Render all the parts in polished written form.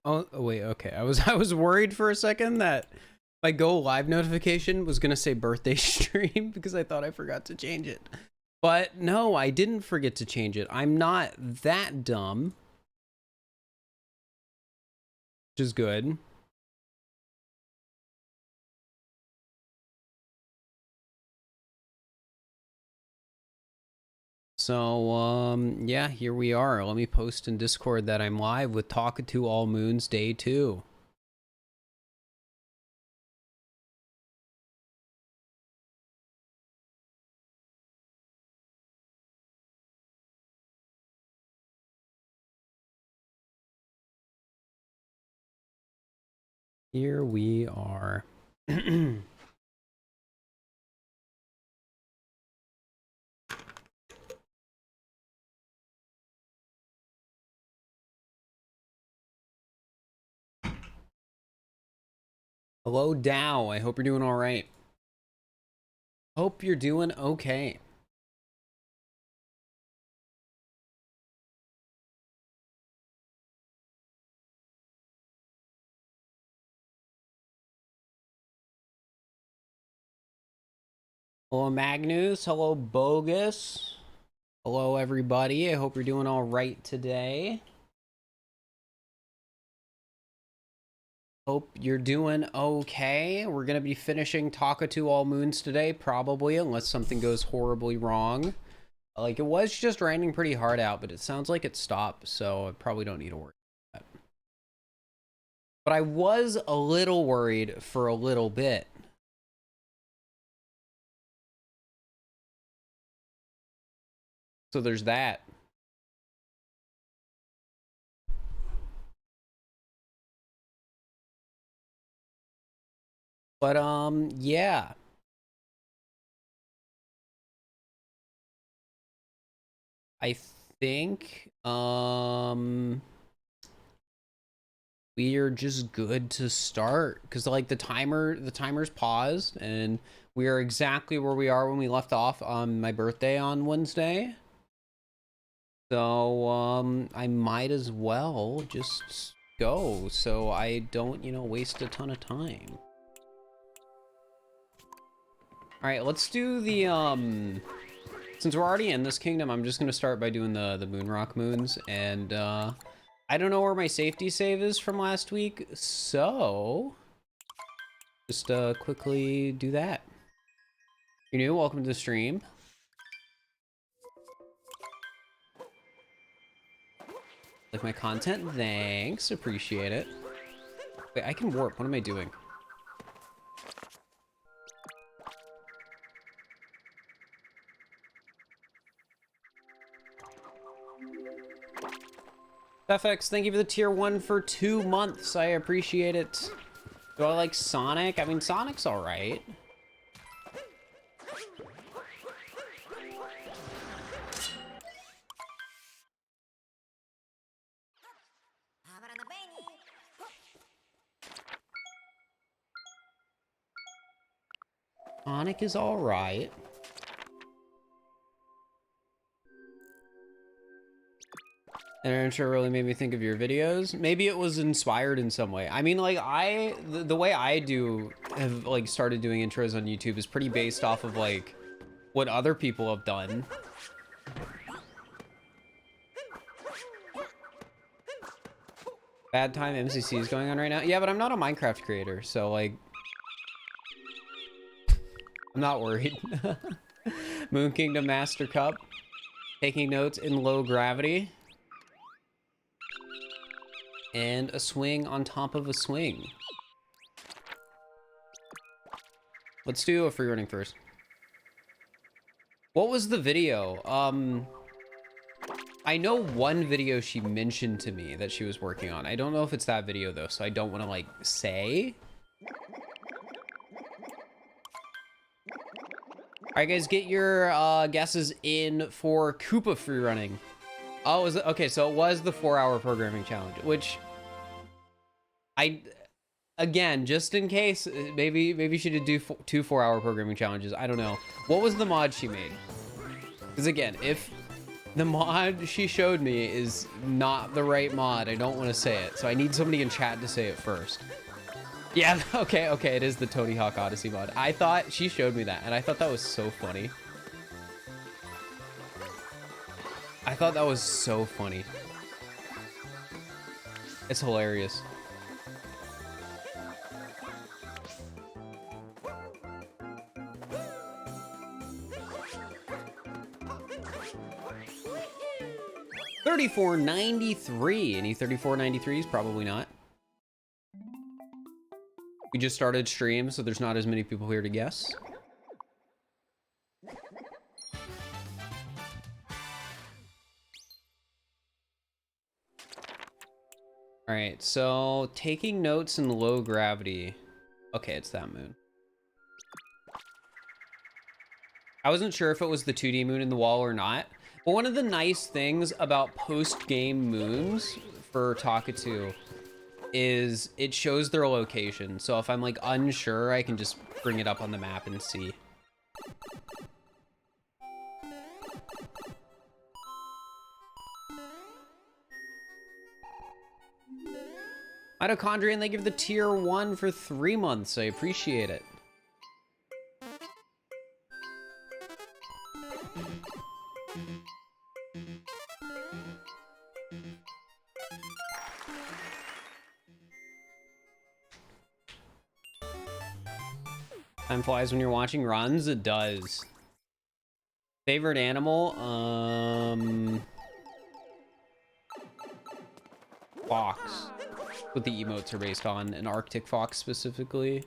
Oh wait, okay. I was worried for a second that my go live notification was gonna say birthday stream because I thought I forgot to change it. But no, I didn't forget to change it. I'm not that dumb. Which is good. So, yeah, here we are. Let me post in Discord that I'm live with Talkatoo All Moons Day 2. Here we are. Hello, Dow. I hope you're doing all right. Hope you're doing okay. Hello, Magnus. Hello, Bogus. Hello, everybody. I hope you're doing all right today. Hope you're doing okay. We're going to be finishing Talkatoo All Moons today, probably, unless something goes horribly wrong. Like, it was just raining pretty hard out, but it sounds like it stopped, so I probably don't need to worry about that. But I was a little worried for a little bit. So there's that. But, yeah. I think, we are just good to start because like the timer's paused and we are exactly where we are when we left off on my birthday on Wednesday. So I might as well just go so I don't, you know, waste a ton of time. All right, let's do the since we're already in this kingdom, I'm just gonna start by doing the Moonrock moons, and I don't know where my safety save is from last week, so just quickly do that. You're new, welcome to the stream. Like my content? Thanks, appreciate it. Wait, I can warp, what am I doing? FX, thank you for the tier 1 for 2 months. I appreciate it. Do I like Sonic? I mean, Sonic's all right. Sonic is all right. And our intro really made me think of your videos. Maybe it was inspired in some way. I mean, like, the way I have, like, started doing intros on YouTube is pretty based off of, like, what other people have done. Bad time MCC is going on right now. Yeah, but I'm not a Minecraft creator, so, like, I'm not worried. Moon Kingdom Master Cup. Taking notes in low gravity. And a swing on top of a swing. Let's do a free running first. What was the video? I know one video she mentioned to me that she was working on. I don't know if it's that video though, so I don't want to like say. All right, guys, get your guesses in for Koopa free running. Oh, is it? Okay, so it was the 4-hour programming challenge, which again, just in case, maybe she did do 2 4-hour programming challenges. I don't know. What was the mod she made? Because again, if The mod she showed me is not the right mod. I don't want to say it, so I need somebody in chat to say it first. Yeah, okay, it is the Tony Hawk Odyssey mod. I thought she showed me that, and I thought that was so funny. I thought that was so funny. It's hilarious. $34.93. Any 34.93s? Probably not. We just started stream, so there's not as many people here to guess. All right, so taking notes in low gravity. Okay, it's that moon. I wasn't sure if it was the 2D moon in the wall or not. But one of the nice things about post-game moons for Talkatoo is it shows their location. So if I'm like unsure, I can just bring it up on the map and see. Mitochondrian, they give the tier 1 for 3 months. I appreciate it. Time flies when you're watching runs. It does. Favorite animal? Fox. What the emotes are based on, an Arctic fox specifically.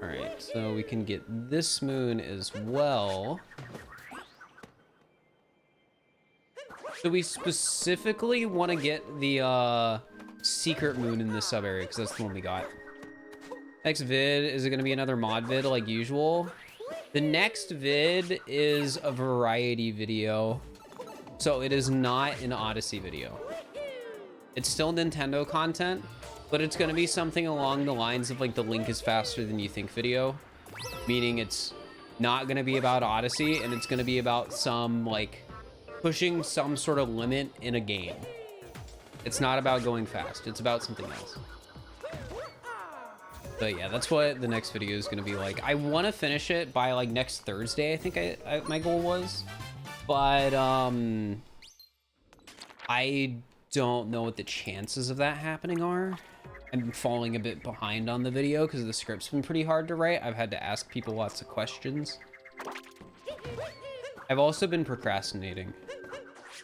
All right, so we can get this moon as well. So we specifically want to get the secret moon in this sub area because that's the one we got. Next vid, is it going to be another mod vid like usual? The next vid is a variety video, so it is not an Odyssey video. It's still Nintendo content, but it's going to be something along the lines of like the Link is faster than you think video, meaning it's not going to be about Odyssey, and it's going to be about some like pushing some sort of limit in a game. It's not about going fast, it's about something else. But yeah, that's what the next video is going to be like. I want to finish it by like next Thursday, I think my goal was. But I don't know what the chances of that happening are. I'm falling a bit behind on the video because the script's been pretty hard to write. I've had to ask people lots of questions. I've also been procrastinating.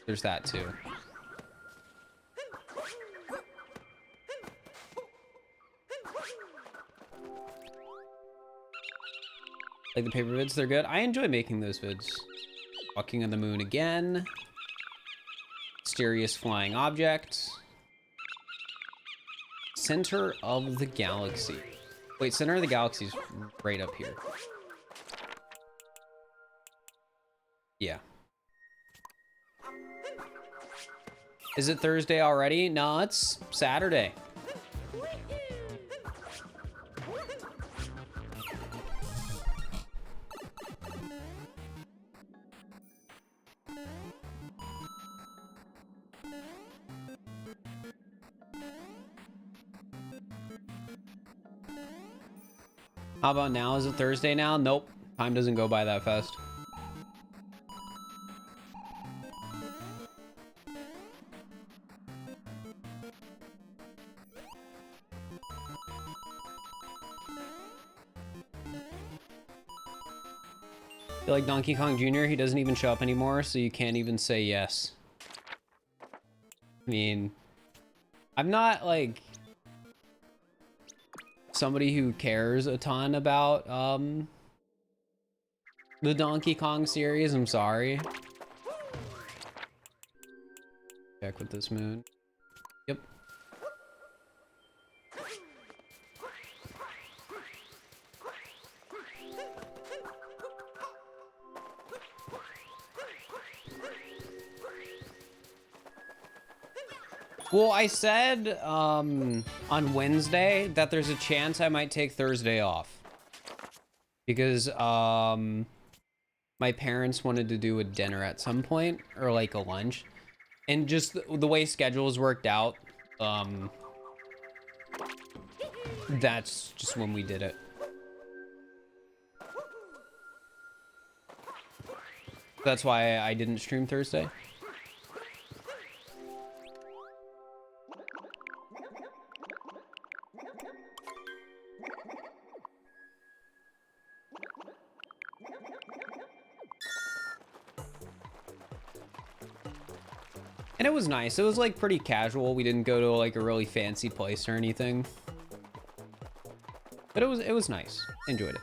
There's that too. Like the paper vids, they're good. I enjoy making those vids. Walking on the moon again. Mysterious flying objects. Center of the galaxy. Wait, center of the galaxy is right up here. Yeah. Is it Thursday already? No, it's Saturday. How about now? Is it Thursday now? Nope. Time doesn't go by that fast. I feel like Donkey Kong Jr., he doesn't even show up anymore, so you can't even say yes. I mean, I'm not like somebody who cares a ton about the Donkey Kong series. I'm sorry. Check with this moon. Yep. Well, I said on Wednesday that there's a chance I might take Thursday off because my parents wanted to do a dinner at some point, or like a lunch, and just the way schedules worked out, that's just when we did it. That's why I didn't stream Thursday. And it was nice. It was like pretty casual. We didn't go to like a really fancy place or anything. But it was nice. Enjoyed it.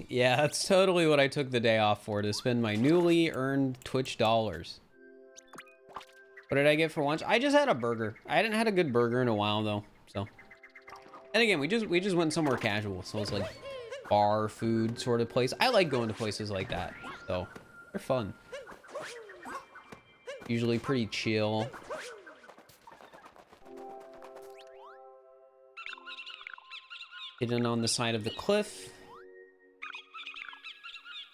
Yeah, that's totally what I took the day off for, to spend my newly earned Twitch dollars. What did I get for lunch? I just had a burger. I hadn't had a good burger in a while though, so. And again, we just went somewhere casual, so it's like bar food sort of place. I like going to places like that, so they're fun. Usually pretty chill. Hidden on the side of the cliff.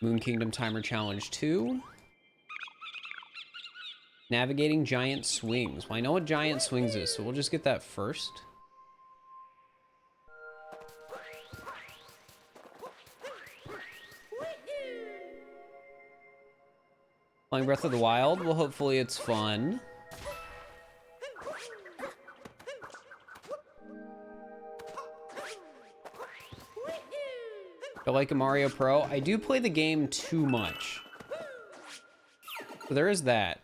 Moon Kingdom Timer Challenge 2. Navigating giant swings. Well, I know what giant swings is, so we'll just get that first. Playing Breath of the Wild. Well, hopefully it's fun. I like a Mario Pro. I do play the game too much. So there is that.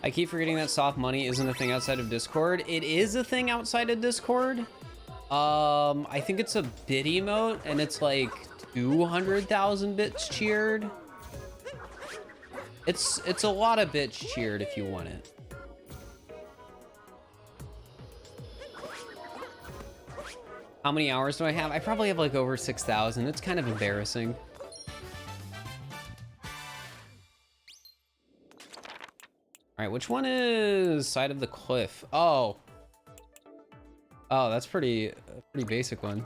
I keep forgetting that soft money isn't a thing outside of Discord. It is a thing outside of Discord. I think it's a bit emote, and it's like 200,000 bits cheered. It's a lot of bits cheered if you want it. How many hours do I have? I probably have like over 6,000. It's kind of embarrassing. All right, which one is side of the cliff? Oh, that's pretty basic one.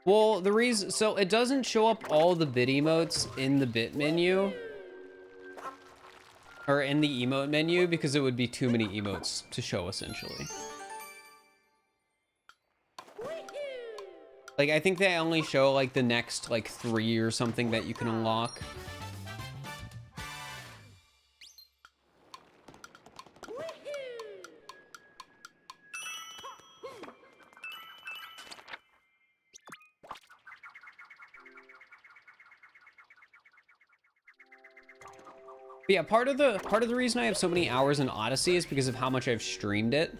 Well, the reason, so it doesn't show up all the bit emotes in the bit menu, or in the emote menu, because it would be too many emotes to show essentially. Like, I think they only show like the next like 3 or something that you can unlock. But yeah, part of the reason I have so many hours in Odyssey is because of how much I've streamed it.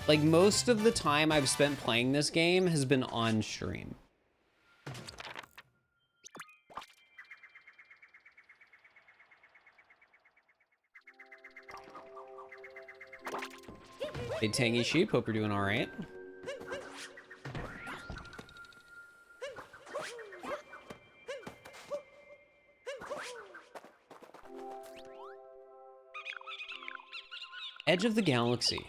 Like, most of the time I've spent playing this game has been on stream. Hey, Tangy Sheep, hope you're doing all right. Edge of the Galaxy.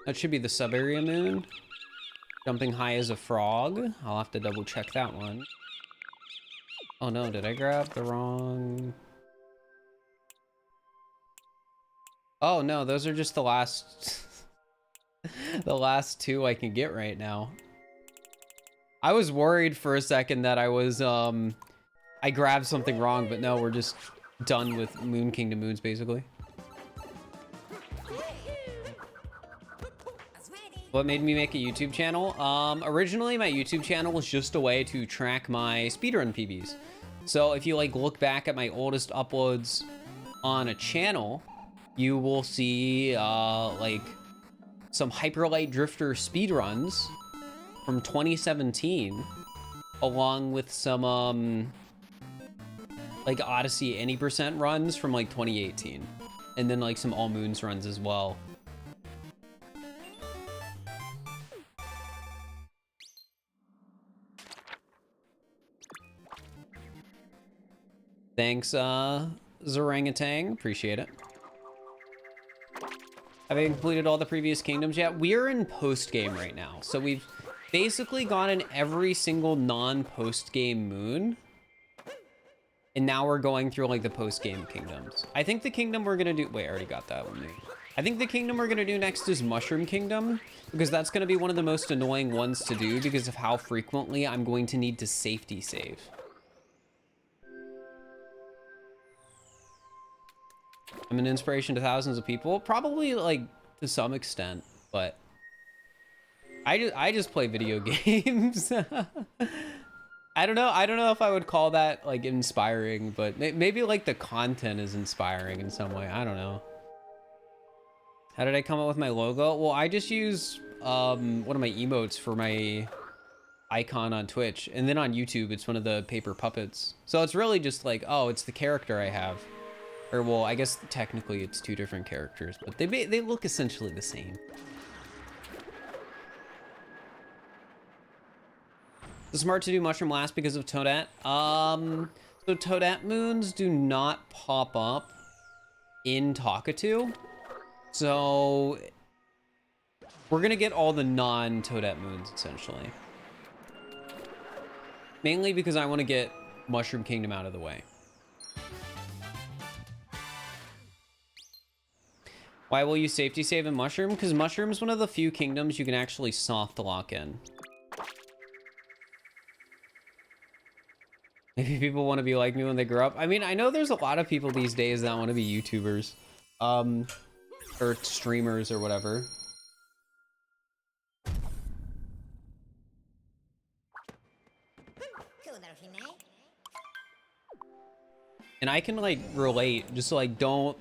That should be the sub-area moon. Jumping high as a frog. I'll have to double check that one. Oh no, did I grab the wrong... Oh no, those are just the last... the last two I can get right now. I was worried for a second that I was, I grabbed something wrong, but no, we're just done with Moon Kingdom moons, basically. What made me make a YouTube channel? Originally my YouTube channel was just a way to track my speedrun PBs. So if you like look back at my oldest uploads on a channel, you will see like some Hyper Light Drifter speedruns from 2017, along with some like Odyssey any percent runs from like 2018, and then like some All Moons runs as well. Thanks, Zarangatang. Appreciate it. Having completed all the previous kingdoms yet? We're in post-game right now. So we've basically gotten every single non-post-game moon. And now we're going through, like, the post-game kingdoms. I think the kingdom we're gonna do... Wait, I already got that one. I think the kingdom we're gonna do next is Mushroom Kingdom. Because that's gonna be one of the most annoying ones to do because of how frequently I'm going to need to safety save. I'm an inspiration to thousands of people. Probably, like, to some extent. But... I just play video games. I don't know if I would call that, like, inspiring, but maybe, like, the content is inspiring in some way. I don't know. How did I come up with my logo? Well, I just use one of my emotes for my icon on Twitch, and then on YouTube, it's one of the paper puppets. So it's really just like, oh, it's the character I have. Or, well, I guess technically it's two different characters, but they look essentially the same. It's smart to do Mushroom last because of Toadette. So Toadette moons do not pop up in Talkatoo. So we're gonna get all the non-Toadette moons, essentially. Mainly because I want to get Mushroom Kingdom out of the way. Why will you safety save in Mushroom? Because Mushroom is one of the few kingdoms you can actually soft lock in. Maybe people want to be like me when they grow up. I mean, I know there's a lot of people these days that want to be YouTubers. Or streamers or whatever. And I can, like, relate. Just, like, don't...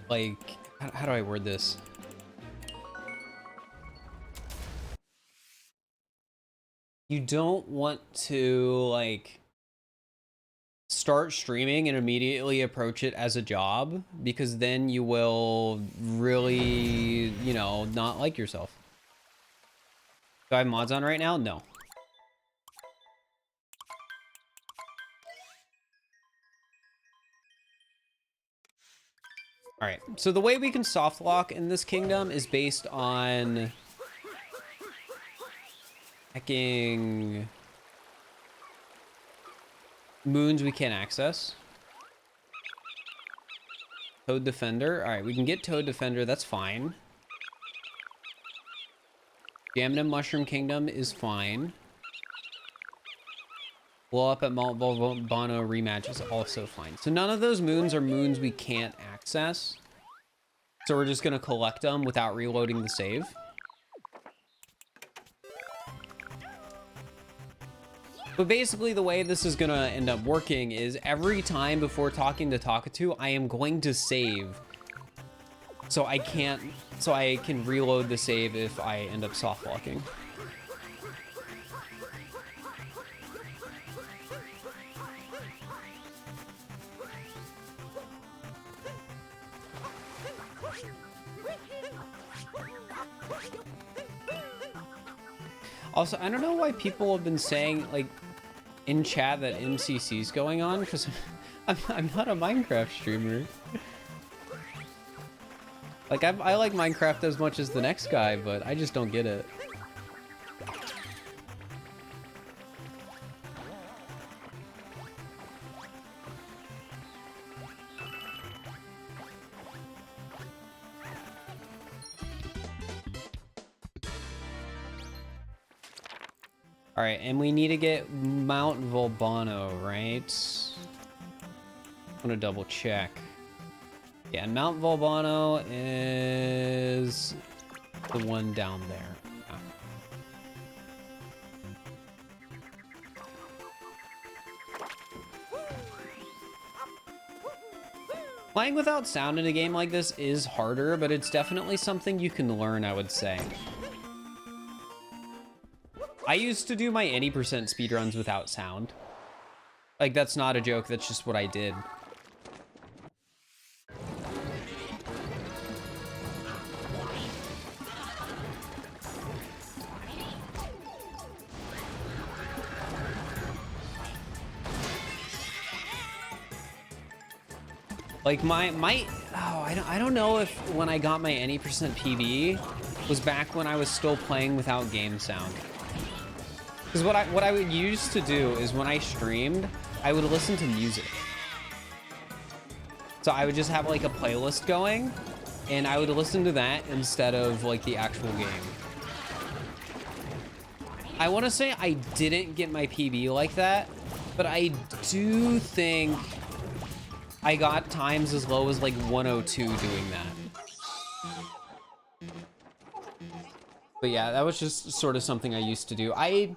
Like, how do I word this? You don't want to, like, start streaming and immediately approach it as a job, because then you will really, you know, not like yourself. Do I have mods on right now? No. All right, so the way we can soft lock in this kingdom is based on hacking moons we can't access. Toad Defender. All right, we can get Toad Defender. That's fine. Jammin' in Mushroom Kingdom is fine. Blow up at Mount Volbono rematch is also fine. So none of those moons are moons we can't access. So we're just going to collect them without reloading the save. But basically the way this is going to end up working is every time before talking to Talkatoo, I am going to save. So I can reload the save if I end up soft locking. Also, I don't know why people have been saying, like, in chat that MCC is going on, because I'm not a Minecraft streamer. Like, I like Minecraft as much as the next guy, but I just don't get it. All right, and we need to get Mount Volbono, right? I'm gonna double check. Yeah, Mount Volbono is the one down there. Yeah. Playing without sound in a game like this is harder, but it's definitely something you can learn, I would say. I used to do my any % speedruns without sound. Like, that's not a joke, that's just what I did. Like I don't know if when I got my any percent PB was back when I was still playing without game sound. Because what I would used to do is when I streamed, I would listen to music. So I would just have like a playlist going, and I would listen to that instead of like the actual game. I want to say I didn't get my PB like that, but I do think I got times as low as like 102 doing that. But yeah, that was just sort of something I used to do. I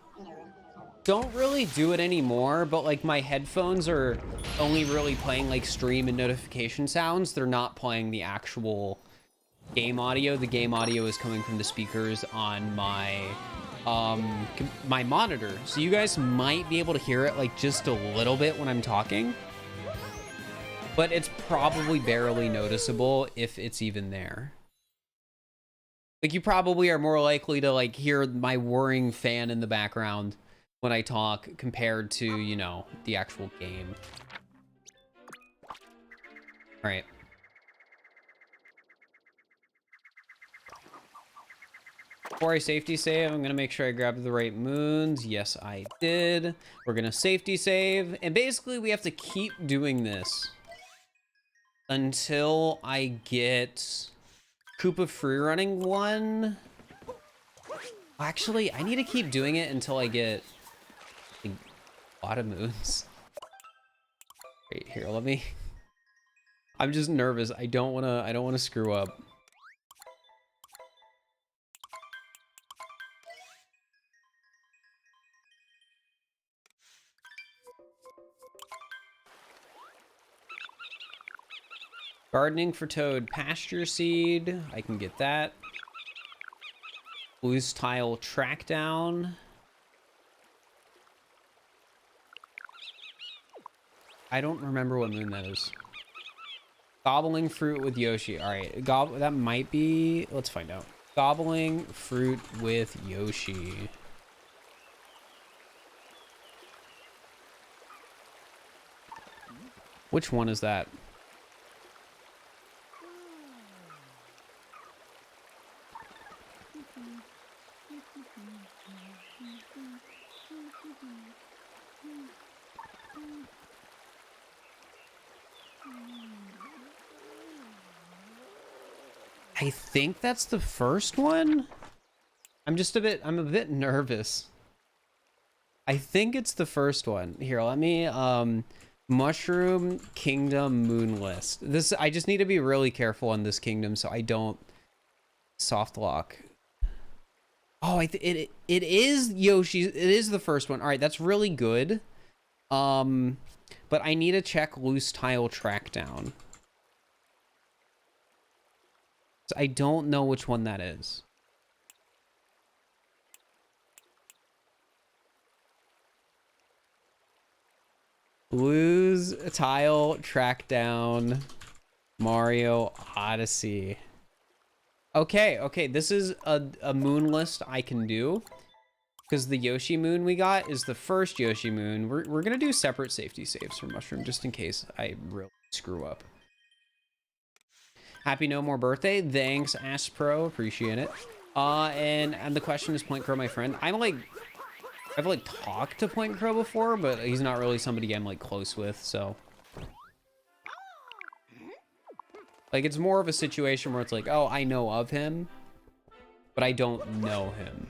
don't really do it anymore, but like my headphones are only really playing like stream and notification sounds. They're not playing the actual game audio. The game audio is coming from the speakers on my my monitor. So you guys might be able to hear it like just a little bit when I'm talking, but it's probably barely noticeable if it's even there. Like you probably are more likely to like hear my whirring fan in the background when I talk compared to, you know, the actual game. All right. Before I safety save, I'm gonna make sure I grab the right moons. Yes, I did. We're gonna safety save, and basically we have to keep doing this until I get Koopa free running one. Actually, I need to keep doing it until I get like, a lot of moons. Wait, here, let me. I'm just nervous. I don't wanna screw up. Gardening for Toad, pasture seed. I can get that. Loose tile track down. I don't remember what moon that is. Gobbling fruit with Yoshi. All right, that might be. Let's find out. Gobbling fruit with Yoshi. Which one is that? I think that's the first one. I'm a bit nervous. I think it's the first one. Here, let me Mushroom Kingdom Moon List. This, I just need to be really careful on this kingdom so I don't soft lock. Oh, it is Yoshi. It is the first one. All right, that's really good. But I need to check loose tile track down. So I don't know which one that is. Loose tile track down Mario Odyssey. Okay, this is a moon list I can do. Because the Yoshi moon we got is the first Yoshi moon. We're gonna do separate safety saves for Mushroom just in case I really screw up. Happy no more birthday. Thanks, Aspro. Appreciate it. And the question is Point Crow my friend. I've like talked to Point Crow before, but he's not really somebody I'm like close with, so. Like it's more of a situation where it's like, oh, I know of him, but I don't know him.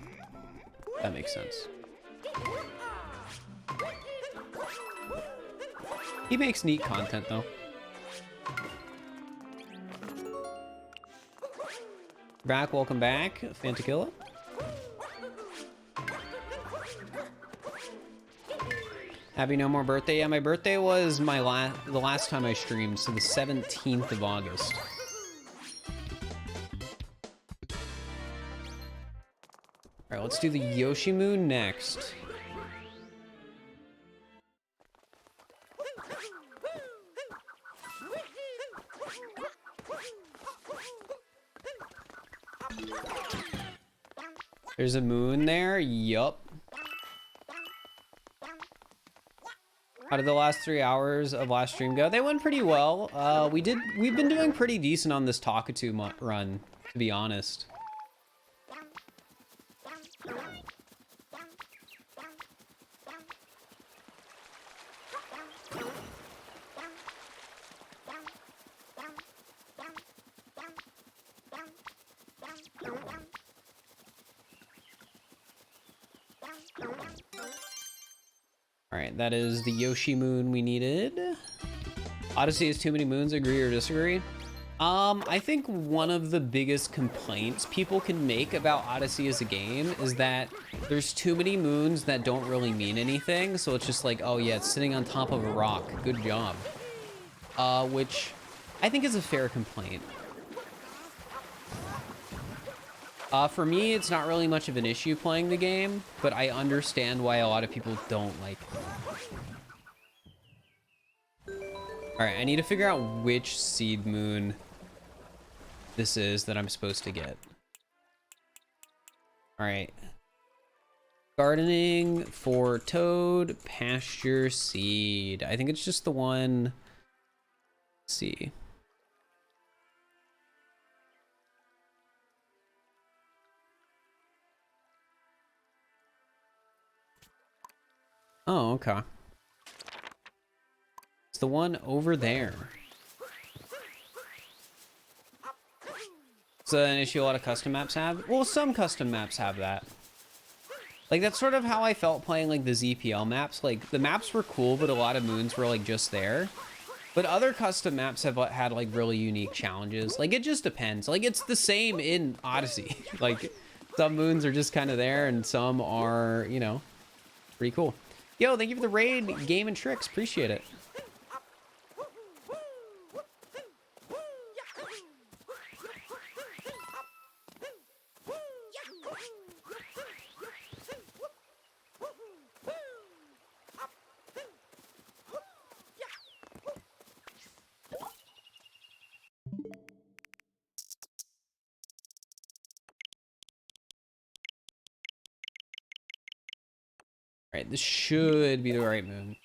That makes sense. He makes neat content though. Back, welcome back, Fantakilla. Happy no more birthday. Yeah, my birthday was the last time I streamed, so the 17th of August. All right, let's do the Yoshi Moon next. There's a moon there. Yup. How did the last 3 hours of last stream go? They went pretty well. We've been doing pretty decent on this Talkatoo run, to be honest. Alright, that is the Yoshi moon we needed. Odyssey has too many moons, agree or disagree? I think one of the biggest complaints people can make about Odyssey as a game is that there's too many moons that don't really mean anything, so it's just like, oh yeah, it's sitting on top of a rock, good job. Which I think is a fair complaint. For me, it's not really much of an issue playing the game, but I understand why a lot of people don't like it. Alright, I need to figure out which seed moon this is that I'm supposed to get. Alright. Gardening for toad, pasture seed. I think it's just the one. Let's see. Oh, okay. It's the one over there. It's an issue a lot of custom maps have. Well, some custom maps have that. Like, that's sort of how I felt playing, like, the ZPL maps. Like, the maps were cool, but a lot of moons were, like, just there. But other custom maps have had, like, really unique challenges. Like, it just depends. Like, it's the same in Odyssey. Like, some moons are just kind of there, and some are, you know, pretty cool. Yo, thank you for the raid, Game and Tricks. Appreciate it. Alright, this should be the right moon.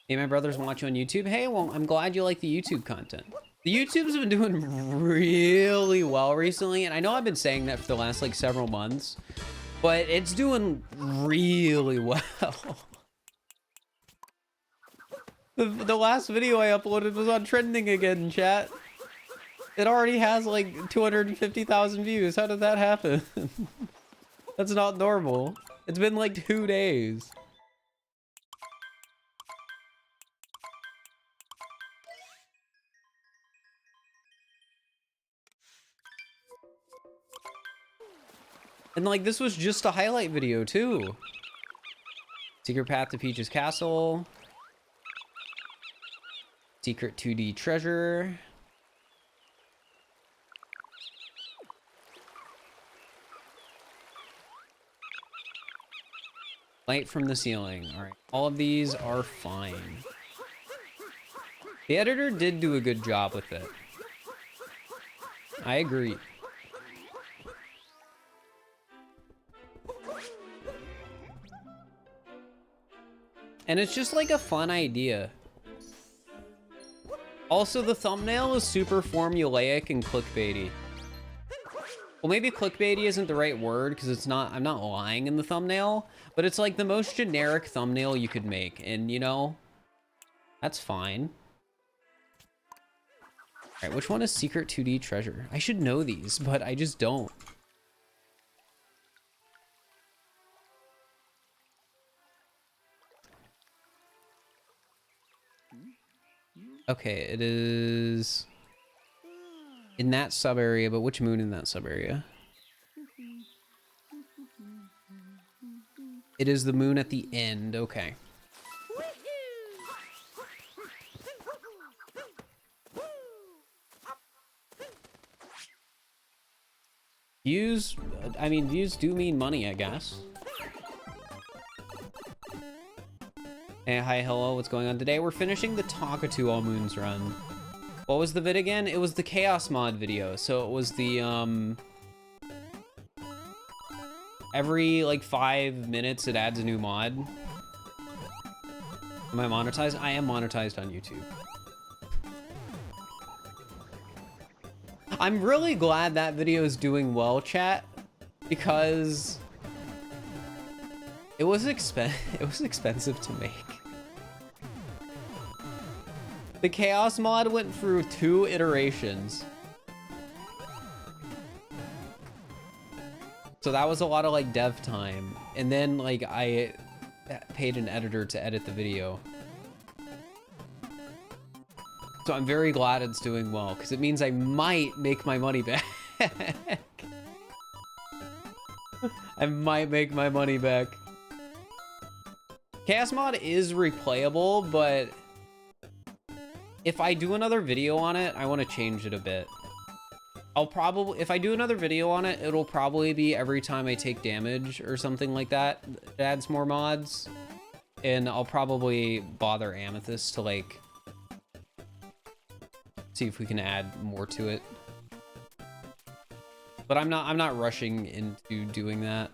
Hey, my brothers watch you on YouTube. Hey, well, I'm glad you like the YouTube content. The YouTube's been doing really well recently, and I know I've been saying that for the last, like, several months, but it's doing really well. The last video I uploaded was on trending again, chat. It already has, like, 250,000 views. How did that happen? That's not normal. It's been like 2 days. And like, this was just a highlight video too. Secret path to Peach's castle. Secret 2D treasure. Light from the ceiling. All right, all of these are fine. The editor did do a good job with it. I agree. And it's just like a fun idea. Also, the thumbnail is super formulaic and clickbaity. Well, maybe clickbaity isn't the right word because it's not, I'm not lying in the thumbnail, but it's like the most generic thumbnail you could make. And you know, that's fine. All right, which one is Secret 2D Treasure? I should know these, but I just don't. Okay, it is in that sub area, but which moon in that sub area? It is the moon at the end. Okay. Views, I mean, views do mean money, I guess. Hey, hi, hello, what's going on today? We're finishing the Talkatoo All Moons run. What was the vid again? It was the Chaos mod video. So it was the, every, like, 5 minutes it adds a new mod. Am I monetized? I am monetized on YouTube. I'm really glad that video is doing well, chat, because it was expensive to make. The Chaos mod went through 2 iterations. So that was a lot of like dev time. And then like I paid an editor to edit the video. So I'm very glad it's doing well, because it means I might make my money back. I might make my money back. Chaos mod is replayable, but if I do another video on it, I want to change it a bit. I'll probably, if I do another video on it, it'll probably be every time I take damage or something like that. It adds more mods. And I'll probably bother Amethyst to like see if we can add more to it. But I'm not rushing into doing that.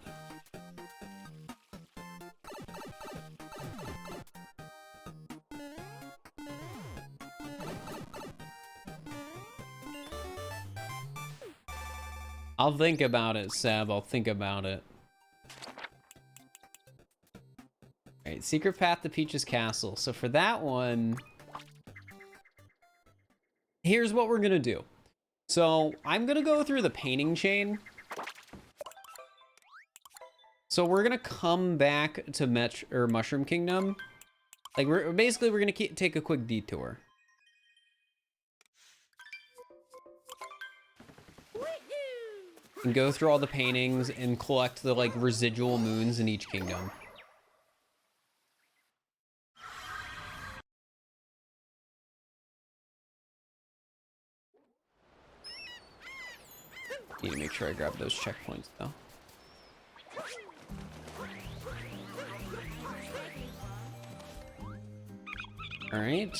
I'll think about it, Seb. I'll think about it. Alright, secret path to Peach's castle. So for that one, here's what we're gonna do. So I'm gonna go through the painting chain. So we're gonna come back to Mushroom Kingdom. Like we're gonna take a quick detour. And go through all the paintings and collect the like residual moons in each kingdom. Need to make sure I grab those checkpoints though. Alright.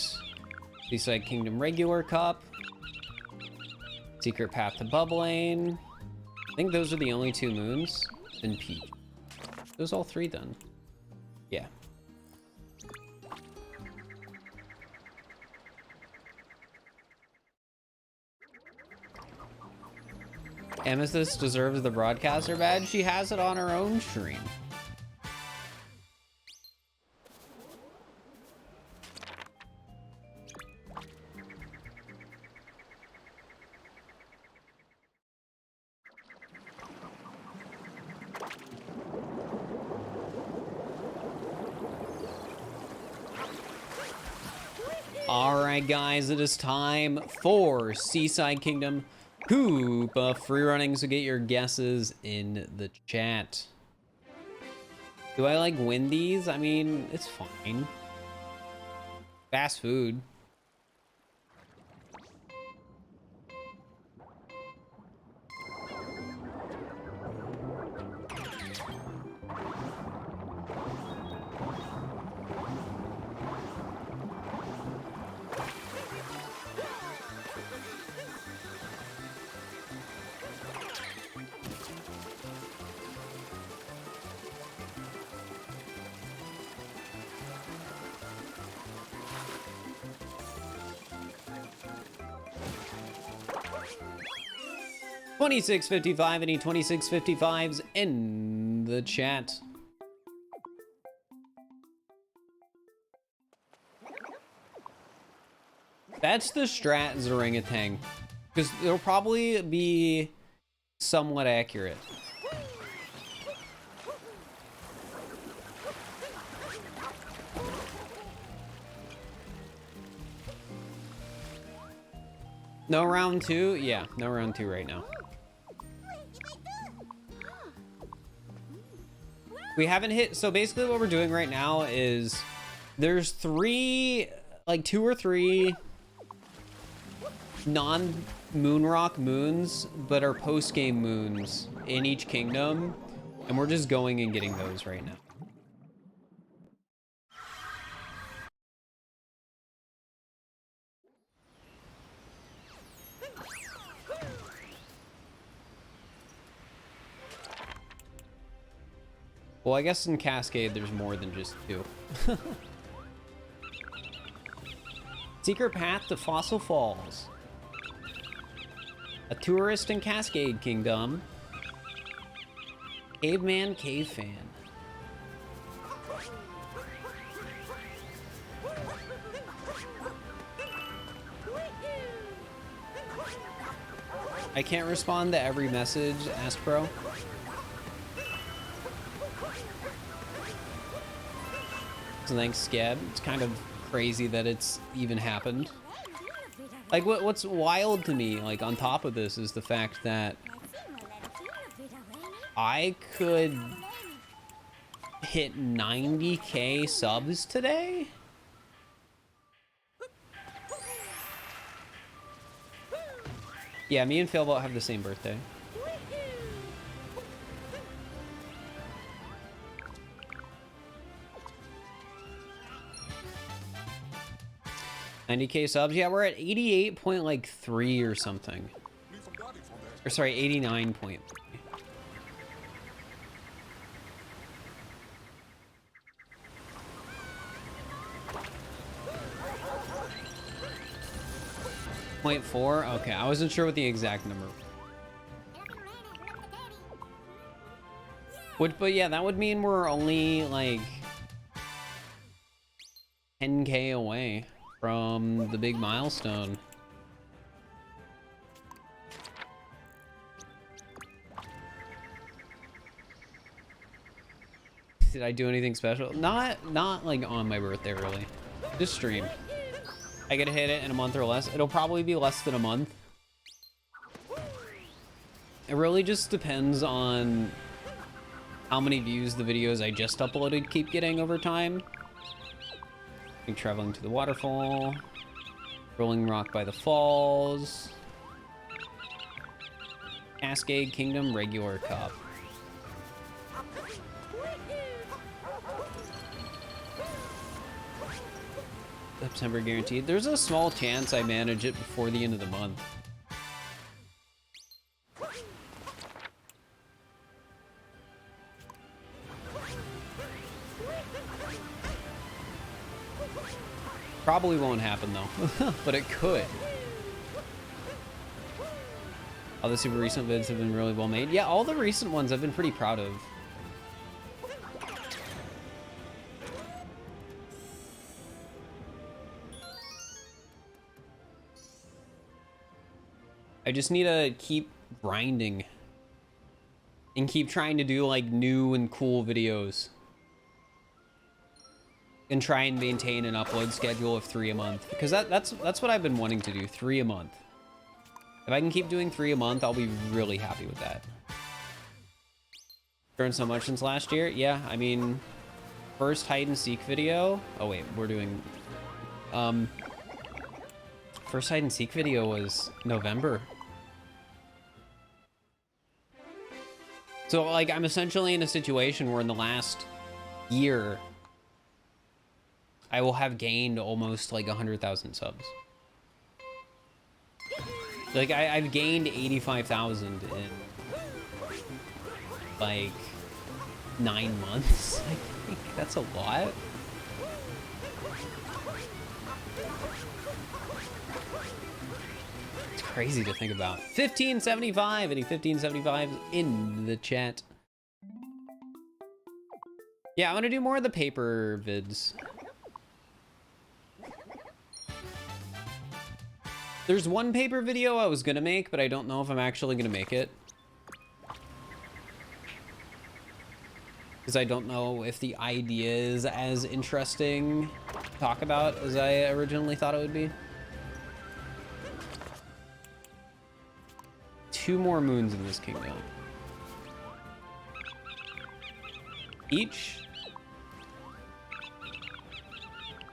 Seaside Kingdom regular cup. Secret path to Bubbling. I think those are the only 2 moons. Then Peach. Those all 3 then. Yeah. Amethyst deserves the broadcaster badge. She has it on her own stream. Alright guys, it is time for Seaside Kingdom Koopa free running, so get your guesses in the chat. Do I like win these? I mean, it's fine. Fast food. $26.55. Any 26.55s in the chat? That's the strat Zorangutan, because it'll probably be somewhat accurate. No round 2? Yeah, no round 2 right now. We haven't hit, so basically what we're doing right now is there's 3, like 2 or 3 non-Moonrock moons, but are post-game moons in each kingdom, and we're just going and getting those right now. Well, I guess in Cascade, there's more than just 2. Secret path to Fossil Falls. A tourist in Cascade Kingdom. Caveman, cave fan. I can't respond to every message, Aspro. So thanks, Scab. It's kind of crazy that it's even happened. Like, what's wild to me, like, on top of this, is the fact that I could hit 90K subs today? Yeah, me and Failboat have the same birthday. $90K subs. Yeah, we're at 88.3 or something. Or sorry, 89.3. .4? Okay, I wasn't sure what the exact number. But yeah, that would mean we're only like 10K away from the big milestone. Did I do anything special? Not like on my birthday, really. Just stream. I gotta hit it in a month or less. It'll probably be less than a month. It really just depends on how many views the videos I just uploaded keep getting over time. Like traveling to the waterfall, rolling rock by the falls, Cascade Kingdom regular cup. September guaranteed. There's a small chance I manage it before the end of the month. Probably won't happen though, but it could. All the super recent vids have been really well made. Yeah, all the recent ones I've been pretty proud of. I just need to keep grinding and keep trying to do like new and cool videos and try and maintain an upload schedule of 3 a month, because that's what I've been wanting to do, 3 a month. If I can keep doing 3 a month, I'll be really happy with that. Grown so much since last year. Yeah, I mean, first hide and seek video. Oh wait, we're doing first hide and seek video was November. So like I'm essentially in a situation where in the last year I will have gained almost like 100,000 subs. Like I've gained 85,000 in like 9 months. I think that's a lot. It's crazy to think about. 1575, any 1575s in the chat. Yeah, I want to do more of the paper vids. There's one paper video I was gonna make, but I don't know if I'm actually gonna make it. Because I don't know if the idea is as interesting to talk about as I originally thought it would be. 2 more moons in this kingdom. Each?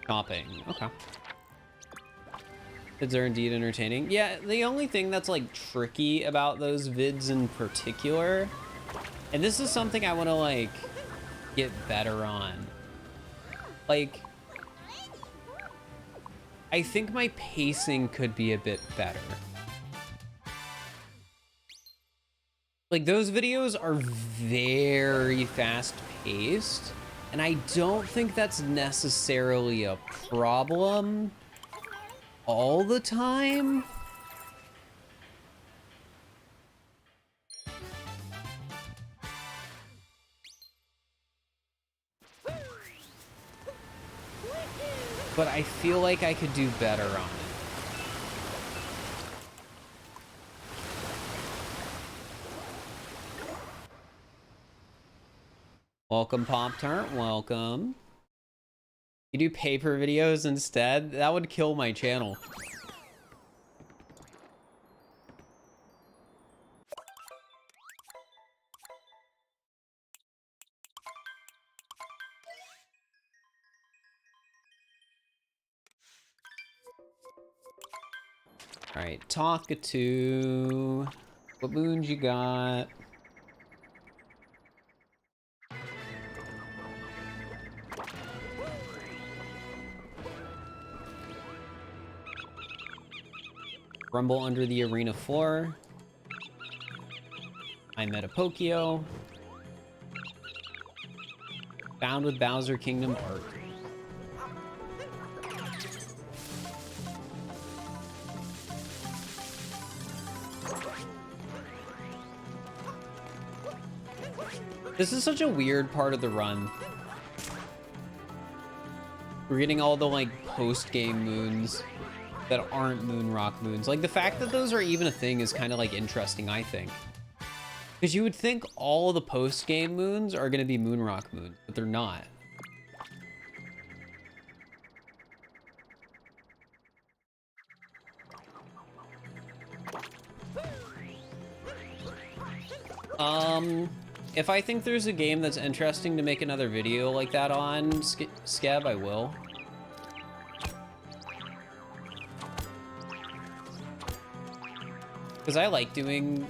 Shopping. Okay. Vids are indeed entertaining. Yeah, the only thing that's like tricky about those vids in particular, and this is something I want to like get better on. Like, I think my pacing could be a bit better. Like those videos are very fast paced, and I don't think that's necessarily a problem. all the time? But I feel like I could do better on it. Welcome, Pop-Tart. Welcome. You do paper videos instead? That would kill my channel. All right, Talkatoo. What moons you got? Rumble under the arena floor. I met a Pokio. Bound with Bowser Kingdom art. This is such a weird part of the run. We're getting all the like post-game moons that aren't moon rock moons. Like the fact that those are even a thing is kind of like interesting, I think. Because you would think all the post-game moons are going to be moon rock moons, but they're not. If I think there's a game that's interesting to make another video like that on, Scab, I will. Because I like doing...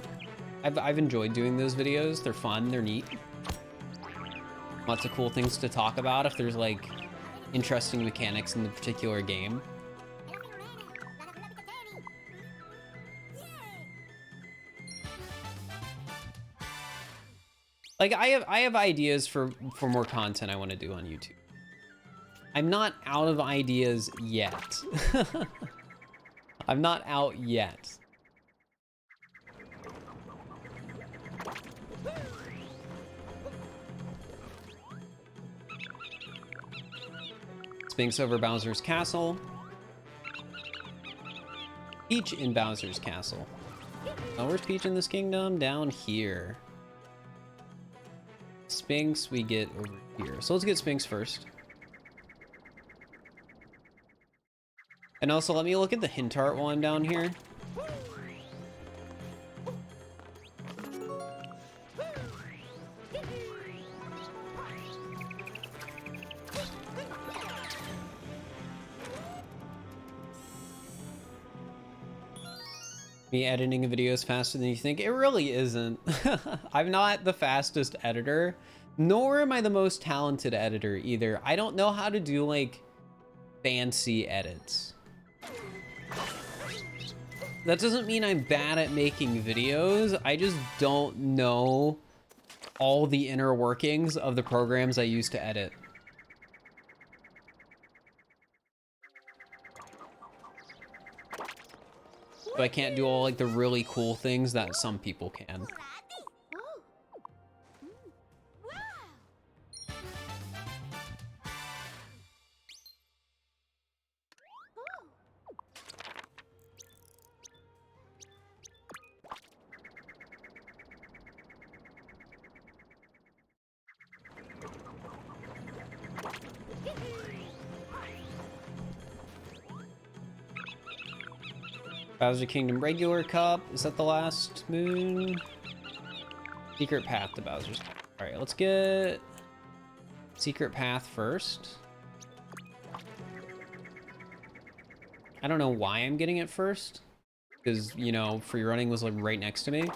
I've enjoyed doing those videos. They're fun, they're neat. Lots of cool things to talk about if there's, like, interesting mechanics in the particular game. Like, I have ideas for more content I want to do on YouTube. I'm not out of ideas yet. I'm not out yet. Sphinx over Bowser's Castle. Peach in Bowser's Castle. Oh, where's Peach in this kingdom? Down here. Sphinx we get over here. So let's get Sphinx first. And also let me look at the hint art while I'm down here. Me editing a video is faster than you think. It really isn't. I'm not the fastest editor, nor am I the most talented editor either. I don't know how to do like fancy edits. That doesn't mean I'm bad at making videos. I just don't know all the inner workings of the programs I use to edit. So I can't do all like the really cool things that some people can. Bowser Kingdom regular cup. Is that the last moon? Secret path to Bowser's. All right, let's get secret path first. I don't know why I'm getting it first, because you know, free running was like right next to me.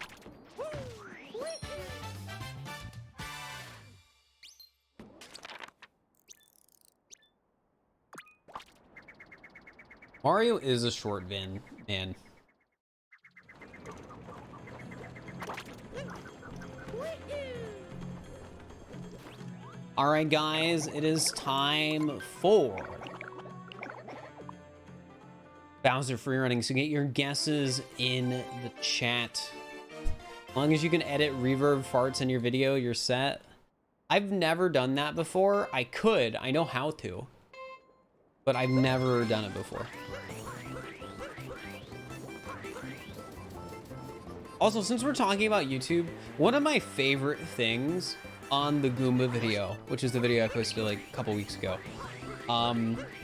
Mario is a short vin, man. All right, guys, it is time for Bowser free running, so get your guesses in the chat. As long as you can edit reverb farts in your video, you're set. I've never done that before. I could, I know how to, but I've never done it before. Also, since we're talking about YouTube, one of my favorite things on the Goomba video, which is the video I posted like a couple weeks ago,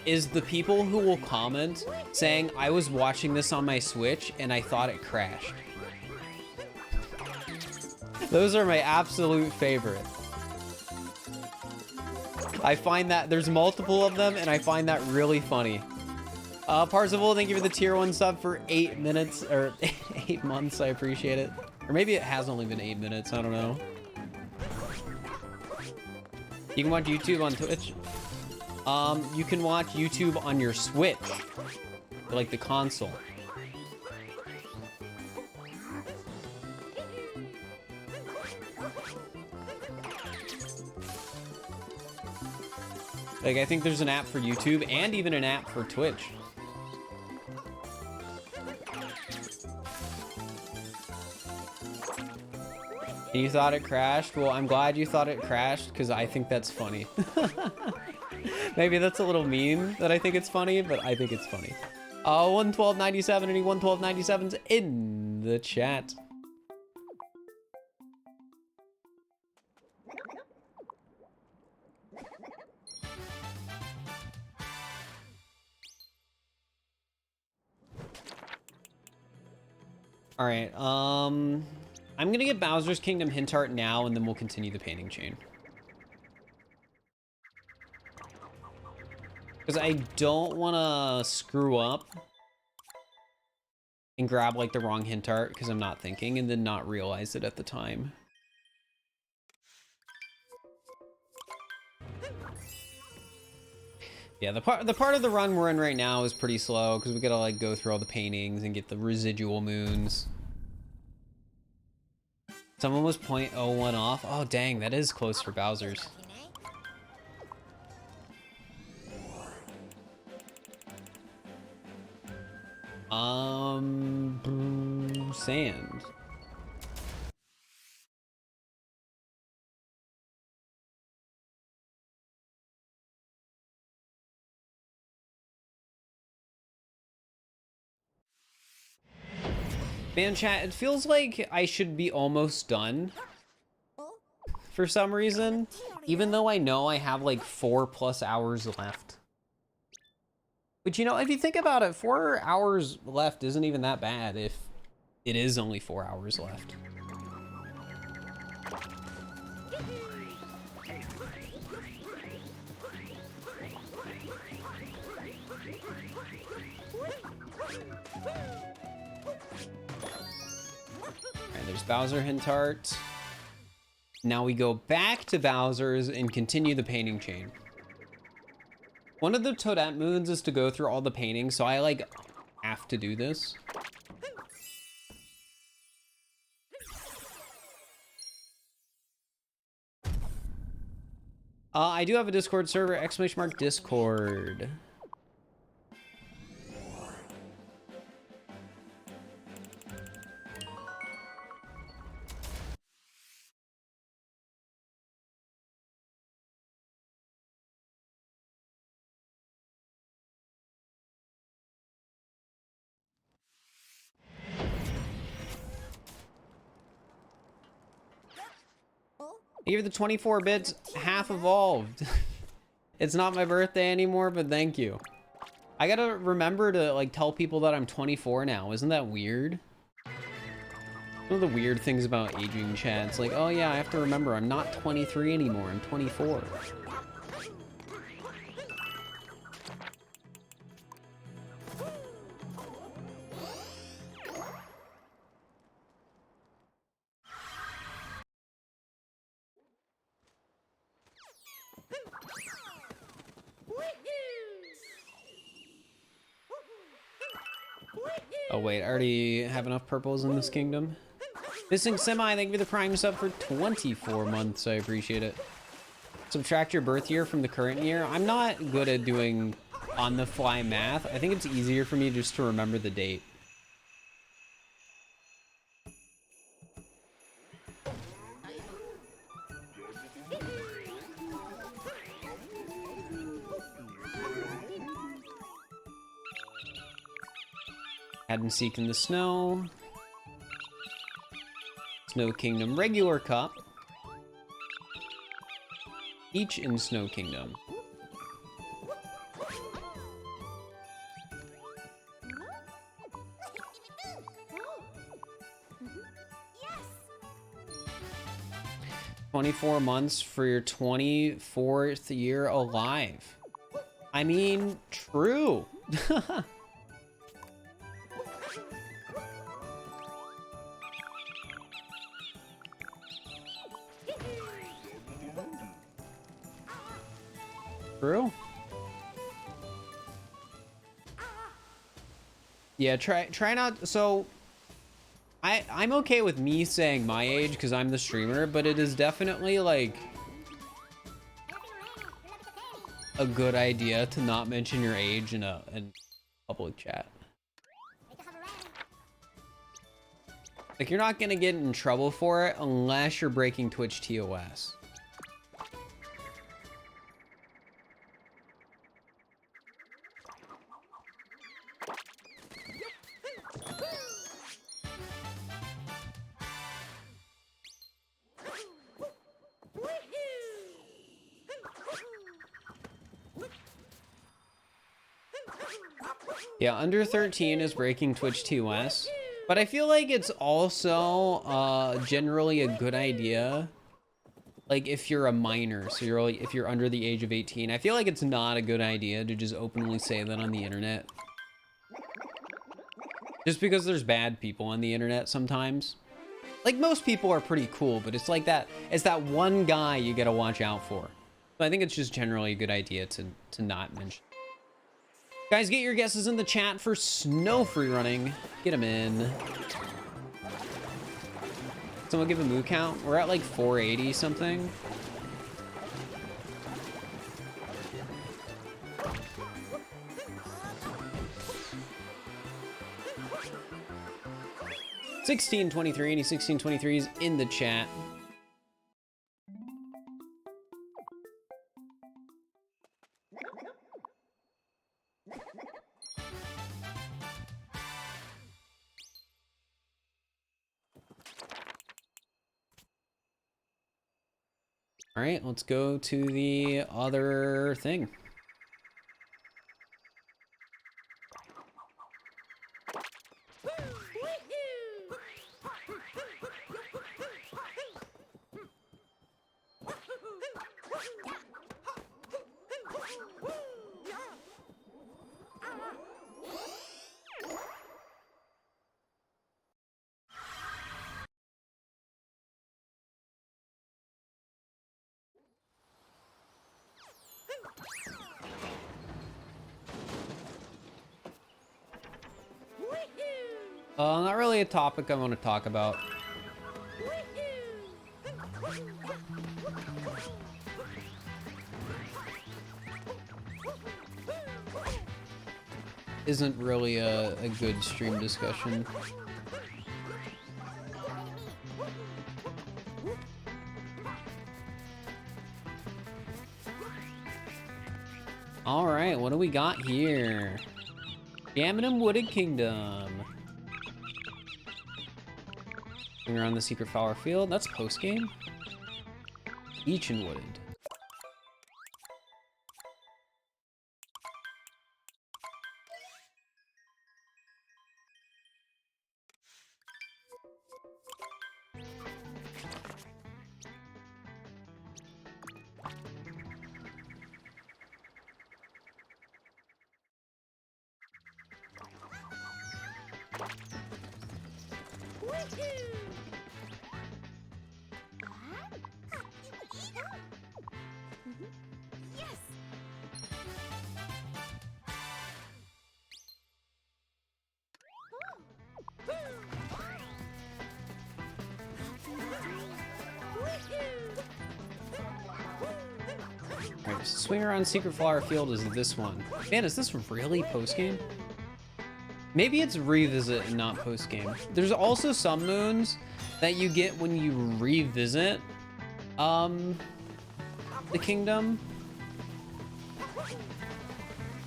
is the people who will comment saying, I was watching this on my Switch and I thought it crashed. Those are my absolute favorite. I find that there's multiple of them and I find that really funny. Parzival, thank you for the tier 1 sub for 8 minutes, or 8 months, I appreciate it. Or maybe it has only been 8 minutes, I don't know. You can watch YouTube on Twitch. You can watch YouTube on your Switch, like the console. Like, I think there's an app for YouTube and even an app for Twitch. And you thought it crashed? Well, I'm glad you thought it crashed because I think that's funny. Maybe that's a little mean that I think it's funny, but I think it's funny. 112.97, any 112.97s in the chat. All right, I'm gonna get Bowser's Kingdom hint art now, and then we'll continue the painting chain. Because I don't want to screw up and grab like the wrong hint art because I'm not thinking and then not realize it at the time. Yeah, the part of the run we're in right now is pretty slow because we gotta like go through all the paintings and get the residual moons. Someone was 0.01 off. Oh dang, that is close for Bowser's. Sand. Man, chat, it feels like I should be almost done for some reason, even though I know I have like 4+ hours left. But you know, if you think about it, 4 hours left isn't even that bad if it is only 4 hours left. Alright, there's Bowser hint art. Now we go back to Bowser's and continue the painting chain. One of the Toadette moons is to go through all the paintings, so I like have to do this. I do have a Discord server, !Discord. You're the 24 bits half evolved. It's not my birthday anymore, but thank you. I gotta remember to like tell people that I'm 24 now. Isn't that weird? One of the weird things about aging, chat. It's like, oh yeah, I have to remember I'm not 23 anymore. I'm 24. Oh wait, I already have enough purples in this kingdom. Missing Semi, thank you for the Prime sub for 24 months. I appreciate it. Subtract your birth year from the current year. I'm not good at doing on the fly math. I think it's easier for me just to remember the date. Hide and seek in the snow. Snow Kingdom regular cup. Each in Snow Kingdom. Yes. 24 months for your 24th year alive. I mean, true. True. Yeah, try not. So I'm okay with me saying my age because I'm the streamer, but it is definitely like a good idea to not mention your age in public chat. Like, you're not gonna get in trouble for it unless you're breaking Twitch TOS. Yeah, under 13 is breaking Twitch TOS, but I feel like it's also generally a good idea. Like, if you're a minor, so if you're under the age of 18, I feel like it's not a good idea to just openly say that on the internet. Just because there's bad people on the internet sometimes. Like, most people are pretty cool, but it's like that, it's that one guy you gotta watch out for. So I think it's just generally a good idea to not mention. Guys, get your guesses in the chat for snow free running. Get them in. Someone give a moo count. We're at like 480 something. $16.23. Any 16.23s in the chat. All right, let's go to the other thing. Not really a topic I want to talk about. Isn't really a good stream discussion. All right, what do we got here? Gaminum Wooded Kingdom. Bring around the secret flower field. That's post game. Each and Wooded. Swing around Secret Flower Field is this one. Man, is this really post-game? Maybe it's revisit and not post-game. There's also some moons that you get when you revisit the kingdom.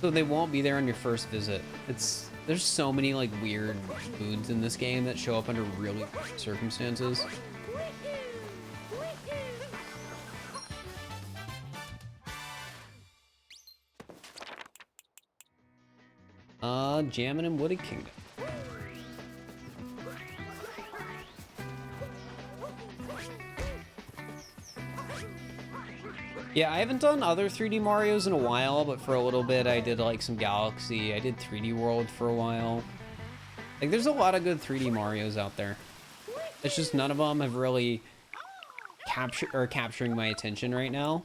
So they won't be there on your first visit. There's so many like weird moons in this game that show up under really weird circumstances. Jamming in Wooded Kingdom. Yeah, I haven't done other 3D Marios in a while, but for a little bit I did like some Galaxy. I did 3D World for a while. Like, there's a lot of good 3D Marios out there. It's just none of them have really capturing my attention right now.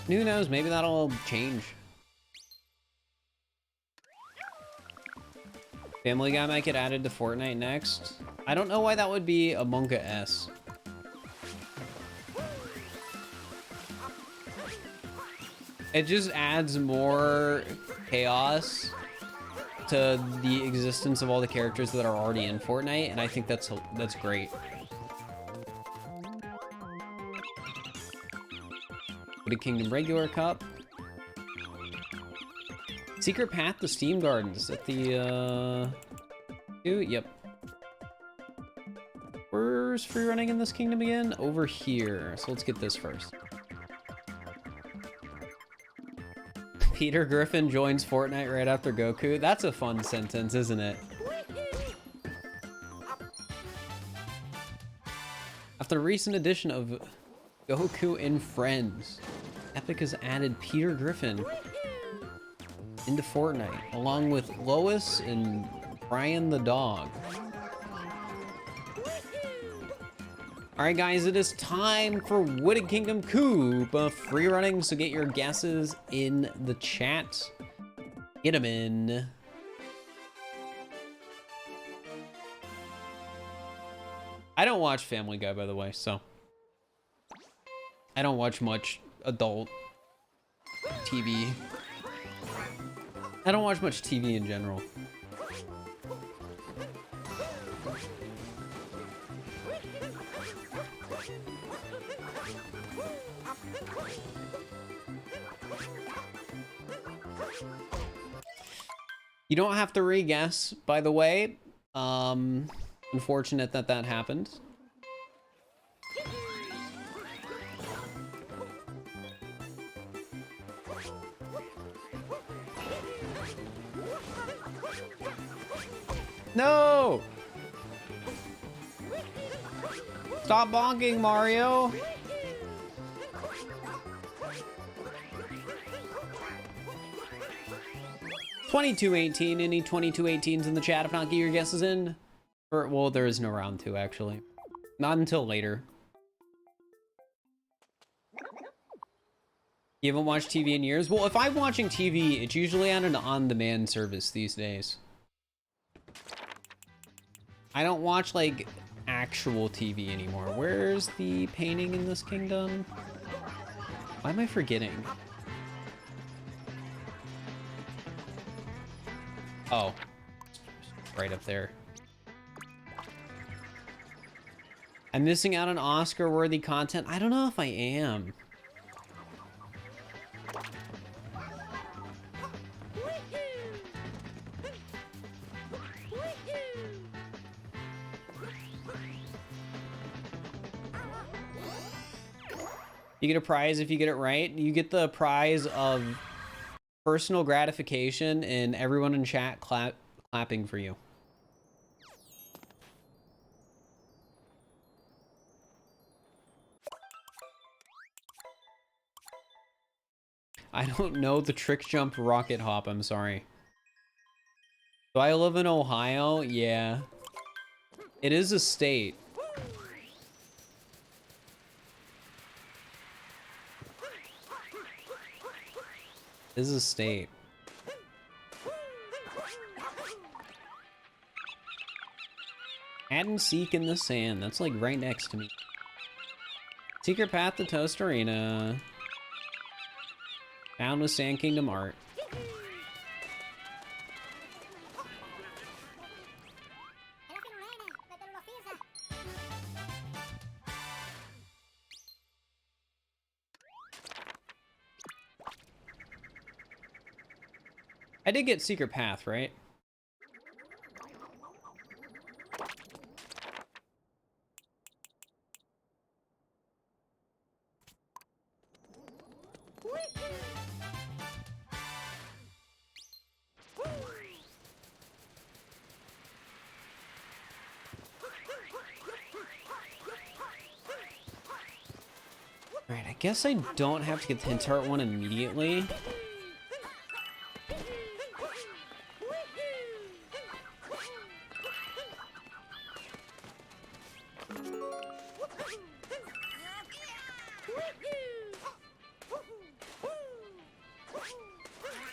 Who knows? Maybe that'll change. Family Guy might get added to Fortnite next. I don't know why that would be Among Us. It just adds more chaos to the existence of all the characters that are already in Fortnite, and I think that's great. Wooded Kingdom Regular Cup. Secret Path to Steam Gardens at the, yep. Where's free running in this kingdom again? Over here. So let's get this first. Peter Griffin joins Fortnite right after Goku. That's a fun sentence, isn't it? After a recent edition of Goku and Friends, Epic has added Peter Griffin into Fortnite, along with Lois and Brian the dog. Alright guys, it is time for Wooded Kingdom Coop free running, so get your guesses in the chat. Get them in. I don't watch Family Guy, by the way, so I don't watch much adult TV. I don't watch much TV in general. You don't have to re-guess, by the way. Unfortunate that that happened. No! Stop bonking, Mario! $22.18. Any 22.18s in the chat if not, get your guesses in. Or, well, there is no round 2 actually. Not until later. You haven't watched TV in years? Well, if I'm watching TV, it's usually on an on-demand service these days. I don't watch, like, actual TV anymore. Where's the painting in this kingdom? Why am I forgetting? Oh. Right up there. I'm missing out on Oscar-worthy content. I don't know if I am. You get a prize if you get it right. You get the prize of personal gratification and everyone in chat clapping for you. I don't know the trick jump rocket hop, I'm sorry. Do I live in Ohio? Yeah. It is a state. This is a state. Hide and seek in the sand. That's like right next to me. Secret path to Toast Arena. Found with Sand Kingdom art. I did get Secret Path, right? Alright, I guess I don't have to get the hint art one immediately.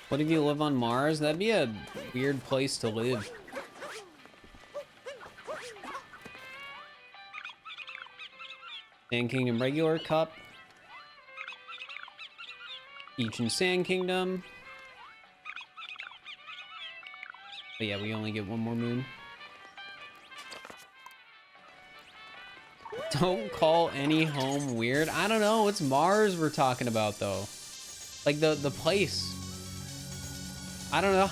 What if you live on Mars? That'd be a weird place to live. Sand Kingdom regular cup. Beach and Sand Kingdom. But yeah, we only get one more moon. Don't call any home weird. I don't know. It's Mars we're talking about though. Like the place. I don't know.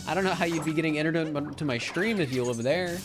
I don't know how you'd be getting internet to my stream if you live there.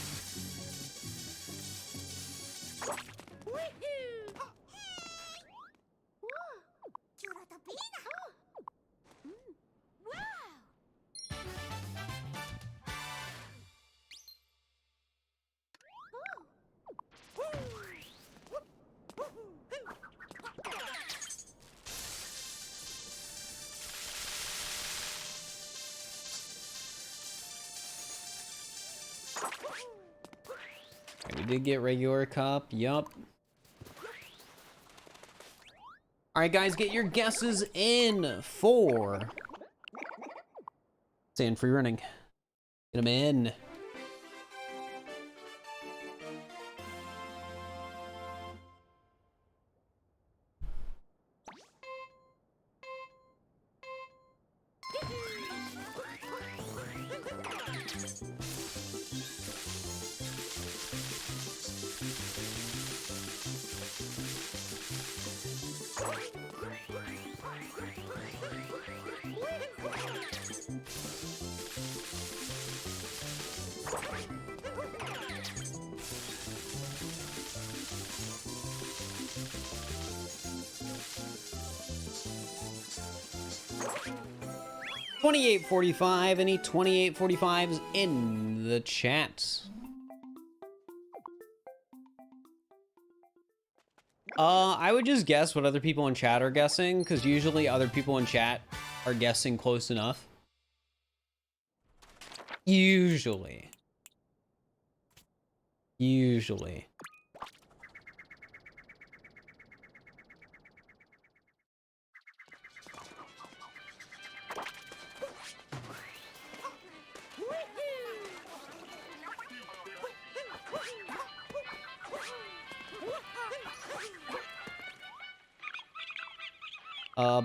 We did get regular cup, yup. Alright guys, get your guesses in for sand free running. Get them in. $28.45. Any 28.45s in the chat? I would just guess what other people in chat are guessing, because usually other people in chat are guessing close enough. Usually.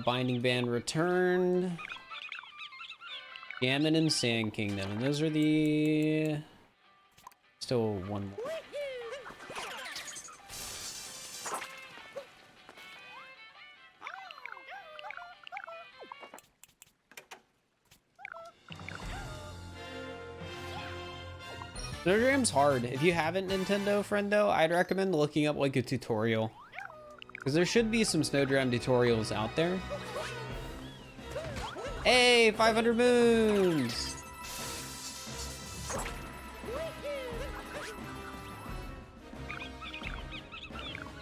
Binding Band returned. Gammon and Sand Kingdom. And those are the... Still one more. Snowdram's hard. If you haven't Nintendo Friendo, I'd recommend looking up like a tutorial. Because there should be some Snowdram tutorials out there. Hey, 500 moons!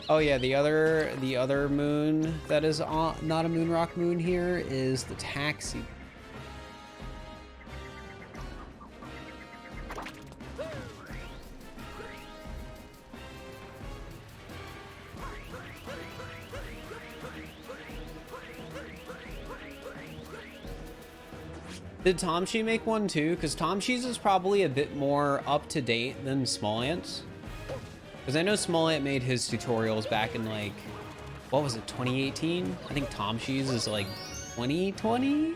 Oh yeah, the other moon that is not a moon rock moon here is the taxi. Did Tomshi make one too? Because Tomshi's is probably a bit more up to date than Small Ants. Because I know Smollett made his tutorials back in like, what was it, 2018? I think Tom Shees is like 2020?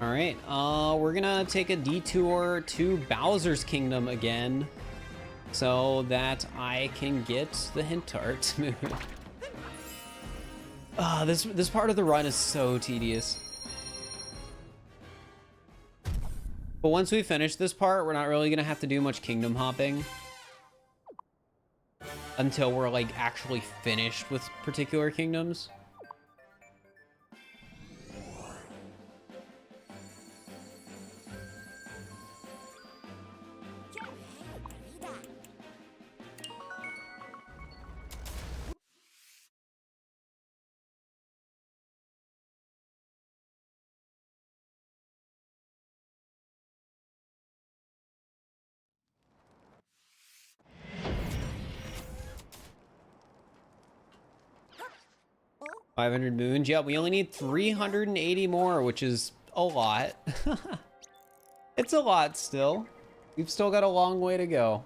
All right, we're gonna take a detour to Bowser's Kingdom again so that I can get the hint art moon. This part of the run is so tedious. But once we finish this part, we're not really gonna have to do much kingdom hopping until we're like actually finished with particular kingdoms. $500 moons. Yeah, we only need 380 more, which is a lot. It's a lot still. We've still got a long way to go.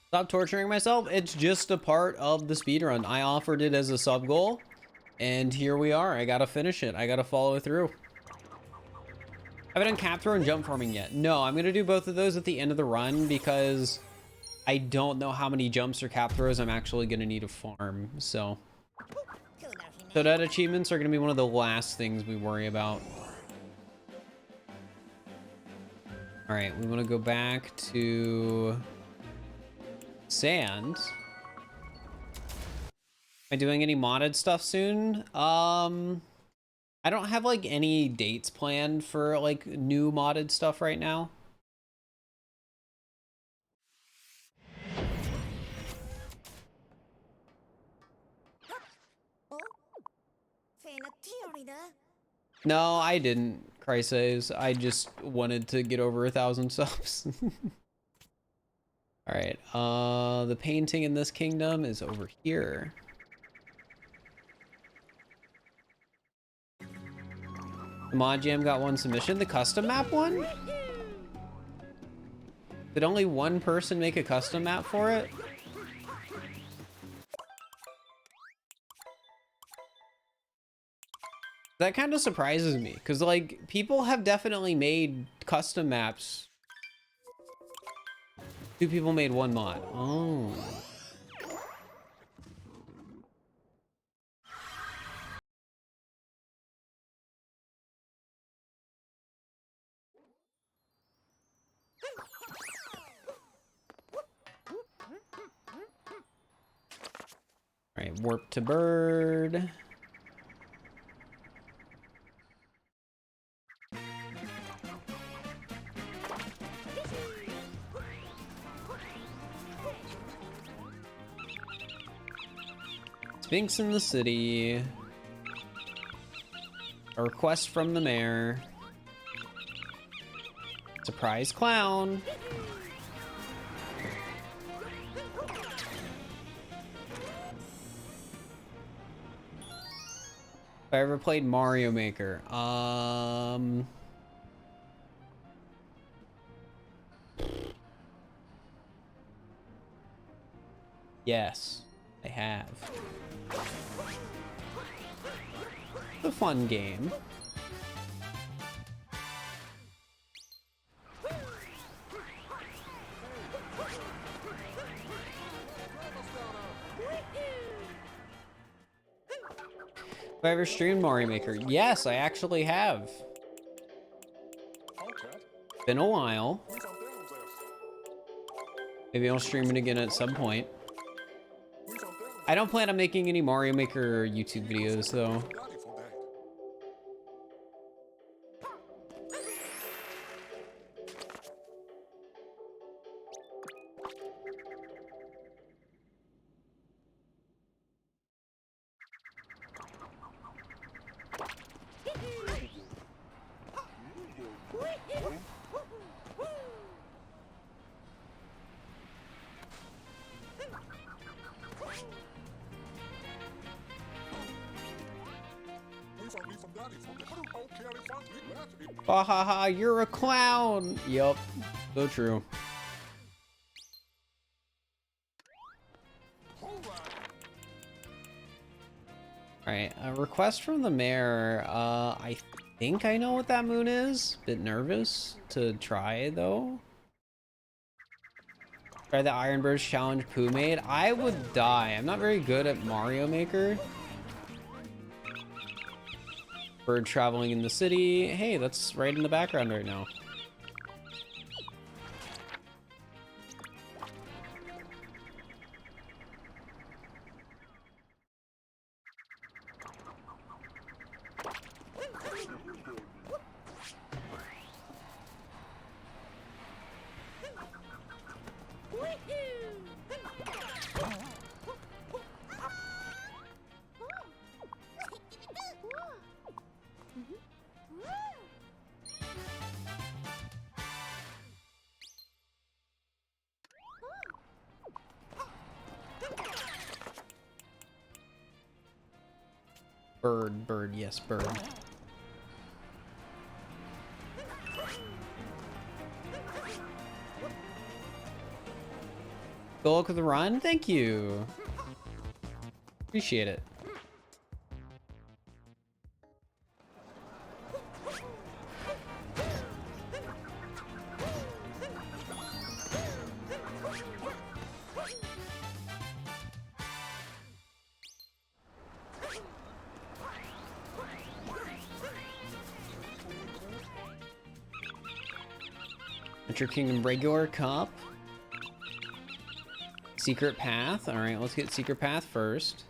Stop torturing myself. It's just a part of the speedrun. I offered it as a sub goal, and here we are. I gotta finish it. I gotta follow through. I haven't done cap throw and jump farming yet. No, I'm gonna do both of those at the end of the run because I don't know how many jumps or cap throws I'm actually gonna need to farm. So that achievements are gonna be one of the last things we worry about. All right, we want to go back to sand. Am I doing any modded stuff soon? I don't have like any dates planned for like new modded stuff right now. No, I didn't, Chryses. I just wanted to get over 1,000 subs. All right, the painting in this kingdom is over here. The Mod Jam got one submission, the custom map one? Did only one person make a custom map for it? That kind of surprises me, because like people have definitely made custom maps. 2 people made one mod. Oh. All right, warp to bird. Sphinx in the city. A request from the mayor. Surprise clown. If I ever played Mario Maker, yes, I have. It's a fun game. Have I ever streamed Mario Maker? Yes, I actually have. Been a while. Maybe I'll stream it again at some point. I don't plan on making any Mario Maker YouTube videos though. Ha ha ha, you're a clown! Yup, so true. Alright, a request from the mayor. I think I know what that moon is. Bit nervous to try, though. Try the Iron Birds Challenge Poo Made. I would die. I'm not very good at Mario Maker. Bird traveling in the city. Hey, that's right in the background right now. Bird, yes, bird. Good luck with the run. Thank you. Appreciate it. Metro Kingdom regular cup. Secret path. All right, let's get secret path first.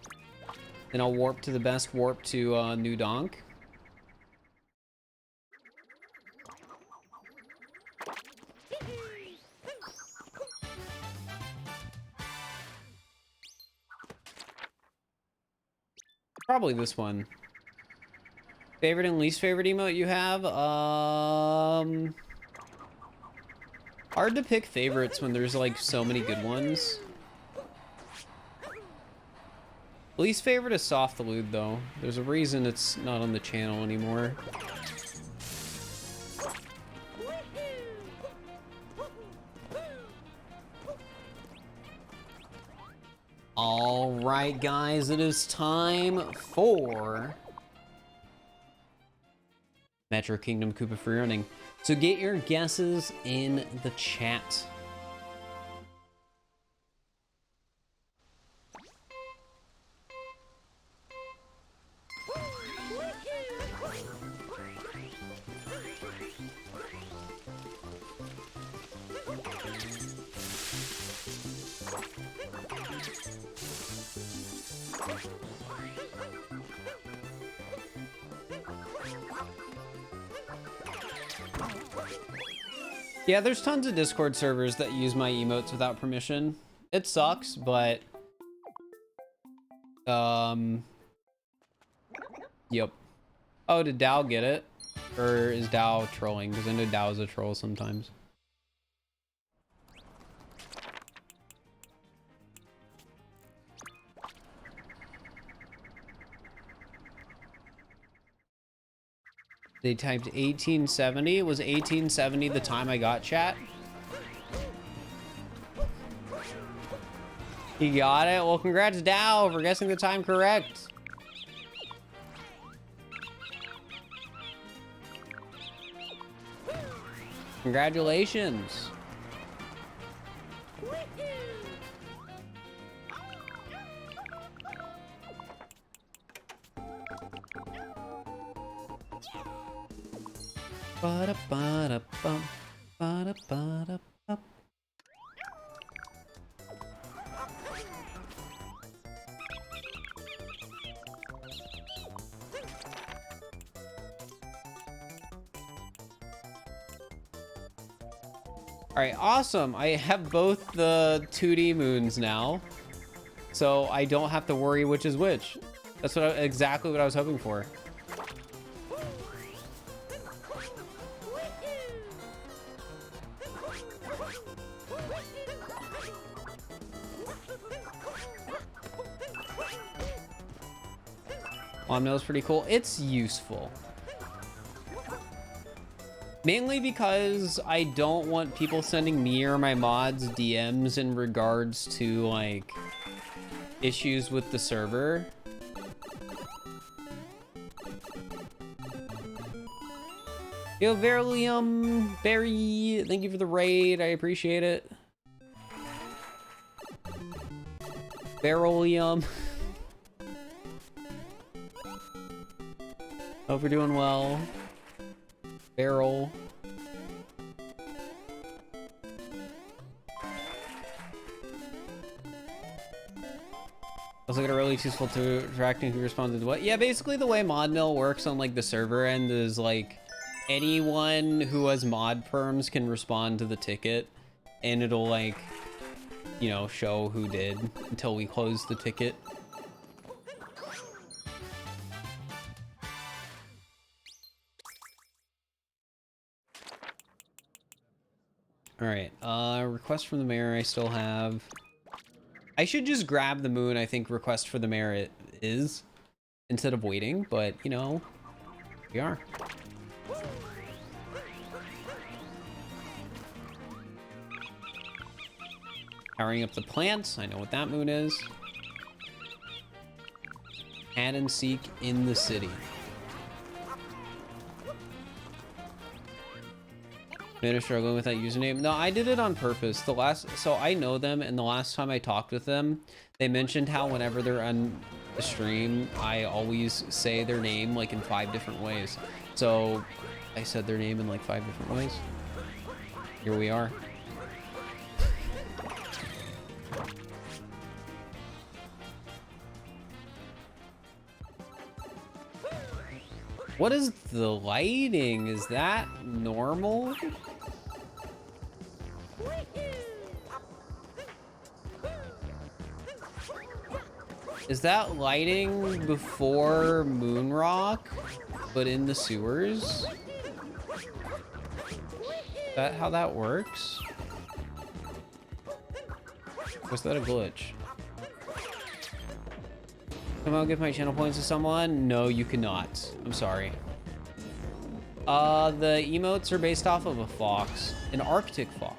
Then I'll warp to the best warp to New Donk. Probably this one. Favorite and least favorite emote you have? Hard to pick favorites when there's like so many good ones. Least favorite is Soft Elude though. There's a reason it's not on the channel anymore. All right, guys, it is time for Metro Kingdom Koopa free running. So get your guesses in the chat. Yeah, there's tons of Discord servers that use my emotes without permission. It sucks, but yep. Oh, did Dow get it? Or is Dow trolling? Because I know Dow is a troll sometimes. They typed 1870. Was 1870 the time I got chat? You got it? Well, congrats, Dow, for guessing the time correct. Congratulations. Ba-da-ba-da-bum, ba-da-ba-da-bum. All right, awesome. I have both the 2D moons now, so I don't have to worry which is which. That's exactly what I was hoping for. Omno's pretty cool. It's useful. Mainly because I don't want people sending me or my mods DMs in regards to, like, issues with the server. Yo, Barry, thank you for the raid. I appreciate it. Beryllium. Hope you're doing well. Barrel. Also got a really useful to tracking who responded to what. Yeah, basically the way mod mill works on like the server end is like anyone who has mod perms can respond to the ticket and it'll like, you know, show who did until we close the ticket. All right, request from the mayor I still have. I should just grab the moon I think request for the mayor it is instead of waiting, but you know, we are. Powering up the plants, I know what that moon is. Hide and seek in the city. Been struggling with that username. No, I did it on purpose. So I know them, and the last time I talked with them, they mentioned how whenever they're on the stream, I always say their name like in 5 different ways. So I said their name in like 5 different ways. Here we are. What is the lighting? Is that normal? Is that lighting before Moonrock, but in the sewers? Is that how that works? Was that a glitch? Somehow give my channel points to someone? No, you cannot. I'm sorry. The emotes are based off of a fox, an Arctic fox.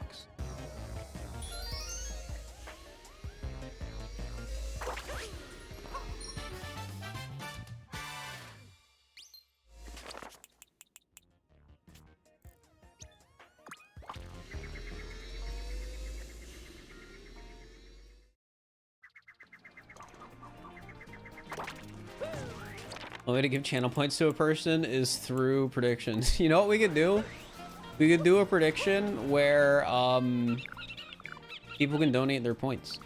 The way to give channel points to a person is through predictions. You know what we could do? We could do a prediction where people can donate their points.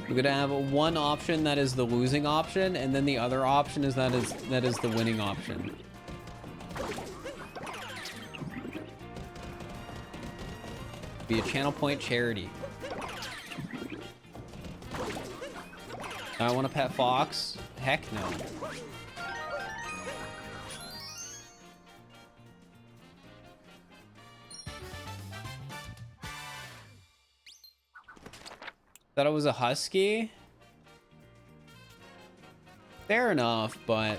We're gonna have one option that is the losing option, and then the other option is that is the winning option. Be a channel point charity. I want a pet fox. Heck no. Thought it was a husky. Fair enough, but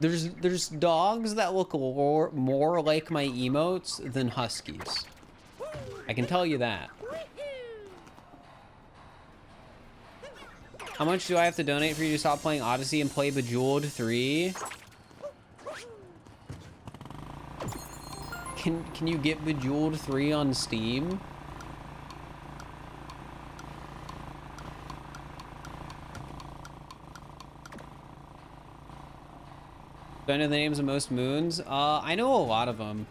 there's dogs that look more like my emotes than huskies. I can tell you that. How much do I have to donate for you to stop playing Odyssey and play Bejeweled 3? Can you get Bejeweled 3 on Steam? Do I know the names of most moons? I know a lot of them.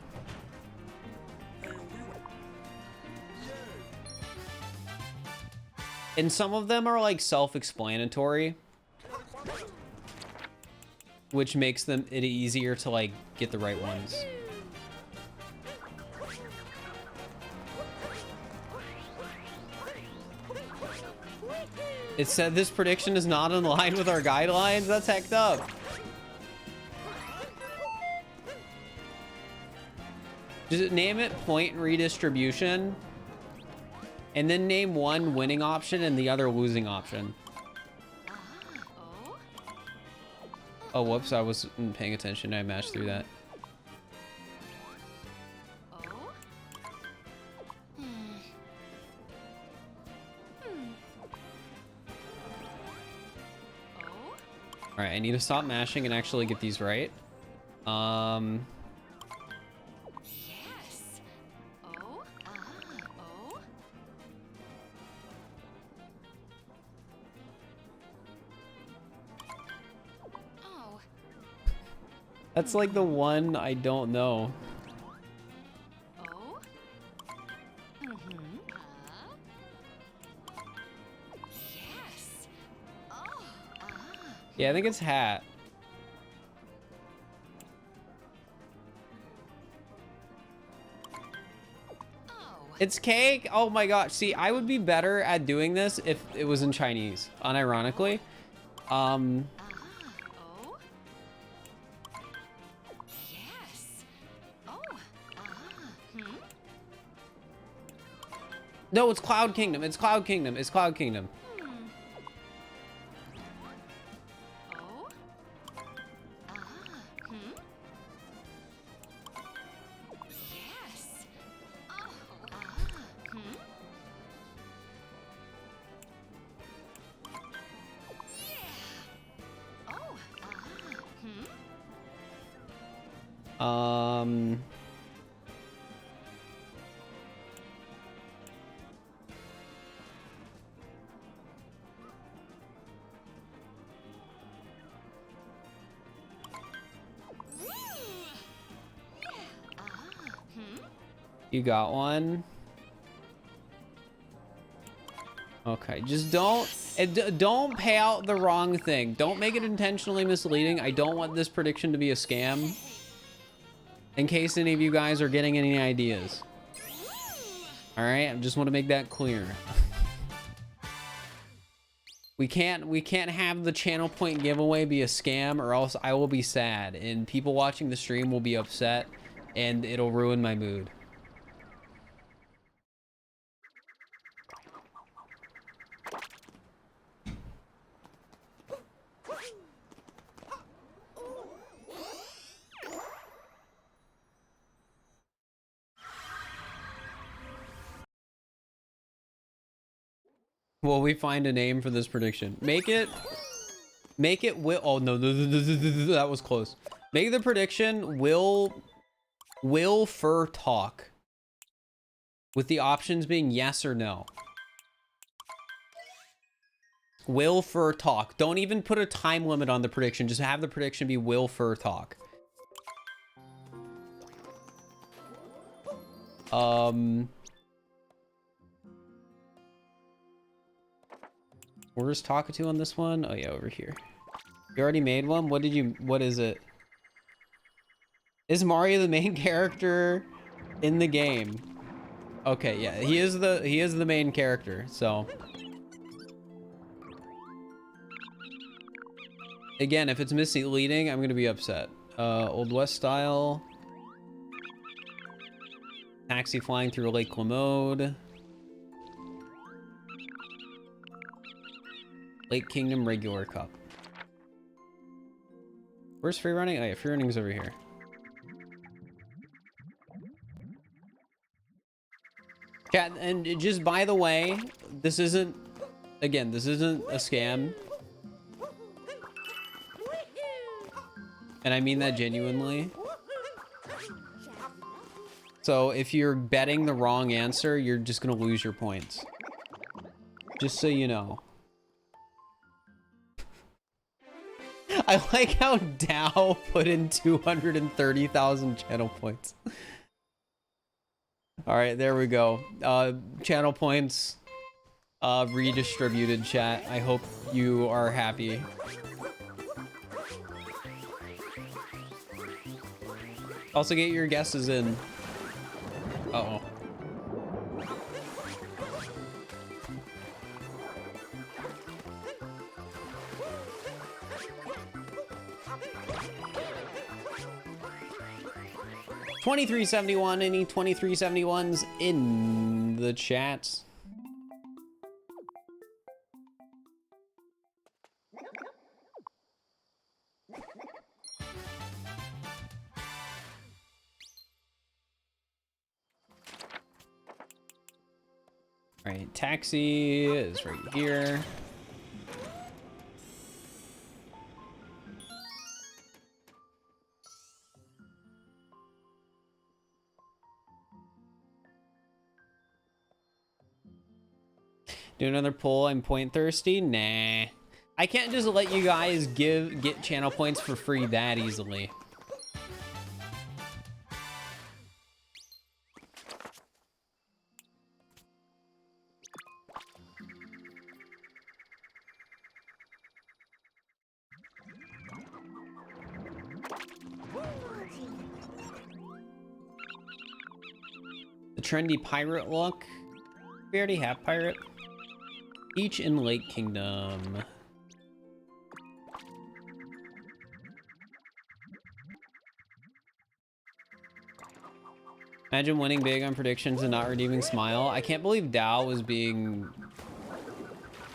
And some of them are like self-explanatory, which makes it easier to like get the right ones. It said this prediction is not in line with our guidelines. That's hecked up. Just name it point redistribution. And then name one winning option and the other losing option. Oh, whoops. I wasn't paying attention. I mashed through that. All right, I need to stop mashing and actually get these right. Yes. Oh. Oh. Oh. That's like the one I don't know. Oh. Mm-hmm. Yes. Oh. Yeah, I think it's hat. It's cake. Oh my gosh. See, I would be better at doing this if it was in Chinese, unironically. Oh. Yes. Oh. Hmm. No, it's Cloud Kingdom. It's Cloud Kingdom. It's Cloud Kingdom. Oh. Hmm. Yes. Oh. Hmm. Yeah. Oh. Hmm. You got one. Okay, just don't pay out the wrong thing. Don't make it intentionally misleading. I don't want this prediction to be a scam. In case any of you guys are getting any ideas. All right, I just want to make that clear. We can't have the channel point giveaway be a scam, or else I will be sad and people watching the stream will be upset and it'll ruin my mood. Will we find a name for this prediction? Make it will. Oh no, that was close. Make the prediction will Fir talk, with the options being yes or no. Will Fir talk? Don't even put a time limit on the prediction. Just have the prediction be will Fir talk. Where's Talkatoo on this one? Oh yeah, over here. You already made one? What is it? Is Mario the main character in the game? Okay, yeah, he is the main character, so. Again, if it's misleading, I'm gonna be upset. Old West style. Taxi flying through Lake Lamode. Lake Kingdom regular cup. Where's free running? Oh yeah, free running's over here. Chat, and just by the way, this isn't a scam. And I mean that genuinely. So if you're betting the wrong answer, you're just gonna lose your points. Just so you know. I like how Dow put in 230,000 channel points. All right, there we go. Channel points redistributed, chat. I hope you are happy. Also get your guesses in. Uh-oh. $23.71. Any 23.71s in the chat? All right, taxi is right here. Do another poll. I'm point thirsty. Nah, I can't just let you guys get channel points for free that easily. The trendy pirate look. We already have pirate. Beach in Lake Kingdom. Imagine winning big on predictions and not redeeming Smile. I can't believe Dow was being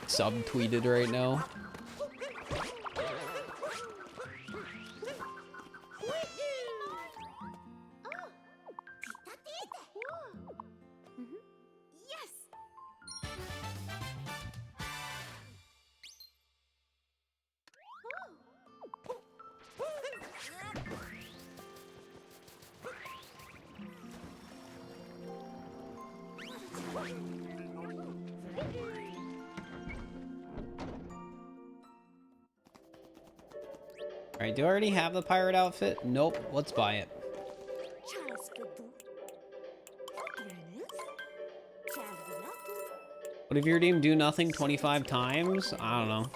subtweeted right now. Alright, do I already have the pirate outfit? Nope, let's buy it. What if you redeem do nothing 25 times? I don't know.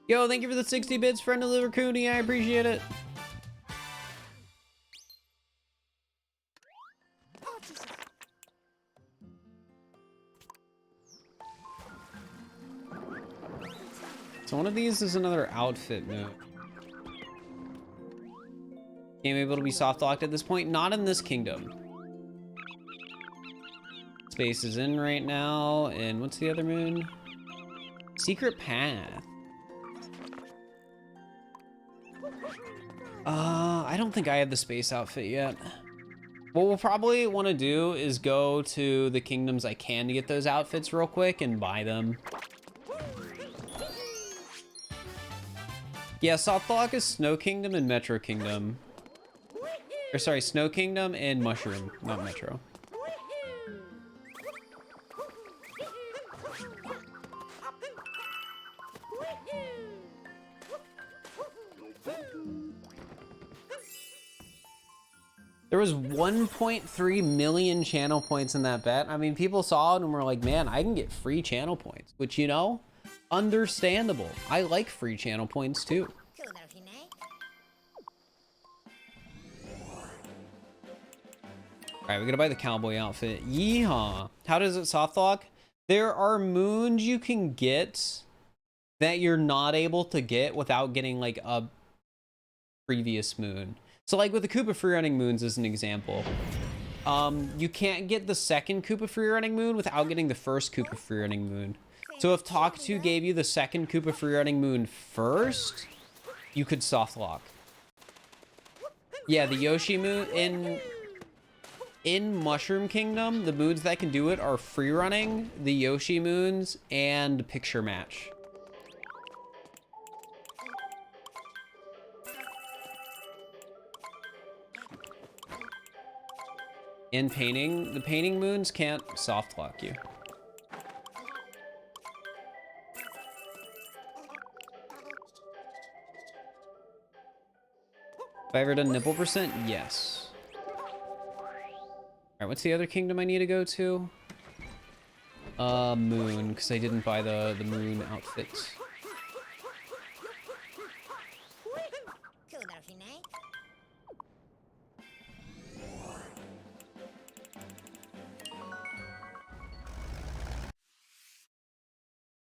Yo, thank you for the 60 bits, friend of Liver Cooney. I appreciate it. So one of these is another outfit move. Game able to be soft locked at this point? Not in this kingdom. Space is in right now, and what's the other moon? Secret Path. I don't think I have the space outfit yet. What we'll probably want to do is go to the kingdoms I can to get those outfits real quick and buy them. Yeah, soft lock is Snow Kingdom and Metro Kingdom. Or sorry, Snow Kingdom and Mushroom, not Metro. There was 1.3 million channel points in that bet. I mean, people saw it and were like, man, I can get free channel points. Which, you know, understandable. I like free channel points too. Alright, we gotta buy the cowboy outfit. Yeehaw. How does it soft lock? There are moons you can get that you're not able to get without getting like a previous moon. So like with the Koopa free running moons as an example, you can't get the second Koopa free running moon without getting the first Koopa free running moon. So if Talkatoo gave you the second Koopa free running moon first, you could soft lock. Yeah, the Yoshi moon in Mushroom Kingdom, the moons that can do it are free running, the Yoshi moons, and picture match. In painting, the painting moons can't soft lock you. Have I ever done nipple percent? Yes. Alright, what's the other kingdom I need to go to? Moon, because I didn't buy the moon outfit.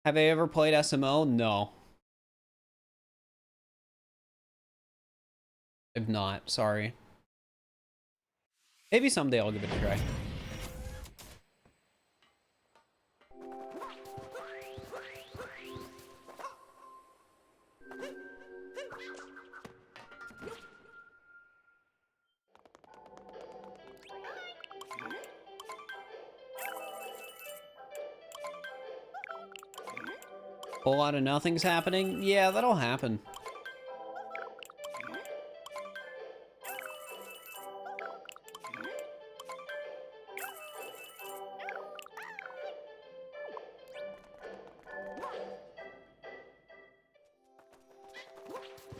Have I ever played SML? No. I've not, sorry. Maybe someday I'll give it a try. Whole lot of nothing's happening? Yeah, that'll happen.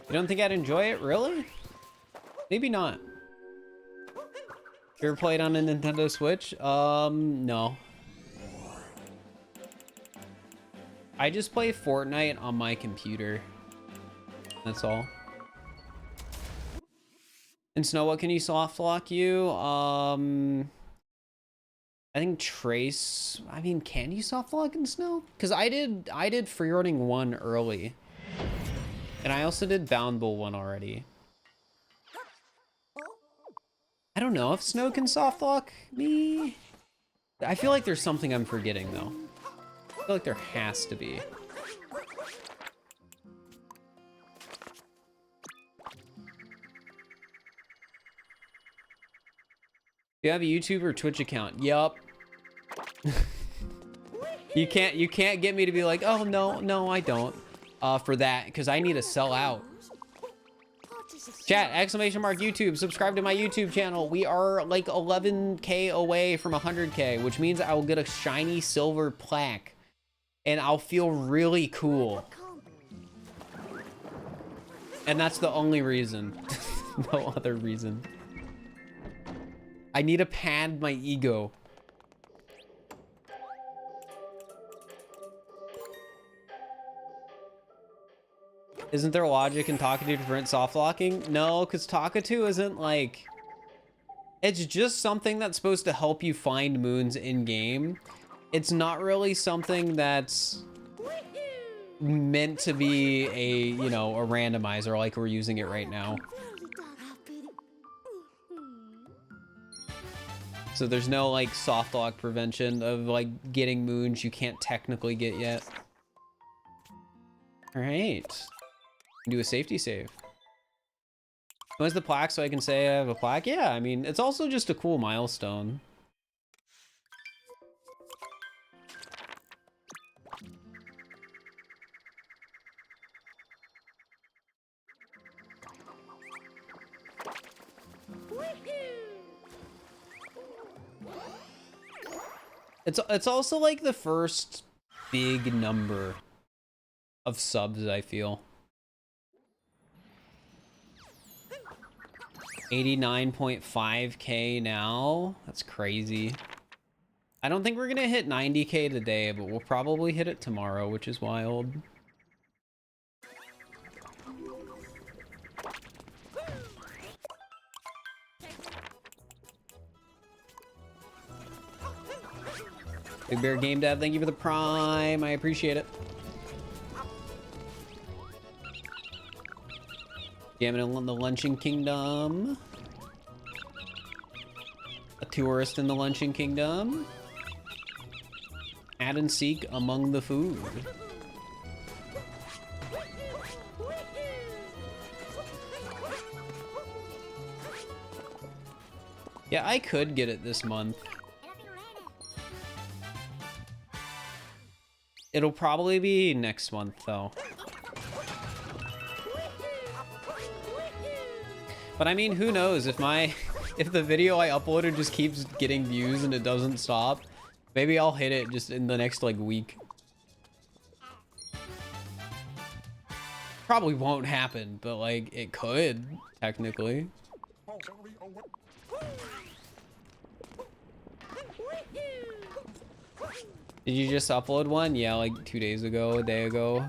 You don't think I'd enjoy it? Really? Maybe not. You ever played on a Nintendo Switch? No. I just play Fortnite on my computer. That's all. And Snow, what can you soft lock you? I think Trace. I mean, can you soft lock in Snow? Because I did free running 1 early. And I also did Boundable 1 already. I don't know if Snow can soft lock me. I feel like there's something I'm forgetting though. I feel like there has to be. Do you have a YouTube or Twitch account? Yup. You can't get me to be like, oh no, I don't. For that, because I need to sell out. Chat, exclamation mark YouTube, subscribe to my YouTube channel. We are like 11K away from 100K, which means I will get a shiny silver plaque. And I'll feel really cool. And that's the only reason. No other reason. I need to pad my ego. Isn't there logic in Talkatoo to prevent soft locking? No, because Talkatoo isn't like... It's just something that's supposed to help you find moons in-game. It's not really something that's meant to be a, you know, a randomizer like we're using it right now. So there's no like soft lock prevention of like getting moons you can't technically get yet. All right. Do a safety save. When's the plaque so I can say I have a plaque? Yeah, I mean, it's also just a cool milestone. It's also like the first big number of subs, I feel. 89.5K now. That's crazy. I don't think we're gonna hit 90K today, but we'll probably hit it tomorrow, which is wild. Big Bear Game Dad, thank you for the prime. I appreciate it. Jamming in the Luncheon Kingdom. A tourist in the Luncheon Kingdom. Add and seek among the food. Yeah, I could get it this month. It'll probably be next month, though. But I mean, who knows? If if the video I uploaded just keeps getting views and it doesn't stop, maybe I'll hit it just in the next, like, week. Probably won't happen, but, like, it could, technically. Did you just upload one? Yeah, like 2 days ago, a day ago.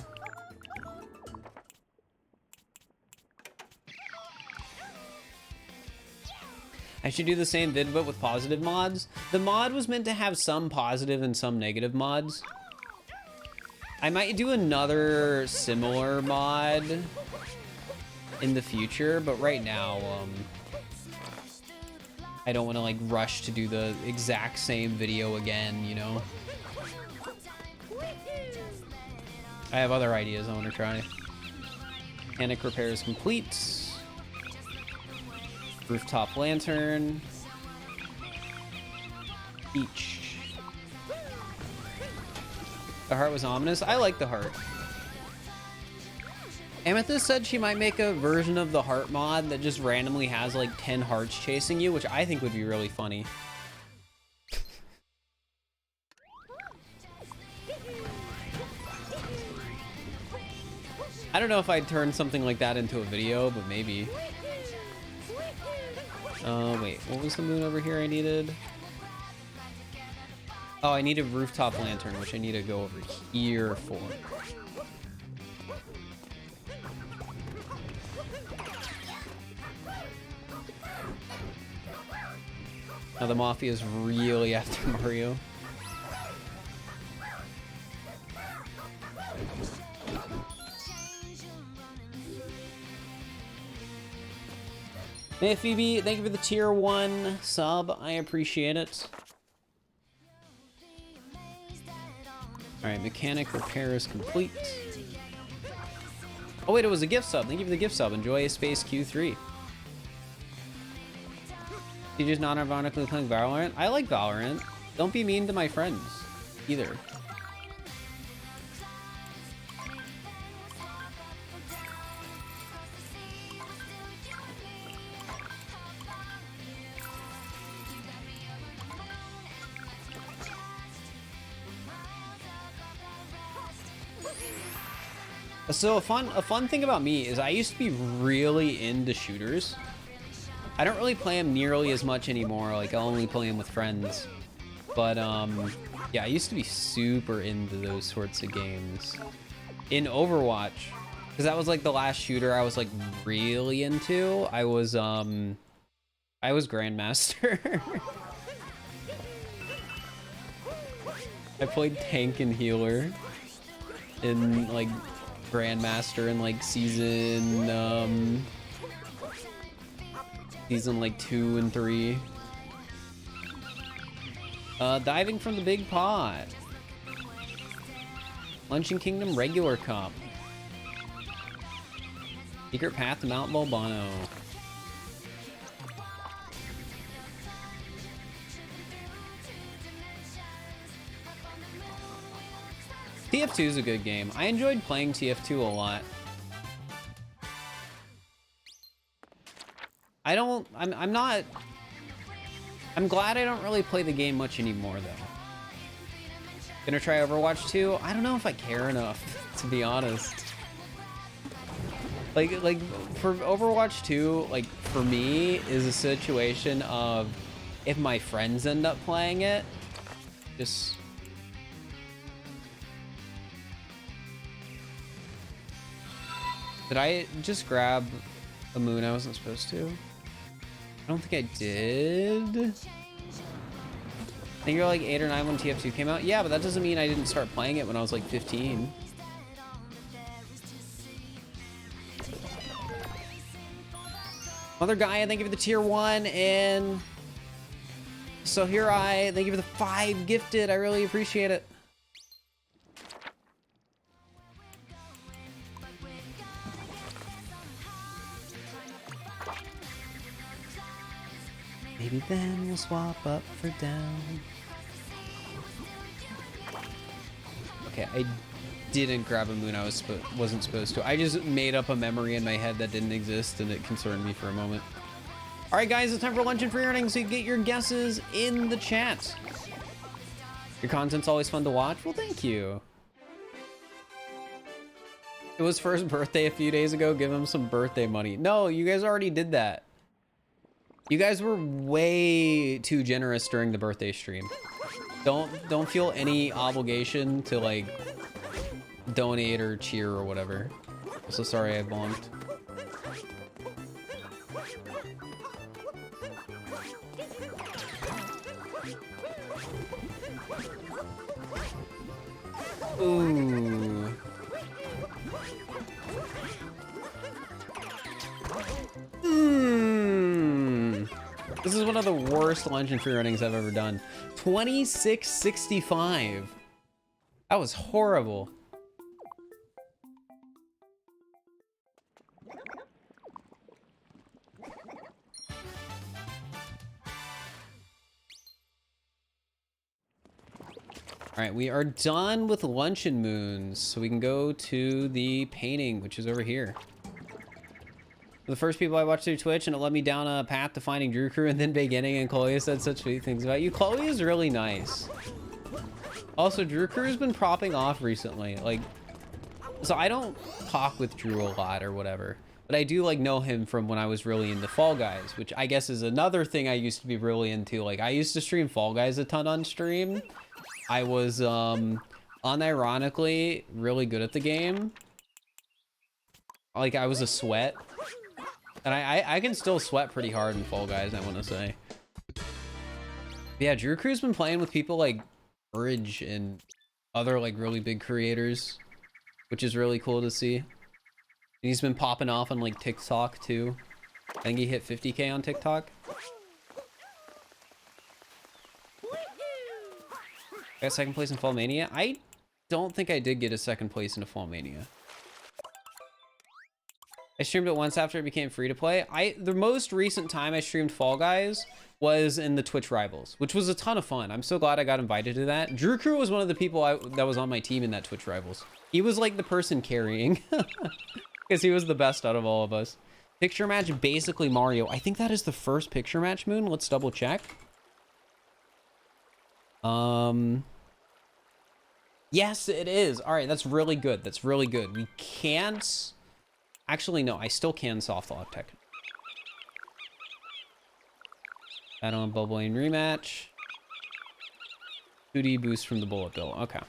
I should do the same vid, but with positive mods. The mod was meant to have some positive and some negative mods. I might do another similar mod in the future, but right now, I don't want to like rush to do the exact same video again, you know? I have other ideas I want to try. Mechanic repairs complete. Rooftop lantern. Each. The heart was ominous. I like the heart. Amethyst said she might make a version of the heart mod that just randomly has like 10 hearts chasing you, which I think would be really funny. I don't know if I'd turn something like that into a video, but maybe. Wait, what was the moon over here I needed? Oh, I need a rooftop lantern, which I need to go over here for. Now the Mafia's really after Mario. Hey Phoebe, thank you for the tier 1 sub. I appreciate it. Alright, mechanic repair is complete. Oh wait, it was a gift sub. Thank you for the gift sub. Enjoy Space Q3. You just not ironically playing Valorant? I like Valorant. Don't be mean to my friends either. So a fun thing about me is I used to be really into shooters. I don't really play them nearly as much anymore. Like I only play them with friends. But yeah, I used to be super into those sorts of games. In Overwatch, because that was like the last shooter I was like really into. I was Grandmaster. I played tank and healer in like Grandmaster in like season like 2 and 3. Diving from the big pot. Luncheon Kingdom regular cup. Secret path to Mount Volbano. TF2 is a good game. I enjoyed playing TF2 a lot. I'm glad I don't really play the game much anymore though. Gonna try Overwatch 2? I don't know if I care enough, to be honest. Like for Overwatch 2, like for me is a situation of if my friends end up playing it, just did I just grab a moon I wasn't supposed to? I don't think I did. I think you're like 8 or 9 when TF2 came out. Yeah, but that doesn't mean I didn't start playing it when I was like 15. Mother Gaia, thank you for the tier 1, and so here thank you for the 5 gifted. I really appreciate it. Maybe then we'll swap up for down. Okay, I didn't grab a moon I wasn't supposed to. I just made up a memory in my head that didn't exist, and it concerned me for a moment. All right, guys, it's time for lunch and free earnings, so you get your guesses in the chat. Your content's always fun to watch. Well, thank you. It was Fir's birthday a few days ago. Give him some birthday money. No, you guys already did that. You guys were way too generous during the birthday stream. Don't feel any obligation to like donate or cheer or whatever. I'm so sorry I bonked. Ooh. This is one of the worst lunch and free runnings I've ever done. 26.65. That was horrible. All right, we are done with luncheon moons, so we can go to the painting, which is over here. The first people I watched through Twitch, and it led me down a path to finding Drew Crew and then beginning, and Chloe said such sweet things about you. Chloe is really nice. Also, Drew Crew has been propping off recently. Like, so I don't talk with Drew a lot or whatever, but I do like know him from when I was really into Fall Guys, which I guess is another thing I used to be really into. Like, I used to stream Fall Guys a ton on stream. I was, unironically really good at the game. Like, I was a sweat. And I can still sweat pretty hard in Fall Guys, I want to say. Yeah, Drew Crew's been playing with people like Bridge and other like really big creators, which is really cool to see. And he's been popping off on like TikTok too. I think he hit 50K on TikTok. Got second place in Fall Mania. I don't think I did get a second place in a Fall Mania. I streamed it once after it became free to play. The most recent time I streamed Fall Guys was in the Twitch Rivals, which was a ton of fun. I'm so glad I got invited to that. Drew Crew was one of the people that was on my team in that Twitch Rivals. He was like the person carrying because he was the best out of all of us. Picture match, basically Mario. I think that is the first picture match moon. Let's double check. Yes, it is. All right, that's really good. That's really good. We can't... Actually, no, I still can soft lock tech. Add on Bubble Lane rematch. 2D boost from the bullet bill. Okay.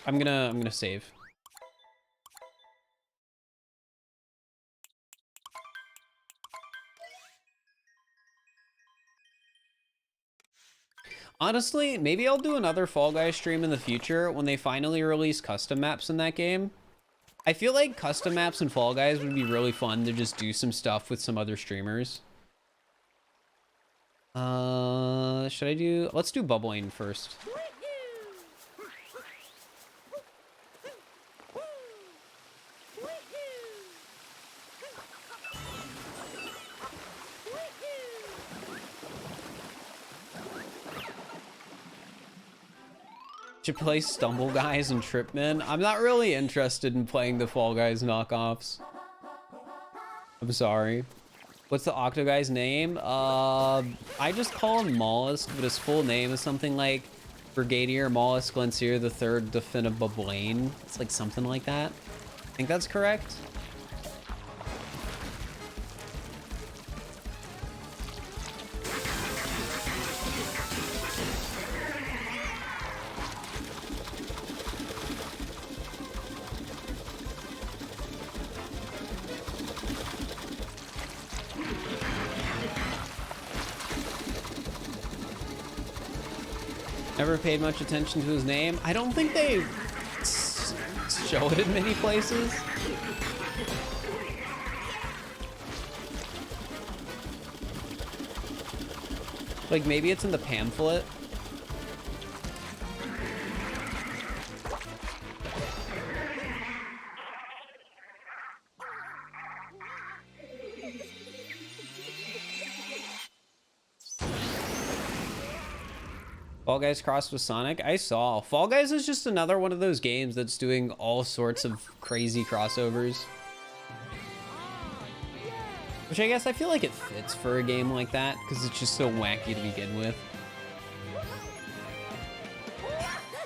I'm gonna save. Honestly, maybe I'll do another Fall Guys stream in the future when they finally release custom maps in that game. I feel like custom maps in Fall Guys would be really fun to just do some stuff with some other streamers. Should I do... Let's do Bubble Lane first. Should play Stumble Guys and Tripman. I'm not really interested in playing the Fall Guys knockoffs. I'm sorry. What's the Octo guy's name? I just call him Mollusk, but his full name is something like Brigadier Mollusk Glenseer the Third Definable Blaine. It's like something like that. I think that's correct. Never paid much attention to his name. I don't think they show it in many places. Like maybe it's in the pamphlet. Fall Guys crossed with Sonic. I saw. Fall Guys is just another one of those games that's doing all sorts of crazy crossovers. Which I guess I feel like it fits for a game like that, because it's just so wacky to begin with.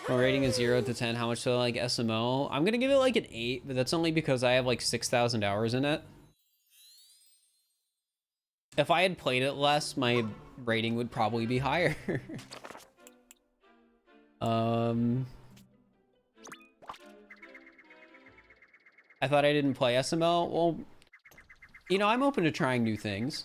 My rating is 0 to 10. How much do I like SMO? I'm gonna give it like an 8, but that's only because I have like 6,000 hours in it. If I had played it less, my rating would probably be higher. I thought I didn't play SML. Well, you know, I'm open to trying new things.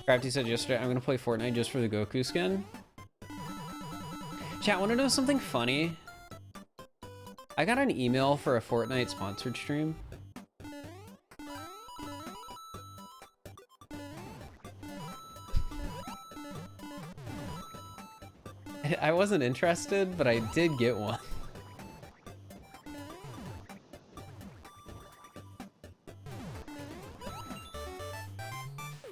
Crafty said yesterday, I'm gonna play Fortnite just for the Goku skin. Chat, wanna know something funny? I got an email for a Fortnite sponsored stream. I wasn't interested, but I did get one.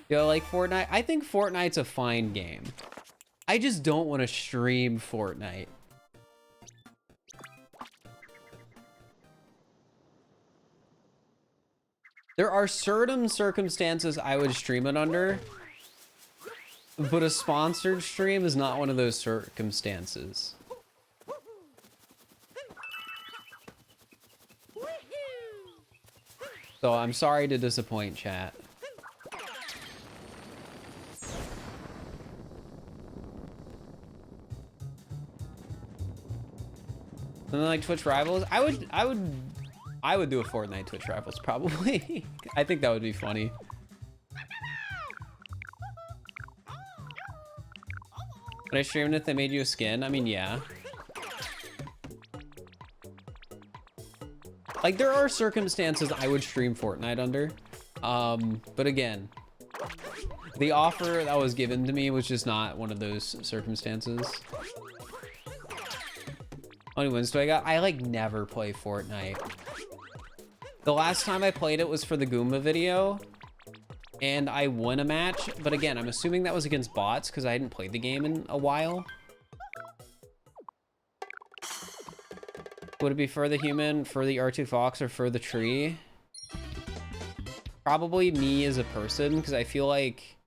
Yo, like Fortnite? I think Fortnite's a fine game. I just don't want to stream Fortnite. There are certain circumstances I would stream it under, but a sponsored stream is not one of those circumstances. So I'm sorry to disappoint, chat. Something like Twitch Rivals? I would do a Fortnite Twitch Rivals probably. I think that would be funny. When I streamed it, they made you a skin. I mean, yeah. Like, there are circumstances I would stream Fortnite under. But again, the offer that was given to me was just not one of those circumstances. How many wins do I got? I like never play Fortnite. The last time I played it was for the Goomba video, and I won a match. But again, I'm assuming that was against bots because I hadn't played the game in a while. Would it be for the human, for the R2 Fox, or for the tree? Probably me as a person, because I feel like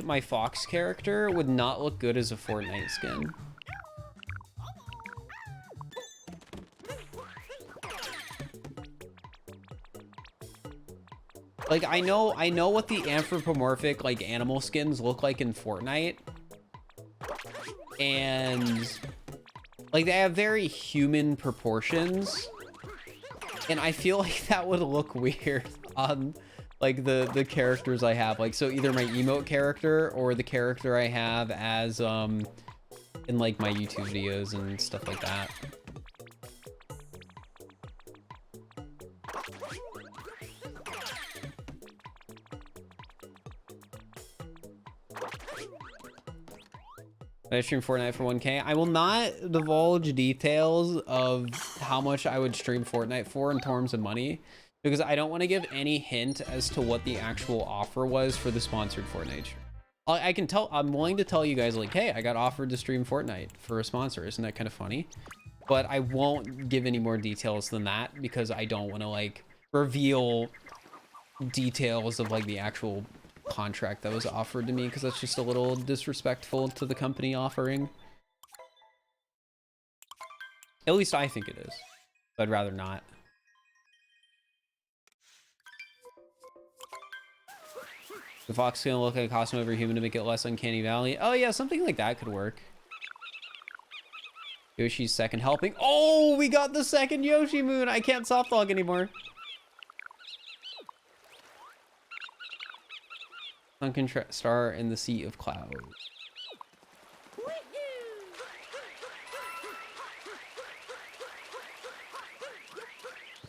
my Fox character would not look good as a Fortnite skin. Like, I know what the anthropomorphic, like, animal skins look like in Fortnite. And, like, they have very human proportions. And I feel like that would look weird on, like, the characters I have. Like, so either my emote character or the character I have as, in, like, my YouTube videos and stuff like that. I stream Fortnite for 1K. I will not divulge details of how much I would stream Fortnite for in terms of money, because I don't want to give any hint as to what the actual offer was for the sponsored Fortnite stream. I can tell, I'm willing to tell you guys, like, hey, I got offered to stream Fortnite for a sponsor. Isn't that kind of funny? But I won't give any more details than that because I don't want to, like, reveal details of, like, the actual contract that was offered to me, because that's just a little disrespectful to the company offering. At least I think it is. But I'd rather not. The fox is gonna look like a costume over human to make it less uncanny valley. Oh yeah, something like that could work. Yoshi's second helping. Oh, we got the second Yoshi moon. I can't soft log anymore. Sunken star in the sea of clouds.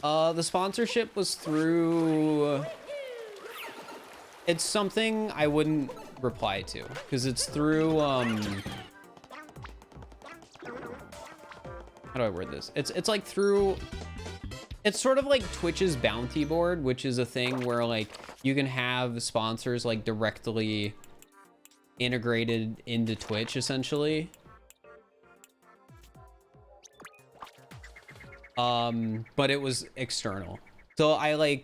The sponsorship was through... It's something I wouldn't reply to, because it's through, do I word this? It's like through, it's sort of like Twitch's bounty board, which is a thing where like you can have sponsors like directly integrated into Twitch essentially. But it was external. So I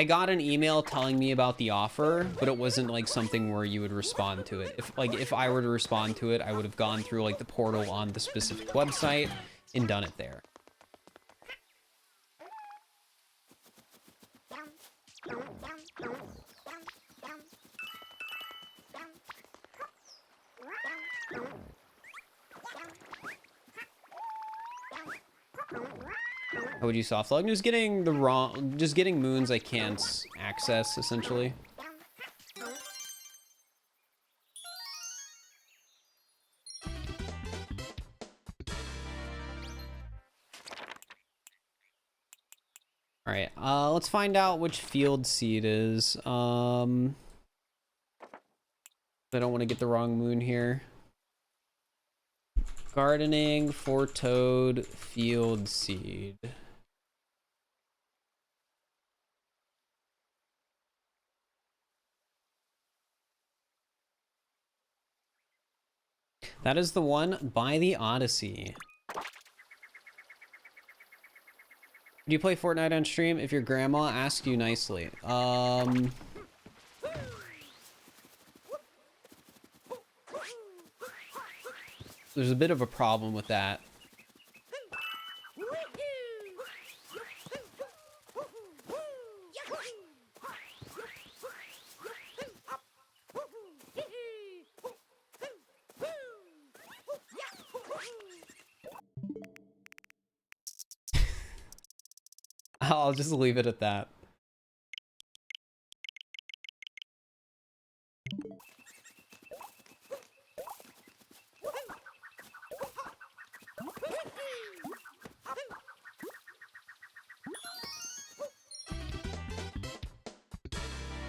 got an email telling me about the offer, but it wasn't like something where you would respond to it. If I were to respond to it, I would have gone through like the portal on the specific website and done it there. How would you soft log? Just getting moons I can't access, essentially. All right, let's find out which field seed is. I don't want to get the wrong moon here. Gardening, four-toed, field seed. That is the one by the Odyssey. Do you play Fortnite on stream if your grandma asks you nicely? There's a bit of a problem with that. I'll just leave it at that.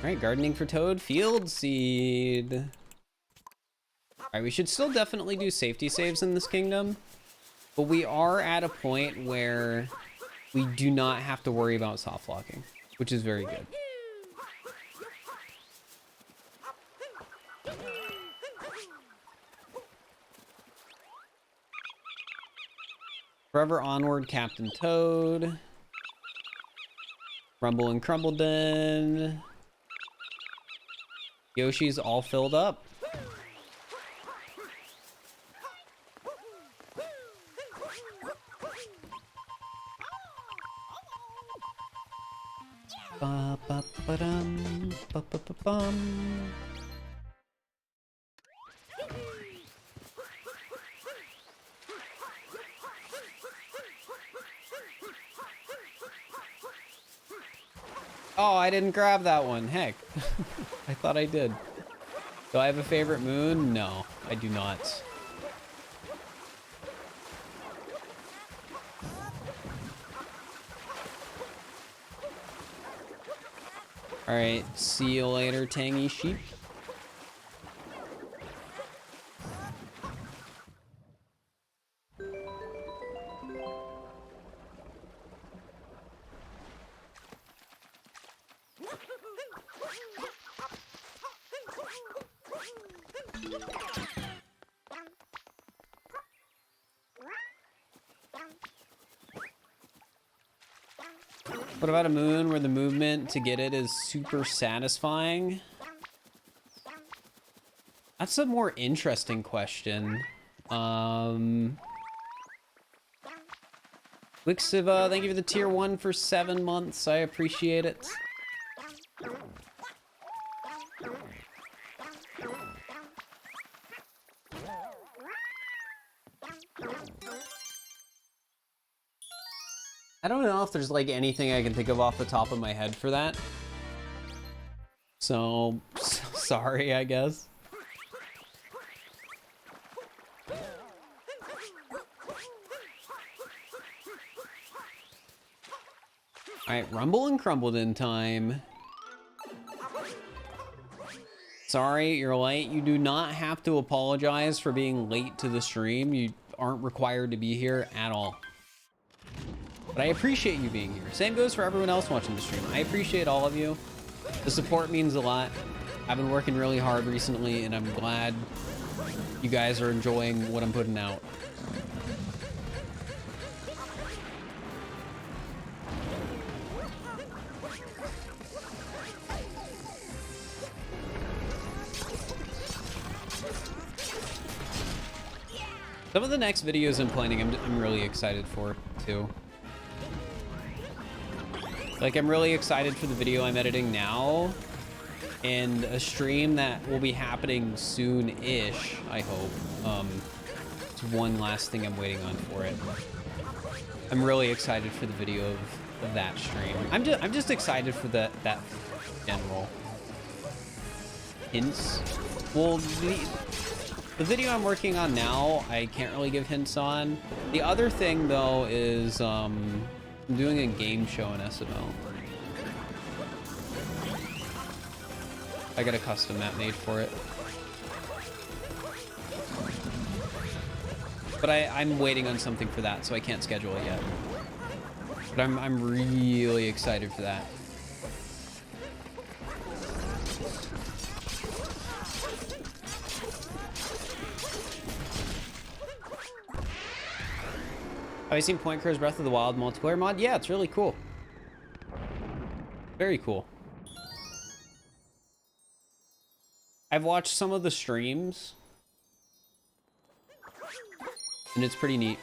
Alright, gardening for toad, field seed. Alright, we should still definitely do safety saves in this kingdom, but we are at a point where we do not have to worry about soft locking, which is very good. Forever onward, Captain Toad. Rumble and Crumbledon. Yoshi's all filled up. Ba ba ba dum, ba ba ba bum. Oh, I didn't grab that one. Heck. I thought I did. Do I have a favorite moon? No, I do not. All right, see you later, tangy sheep. What about a moon where the movement to get it is super satisfying? That's a more interesting question. Wixiva, thank you for the tier 1 for 7 months. I appreciate it. I don't know if there's like anything I can think of off the top of my head for that. So sorry, I guess. Alright, Rumble and Crumbledon time. Sorry, you're late. You do not have to apologize for being late to the stream. aren't required to be here at all. But I appreciate you being here. Same goes for everyone else watching the stream. I appreciate all of you. The support means a lot. I've been working really hard recently, and I'm glad you guys are enjoying what I'm putting out. Some of the next videos I'm planning, I'm really excited for, too. Like, I'm really excited for the video I'm editing now, and a stream that will be happening soon-ish, I hope. It's one last thing I'm waiting on for it. I'm really excited for the video of that stream. I'm just excited for that general hints. Well, the video I'm working on now, I can't really give hints on. The other thing, though, is I'm doing a game show in SML. I got a custom map made for it. But I'm waiting on something for that, so I can't schedule it yet. But I'm really excited for that. Have you seen Point Crow's Breath of the Wild multiplayer mod? Yeah, it's really cool. Very cool. I've watched some of the streams, and it's pretty neat.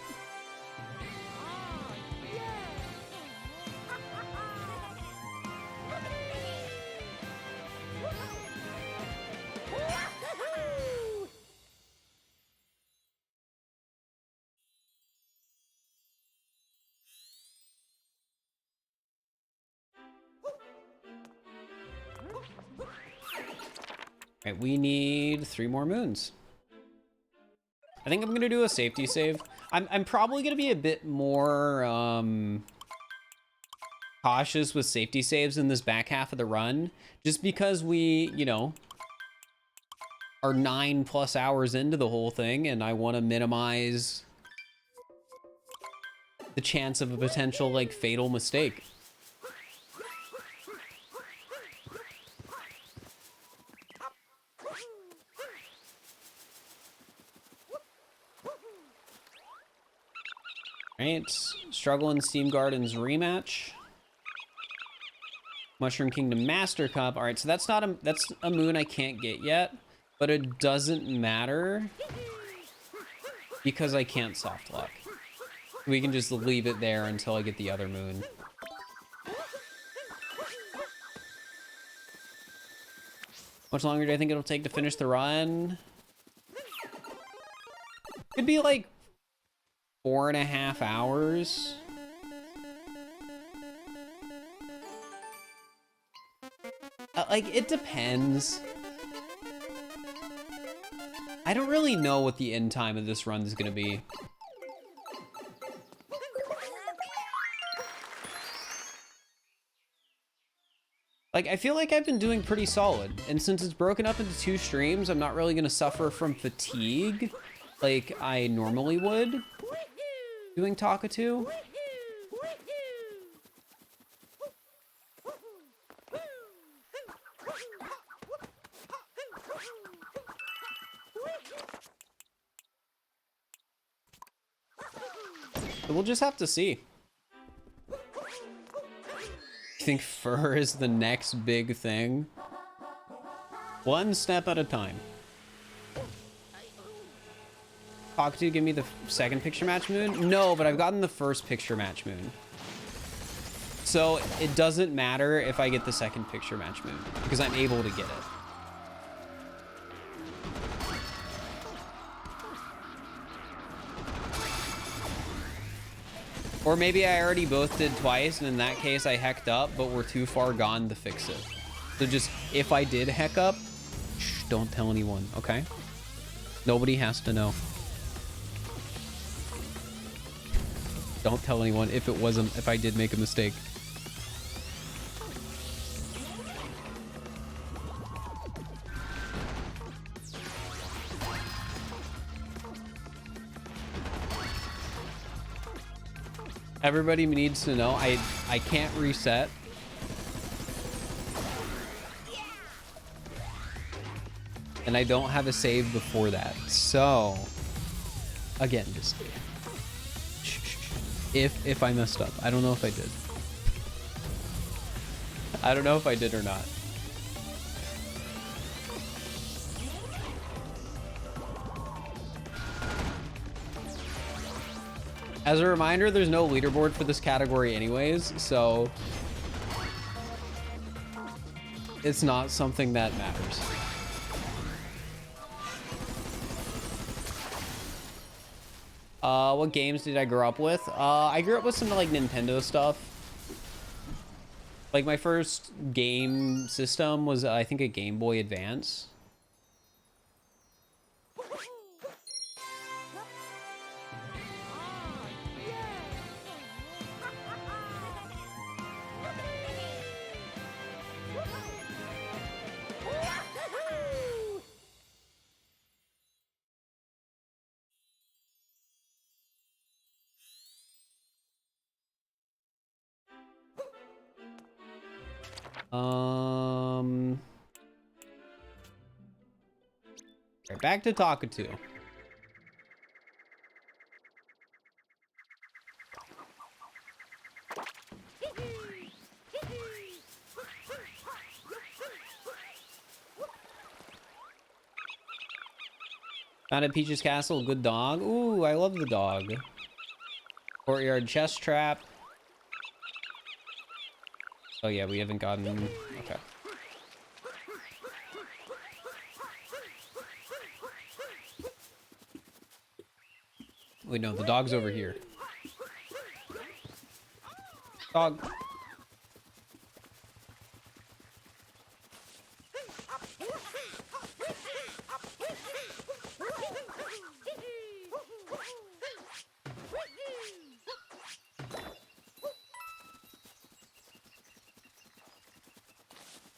Right, we need 3 more moons. I think I'm gonna do a safety save. I'm probably gonna be a bit more cautious with safety saves in this back half of the run, just because we, you know, are 9+ hours into the whole thing, and I want to minimize the chance of a potential, like, fatal mistake. Right, Struggle in Steam Gardens rematch. Mushroom Kingdom Master Cup. All right, so that's a moon I can't get yet, but it doesn't matter because I can't soft lock. We can just leave it there until I get the other moon. How much longer do I think it'll take to finish the run? Could be like 4.5 hours. Like, it depends. I don't really know what the end time of this run is gonna be. Like, I feel like I've been doing pretty solid, and since it's broken up into 2 streams, I'm not really gonna suffer from fatigue like I normally would doing Talkatoo. So we'll just have to see. I think Fir is the next big thing. One step at a time. Talkatoo, give me the second picture match moon? No, but I've gotten the first picture match moon. So it doesn't matter if I get the second picture match moon, because I'm able to get it. Or maybe I already both did twice, and in that case I hecked up, but we're too far gone to fix it. So just, if I did heck up, shh, don't tell anyone, okay? Nobody has to know. Don't tell anyone if I did make a mistake. Everybody needs to know I can't reset. And I don't have a save before that. So again, just if I messed up. I don't know if I did. I don't know if I did or not. As a reminder, there's no leaderboard for this category anyways, so it's not something that matters. What games did I grow up with? I grew up with some like Nintendo stuff. Like my first game system was I think a Game Boy Advance. Right, back to Talkatoo. Found at Peach's Castle, good dog. Ooh, I love the dog. Courtyard chest trap. Oh yeah, we haven't gotten... Okay. Wait, no, the dog's over here. Dog.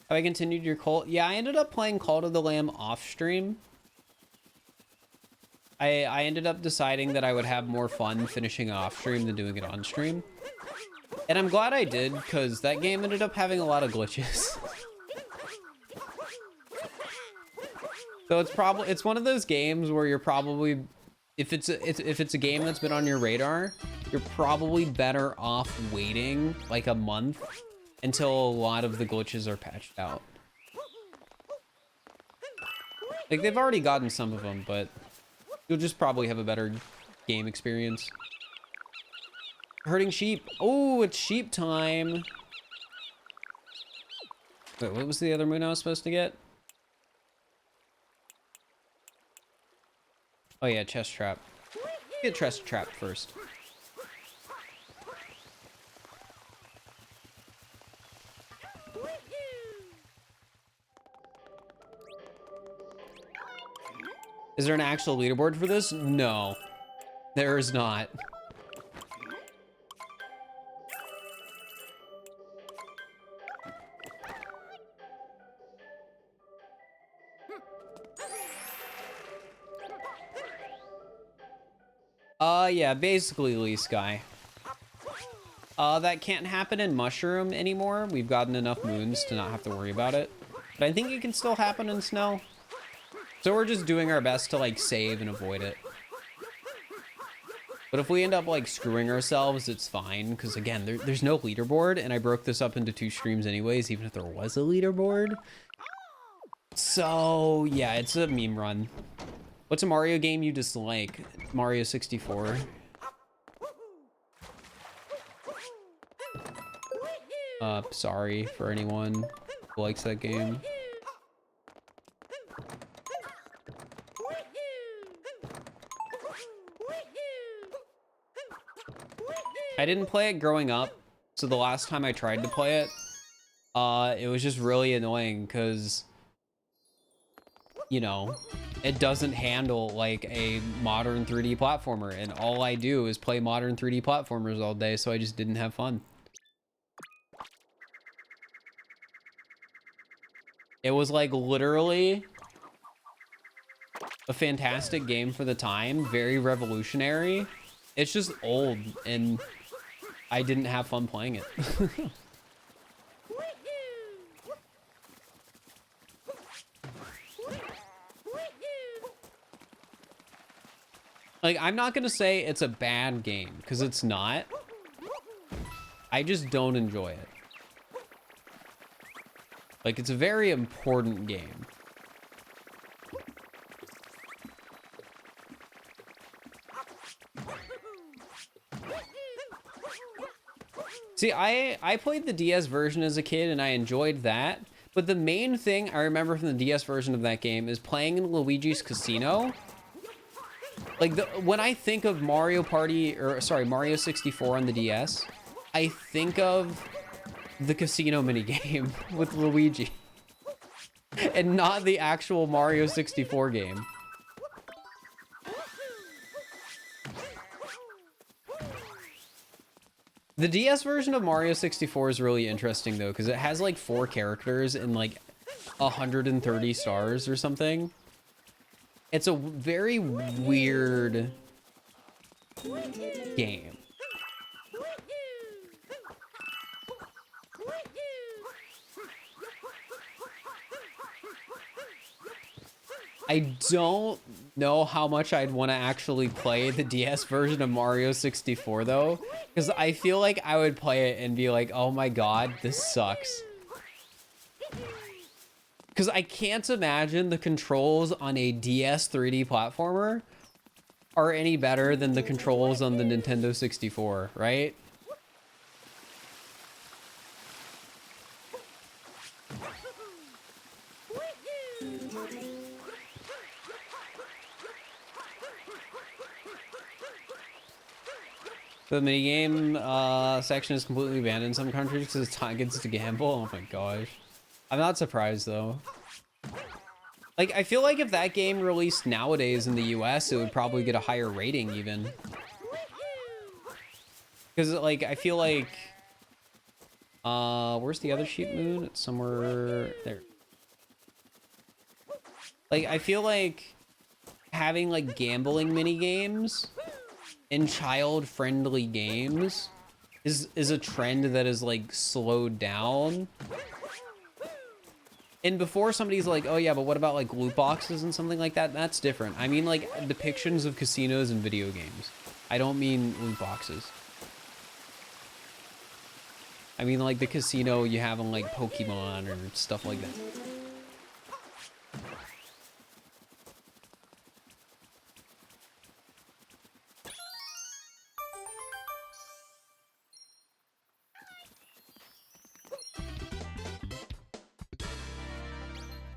Have I continued your cult? Yeah, I ended up playing Call to the Lamb off stream. I ended up deciding that I would have more fun finishing off stream than doing it on stream. And I'm glad I did, because that game ended up having a lot of glitches. So it's one of those games where you're probably, if it's a game that's been on your radar, you're probably better off waiting like a month until a lot of the glitches are patched out. Like they've already gotten some of them, but you'll just probably have a better game experience. Herding sheep. Oh, it's sheep time. Wait, what was the other moon I was supposed to get? Oh yeah, chest trap. Get chest trap first. Is there an actual leaderboard for this? No, there is not. Yeah, basically Lee Sky. That can't happen in Mushroom anymore. We've gotten enough moons to not have to worry about it. But I think it can still happen in Snow. So we're just doing our best to like save and avoid it. But if we end up like screwing ourselves, it's fine. Because again, there's no leaderboard. And I broke this up into 2 streams anyways, even if there was a leaderboard. So yeah, it's a meme run. What's a Mario game you dislike? Mario 64. Sorry for anyone who likes that game. I didn't play it growing up, so the last time I tried to play it, it was just really annoying because, you know, it doesn't handle like a modern 3D platformer, and all I do is play modern 3D platformers all day, so I just didn't have fun. It was like literally a fantastic game for the time, very revolutionary. It's just old, and I didn't have fun playing it. Like, I'm not gonna say it's a bad game, because it's not. I just don't enjoy it. Like, it's a very important game. See, I played the DS version as a kid and I enjoyed that. But the main thing I remember from the DS version of that game is playing in Luigi's Casino. Like, when I think of Mario Party, or sorry, Mario 64 on the DS, I think of the casino minigame with Luigi. And not the actual Mario 64 game. The DS version of Mario 64 is really interesting though, because it has like 4 characters and like 130 stars or something. It's a very weird game. I don't know how much I'd want to actually play the DS version of Mario 64 though, because I feel like I would play it and be like, oh my god, this sucks. Because I can't imagine the controls on a DS 3D platformer are any better than the controls on the Nintendo 64, right? The minigame section is completely banned in some countries because it's against to gamble. Oh my gosh. I'm not surprised though. Like, I feel like if that game released nowadays in the US, it would probably get a higher rating even. Because, like, I feel like... where's the other sheep moon? It's somewhere there. Like, I feel like having, like, gambling mini-games in child-friendly games is a trend that is, like, slowed down. And before somebody's like, oh yeah, but what about like loot boxes and something like that? That's different. I mean like depictions of casinos and video games. I don't mean loot boxes. I mean like the casino you have on like Pokemon or stuff like that.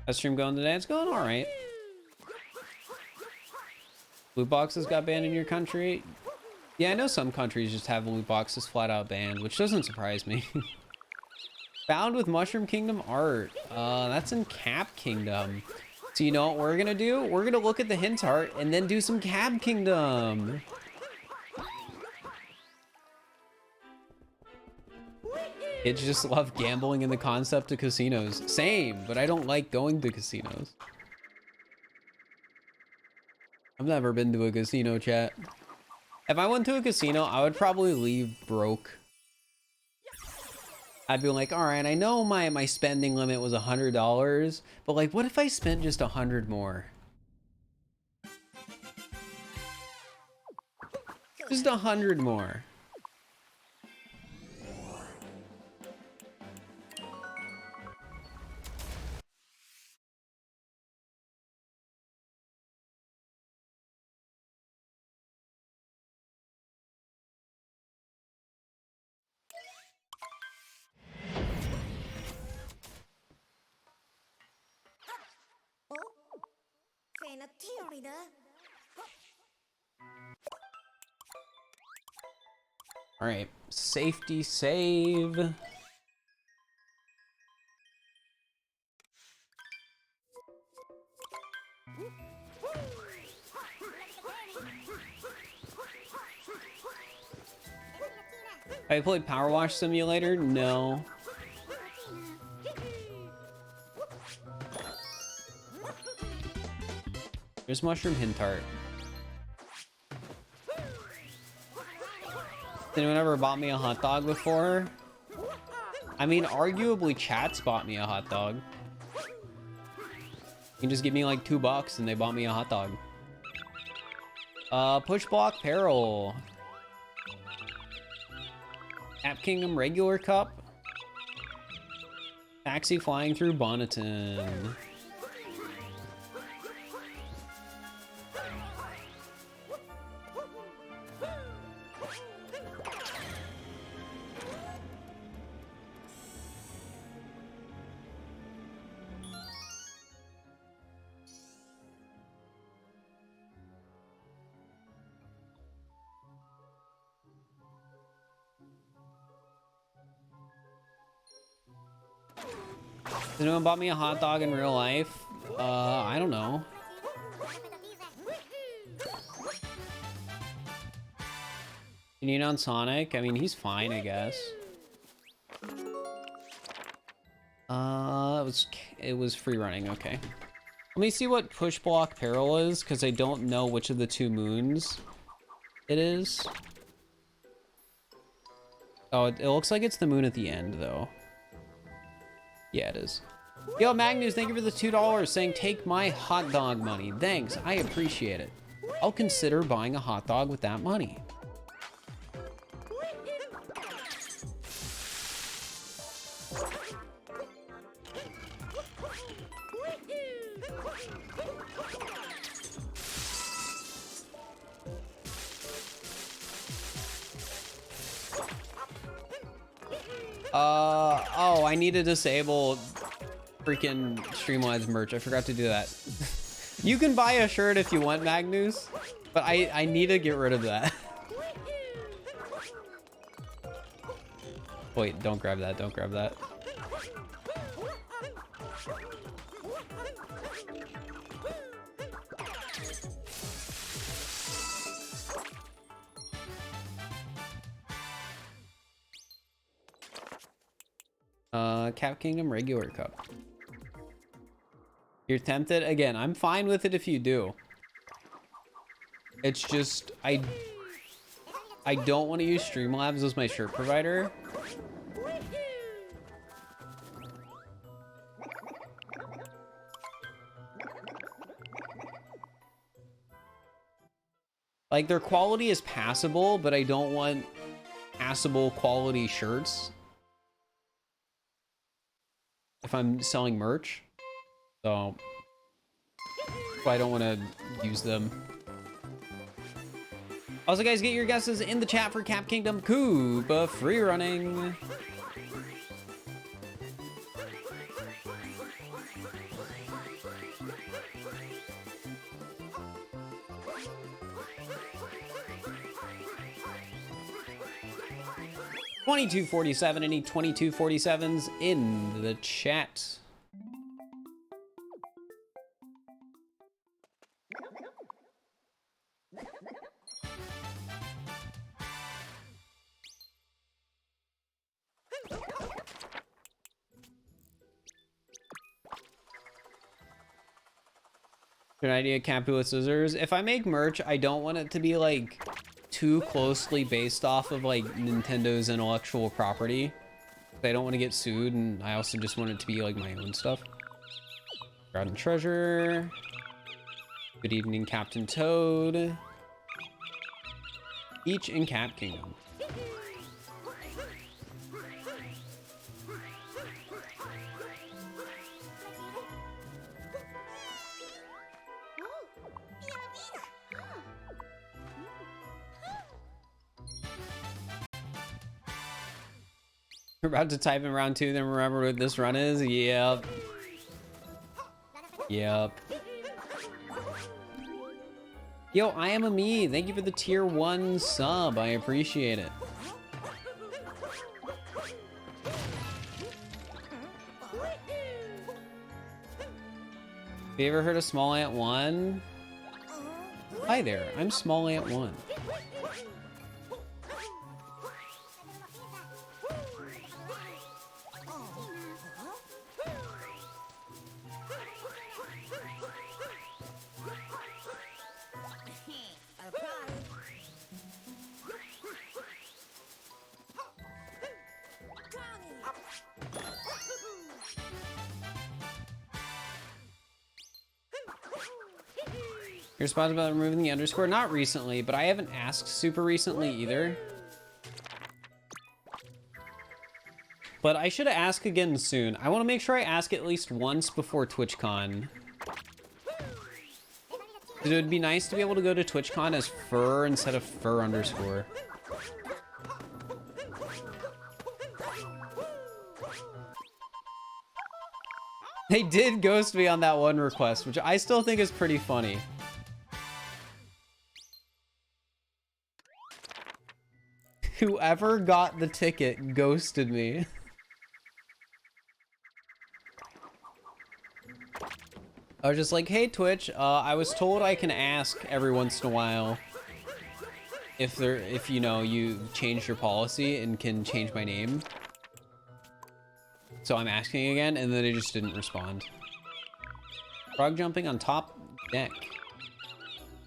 How's stream going today? It's going all right. Loot boxes got banned in your country? Yeah, I know some countries just have loot boxes flat out banned, which doesn't surprise me. Found with Mushroom Kingdom art. That's in Cap Kingdom. So you know what we're gonna do? We're gonna look at the hint art and then do some Cap Kingdom. Kids just love gambling and the concept of casinos. Same, but I don't like going to casinos. I've never been to a casino, chat. If I went to a casino, I would probably leave broke. I'd be like, all right, I know my spending limit was $100, but like, what if I spent just 100 more? Just 100 more. All right, safety save. I played Power Wash Simulator? No. There's Mushroom Hint Art. anyone ever bought me a hot dog before? I mean, arguably chat's bought me a hot dog. You can just give me like $2 and they bought me a hot dog. Push block peril. App Kingdom regular cup. Taxi flying through Bonneton. Has anyone bought me a hot dog in real life? I don't know. You need on Sonic? I mean, he's fine, I guess. It was free running, okay. Let me see what push block peril is, because I don't know which of the two moons it is. Oh, it looks like it's the moon at the end, though. Yeah, it is. Yo, Magnus, thank you for the $2 saying, take my hot dog money. Thanks, I appreciate it. I'll consider buying a hot dog with that money. Oh, I need to disable freaking Streamline's merch. I forgot to do that. You can buy a shirt if you want, Magnus, but I need to get rid of that. Wait, don't grab that. Don't grab that. Cap Kingdom regular cup. You're tempted? Again, I'm fine with it if you do. It's just, I don't want to use Streamlabs as my shirt provider. Like, their quality is passable, but I don't want passable quality shirts if I'm selling merch. So I don't want to use them. Also, guys, get your guesses in the chat for Cap Kingdom Koopa free running. $22.47. Any 22.47s in the chat? Good idea, Capu with scissors. If I make merch, I don't want it to be like too closely based off of like Nintendo's intellectual property. I don't want to get sued, and I also just want it to be like my own stuff. Garden Treasure. Good evening, Captain Toad. Each in Cap Kingdom. We're about to type in round 2, then remember what this run is? Yep. Yep. Yo, I am a me. Thank you for the tier 1 sub. I appreciate it. Have you ever heard of Small Ant 1? Hi there, I'm Small Ant 1. Your spot about removing the underscore? Not recently, but I haven't asked super recently either. But I should ask again soon. I want to make sure I ask at least once before TwitchCon. It would be nice to be able to go to TwitchCon as Fir instead of Fir underscore. They did ghost me on that one request, which I still think is pretty funny. Whoever got the ticket ghosted me. I was just like, hey Twitch, I was told I can ask every once in a while if you know, you changed your policy and can change my name. So I'm asking again, and then they just didn't respond. Frog jumping on top deck.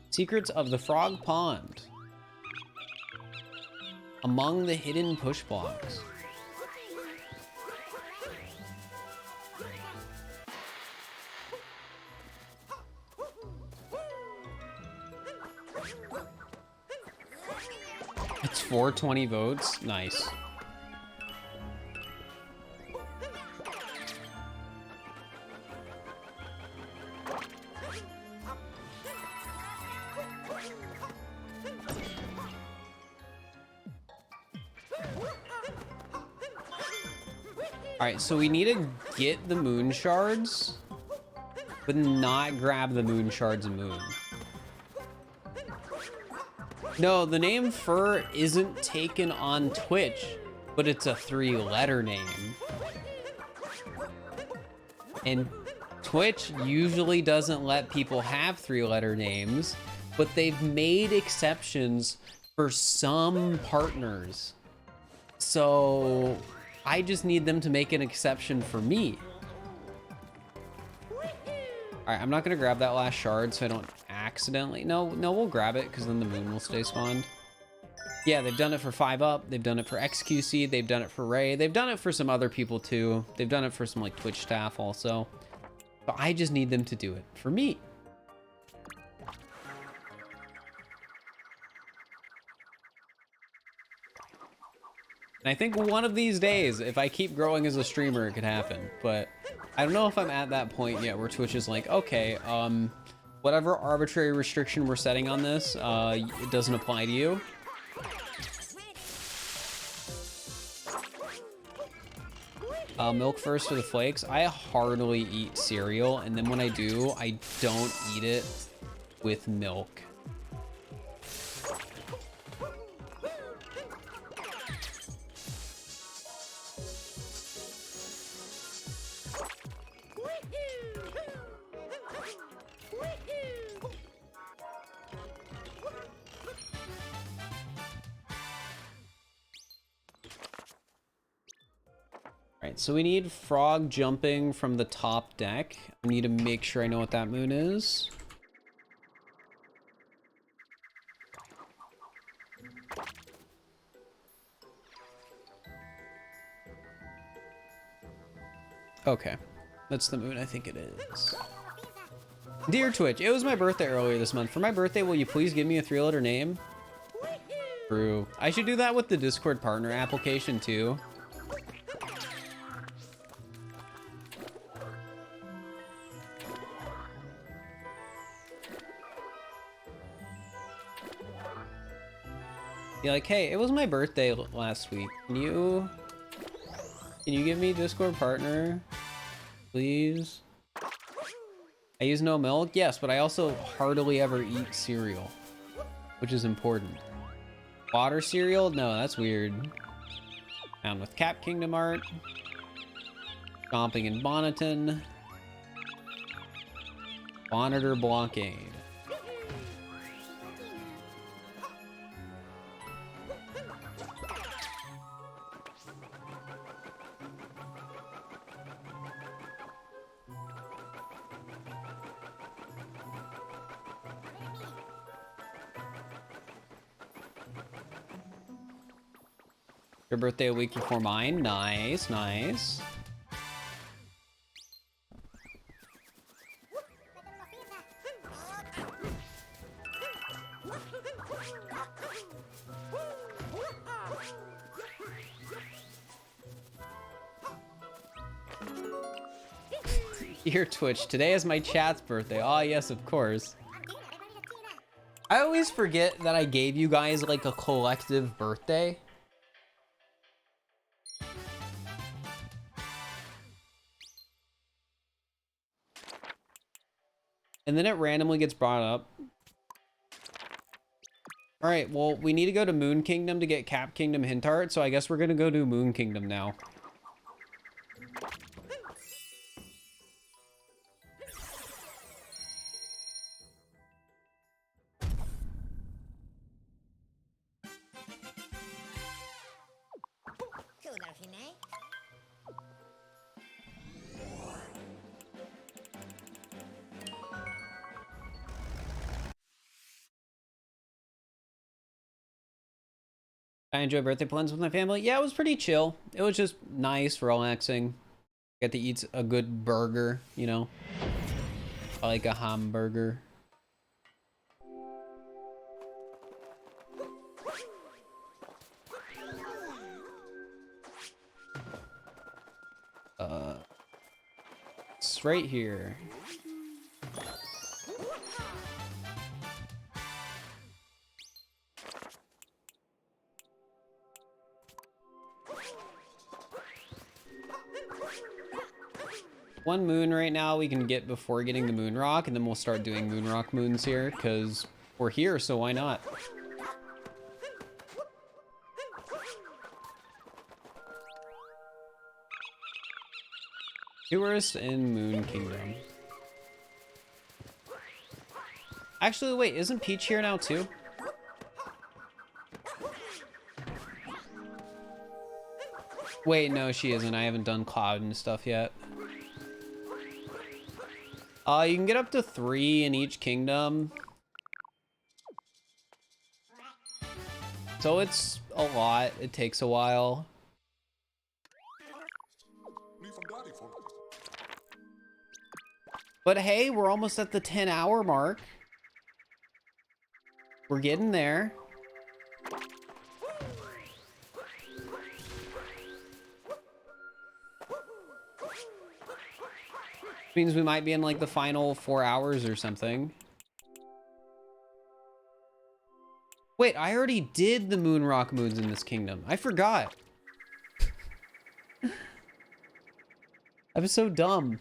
Secrets of the Frog Pond. Among the hidden push blocks. It's 420 votes. Nice. Alright, so we need to get the moon shards, but not grab the moon shards and moon. No, the name Fir isn't taken on Twitch, but it's a 3-letter name. And Twitch usually doesn't let people have 3-letter names, but they've made exceptions for some partners. So I just need them to make an exception for me. All right, I'm not gonna grab that last shard so I don't accidentally. No, we'll grab it because then the moon will stay spawned. Yeah, they've done it for 5UP. They've done it for XQC. They've done it for Ray. They've done it for some other people too. They've done it for some like Twitch staff also. But I just need them to do it for me. And I think one of these days, if I keep growing as a streamer, it could happen. But I don't know if I'm at that point yet where Twitch is like, okay, whatever arbitrary restriction we're setting on this, it doesn't apply to you. Milk first or the flakes? I hardly eat cereal, and then when I do, I don't eat it with milk. Alright, so we need frog jumping from the top deck. I need to make sure I know what that moon is. Okay, that's the moon I think it is. Dear Twitch, it was my birthday earlier this month. For my birthday, will you please give me a 3-letter name? True. I should do that with the Discord partner application too. Be like, hey, it was my birthday last week. Can you give me Discord partner, please? I use no milk? Yes, but I also hardly ever eat cereal, which is important. Water cereal? No, that's weird. Found with Cap Kingdom art. Stomping in Bonneton. Monitor blockade. Your birthday a week before mine. Nice, nice. Dear Twitch, today is my chat's birthday. Oh, yes, of course. I always forget that I gave you guys like a collective birthday. And then it randomly gets brought up. All right, well, we need to go to Moon Kingdom to get Cap Kingdom Hint Art, so I guess we're gonna go to Moon Kingdom now. I enjoy birthday plans with my family. Yeah, it was pretty chill. It was just nice, relaxing. Get to eat a good burger, you know. I like a hamburger. It's right here. One moon right now we can get before getting the moon rock, and then we'll start doing moon rock moons here because we're here, so why not? Tourist in Moon Kingdom. Actually, wait, isn't Peach here now too? Wait, no, she isn't. I haven't done Cloud and stuff yet. You can get up to 3 in each kingdom. So it's a lot. It takes a while. But hey, we're almost at the 10-hour mark. We're getting there. Means we might be in like the final 4 hours or something. Wait, I already did the moon rock moons in this kingdom. I forgot. I was so dumb.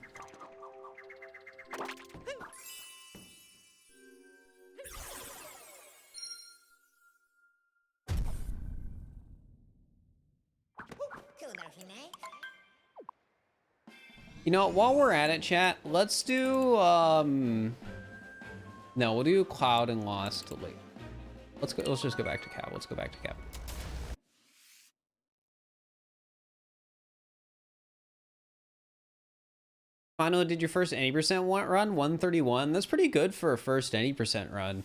You know, while we're at it, chat, let's do, no, we'll do Cloud and Lost. Wait, let's just go back to Cap. Let's go back to Cap. Finally did your first 80% run, 131. That's pretty good for a first 80% run.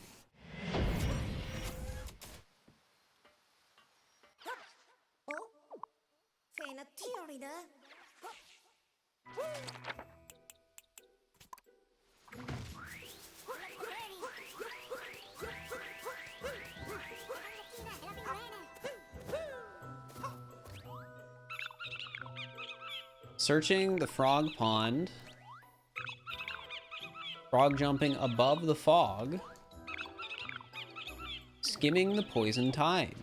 Searching the frog pond. Frog jumping above the fog. Skimming the poison tide.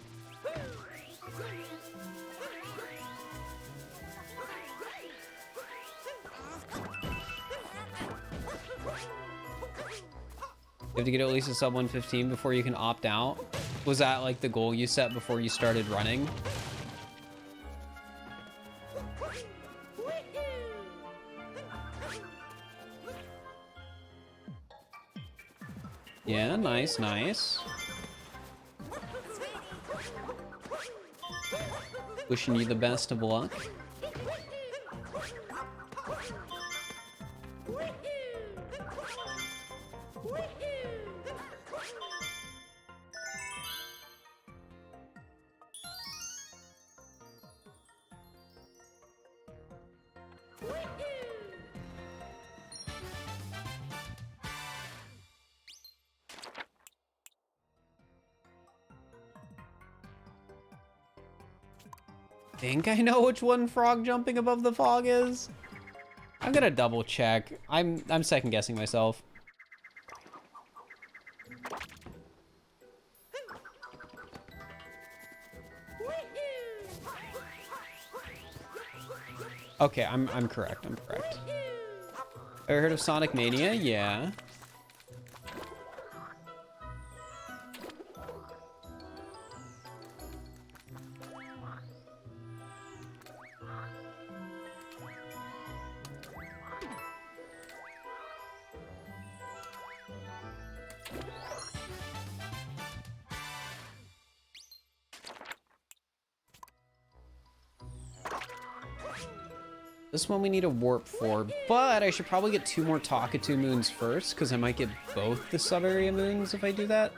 You have to get at least a sub 115 before you can opt out. Was that like the goal you set before you started running? Yeah, nice, nice. Wishing you the best of luck. I think I know which one frog jumping above the fog is. I'm gonna double check. I'm second guessing myself. Okay, I'm correct. I'm correct. Ever heard of Sonic Mania? Yeah. This one we need a warp for, but I should probably get 2 more Talkatoo moons first, because I might get both the sub-area moons if I do that.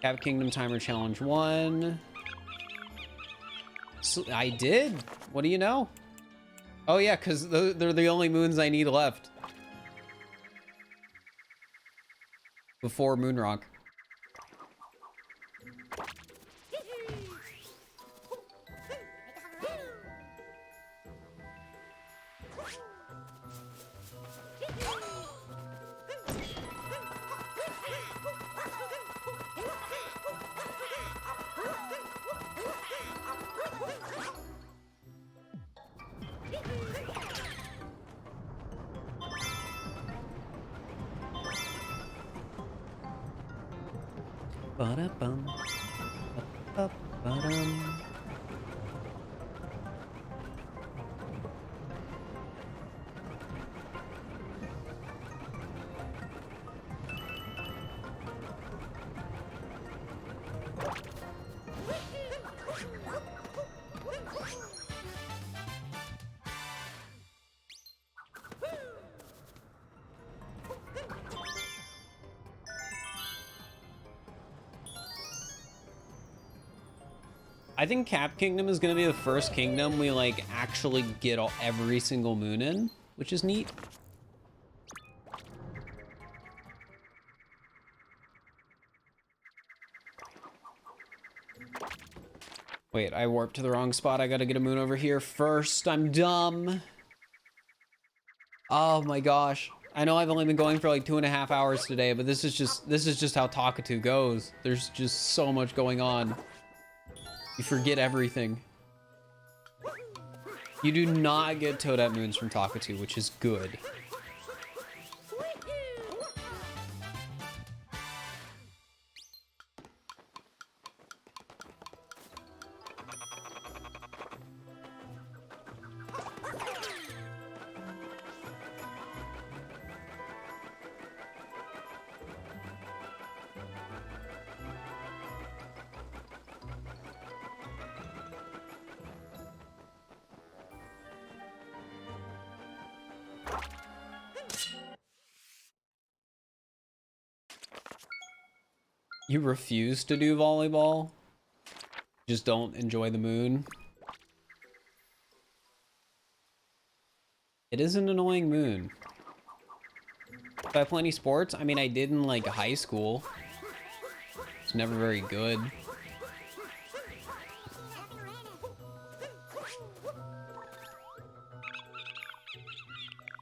Cap Kingdom Timer Challenge 1. So I did. What do you know? Oh yeah, because they're the only moons I need left. Before Moonrock. Ba-da-bum. Ba-da-ba-dum. I think Cap Kingdom is going to be the first kingdom we, like, actually get every single moon in, which is neat. Wait, I warped to the wrong spot. I got to get a moon over here first. I'm dumb. Oh my gosh. I know I've only been going for like 2.5 hours today, but this is just how Talkatoo goes. There's just so much going on. You forget everything. You do not get Toadette moons from Talkatoo, which is good. You refuse to do volleyball? Just don't enjoy the moon? It is an annoying moon. Do I play any sports? I mean, I did in like high school. It's never very good.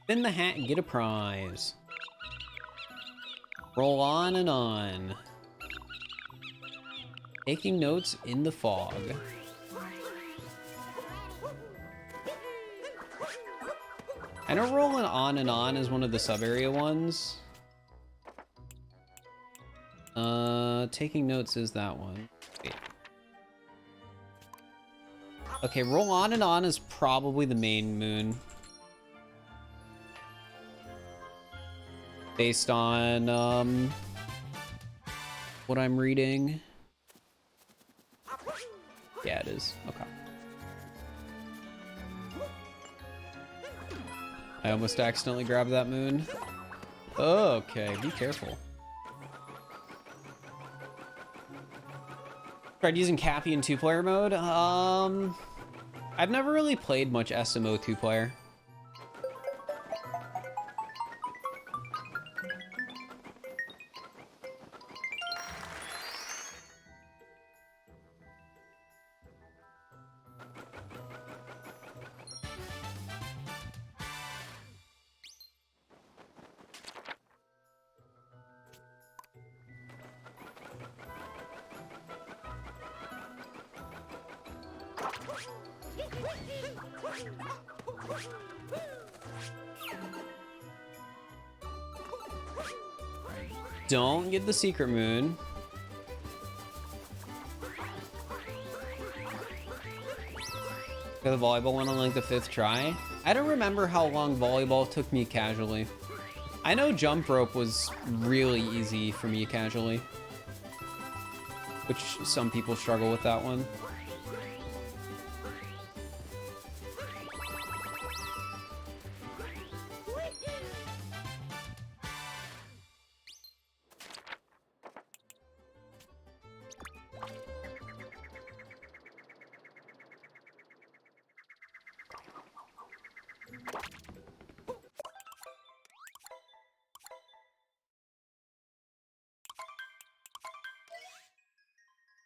Spin the hat and get a prize. Roll on and on. Taking notes in the fog. I know rolling on and on is one of the sub-area ones. Taking notes is that one. Wait. Okay, roll on and on is probably the main moon. Based on, what I'm reading. Yeah, it is. Okay. I almost accidentally grabbed that moon. Okay, be careful. Tried using Cappy in 2-player mode. I've never really played much SMO 2-player. don't get the secret moon. Got the volleyball one on like the 5th try. I don't remember how long volleyball took me casually. I know jump rope was really easy for me casually, which some people struggle with that one.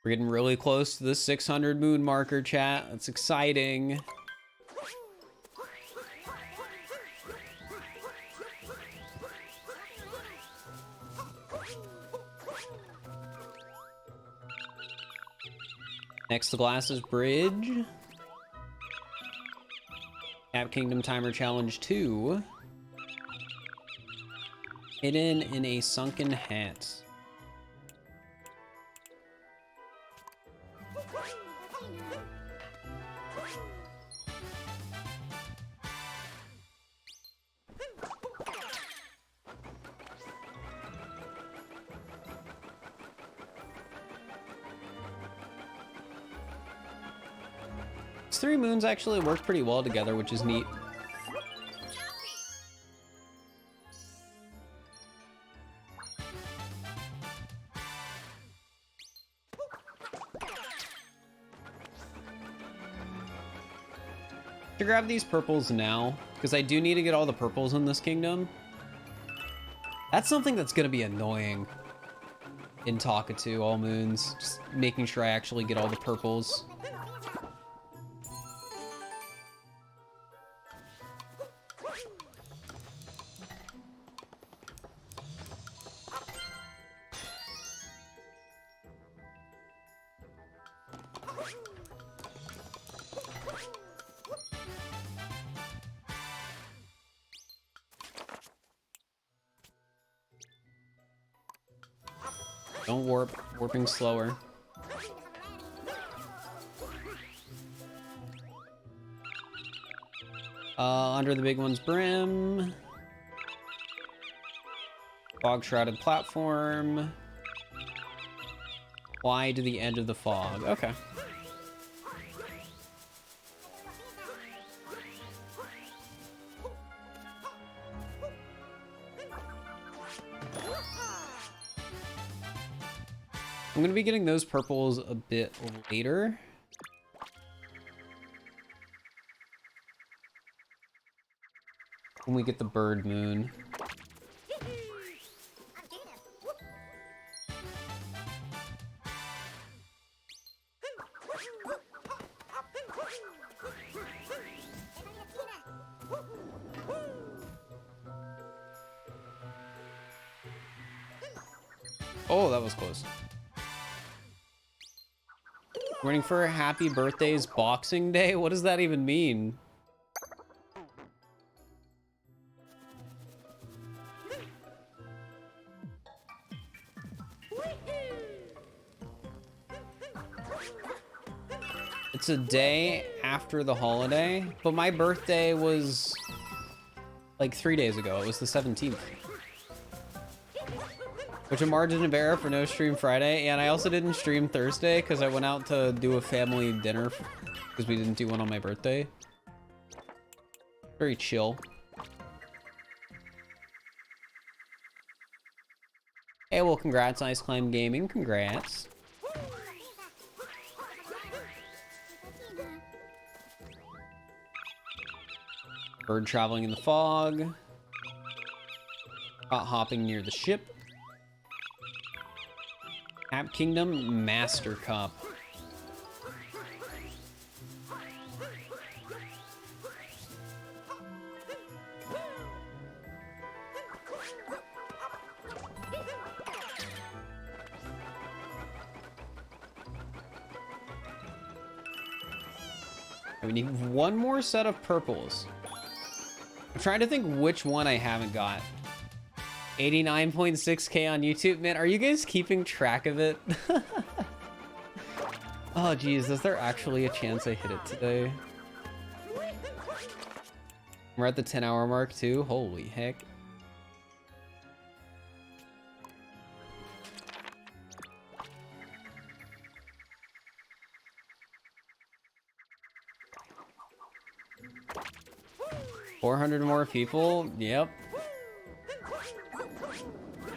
We're getting really close to the 600 moon marker, chat. That's exciting. Next, the Glasses Bridge. Cap Kingdom Timer Challenge 2. Hidden in a sunken hat. These 3 moons actually work pretty well together, which is neat. To grab these purples now, because I do need to get all the purples in this kingdom. That's something that's going to be annoying in Talkatoo all moons. Just making sure I actually get all the purples. Don't warp. Warping slower. Under the big one's brim. Fog shrouded platform. Fly to the edge of the fog. Okay. I'm gonna be getting those purples a bit later. When we get the bird moon. Oh, that was close. Waiting for a happy birthday's Boxing Day? What does that even mean? It's a day after the holiday, but my birthday was like 3 days ago. It was the 17th. Which a margin of error for no stream Friday. And I also didn't stream Thursday because I went out to do a family dinner because we didn't do one on my birthday. Very chill. Hey, well, congrats, Ice Climb Gaming. Congrats. Bird traveling in the fog. Hot hopping near the ship. Cap Kingdom Master Cup. We need one more set of purples. I'm trying to think which one I haven't got. 89.6K on YouTube. Man, are you guys keeping track of it? Oh, geez. Is there actually a chance I hit it today? We're at the 10-hour mark, too. Holy heck. $400 more people. Yep.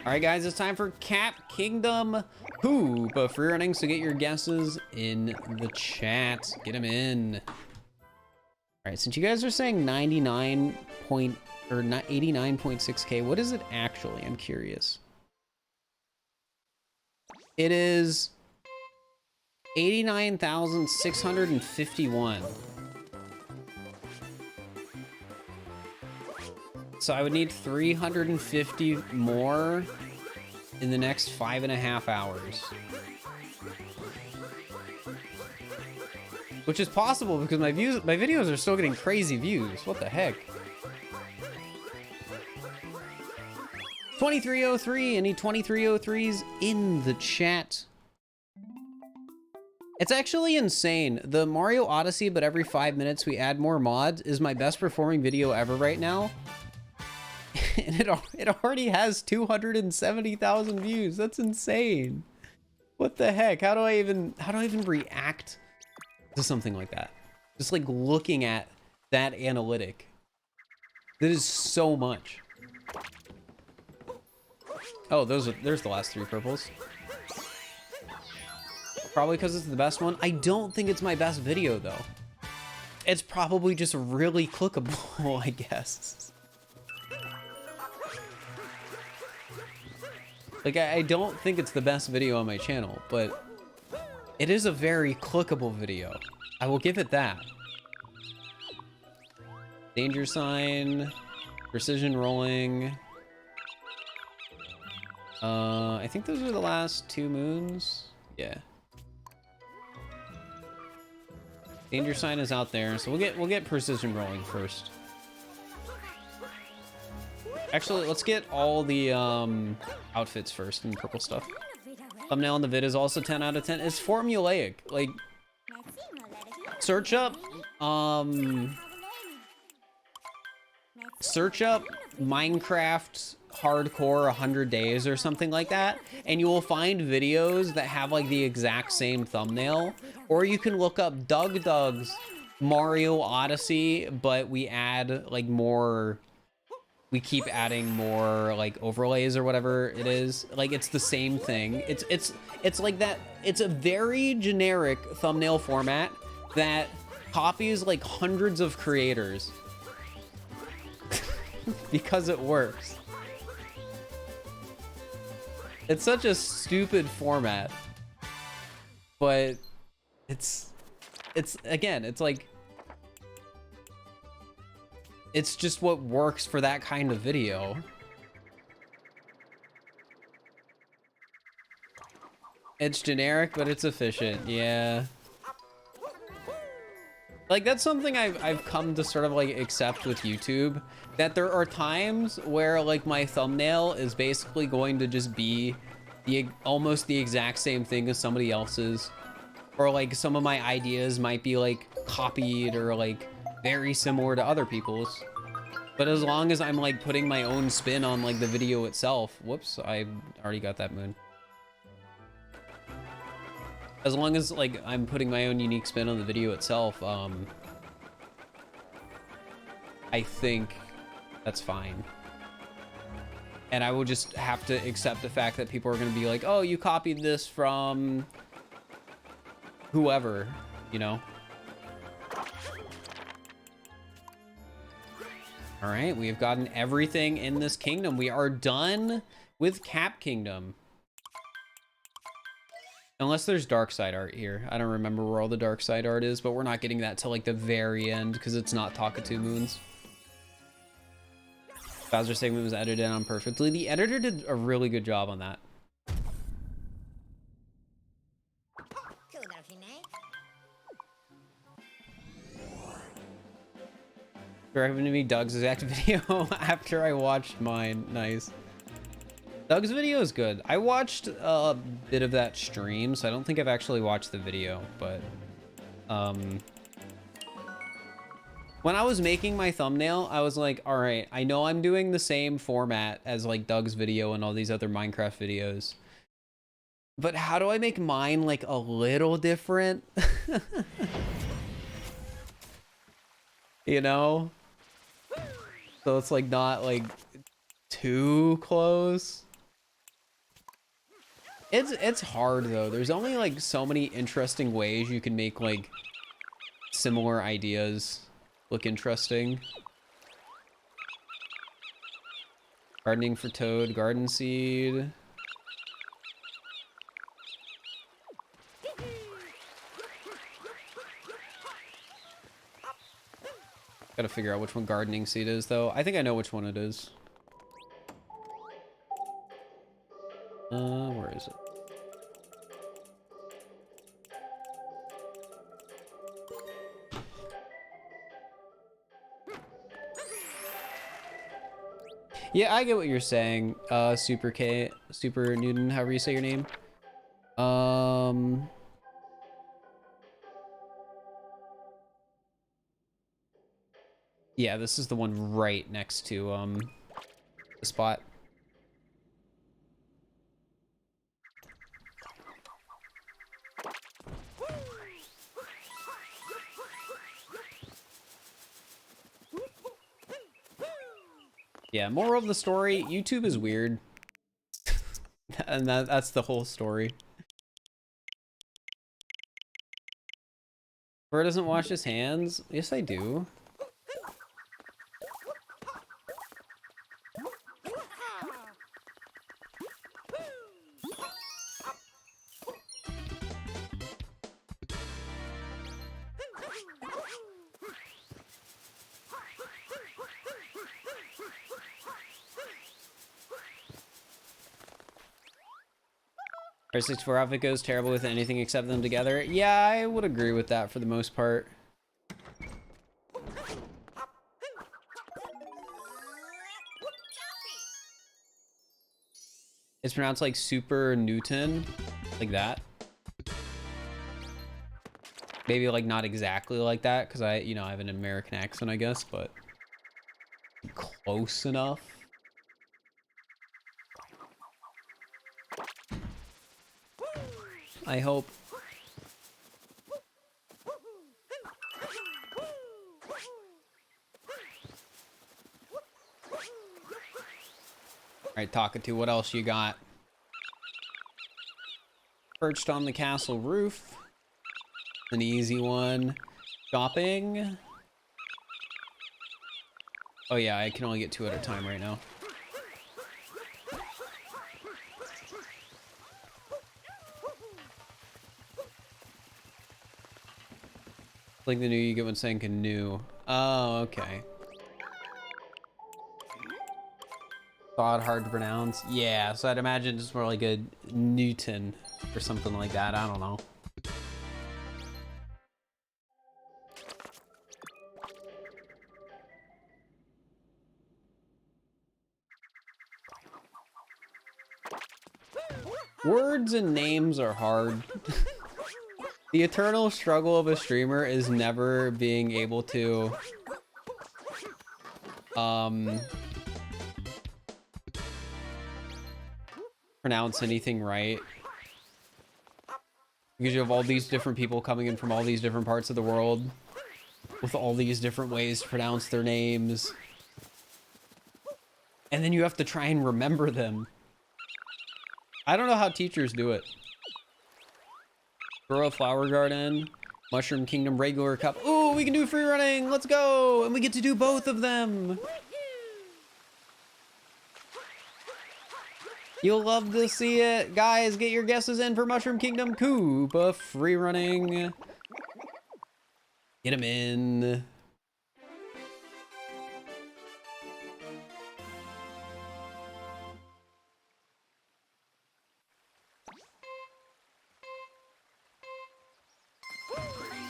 All right, guys, it's time for Cap Kingdom Hoop. Free running, so get your guesses in the chat. Get them in. All right, since you guys are saying 89.6K, what is it actually? I'm curious. It is 89,651. So I would need 350 more in the next 5.5 hours. Which is possible because my videos are still getting crazy views. What the heck? 2303, any 2303s in the chat? It's actually insane. The Mario Odyssey, but every 5 minutes we add more mods, is my best performing video ever right now. And it already has 270,000 views. That's insane. What the heck? How do I even react to something like that? Just like looking at that analytic. That is so much. Oh, there's the last 3 purples. Probably because it's the best one. I don't think it's my best video though. It's probably just really clickable, I guess. Like, I don't think it's the best video on my channel, but it is a very clickable video. I will give it that. Danger sign, precision rolling. I think those are the last 2 moons. Yeah. Danger sign is out there, so we'll get precision rolling first. Actually, let's get all the outfits first and purple stuff. Thumbnail on the vid is also 10 out of 10. It's formulaic. Like, search up Minecraft hardcore 100 days or something like that, and you will find videos that have like the exact same thumbnail. Or you can look up Doug's Mario Odyssey, but we add like more. We keep adding more like overlays or whatever it is. Like, it's the same thing. It's like that. It's a very generic thumbnail format that copies like hundreds of creators because it works. It's such a stupid format, but it's again, it's like, it's just what works for that kind of video. It's generic, but it's efficient. Yeah. Like, that's something I've come to sort of like accept with YouTube, that there are times where like my thumbnail is basically going to just be almost the exact same thing as somebody else's, or like some of my ideas might be like copied or like very similar to other people's. But as long as I'm like putting my own spin on like the video itself, whoops, I already got that moon. As long as like I'm putting my own unique spin on the video itself, I think that's fine. And I will just have to accept the fact that people are going to be like, oh, you copied this from whoever, you know? All right, we have gotten everything in this kingdom. We are done with Cap Kingdom. Unless there's dark side art here. I don't remember where all the dark side art is, but we're not getting that till like the very end because it's not Talkatoo moons. Bowser segment was edited on perfectly. The editor did a really good job on that. Recommended me Doug's exact video after I watched mine. Nice. Doug's video is good. I watched a bit of that stream, so I don't think I've actually watched the video, but when I was making my thumbnail, I was like, all right, I know I'm doing the same format as like Doug's video and all these other Minecraft videos, but how do I make mine like a little different? You know? So it's like not like too close. It's hard though. There's only like so many interesting ways you can make like similar ideas look interesting. Gardening for toad, garden seed. Gotta figure out which one gardening seed is though. I think I know which one it is. Where is it? Yeah, I get what you're saying. Super Newton, however you say your name. Yeah, this is the one right next to the spot. Yeah, moral of the story, YouTube is weird. And that's the whole story. Fir doesn't wash his hands? Yes, I do. Fir 64 outfit goes terrible with anything except them together. Yeah, I would agree with that for the most part. It's pronounced like Super Newton, like that. Maybe like not exactly like that, because I have an American accent, I guess, but close enough. I hope. Alright, Talkatoo, what else you got? Perched on the castle roof. An easy one. Shopping. Oh yeah, I can only get 2 at a time right now. Like the new you get when saying canoe. Oh, okay. Thought hard to pronounce. Yeah, so I'd imagine it's more like a Newton or something like that. I don't know. Words and names are hard. The eternal struggle of a streamer is never being able to pronounce anything right, because you have all these different people coming in from all these different parts of the world with all these different ways to pronounce their names, and then you have to try and remember them. I don't know how teachers do it. Grow a flower garden, Mushroom Kingdom regular cup. Ooh, we can do free running. Let's go. And we get to do both of them. You'll love to see it. Guys, get your guesses in for Mushroom Kingdom Koopa free running. Get them in.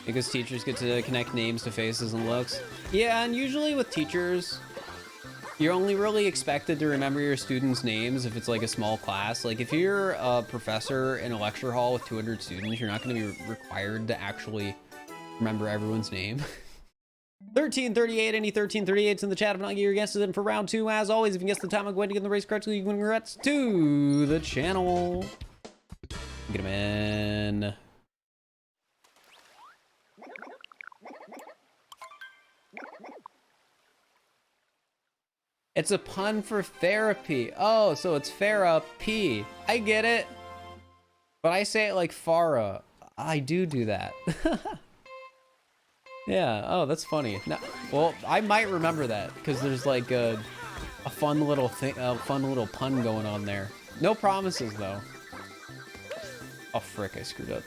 Because teachers get to connect names to faces and looks. Yeah, and usually with teachers, You're only really expected to remember your students' names if it's like a small class. Like if you're a professor in a lecture hall with 200 students, you're not going to be required to actually remember everyone's name. 1338, any 1338s in the chat. If not, get your guesses in for round 2. As always, if you guess the time I'm going to get in the race correctly, you can congrats to the channel. Get him in. It's a pun for therapy. Oh, so it's Farah-P. I get it. But I say it like Farah. I do that. Yeah, oh, that's funny. No, well, I might remember that because there's like a fun little thing, a fun little pun going on there. No promises though. Oh frick, I screwed up.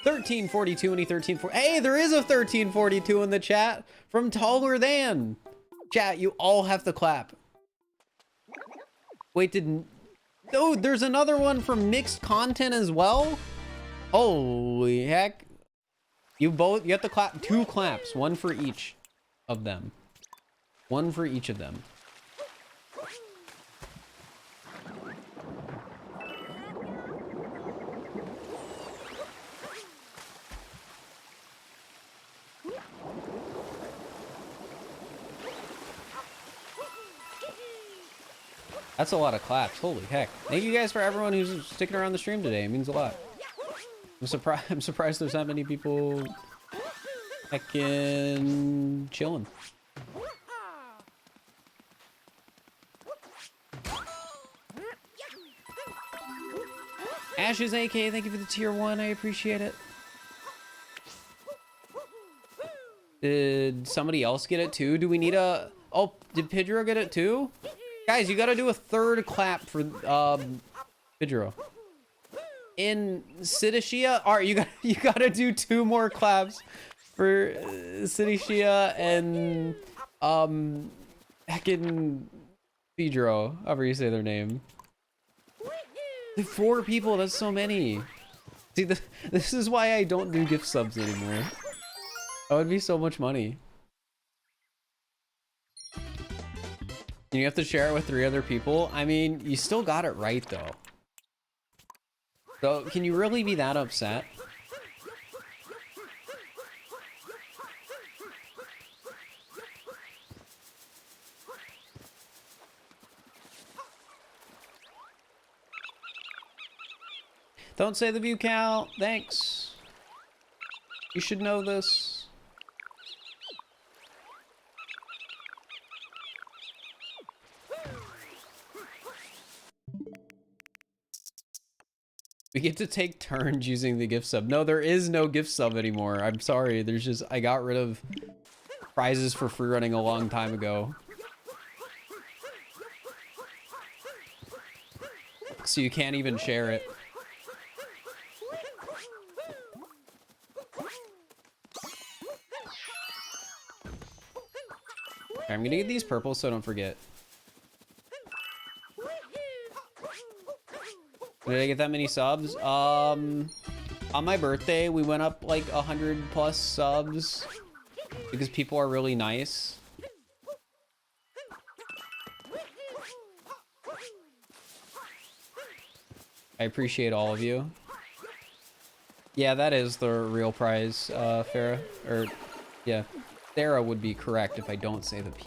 1342 and 1340. Hey, there is a 1342 in the chat from Taller Than. Chat, you all have to clap. Wait, oh, there's another one from Mixed Content as well? Holy heck. You have to clap 2 claps, 1 for each of them. 1 for each of them. That's a lot of claps. Holy heck. Thank you guys for everyone who's sticking around the stream today. It means a lot. I'm surprised there's not many people heckin' chilling. Ashes AK, thank you for the tier 1. I appreciate it. Did somebody else get it too? Do we need a... Oh, did Pedro get it too? Guys, you gotta do a 3rd clap for Pedro. In Sidishia, all right, you gotta do 2 more claps for Sidishia and heckin' Pedro, however you say their name. 4 people, that's so many. See, this is why I don't do gift subs anymore. That would be so much money. You have to share it with 3 other people. I mean, you still got it right though. So, can you really be that upset? Don't say the view count. Thanks. You should know this. We get to take turns using the gift sub. No, there is no gift sub anymore. I'm sorry. There's just, I got rid of prizes for free running a long time ago. So you can't even share it. Okay, I'm gonna get these purples so I don't forget. Did I get that many subs? On my birthday, we went up like 100+ subs because people are really nice. I appreciate all of you. Yeah, that is the real prize, Farah. Or, yeah, Sarah would be correct if I don't say the P.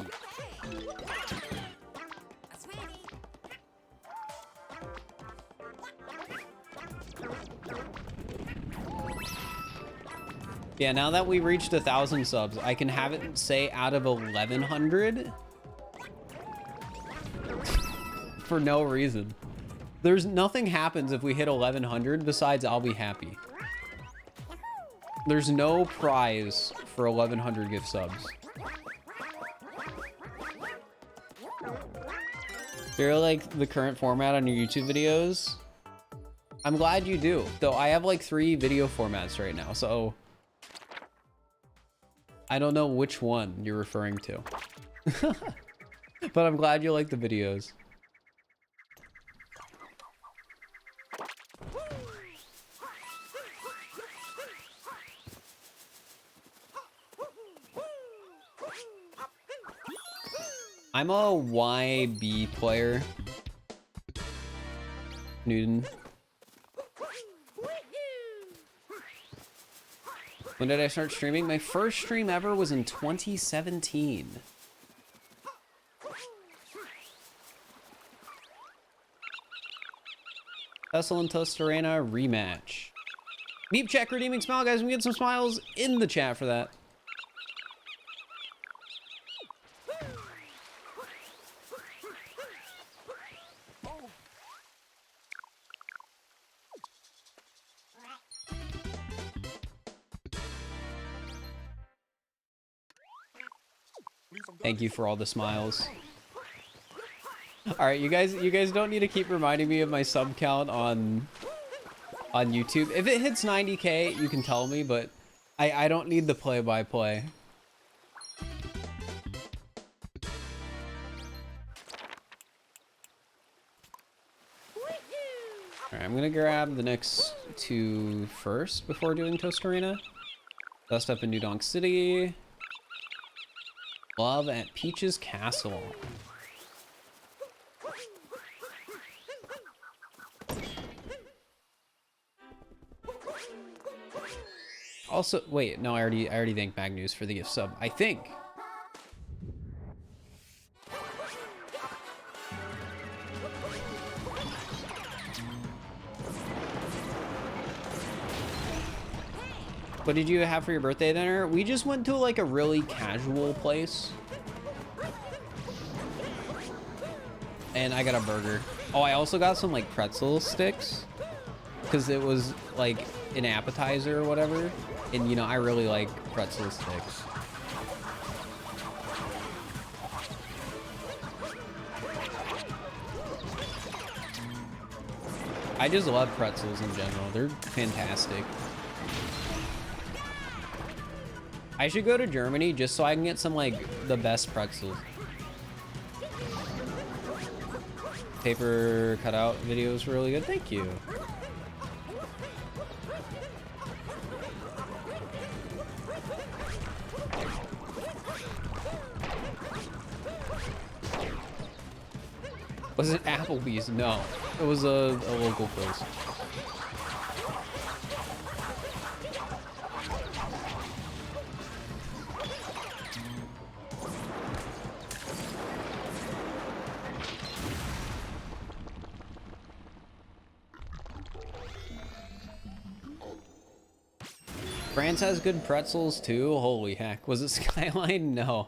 Yeah, now that we reached 1,000 subs, I can have it say out of 1,100 for no reason. There's nothing happens if we hit 1,100 besides I'll be happy. There's no prize for 1,100 gift subs. Do you like the current format on your YouTube videos? I'm glad you do. Though I have like 3 video formats right now, so I don't know which one you're referring to. But I'm glad you like the videos. I'm a YB player. Newton. When did I start streaming? My first stream ever was in 2017. Vessel and Tostarena rematch. Meep check redeeming smile, guys. We get some smiles in the chat for that. Thank you for all the smiles. All right, you guys don't need to keep reminding me of my sub count on YouTube. If it hits 90K, you can tell me, but I don't need the play-by-play. All right, I'm gonna grab the next two first before doing Toast Arena. Dust up in New Donk City. Love at Peach's Castle. Also, wait, no, I already thanked Magnus for the gift sub, I think. What did you have for your birthday dinner? We just went to like a really casual place. And I got a burger. Oh, I also got some like pretzel sticks. Because it was like an appetizer or whatever. And you know, I really like pretzel sticks. I just love pretzels in general. They're fantastic. I should go to Germany just so I can get some like the best pretzels. Paper cutout video is really good. Thank you. Was it Applebee's? No, it was a local place. France has good pretzels too. Holy heck. Was it Skyline? No.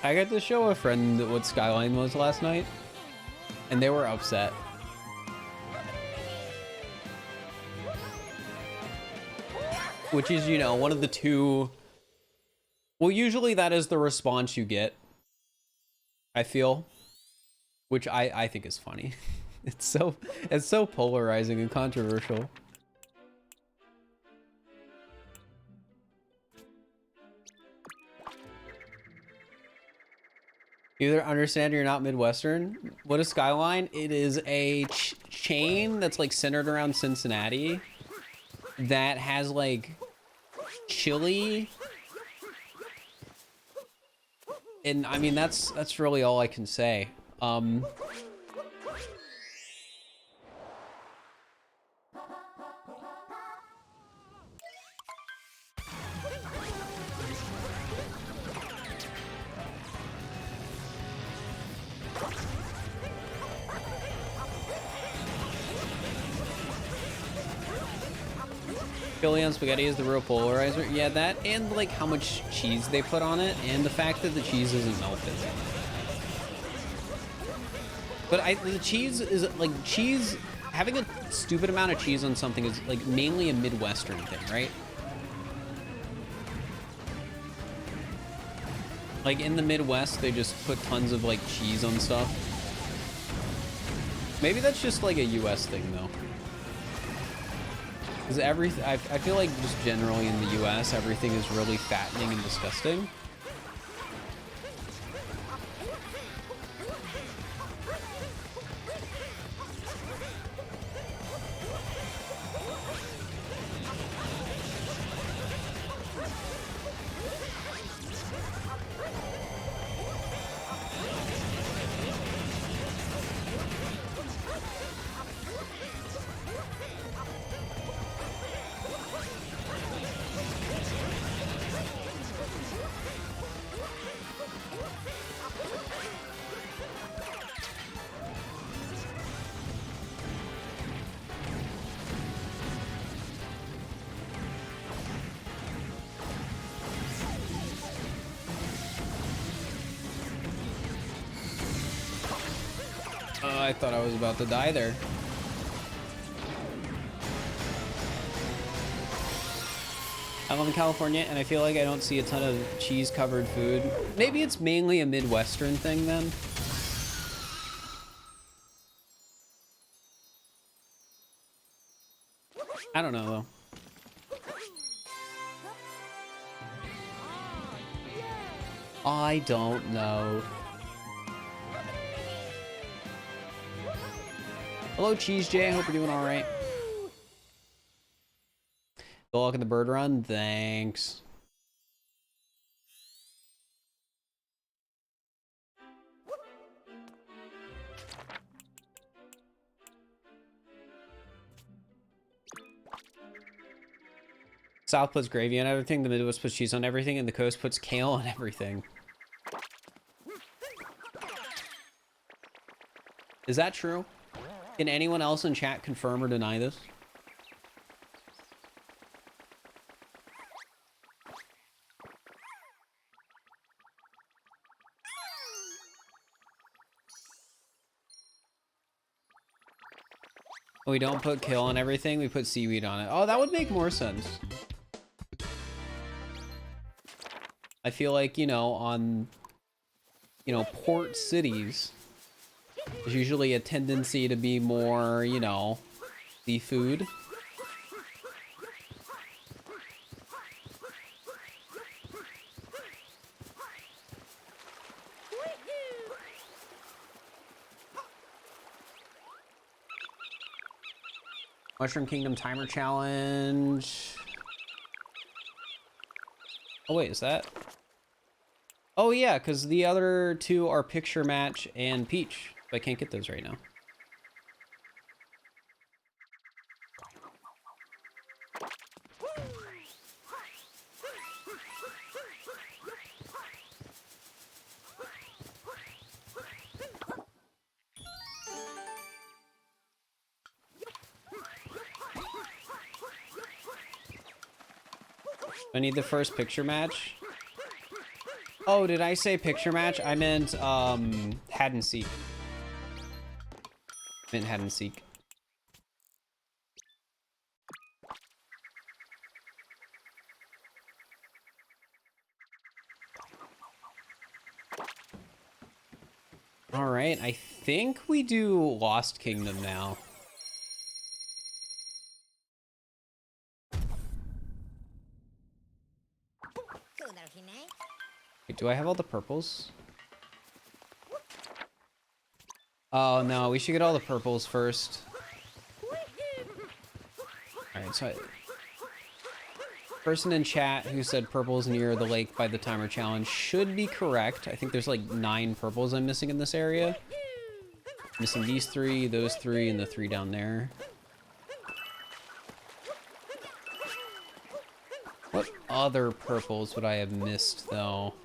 I got to show a friend what Skyline was last night, and they were upset. Which is, you know, one of the two... Well, usually that is the response you get, I feel. Which I think is funny. It's so polarizing and controversial. You either understand or you're not Midwestern. What is Skyline? It is a chain that's like centered around Cincinnati that has like chili. And I mean, that's really all I can say. Chili on spaghetti is the real polarizer. Yeah, that and like how much cheese they put on it and the fact that the cheese isn't melted. But the cheese is like having a stupid amount of cheese on something is like mainly a Midwestern thing, right? Like in the Midwest, they just put tons of like cheese on stuff. Maybe that's just like a US thing though. Because I feel like just generally in the US, everything is really fattening and disgusting. I thought I was about to die there. I live in California, and I feel like I don't see a ton of cheese-covered food. Maybe it's mainly a Midwestern thing, then. I don't know, though. I don't know. Hello, Cheese J. I hope you're doing all right. Good luck in the bird run. Thanks. South puts gravy on everything, the Midwest puts cheese on everything, and the coast puts kale on everything. Is that true? Can anyone else in chat confirm or deny this? We don't put kale on everything, we put seaweed on it. Oh, that would make more sense. I feel like, you know, on, you know, port cities, there's usually a tendency to be more, you know, seafood. Mushroom Kingdom timer challenge. Oh wait, is that? Oh yeah, because the other two are Picture Match and Peach. But I can't get those right now. I need the first picture match. Oh, did I say picture match? I meant hide and seek. I meant hide and seek. All right, I think we do Lost Kingdom now. Wait, do I have all the purples? Oh no, we should get all the purples first. Alright, so person in chat who said purples near the lake by the timer challenge should be correct. I think there's like 9 purples I'm missing in this area. Missing these 3, those 3, and the 3 down there. What other purples would I have missed though?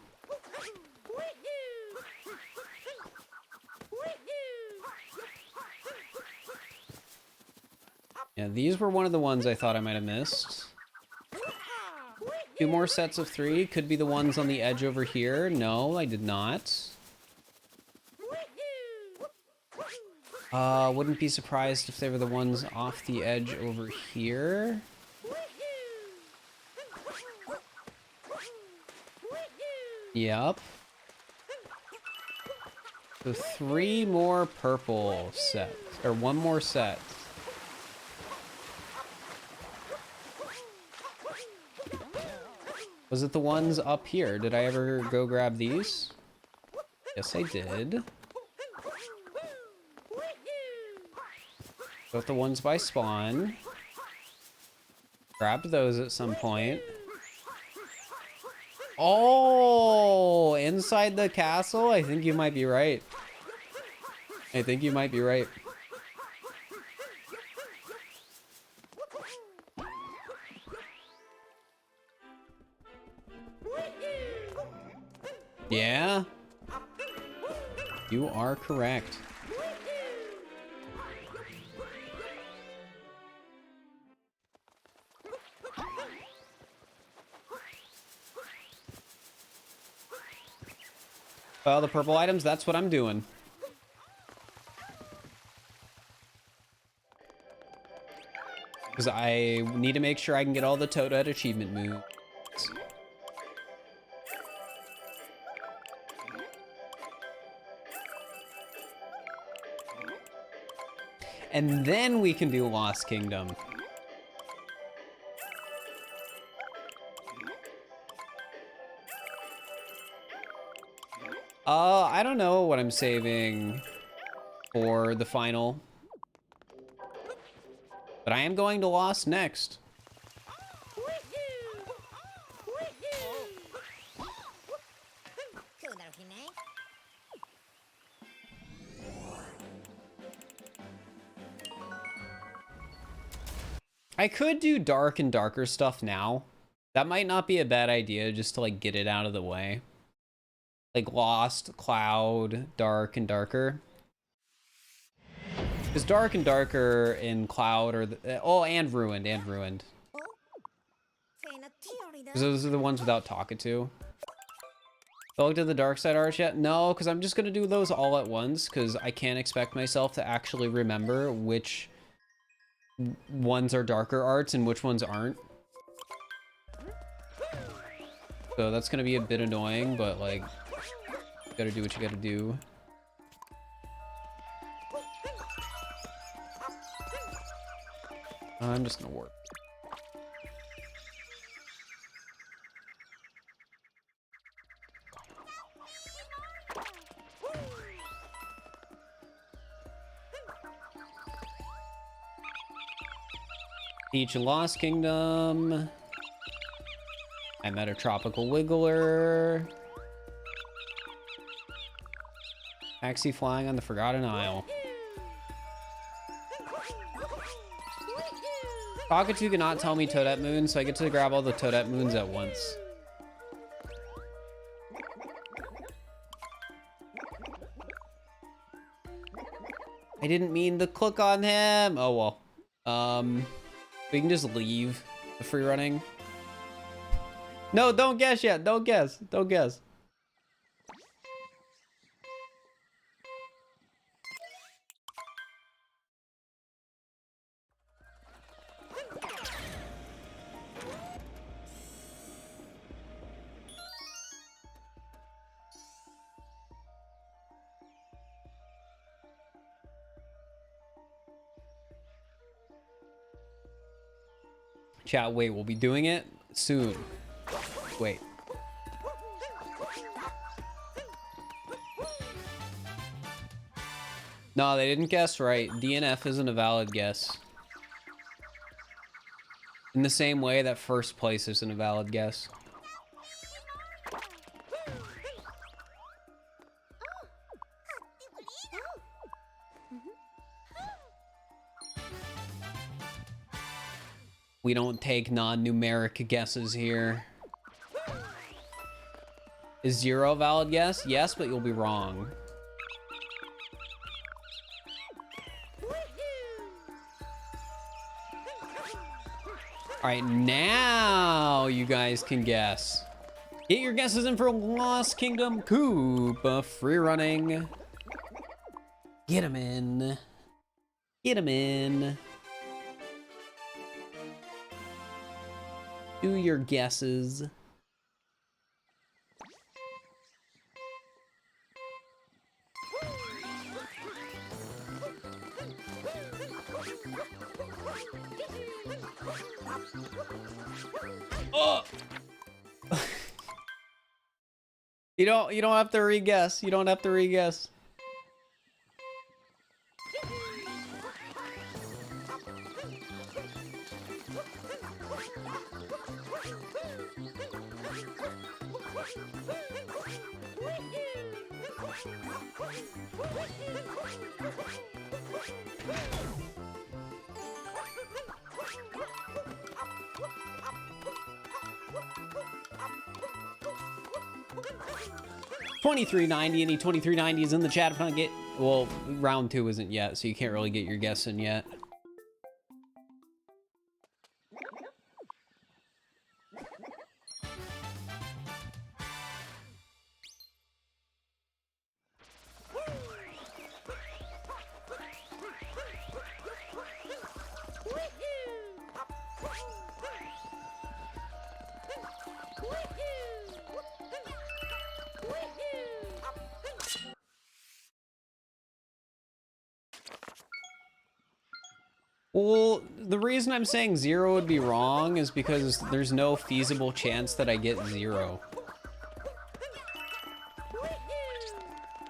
Yeah, these were one of the ones I thought I might have missed. 2 more sets of 3. Could be the ones on the edge over here. No, I did not. Wouldn't be surprised if they were the ones off the edge over here. Yep. So 3 more purple sets, or 1 more set. Was it the ones up here? Did I ever go grab these? Yes, I did. Got the ones by spawn. Grabbed those at some point. Oh, inside the castle? I think you might be right. I think you might be right. Yeah. You are correct. All the purple items, that's what I'm doing. because I need to make sure I can get all the Toadette achievement moves. And then we can do Lost Kingdom. I don't know what I'm saving for the final. But I am going to Lost next. I could do dark and darker stuff now. That might not be a bad idea, just to like get it out of the way. Like Lost, Cloud, Dark, and Darker. Because Dark and Darker and Cloud are the... Oh, and Ruined, and Ruined. Because those are the ones without Talkatoo. I looked at the Dark Side Arch yet? No, because I'm just going to do those all at once, because I can't expect myself to actually remember which ones are darker arts and which ones aren't. So that's going to be a bit annoying, but like, you gotta do what you gotta do. I'm just gonna work. Teach Lost Kingdom. I met a tropical wiggler. Taxi flying on the Forgotten Isle. Talkatoo cannot tell me Toadette Moon, so I get to grab all the Toadette Moons at once. I didn't mean to click on him. Oh well. We can just leave the free running. No, don't guess yet. Don't guess. Don't guess. Chat, wait, we'll be doing it soon. Wait. No, they didn't guess right. DNF isn't a valid guess. In the same way that first place isn't a valid guess. We don't take non-numeric guesses here. Is 0 a valid guess? Yes, but you'll be wrong. All right, now you guys can guess. Get your guesses in for Lost Kingdom Koopa free running. Get them in. Get them in. Do your guesses. Oh! You don't have to re-guess. You don't have to re-guess. $23.90. Any $23.90s in the chat if I get... Well, round 2 isn't yet, so you can't really get your guess in yet. Well, the reason I'm saying 0 would be wrong is because there's no feasible chance that I get 0.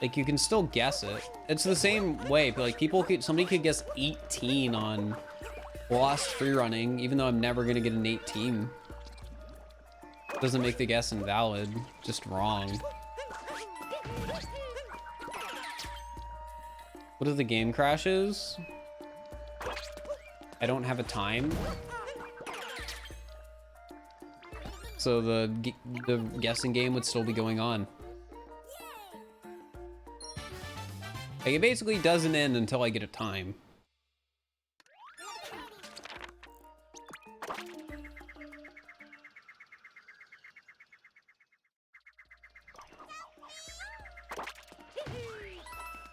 Like, you can still guess it. It's the same way, but like somebody could guess 18 on Lost Free Running, even though I'm never gonna get an 18. Doesn't make the guess invalid, just wrong. What if the game crashes? I don't have a time. So the guessing game would still be going on. Like, it basically doesn't end until I get a time.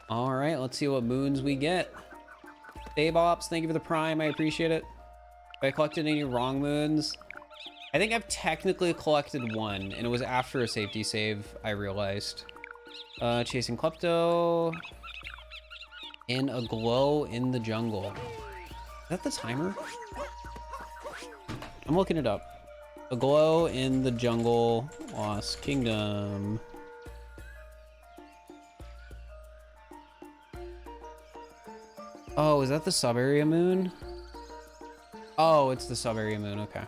All right, let's see what moons we get. Dave Ops, thank you for the prime. I appreciate it. Have I collected any wrong moons? I think I've technically collected one, and it was after a safety save, I realized. Chasing Klepto. In a glow in the jungle. Is that the timer? I'm looking it up. A glow in the jungle, Lost Kingdom. Oh, is that the sub-area moon? Oh, it's the sub-area moon, okay.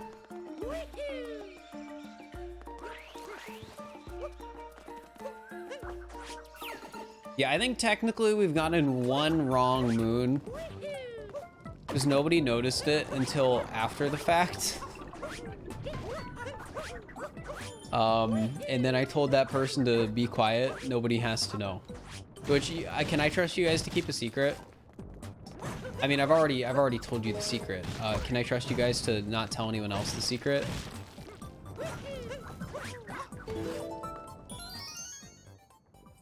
Yeah, I think technically we've gotten one wrong moon. Because nobody noticed it until after the fact. And then I told that person to be quiet. Nobody has to know. Which, can I trust you guys to keep a secret? I mean, I've already told you the secret. Can I trust you guys to not tell anyone else the secret?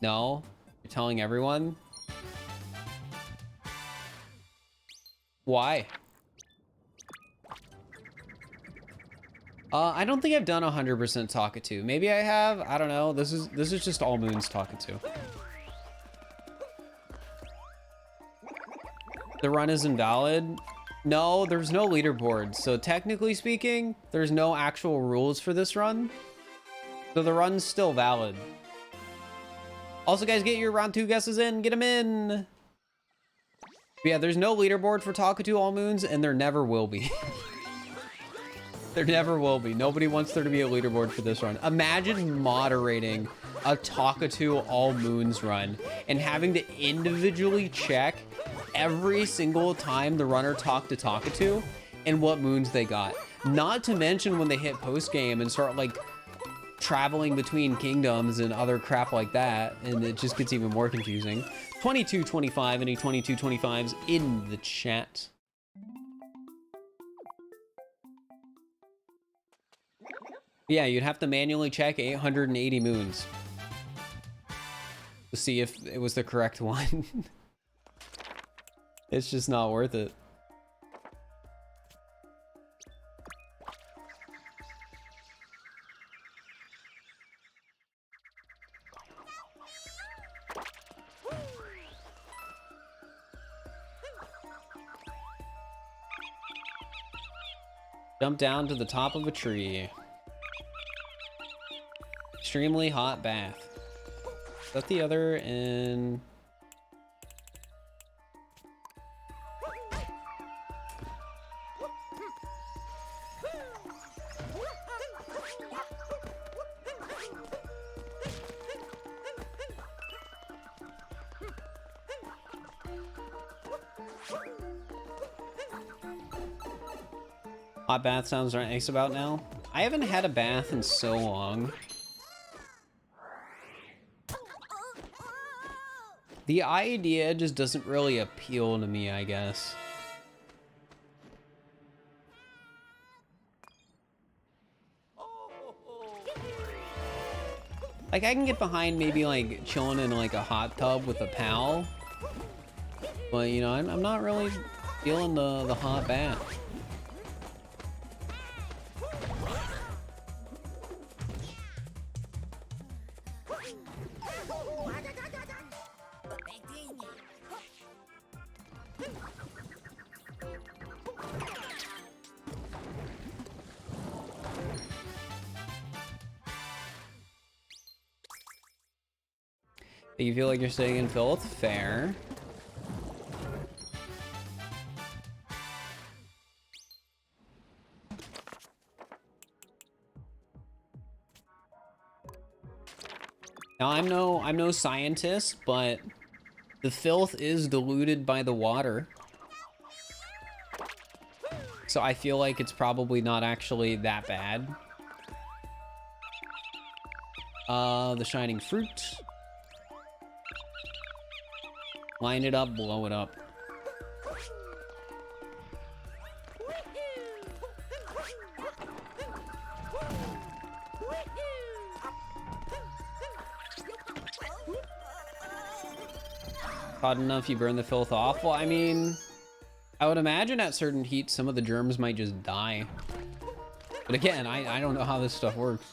No? You're telling everyone? Why? I don't think I've done 100% Talkatoo. Maybe I have. I don't know. This is just all moons Talkatoo. The run is invalid. No, there's no leaderboard. So technically speaking, there's no actual rules for this run. So the run's still valid. Also, guys, get your round 2 guesses in. Get them in. But yeah, there's no leaderboard for Talkatoo all moons, and there never will be. There never will be. Nobody wants there to be a leaderboard for this run. Imagine moderating a Talkatoo all moons run and having to individually check every single time the runner talked to Talkatoo and what moons they got. Not to mention when they hit post game and start like traveling between kingdoms and other crap like that, and it just gets even more confusing. 2225, any 2225s in the chat. Yeah, you'd have to manually check 880 moons to see if it was the correct one. It's just not worth it. Jump down to the top of a tree. Extremely hot bath. Is that the other in... Hot bath sounds right nice about now. I haven't had a bath in so long. The idea just doesn't really appeal to me, I guess. Like, I can get behind maybe like chilling in like a hot tub with a pal, but you know, I'm not really feeling the hot bath. You feel like you're staying in filth? Fair. Now I'm no scientist, but the filth is diluted by the water. So I feel like it's probably not actually that bad. The shining fruit. Line it up, blow it up. Hot enough, you burn the filth off. Well, I mean, I would imagine at certain heat, some of the germs might just die. But again, I don't know how this stuff works.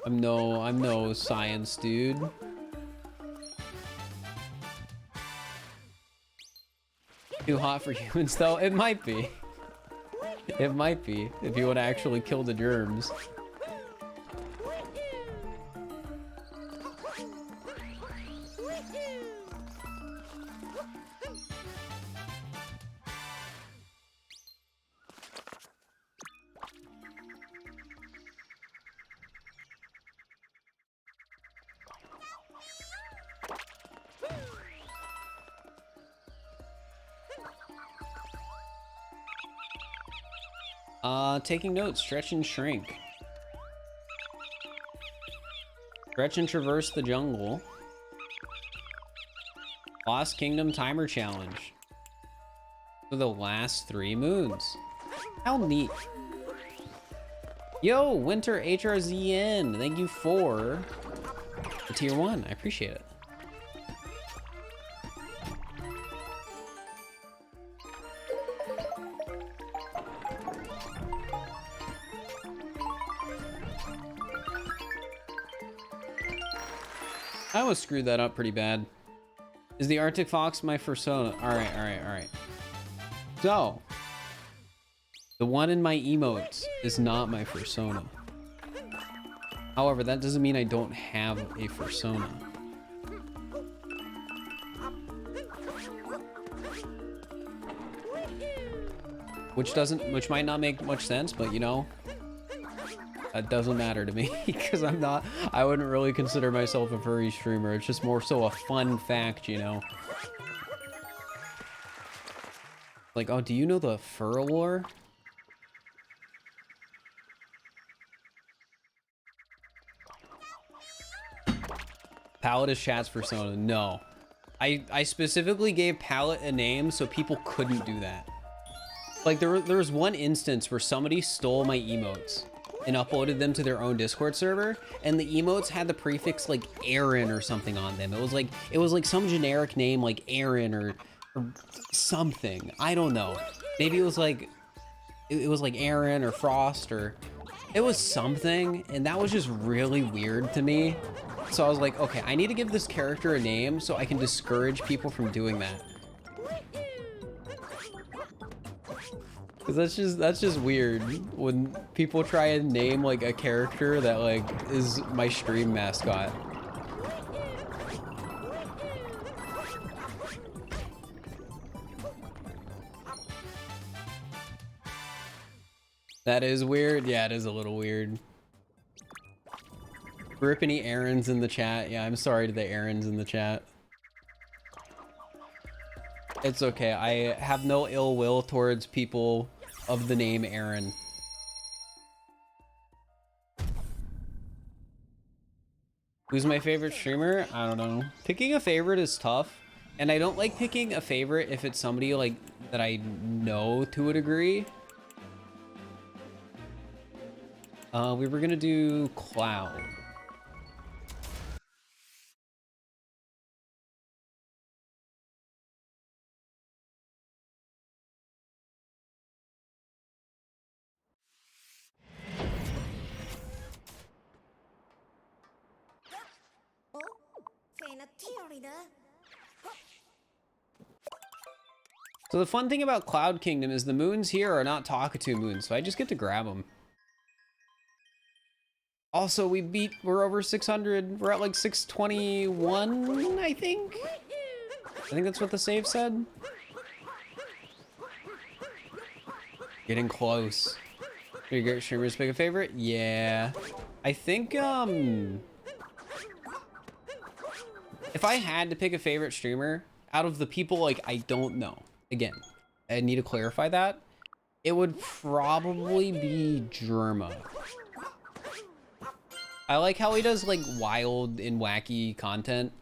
I'm no science dude. Too hot for humans though? It might be. It might be, if you want to actually kill the germs. Taking notes, stretch and shrink. Stretch and traverse the jungle. Lost Kingdom timer challenge. For the last 3 moons. How neat. Yo, Winter HRZN, thank you for the tier 1, I appreciate it. I almost screwed that up pretty bad. Is the Arctic Fox my persona? Alright. So, the one in my emotes is not my persona. However, that doesn't mean I don't have a persona. Which might not make much sense, but you know, that doesn't matter to me because I wouldn't really consider myself a furry streamer. It's just more so a fun fact, you know. Like, oh, do you know the fur lore? Palette is chat's persona. No. I specifically gave Palette a name so people couldn't do that. Like, there was one instance where somebody stole my emotes and uploaded them to their own Discord server, and the emotes had the prefix like Aaron or something on them. It was like some generic name like Aaron or something. I don't know. Maybe it was like Aaron or Frost, or it was something, and that was just really weird to me. So I was like, okay, I need to give this character a name so I can discourage people from doing that. Cause that's just weird when people try and name like a character that like is my stream mascot. That is weird. Yeah, it is a little weird. Rip any Aarons in the chat. Yeah, I'm sorry to the Aarons in the chat. It's okay. I have no ill will towards people of the name Aaron. Who's my favorite streamer? I don't know. Picking a favorite is tough, and I don't like picking a favorite if it's somebody like that I know to a degree. We were gonna do Cloud. So the fun thing about Cloud Kingdom is the moons here are not Talkatoo moons, so I just get to grab them. Also, we're over 600. We're at like 621, I think. I think that's what the save said. Getting close. Your great streamers pick a favorite? Yeah. I think, if I had to pick a favorite streamer out of the people, like, I don't know. Again, I need to clarify that. It would probably be Germa. I like how he does, like, wild and wacky content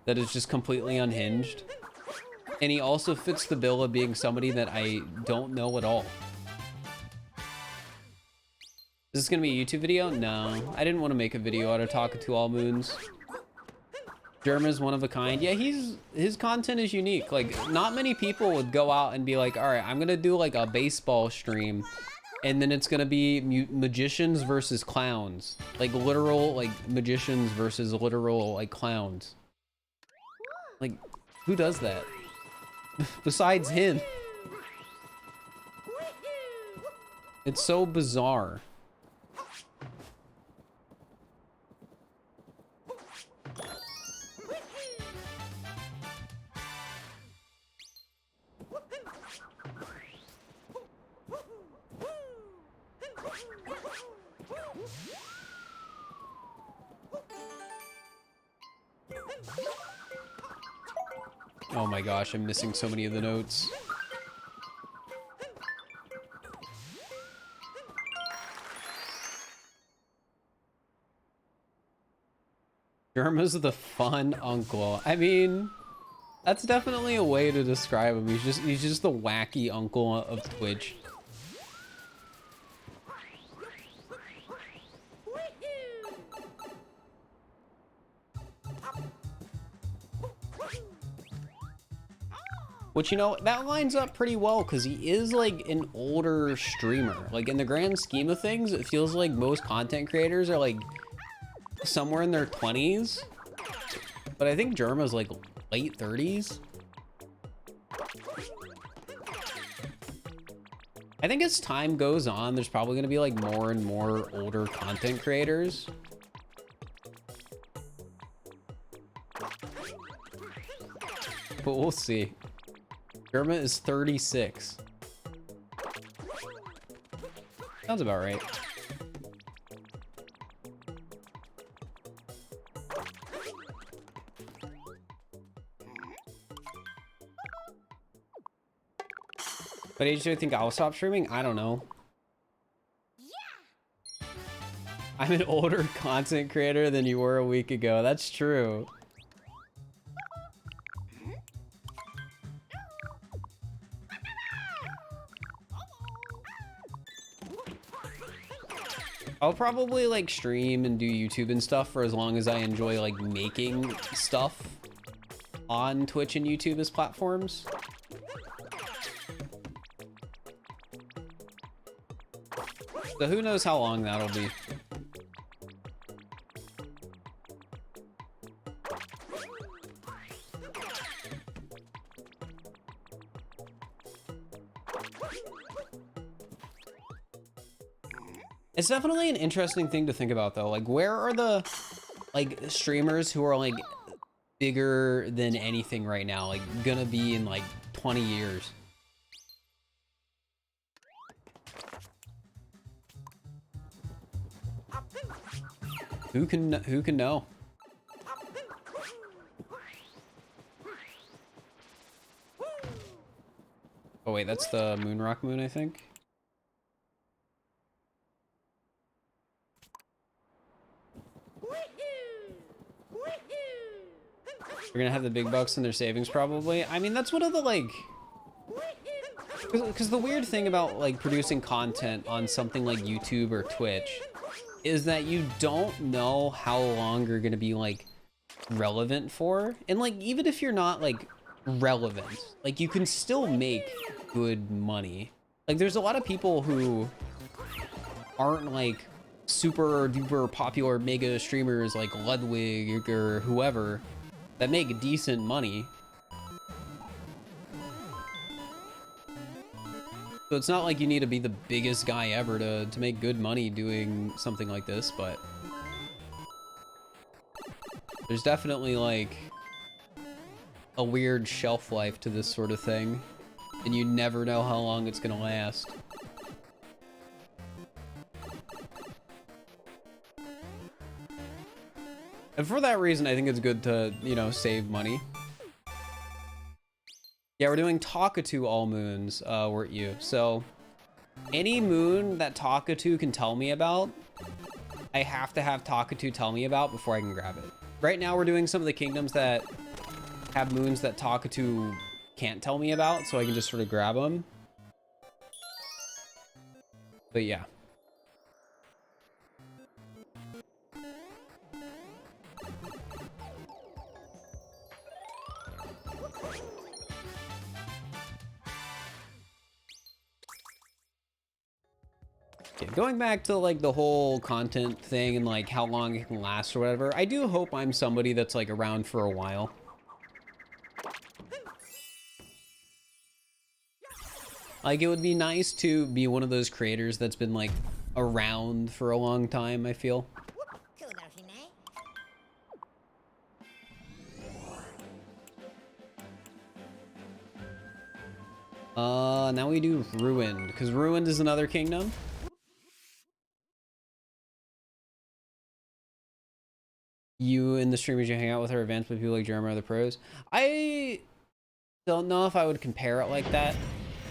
that is just completely unhinged. And he also fits the bill of being somebody that I don't know at all. Is this gonna be a YouTube video? No, I didn't want to make a video out of Talkatoo all moons. Germa's one of a kind. Yeah, his content is unique. Like, not many people would go out and be like, all right, I'm gonna do like a baseball stream, and then it's gonna be magicians versus clowns, like literal like magicians versus literal like clowns. Like, who does that? Besides him. It's so bizarre. Oh my gosh, I'm missing so many of the notes. Germa's the fun uncle. I mean, that's definitely a way to describe him. He's just the wacky uncle of Twitch. Which, you know, that lines up pretty well because he is like an older streamer. Like, in the grand scheme of things, it feels like most content creators are like somewhere in their 20s. But I think Germa's like late 30s. I think as time goes on, there's probably going to be like more and more older content creators. But we'll see. Germa is 36. Sounds about right. What age do you think I'll stop streaming? I don't know. I'm an older content creator than you were a week ago. That's true. I'll probably like stream and do YouTube and stuff for as long as I enjoy like making stuff on Twitch and YouTube as platforms. So who knows how long that'll be. It's definitely an interesting thing to think about though. Like, where are the like streamers who are like bigger than anything right now, like gonna be in like 20 years? Who can know? Oh wait, that's the Moonrock Moon, I think. We're gonna have the big bucks in their savings probably. I mean, that's one of the like, because the weird thing about like producing content on something like YouTube or Twitch is that you don't know how long you're gonna be like relevant for. And like, even if you're not like relevant, like you can still make good money. Like, there's a lot of people who aren't like super duper popular mega streamers like Ludwig or whoever that make decent money. So it's not like you need to be the biggest guy ever to make good money doing something like this, but there's definitely like a weird shelf life to this sort of thing, and you never know how long it's gonna last. And for that reason, I think it's good to, you know, save money. Yeah, we're doing Talkatoo all moons, weren't you? So any moon that Talkatoo can tell me about, I have to have Talkatoo tell me about before I can grab it. Right now, we're doing some of the kingdoms that have moons that Talkatoo can't tell me about, so I can just sort of grab them. But yeah. Okay, going back to like the whole content thing and like how long it can last or whatever, I do hope I'm somebody that's like around for a while. Like, it would be nice to be one of those creators that's been like around for a long time, I feel. Now we do Ruined, because Ruined is another kingdom. You and the streamers you hang out with are advanced with people like Jeremy or the pros. I don't know if I would compare it like that.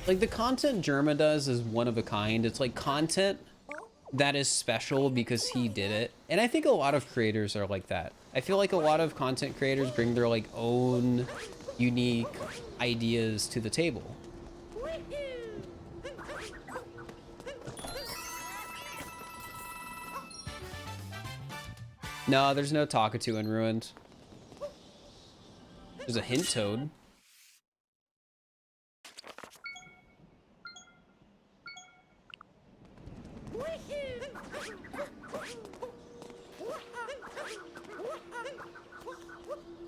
Like, the content Jerma does is one of a kind. It's like content that is special because he did it. And I think a lot of creators are like that. I feel like a lot of content creators bring their like own unique ideas to the table. No, there's no Talkatoo in Ruined. There's a hint toad.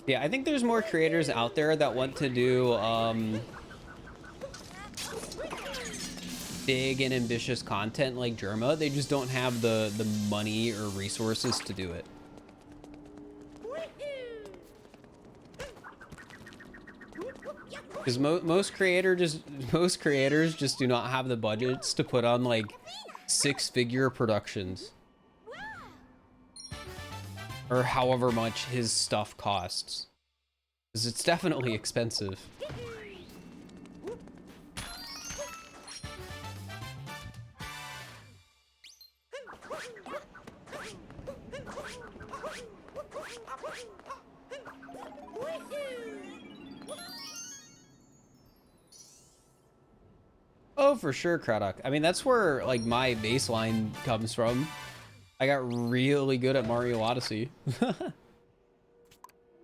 Yeah, I think there's more creators out there that want to do big and ambitious content like Jerma. They just don't have the money or resources to do it. Because most creators just do not have the budgets to put on like 6-figure productions. Or however much his stuff costs. Because it's definitely expensive. Oh, for sure, Craddock. I mean, that's where like my baseline comes from. I got really good at Mario Odyssey.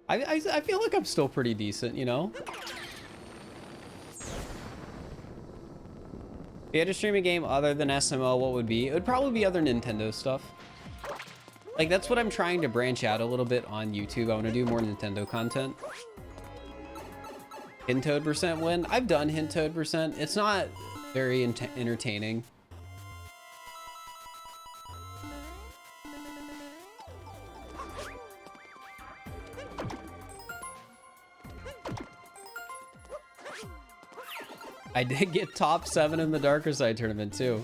I feel like I'm still pretty decent, you know? If you had to stream a game other than SMO, what would be? It would probably be other Nintendo stuff. Like, that's what I'm trying to branch out a little bit on YouTube. I want to do more Nintendo content. Hint Toad % win? I've done Hint Toad %. It's not very entertaining. I did get top 7 in the Darker Side tournament too.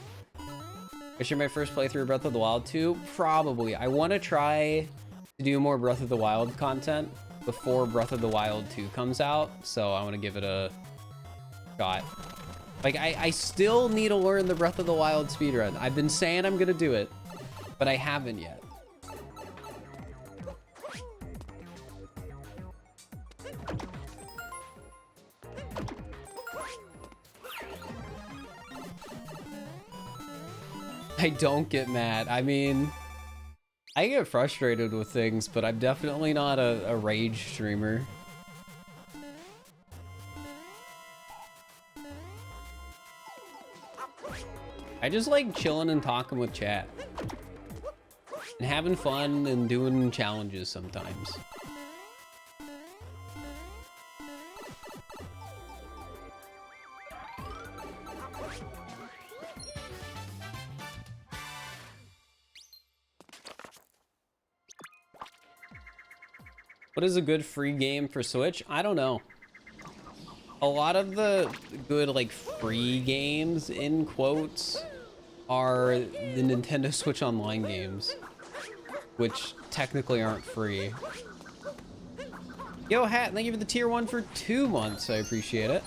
I should my first playthrough of Breath of the Wild 2? Probably. I want to try to do more Breath of the Wild content before Breath of the Wild 2 comes out, so I want to give it a shot. Like, I still need to learn the Breath of the Wild speedrun. I've been saying I'm gonna do it, but I haven't yet. I don't get mad. I mean, I get frustrated with things, but I'm definitely not a rage streamer. I just like chilling and talking with chat. And having fun and doing challenges sometimes. What is a good free game for Switch? I don't know. A lot of the good, like, free games, in quotes, are the Nintendo Switch Online games, which technically aren't free. Yo, Hat, thank you for the tier 1 for 2 months. I appreciate it.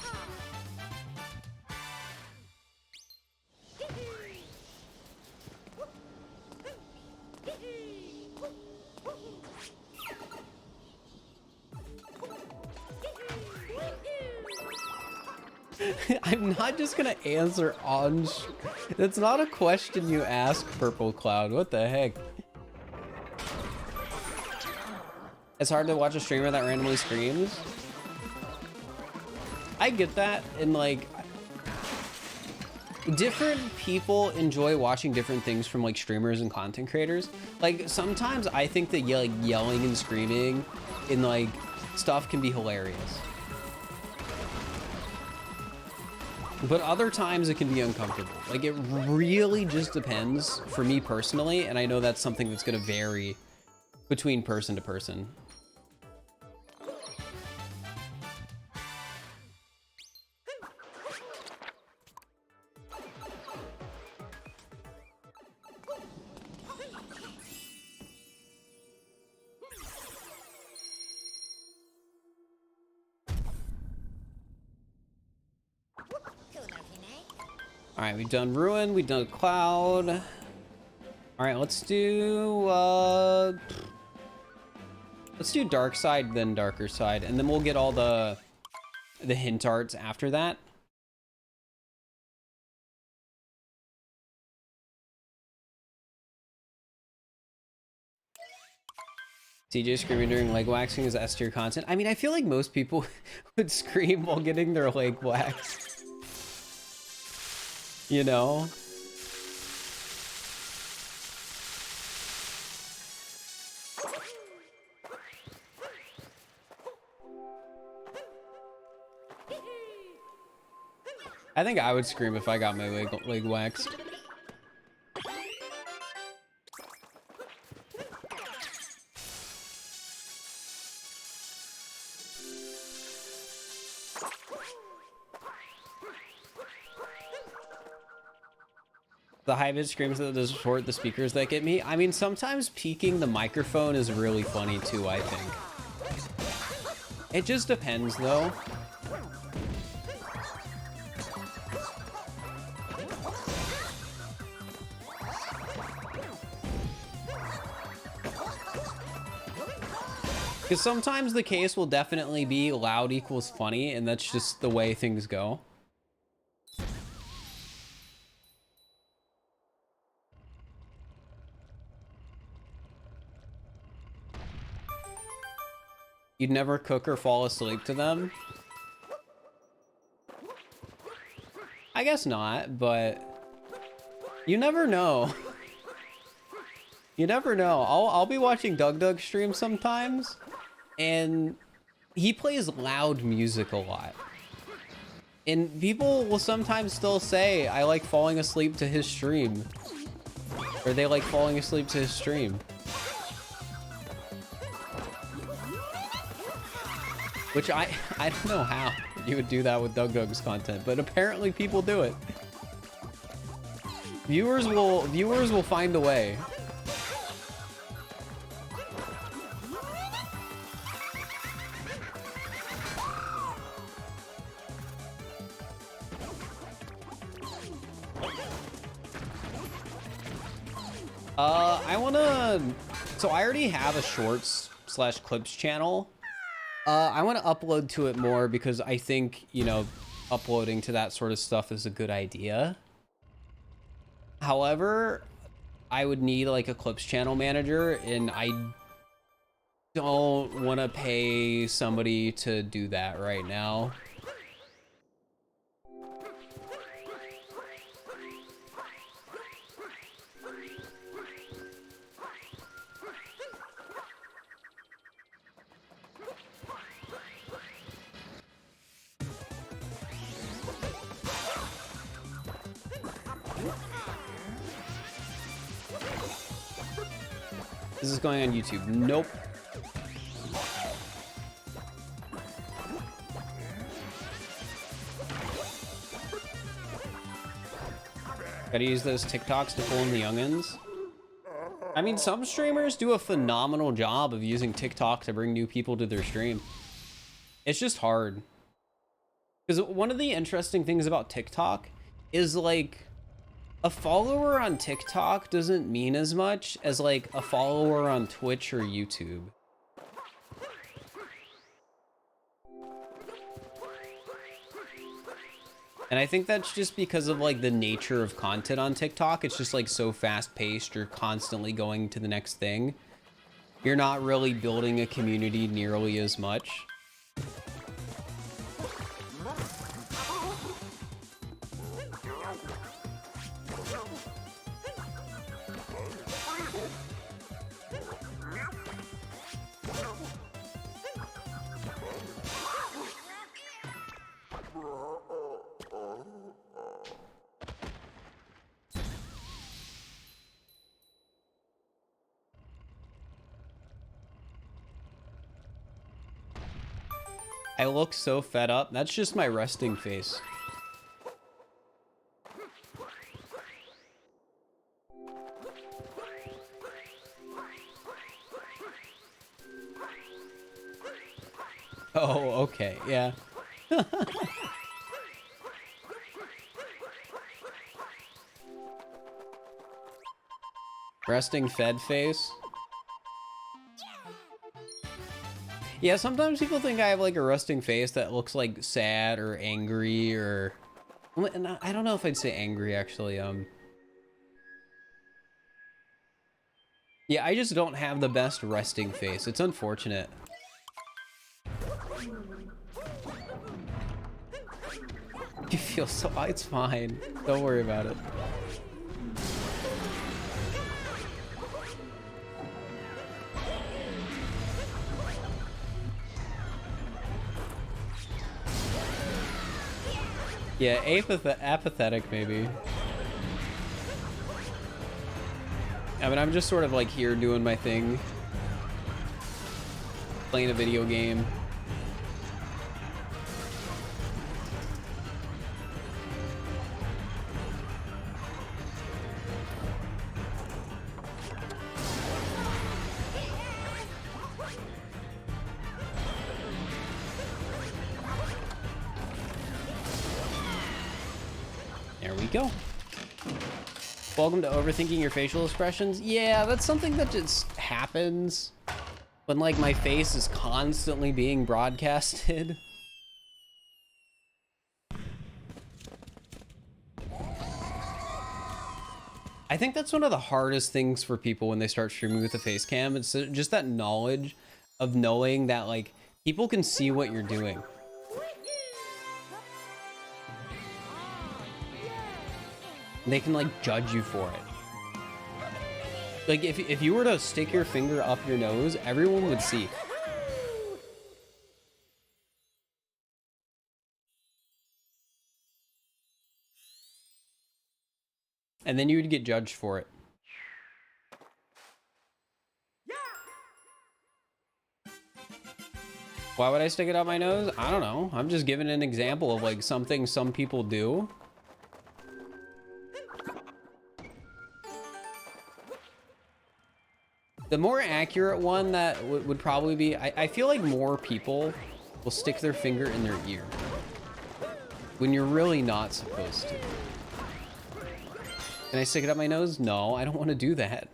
I'm not just gonna answer on. That's not a question you ask, Purple Cloud. What the heck? It's hard to watch a streamer that randomly screams. I get that, and like, different people enjoy watching different things from like streamers and content creators. Like sometimes I think that yelling and screaming in like stuff can be hilarious. But other times it can be uncomfortable. Like, it really just depends for me personally, and I know that's something that's gonna vary between person to person. All right, we've done Ruin, we've done Cloud. All right, let's do Dark Side, then Darker Side, and then we'll get all the hint arts after that. CJ screaming during leg waxing is S tier content. I mean, I feel like most people would scream while getting their leg waxed. You know? I think I would scream if I got my leg waxed. The high-pitched screams that distort the speakers that get me. I mean, sometimes peeking the microphone is really funny too, I think. It just depends, though. Because sometimes the case will definitely be loud equals funny, and that's just the way things go. You'd never cook or fall asleep to them? I guess not, but you never know. You never know. I'll be watching Doug stream sometimes, and he plays loud music a lot. And people will sometimes still say, I like falling asleep to his stream. Or they like falling asleep to his stream. Which I don't know how you would do that with Doug's content, but apparently people do it. Viewers will find a way. So I already have a shorts / clips channel. I want to upload to it more because I think, you know, uploading to that sort of stuff is a good idea. However, I would need like a clips channel manager, and I don't want to pay somebody to do that right now. This is going on YouTube. Nope. Gotta use those TikToks to pull in the youngins. I mean, some streamers do a phenomenal job of using TikTok to bring new people to their stream. It's just hard. Because one of the interesting things about TikTok is, like, a follower on TikTok doesn't mean as much as, like, a follower on Twitch or YouTube. And I think that's just because of, like, the nature of content on TikTok. It's just, like, so fast-paced. You're constantly going to the next thing. You're not really building a community nearly as much. I look so fed up. That's just my resting face. Oh, okay, yeah. Resting fed face. Yeah, sometimes people think I have like a resting face that looks like sad or angry or... I don't know if I'd say angry, actually. Yeah, I just don't have the best resting face. It's unfortunate. You feel so... It's fine. Don't worry about it. Yeah, apathetic maybe. I mean, I'm just sort of like here doing my thing. Playing a video game. There we go. Welcome to overthinking your facial expressions. Yeah, that's something that just happens when like my face is constantly being broadcasted. I think that's one of the hardest things for people when they start streaming with a face cam. It's just that knowledge of knowing that like people can see what you're doing. They can like judge you for it. Like if you were to stick your finger up your nose, everyone would see. And then you would get judged for it. Why would I stick it up my nose? I don't know. I'm just giving an example of like something some people do. The more accurate one that would probably be, I feel like more people will stick their finger in their ear when you're really not supposed to. Can I stick it up my nose? No, I don't want to do that.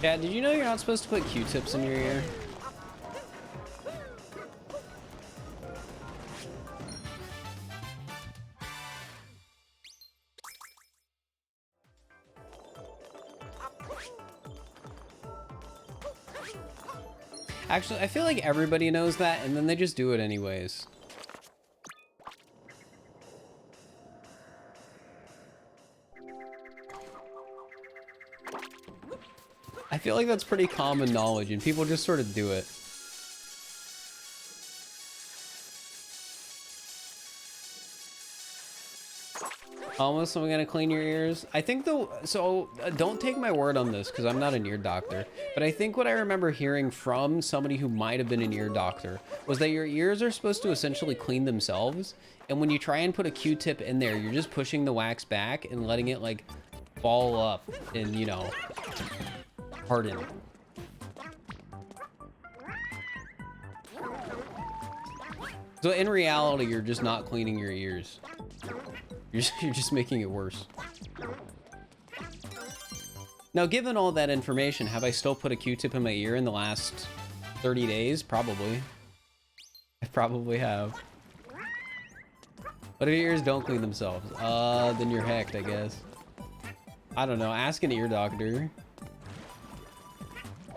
Yeah, did you know you're not supposed to put Q-tips in your ear? Actually, I feel like everybody knows that, and then they just do it anyways. I feel like that's pretty common knowledge, and people just sort of do it. Almost, I'm gonna clean your ears. I think don't take my word on this because I'm not an ear doctor, but I think what I remember hearing from somebody who might have been an ear doctor was that your ears are supposed to essentially clean themselves, and when you try and put a Q-tip in there, you're just pushing the wax back and letting it like ball up and, you know, harden. So in reality, you're just not cleaning your ears. You're just making it worse. Now, given all that information, have I still put a Q-tip in my ear in the last 30 days? Probably. I probably have. But if your ears don't clean themselves, then you're hecked, I guess. I don't know. Ask an ear doctor.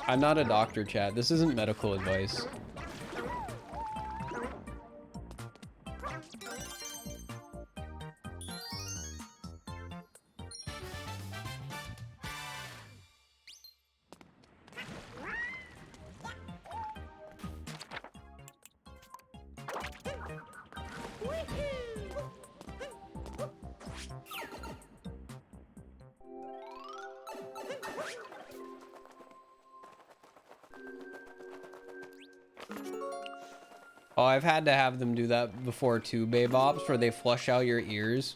I'm not a doctor, chat. This isn't medical advice. Oh, I've had to have them do that before too, babe ops, where they flush out your ears.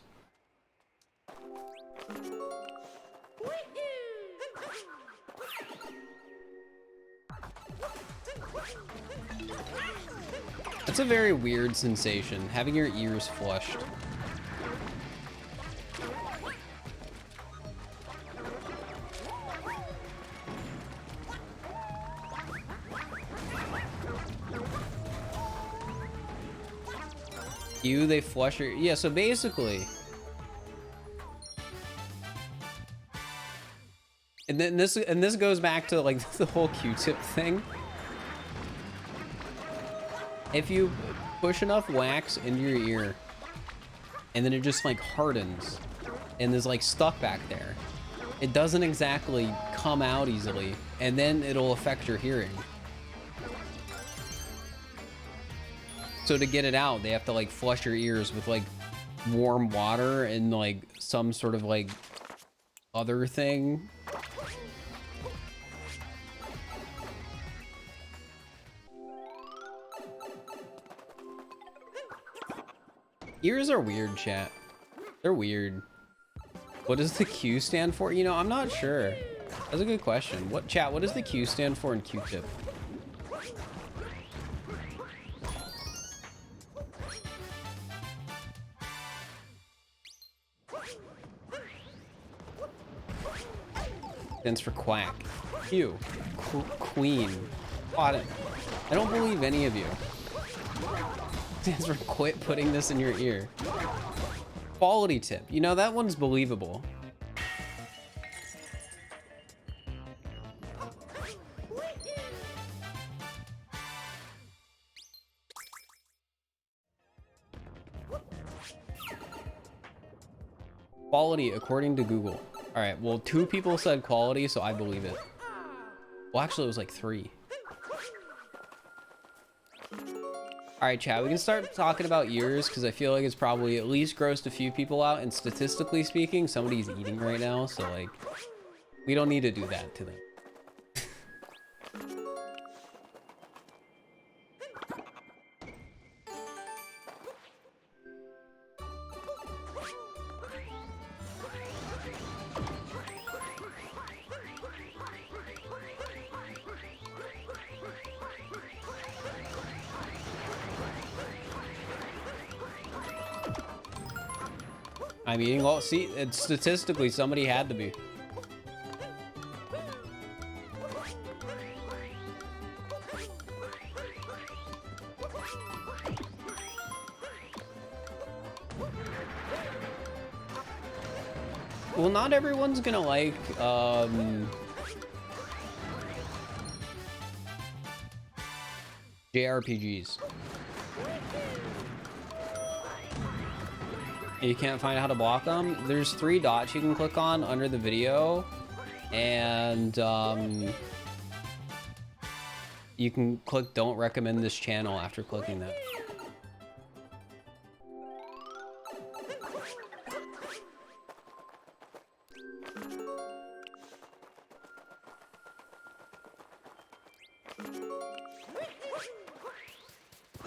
That's a very weird sensation, having your ears flushed. They flush your... Yeah, so basically... And then this goes back to, like, the whole Q-tip thing. If you push enough wax into your ear, and then it just, like, hardens, and is, like, stuck back there, it doesn't exactly come out easily, and then it'll affect your hearing. So to get it out, they have to like flush your ears with like warm water and like some sort of like other thing. Ears are weird, chat. They're weird. What does the Q stand for? You know, I'm not sure. That's a good question. What does the Q stand for in Q-tip? Stands for quack. Q. Queen. I don't believe any of you. Stands for quit putting this in your ear. Quality tip. You know, that one's believable. Quality according to Google. All right, well, 2 people said quality, so I believe it. Well, actually, it was like 3. All right, chat, we can start talking about ears because I feel like it's probably at least grossed a few people out, and statistically speaking, somebody's eating right now, so like, we don't need to do that to them. I'm eating well. See, it's statistically somebody had to be. Well, not everyone's gonna like JRPGs. You can't find out how to block them. There's 3 dots you can click on under the video, and you can click don't recommend this channel after clicking that.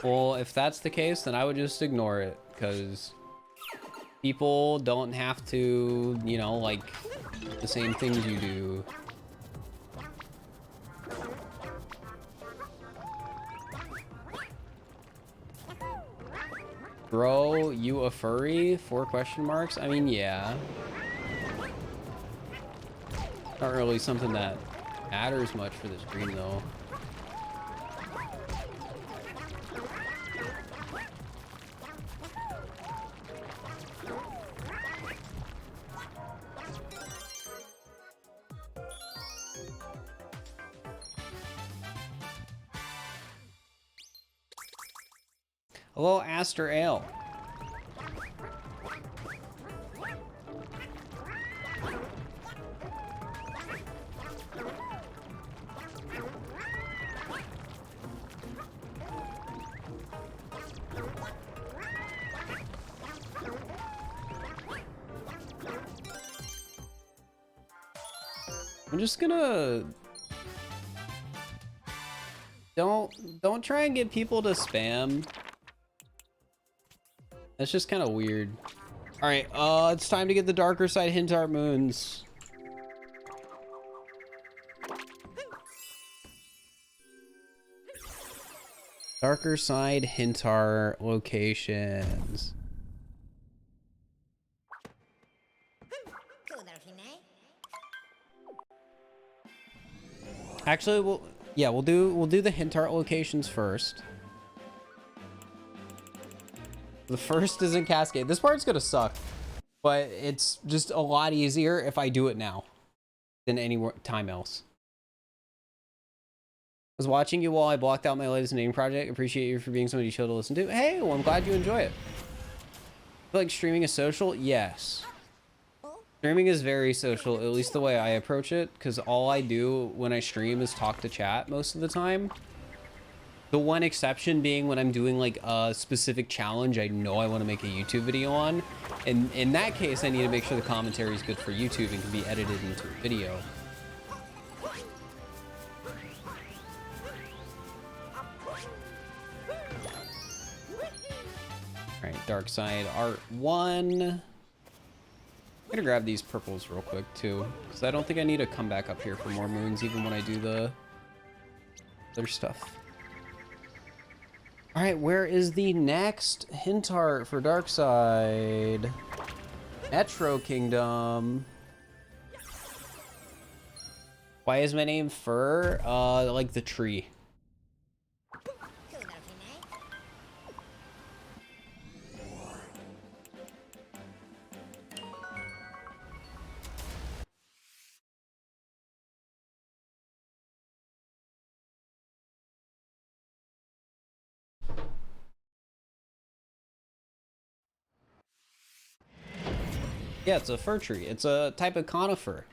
Well, if that's the case, then I would just ignore it, because people don't have to, you know, like the same things you do. Bro, you a furry? 4 question marks? I mean, yeah. Not really something that matters much for the stream, though. Hello, Aster Ale. I'm just gonna... Don't try and get people to spam. That's just kind of weird. All right, it's time to get the darker side hint art moons. Darker side hint art locations. Actually, we'll do the hint art locations first. The first is in Cascade. This part's gonna suck, but it's just a lot easier if I do it now than any time else. I was watching you while I blocked out my latest naming project. Appreciate you for being somebody chill to listen to. Hey, well, I'm glad you enjoy it. Feel like streaming is social? Yes. Streaming is very social, at least the way I approach it, because all I do when I stream is talk to chat most of the time. The one exception being when I'm doing like a specific challenge I know I want to make a YouTube video on. And in that case, I need to make sure the commentary is good for YouTube and can be edited into a video. All right, Dark Side Art 1. I'm gonna grab these purples real quick too, because I don't think I need to come back up here for more moons even when I do the other stuff. All right, where is the next hint art for Darkside? Metro Kingdom. Why is my name Fir? Like the tree. Yeah, it's a fir tree. It's a type of conifer.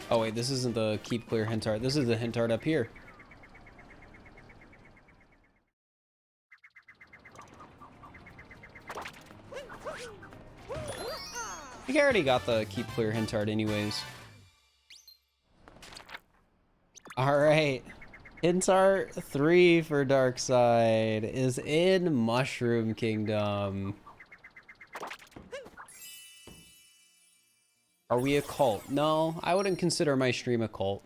Oh wait, this isn't the keep clear hint art. This is the hint art up here. I think I already got the keep clear hint art anyways. All right, hint art 3 for Darkside is in Mushroom Kingdom. Are we a cult? No, I wouldn't consider my stream a cult.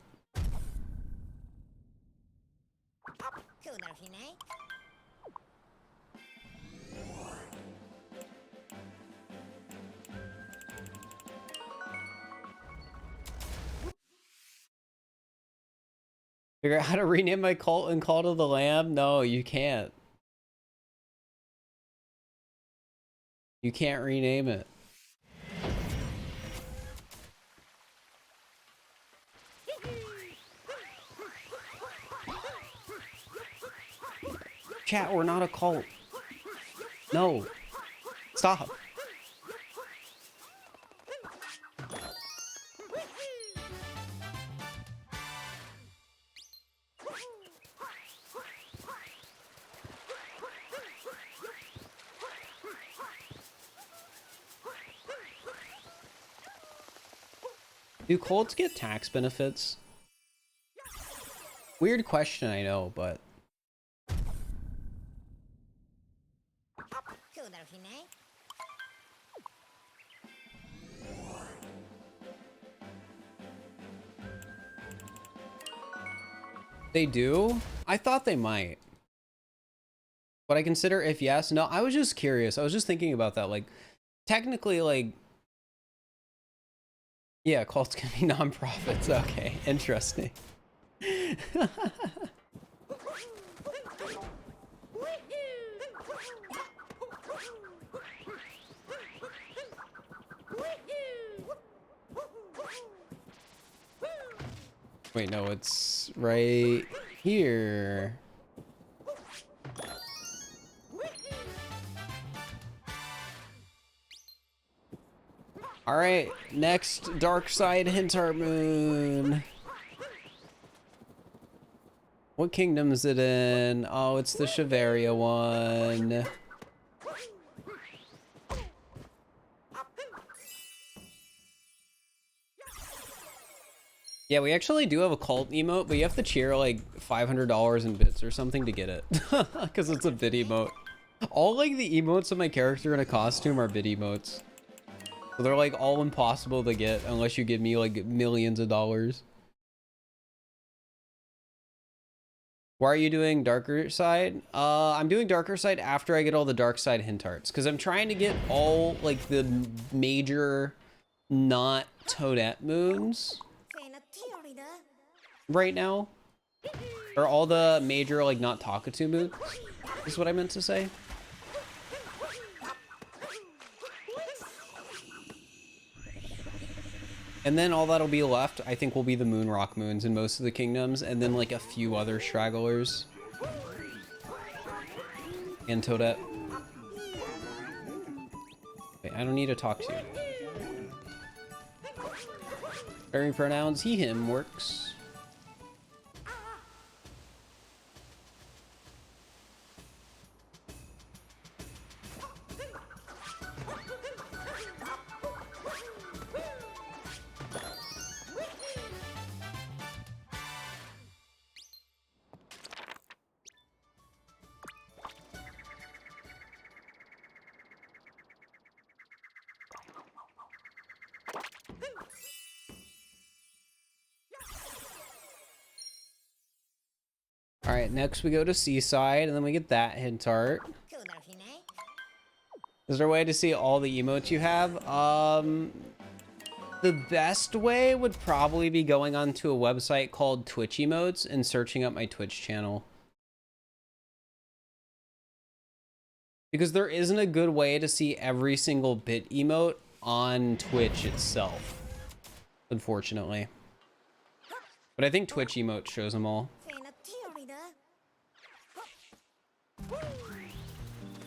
Figure out how to rename my cult and Call to the Lamb? No, you can't. You can't rename it. Chat, we're not a cult. No. Stop. Do cults get tax benefits? Weird question, I know, but... They do? I thought they might. But I consider if yes. No, I was just curious. I was just thinking about that. Like, technically, like... Yeah, cults can be non-profits. Okay, interesting. Wait, no, it's right here. All right, next dark side Hintart moon. What kingdom is it in? Oh, it's the Shiveria one. Yeah, we actually do have a cult emote, but you have to cheer like $500 in bits or something to get it. Because it's a bit emote. All like the emotes of my character in a costume are bit emotes. So they're like all impossible to get unless you give me like millions of dollars. Why are you doing darker side? I'm doing darker side after I get all the dark side Hintarts. Because I'm trying to get all like the major not Toadette moons right now, or all the major like not Talkatoo moons is what I meant to say. And then all that'll be left, I think, will be the moon rock moons in most of the kingdoms, and then like a few other stragglers and Toadette. Wait, I don't need to talk to you. Sparing pronouns, he, him works. All right, next we go to Seaside, and then we get that Hintart. Is there a way to see all the emotes you have? The best way would probably be going onto a website called Twitch Emotes and searching up my Twitch channel. Because there isn't a good way to see every single bit emote on Twitch itself, unfortunately. But I think Twitch Emote shows them all.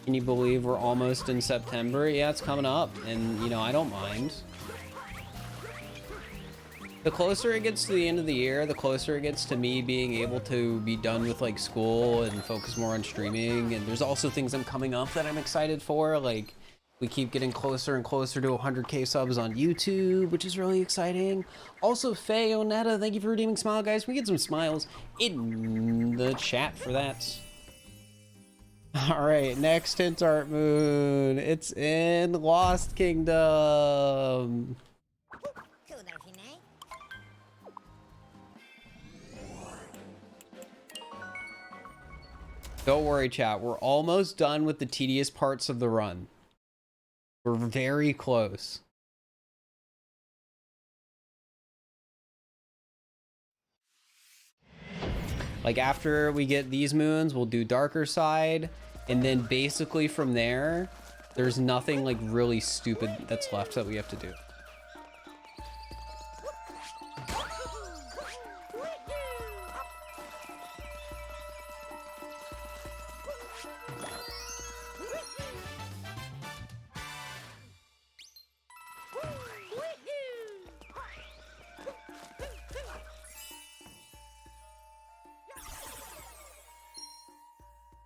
Can you believe we're almost in September? Yeah, it's coming up, and you know, I don't mind. The closer it gets to the end of the year, the closer it gets to me being able to be done with like school and focus more on streaming. And there's also things I'm coming up that I'm excited for. Like we keep getting closer and closer to 100K subs on YouTube, which is really exciting. Also, Faye Onetta, thank you for redeeming Smile, guys. We get some smiles in the chat for that. All right, next Hintart moon. It's in Lost Kingdom. Don't worry, chat. We're almost done with the tedious parts of the run. We're very close. Like after we get these moons, we'll do darker side. And then basically from there, there's nothing like really stupid that's left that we have to do.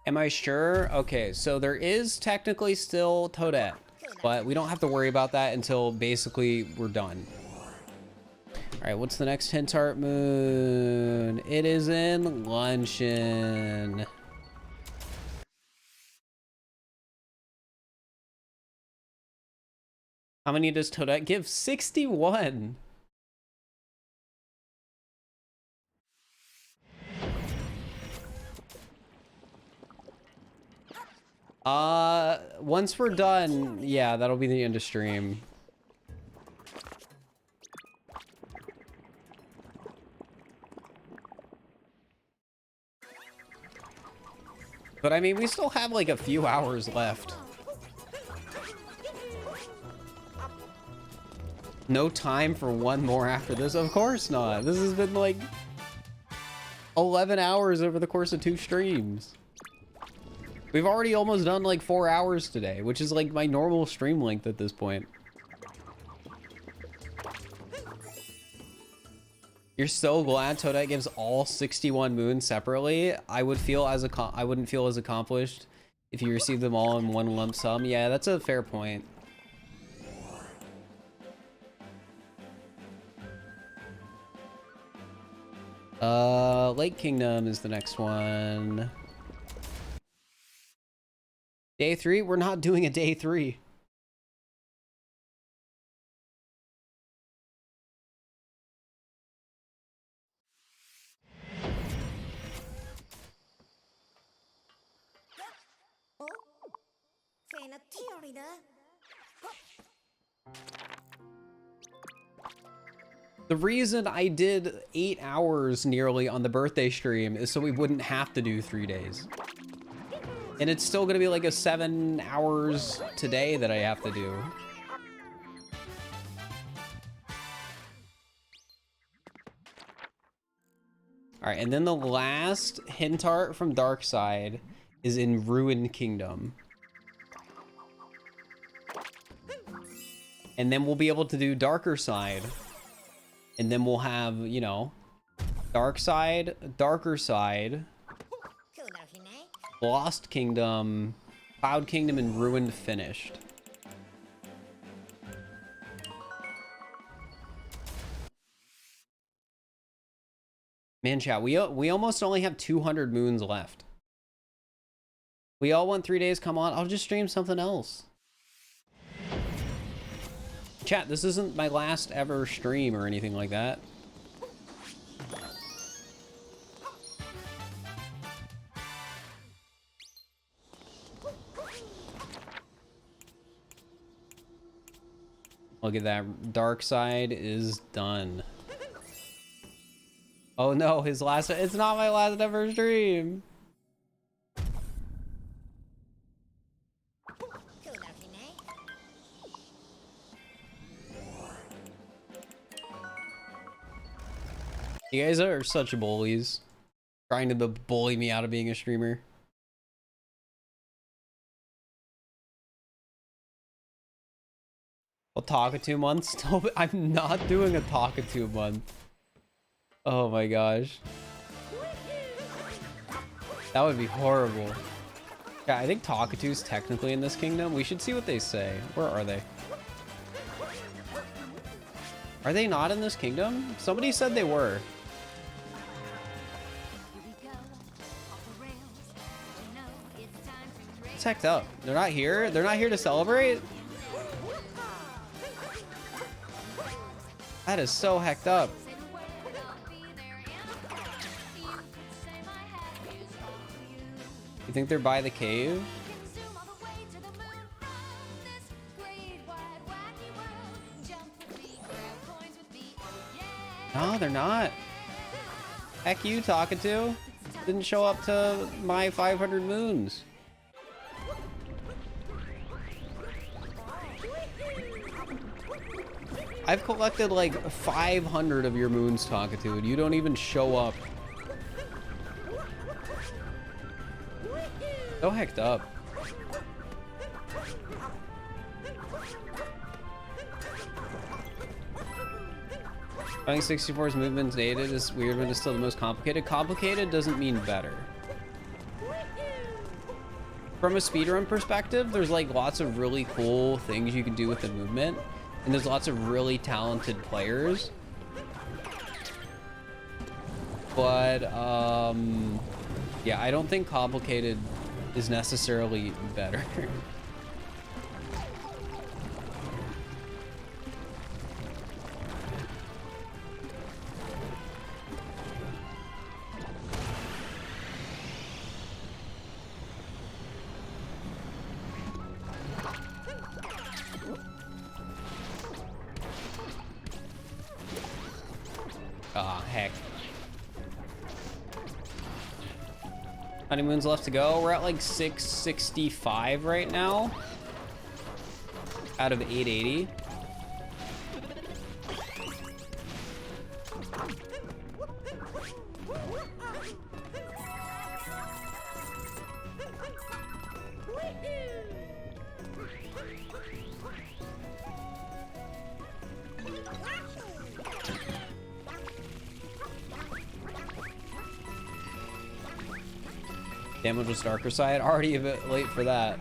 Am I sure? Okay, so there is technically still Toadette, but we don't have to worry about that until basically we're done. All right, what's the next hint art moon? It is in Luncheon. How many does Toadette give? 61. Once we're done, yeah, that'll be the end of stream. But I mean, we still have like a few hours left. No time for one more after this? Of course not. This has been like 11 hours over the course of 2 streams. We've already almost done like 4 hours today, which is like my normal stream length at this point. You're so glad Toadette gives all 61 moons separately. I wouldn't feel as accomplished if you received them all in one lump sum. Yeah, that's a fair point. Lake Kingdom is the next one. Day 3? We're not doing a day 3. The reason I did 8 hours nearly on the birthday stream is so we wouldn't have to do 3 days. And it's still gonna be like a 7 hours today that I have to do. All right, and then the last hint art from Dark Side is in Ruined Kingdom. And then we'll be able to do Darker Side. And then we'll have, you know, Dark Side, Darker Side, Lost Kingdom, Cloud Kingdom, and Ruined finished. Man, chat, we almost only have 200 moons left. We all want 3 days. Come on, I'll just stream something else. Chat, this isn't my last ever stream or anything like that. Look at that. Dark Side is done. Oh no, his last... It's not my last ever stream. You guys are such bullies. Trying to bully me out of being a streamer. Well, Talkatoo month still... I'm not doing a Talkatoo month. Oh my gosh. That would be horrible. Yeah, I think Talkatoo's technically in this kingdom. We should see what they say. Where are they? Are they not in this kingdom? Somebody said they were. It's hecked up. They're not here? They're not here to celebrate? That is so hecked up. You think they're by the cave? No, they're not. Heck you, Talkatoo. Didn't show up to my 500 moons. I've collected like 500 of your moons, Talkatoo, and you don't even show up. So hecked up. Finding 64's movements dated is weird, but it's still the most complicated. Complicated doesn't mean better. From a speedrun perspective, there's like lots of really cool things you can do with the movement, and there's lots of really talented players. But yeah, I don't think complicated is necessarily better. Ah, heck. Honeymoon's left to go. We're at like 665 right now out of 880. Damage was darker side. Already a bit late for that.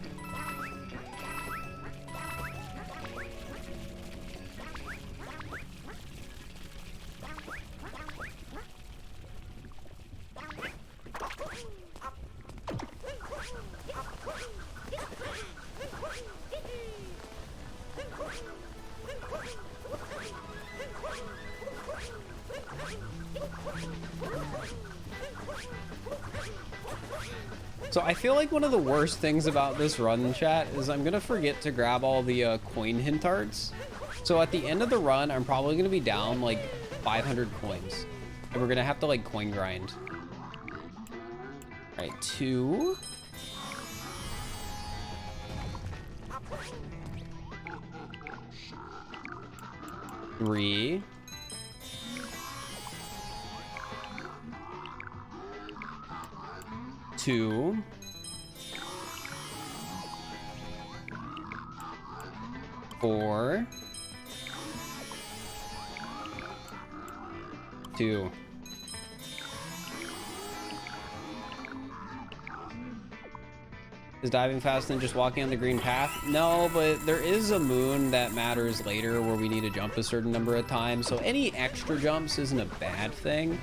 So I feel like one of the worst things about this run, chat, is I'm gonna forget to grab all the coin hint arts. So at the end of the run, I'm probably gonna be down like 500 coins, and we're gonna have to like coin grind. All right, 2. Three. 2. 4. 2. Is diving faster than just walking on the green path? No, but there is a moon that matters later where we need to jump a certain number of times, so any extra jumps isn't a bad thing.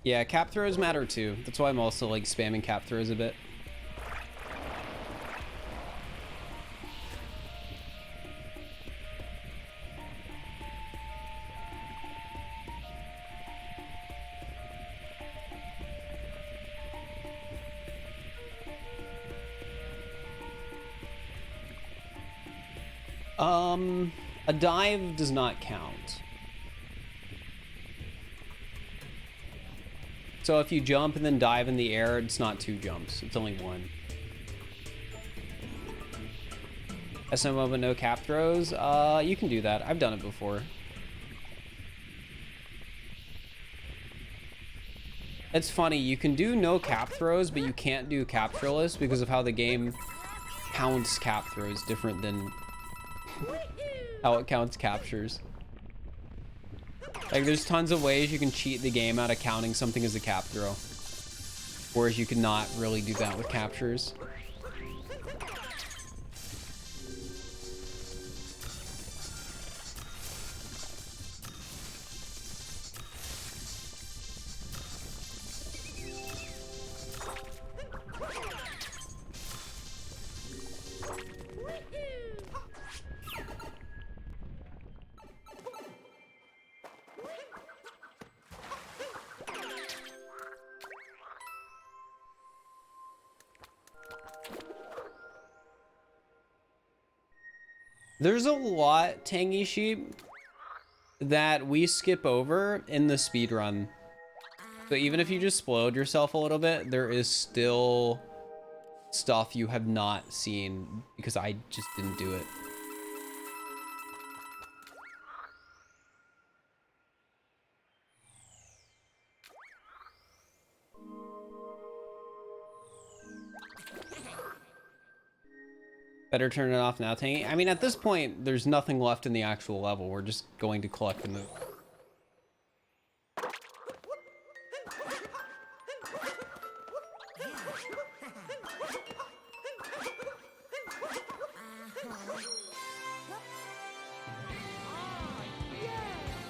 Yeah, cap throws matter too. That's why I'm also like spamming cap throws a bit. A dive does not count. So if you jump and then dive in the air, it's not 2 jumps, it's only 1. SMO but no cap throws? You can do that. I've done it before. It's funny, you can do no cap throws, but you can't do captureless because of how the game counts cap throws different than how it counts captures. Like, there's tons of ways you can cheat the game out of counting something as a cap throw, whereas you cannot really do that with captures. There's a lot, Tangy Sheep, that we skip over in the speed run. So even if you just spoiled yourself a little bit, there is still stuff you have not seen because I just didn't do it. Better turn it off now, Tangy. I mean, at this point, there's nothing left in the actual level. We're just going to collect the move.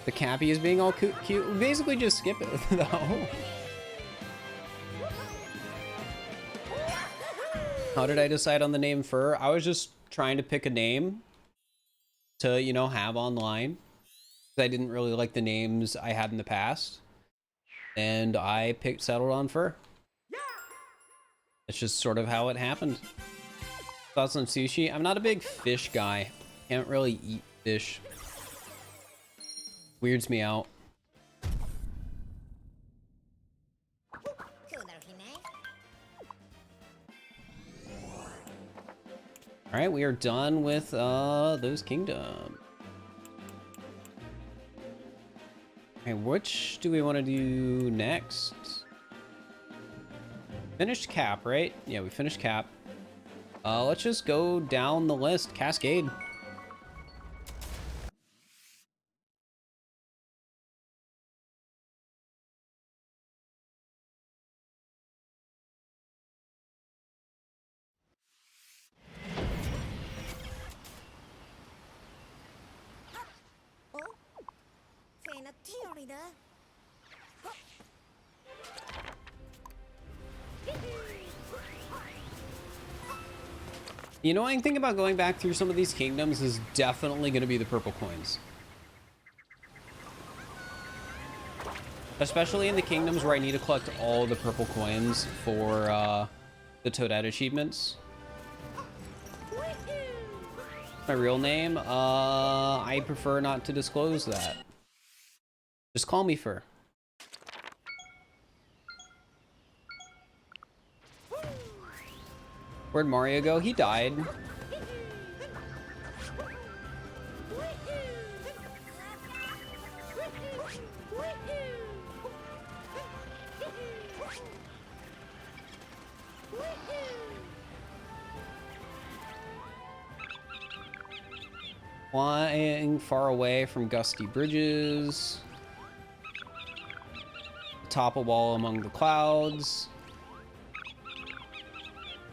The Cappy is being all cute. We basically just skip it, though. How did I decide on the name Fir? I was just trying to pick a name to, you know, have online. I didn't really like the names I had in the past. And I settled on Fir. It's just sort of how it happened. Thoughts on sushi? I'm not a big fish guy. Can't really eat fish. Weirds me out. All right, we are done with those kingdoms. Okay, which do we want to do next? Finished Cap, right? Yeah, we finished Cap. Let's just go down the list. Cascade. The annoying thing about going back through some of these kingdoms is definitely going to be the purple coins. Especially in the kingdoms where I need to collect all the purple coins for the Toadette achievements. My real name? I prefer not to disclose that. Just call me Fir. Where'd Mario go? He died. Flying far away from gusty bridges. Top a wall among the clouds.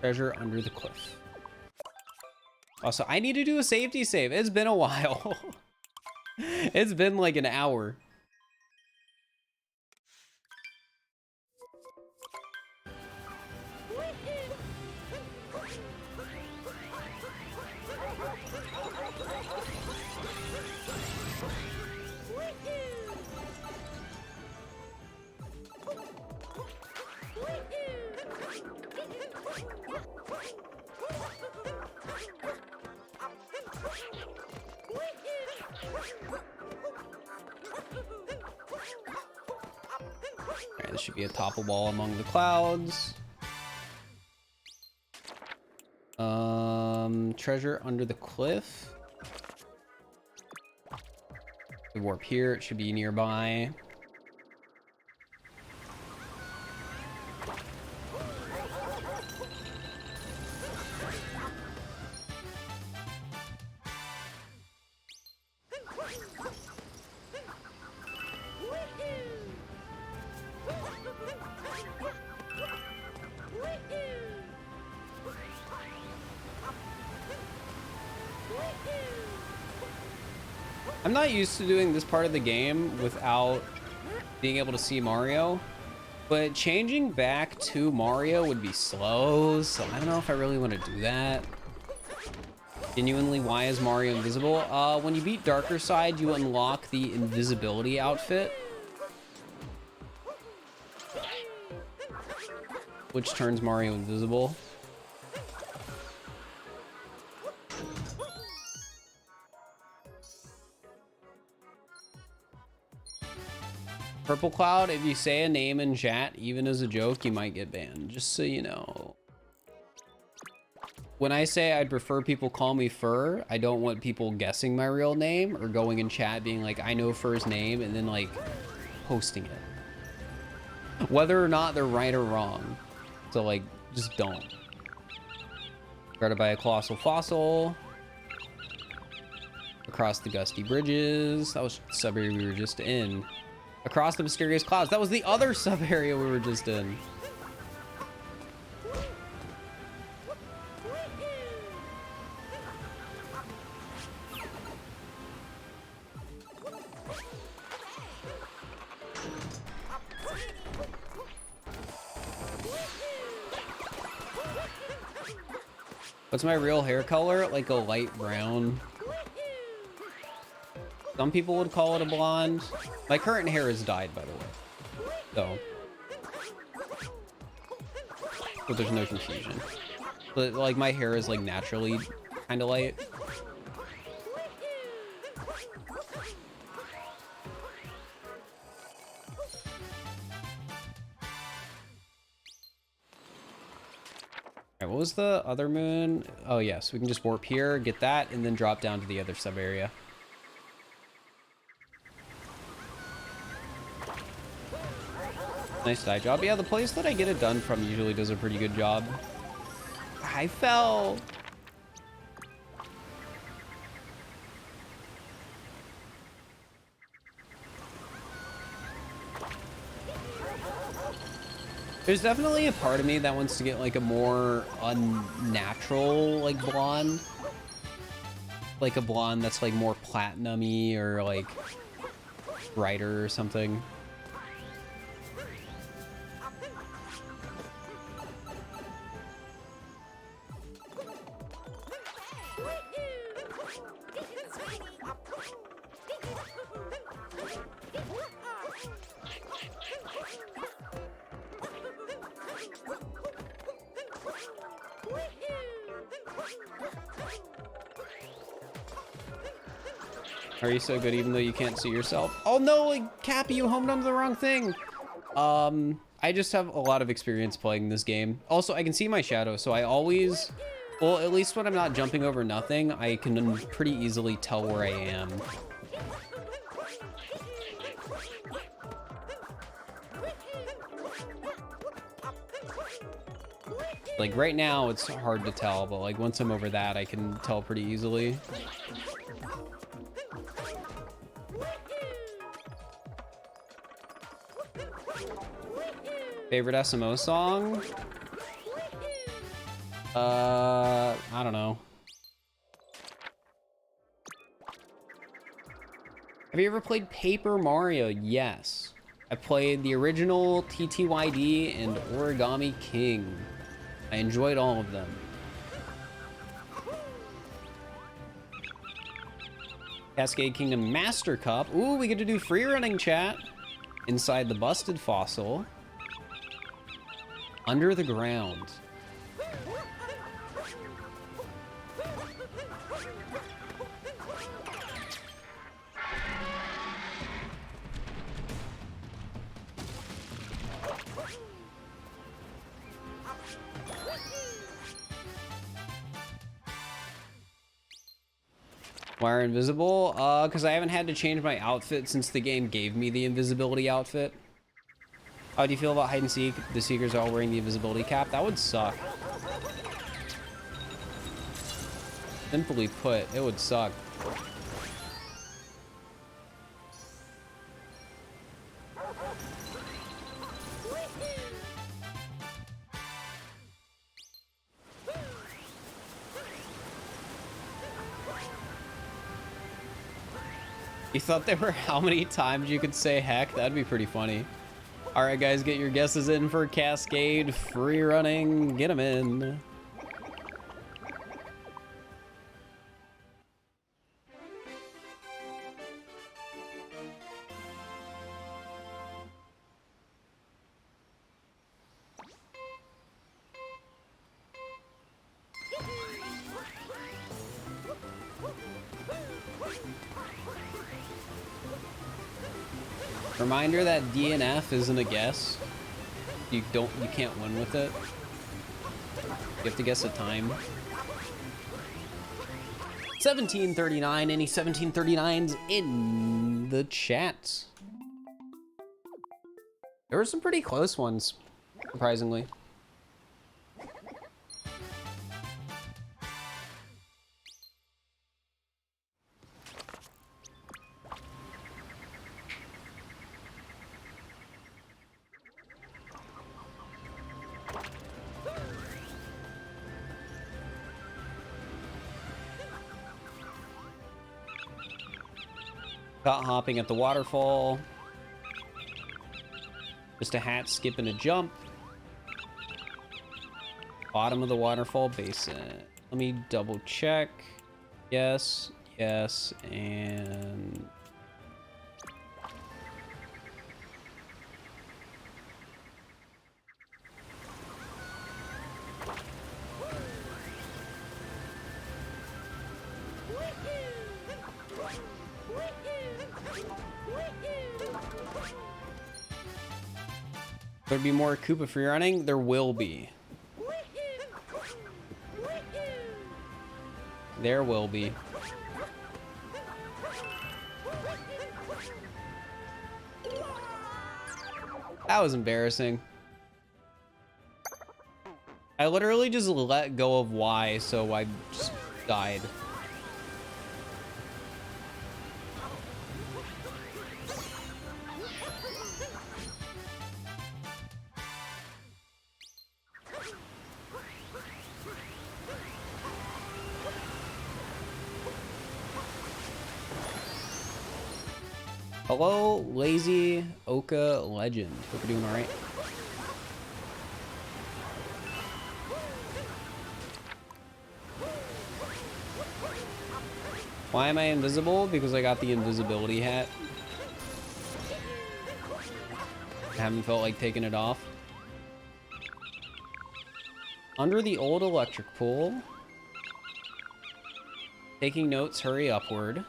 Treasure under the cliff. Also, I need to do a safety save. It's been a while. It's been like an hour. Alright, this should be a top of wall among the clouds. Treasure under the cliff. The warp here, it should be nearby. I'm not used to doing this part of the game without being able to see Mario, but changing back to Mario would be slow, so I don't know if I really want to do that. Genuinely, why is Mario invisible? When you beat Darker Side, you unlock the invisibility outfit, which turns Mario invisible. Purple Cloud, if you say a name in chat, even as a joke, you might get banned, just so you know. When I say I'd prefer people call me Fir, I don't want people guessing my real name or going in chat being like, I know Fir's name, and then like posting it. Whether or not they're right or wrong. So like, just don't. Guarded by a colossal fossil. Across the gusty bridges. That was the sub-area we were just in. Across the mysterious clouds. That was the other sub-area we were just in. What's my real hair color? Like a light brown. Some people would call it a blonde. My current hair is dyed, by the way. So there's no confusion. But like my hair is like naturally kind of light. Alright, what was the other moon? Oh yes, we can just warp here, get that, and then drop down to the other sub area. Nice dye job. Yeah, the place that I get it done from usually does a pretty good job. I fell. There's definitely a part of me that wants to get like a more unnatural like blonde. Like a blonde that's like more platinum-y or like brighter or something. Are you so good even though you can't see yourself? Oh no, like Cappy, you homed onto the wrong thing. I just have a lot of experience playing this game. Also, I can see my shadow, so I always, well, at least when I'm not jumping over nothing, I can pretty easily tell where I am. Like right now, it's hard to tell, but like once I'm over that, I can tell pretty easily. Favorite SMO song? I don't know. Have you ever played Paper Mario? Yes. I played the original TTYD and Origami King. I enjoyed all of them. Cascade Kingdom Master Cup. Ooh, we get to do free running, chat. Inside the busted fossil. Under the ground. Why are invisible? Because I haven't had to change my outfit since the game gave me the invisibility outfit. How do you feel about hide and seek? The seekers are all wearing the invisibility cap? That would suck. Simply put, it would suck. You thought there were how many times you could say heck? That'd be pretty funny. All right, guys, get your guesses in for Cascade free running. Get them in. Reminder that DNF isn't a guess. You can't win with it. You have to guess a time. 1739, any 1739s in the chat? There were some pretty close ones, surprisingly. Caught hopping at the waterfall. Just a hat, skip, and a jump. Bottom of the waterfall basin. Let me double check. Yes, yes, and... There'd be more Koopa free running? There will be. There will be. That was embarrassing. I literally just let go of Y, so I just died. Hello, Lazy Oka Legend. Hope you're doing alright. Why am I invisible? Because I got the invisibility hat. I haven't felt like taking it off. Under the old electric pool. Taking notes, hurry upward.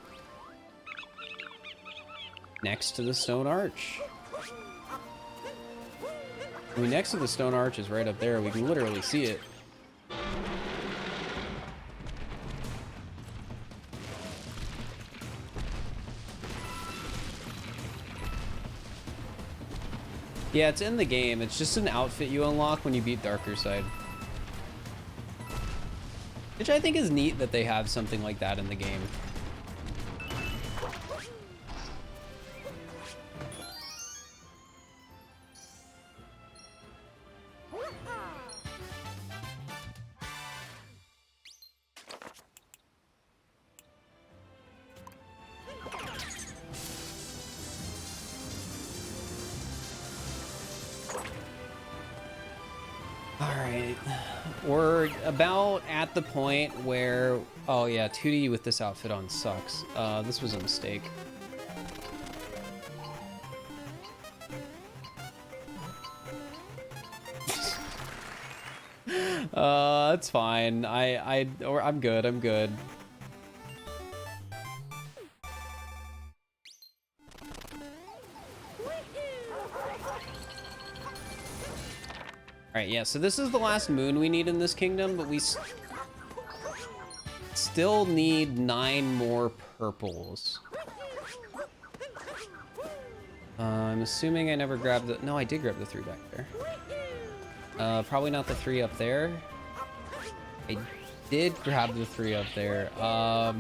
Next to the stone arch. I mean, next to the stone arch is right up there. We can literally see it. Yeah, it's in the game. It's just an outfit you unlock when you beat Darker Side. Which I think is neat that they have something like that in the game. Alright, we're about at the point where, oh yeah, 2D with this outfit on sucks. This was a mistake. That's fine. I'm good, I'm good. Alright, yeah, so this is the last moon we need in this kingdom, but we still need 9 more purples. I'm assuming I never grabbed the... No, I did grab the 3 back there. Probably not the 3 up there. I did grab the 3 up there. A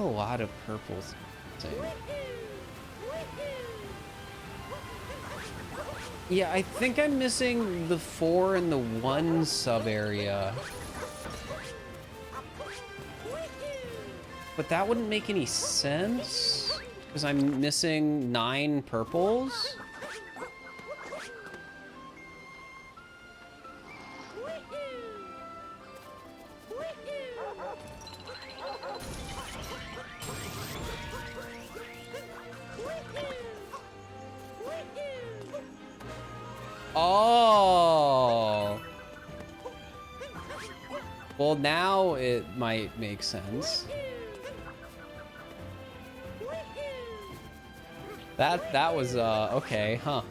lot of purples. Yeah, I think I'm missing the 4 and the 1 sub area. But that wouldn't make any sense because I'm missing 9 purples. Oh. Well, now it might make sense. That was okay, huh?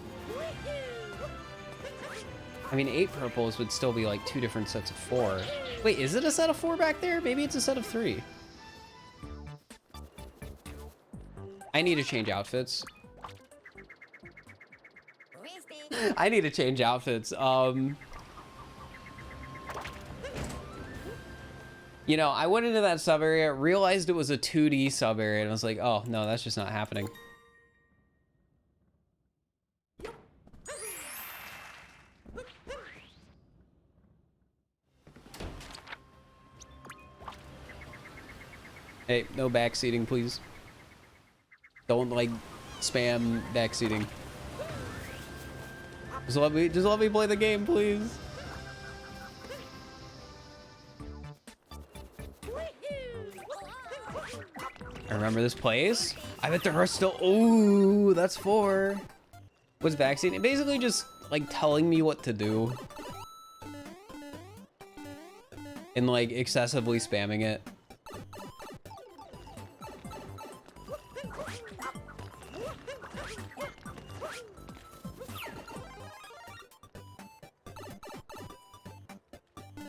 I mean, 8 purples would still be like 2 different sets of 4. Wait, is it a set of 4 back there? Maybe it's a set of 3. I need to change outfits. I need to change outfits. You know, I went into that sub area, realized it was a 2D sub area, and I was like, oh, no, that's just not happening. Hey, no backseating, please. Don't like spam backseating. Just let me play the game, please. I remember this place. I bet there are still. Oh, that's 4. What's backseating? Basically, just like telling me what to do and like excessively spamming it.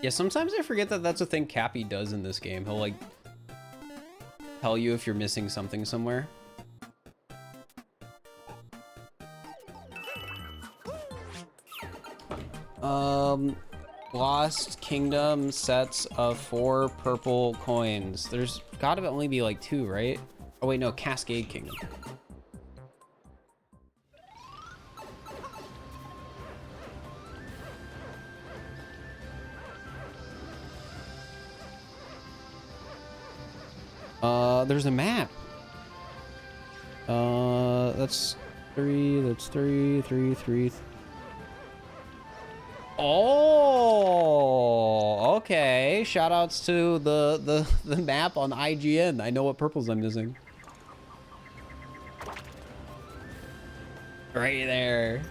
Yeah, sometimes I forget that that's a thing Cappy does in this game. He'll like tell you if you're missing something somewhere. Lost Kingdom sets of 4 purple coins. There's gotta only be like 2, right? Oh wait, no, Cascade Kingdom. There's a map. That's 3, that's 3, 3, 3. Oh, okay. Shoutouts to the map on IGN. I know what purples I'm missing. Right there.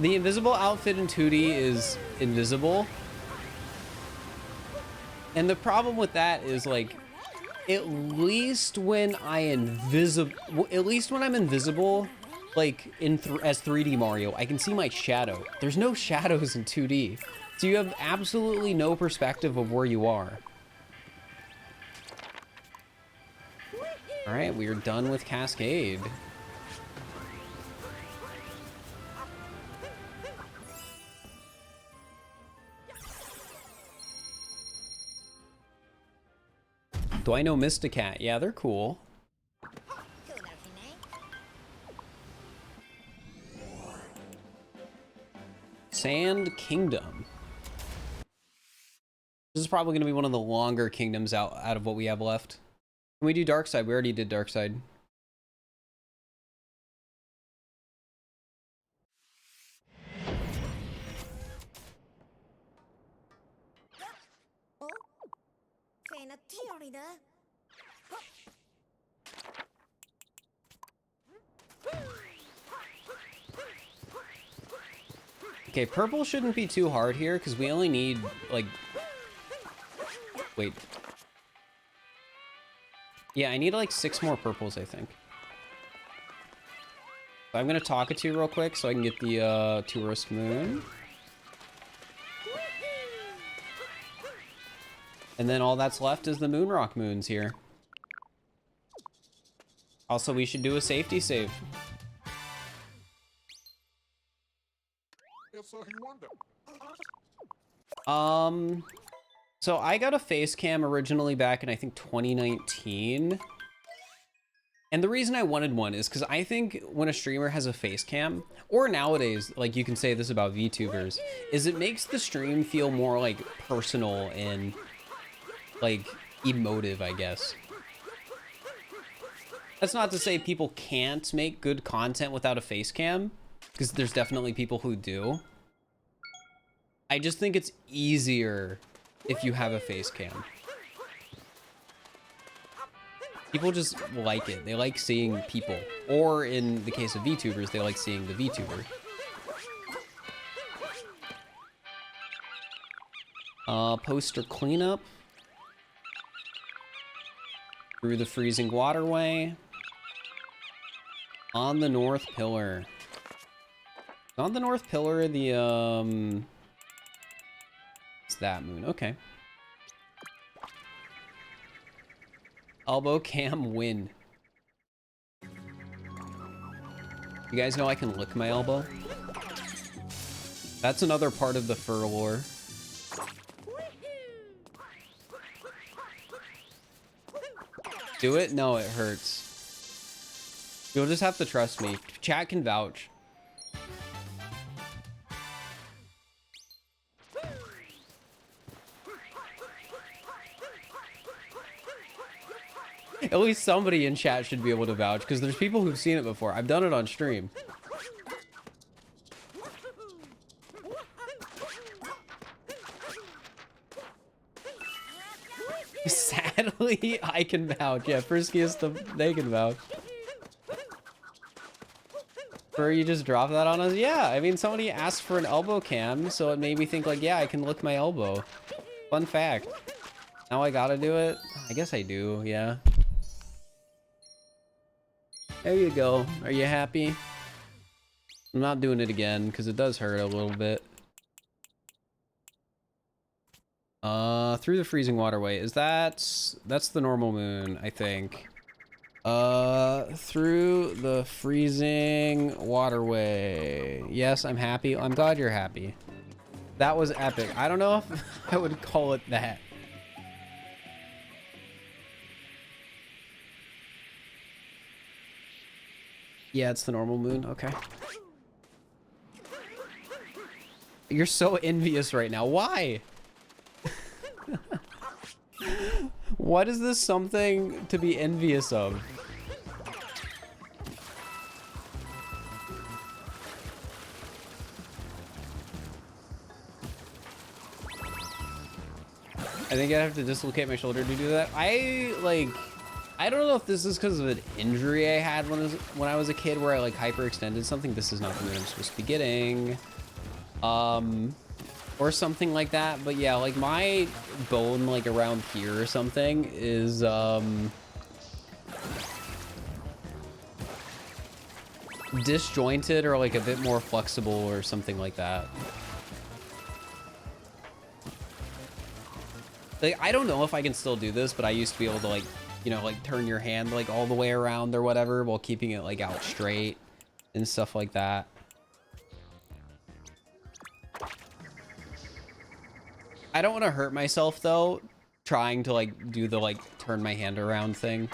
The invisible outfit in 2D is invisible. And the problem with that is like, at least when I'm invisible, like as 3D Mario, I can see my shadow. There's no shadows in 2D. So you have absolutely no perspective of where you are. All right, we are done with Cascade. Do I know Mysticat? Yeah, they're cool. Sand Kingdom. This is probably going to be one of the longer kingdoms out of what we have left. Can we do Dark Side? We already did Dark Side. Okay, purple shouldn't be too hard here because we only need like, wait. Yeah, I need like 6 more purples, I think. So I'm gonna Talkatoo real quick so I can get the tourist moon. And then all that's left is the Moonrock moons here. Also, we should do a safety save. So I got a face cam originally back in I think 2019. And the reason I wanted one is because I think when a streamer has a face cam, or nowadays, like you can say this about VTubers, is it makes the stream feel more like personal and like emotive, I guess. That's not to say people can't make good content without a face cam, because there's definitely people who do. I just think it's easier if you have a face cam. People just like it. They like seeing people. Or in the case of VTubers, they like seeing the VTuber. Poster cleanup. Through the freezing waterway. On the North Pillar. On the North Pillar, the, it's that moon. Okay. Elbow cam win. You guys know I can lick my elbow? That's another part of the Fir lore. Do it? No, it hurts. You'll just have to trust me. Chat can vouch. At least somebody in chat should be able to vouch, because there's people who've seen it before. I've done it on stream. Sadly, I can vouch. Yeah, Friskiest, they can vouch. Or you just drop that on us? Yeah, I mean, somebody asked for an elbow cam, so it made me think like, yeah, I can lick my elbow. Fun fact. Now I gotta do it? I guess I do, yeah. There you go. Are you happy? I'm not doing it again, because it does hurt a little bit. Through the freezing waterway. That's the normal moon, I think. Through the freezing waterway. Yes, I'm happy. I'm glad you're happy. That was epic. I don't know if I would call it that. Yeah, it's the normal moon. Okay. You're so envious right now. Why? What is this something to be envious of? I think I'd have to dislocate my shoulder to do that. I don't know if this is because of an injury I had when I was a kid where I like hyperextended something. This is not the moon I'm supposed to be getting. Or something like that. But yeah, like my bone like around here or something is disjointed or like a bit more flexible or something like that. Like, I don't know if I can still do this, but I used to be able to like, you know, like turn your hand like all the way around or whatever while keeping it like out straight and stuff like that. I don't want to hurt myself though, trying to like do the like turn my hand around thing.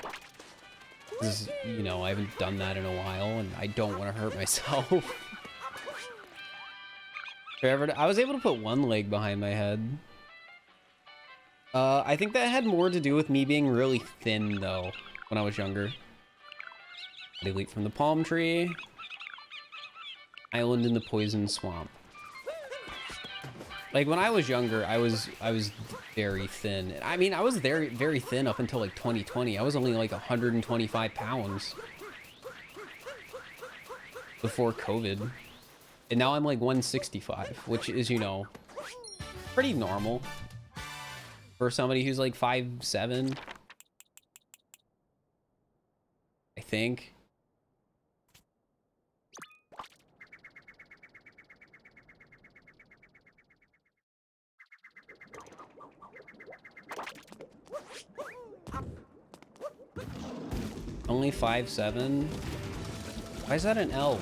This is, you know, I haven't done that in a while and I don't want to hurt myself. I was able to put one leg behind my head. I think that had more to do with me being really thin though when I was younger. Delete from the palm tree. Island in the poison swamp. Like when I was younger, I was very thin. I mean, I was very, very thin up until like 2020. I was only like 125 pounds before COVID. And now I'm like 165, which is, you know, pretty normal for somebody who's like 5'7", I think. Only 5'7"? Why is that an L?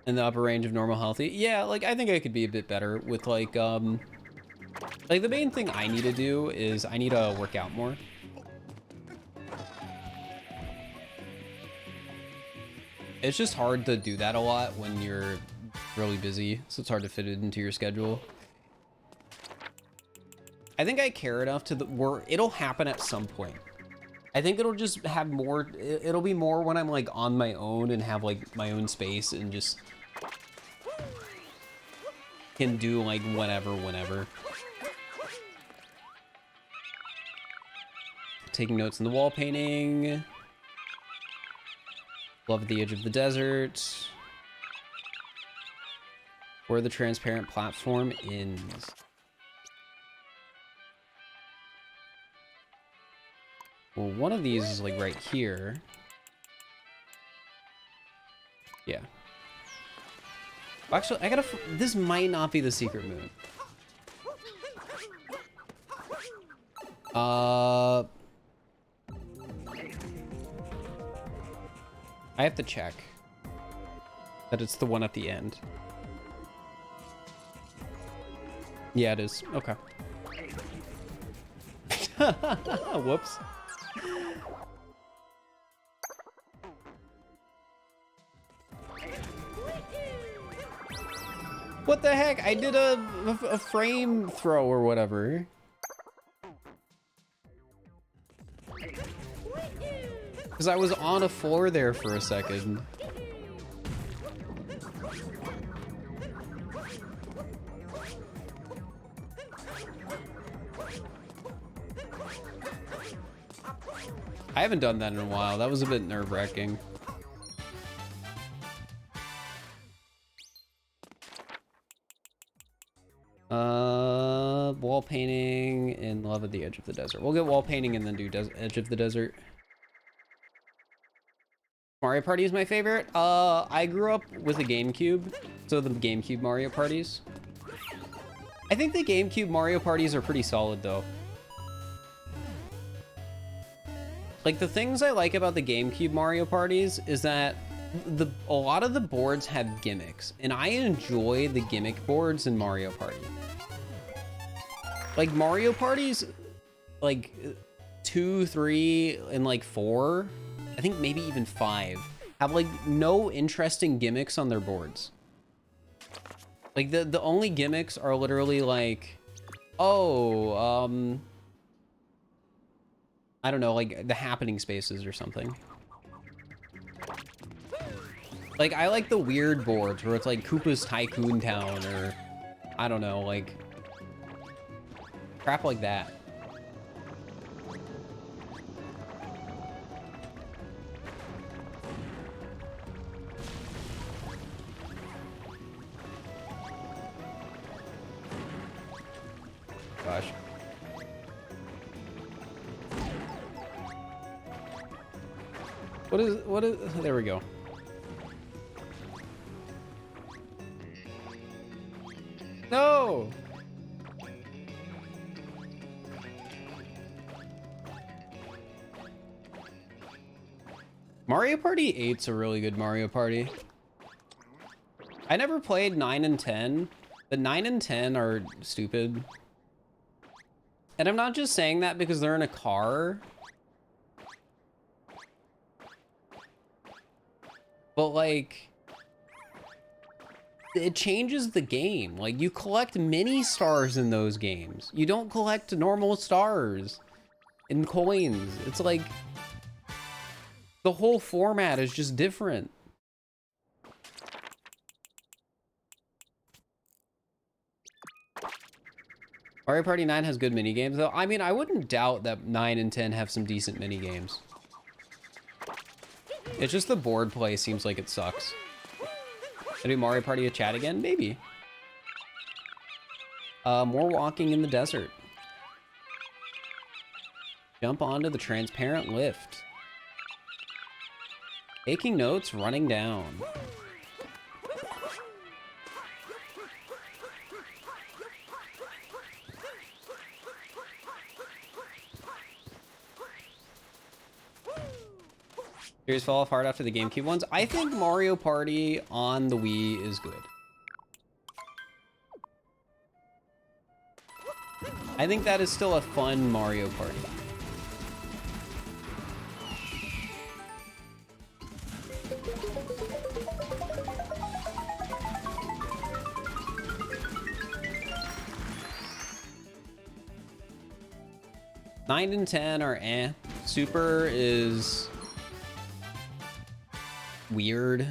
In the upper range of normal healthy? Yeah, like I think I could be a bit better with like the main thing I need to do is I need to work out more. It's just hard to do that a lot when you're really busy, so it's hard to fit it into your schedule. I think I care enough to where it'll happen at some point. I think it'll just have more, it'll be more when I'm like on my own and have like my own space and just can do like whenever. Taking notes in the wall painting. Love the edge of the desert. Where the transparent platform ends. Well, one of these is like right here. Yeah. Actually, I gotta. This might not be the secret moon. I have to check that it's the one at the end. Yeah, it is. Okay. Whoops. What the heck? I did a frame throw or whatever. Because I was on a floor there for a second. I haven't done that in a while. That was a bit nerve-wracking. Wall painting and Love at the Edge of the Desert. We'll get wall painting and then do Edge of the Desert. Mario Party is my favorite. I grew up with a GameCube, so the GameCube Mario Parties. I think the GameCube Mario Parties are pretty solid though. Like the things I like about the GameCube Mario Parties is that a lot of the boards have gimmicks, and I enjoy the gimmick boards in Mario Party. Like Mario Parties, like 2, 3, and like 4, I think maybe even 5, have like no interesting gimmicks on their boards. Like the only gimmicks are literally like, oh, I don't know, like the happening spaces or something. Like I like the weird boards where it's like Koopa's Tycoon Town or I don't know, like crap like that. Gosh. What is, there we go. No! Mario Party 8's a really good Mario Party. I never played 9 and 10, but 9 and 10 are stupid. And I'm not just saying that because they're in a car. But like, it changes the game. Like you collect mini stars in those games. You don't collect normal stars and coins. It's like, the whole format is just different. Mario Party 9 has good mini games though. I mean, I wouldn't doubt that 9 and 10 have some decent mini games. It's just the board play seems like it sucks. Should I do Mario Party a chat again? Maybe. More walking in the desert. Jump onto the transparent lift. Taking notes, running down. Series fell off hard after the GameCube ones. I think Mario Party on the Wii is good. I think that is still a fun Mario Party. Nine and 10 are eh. Super is weird.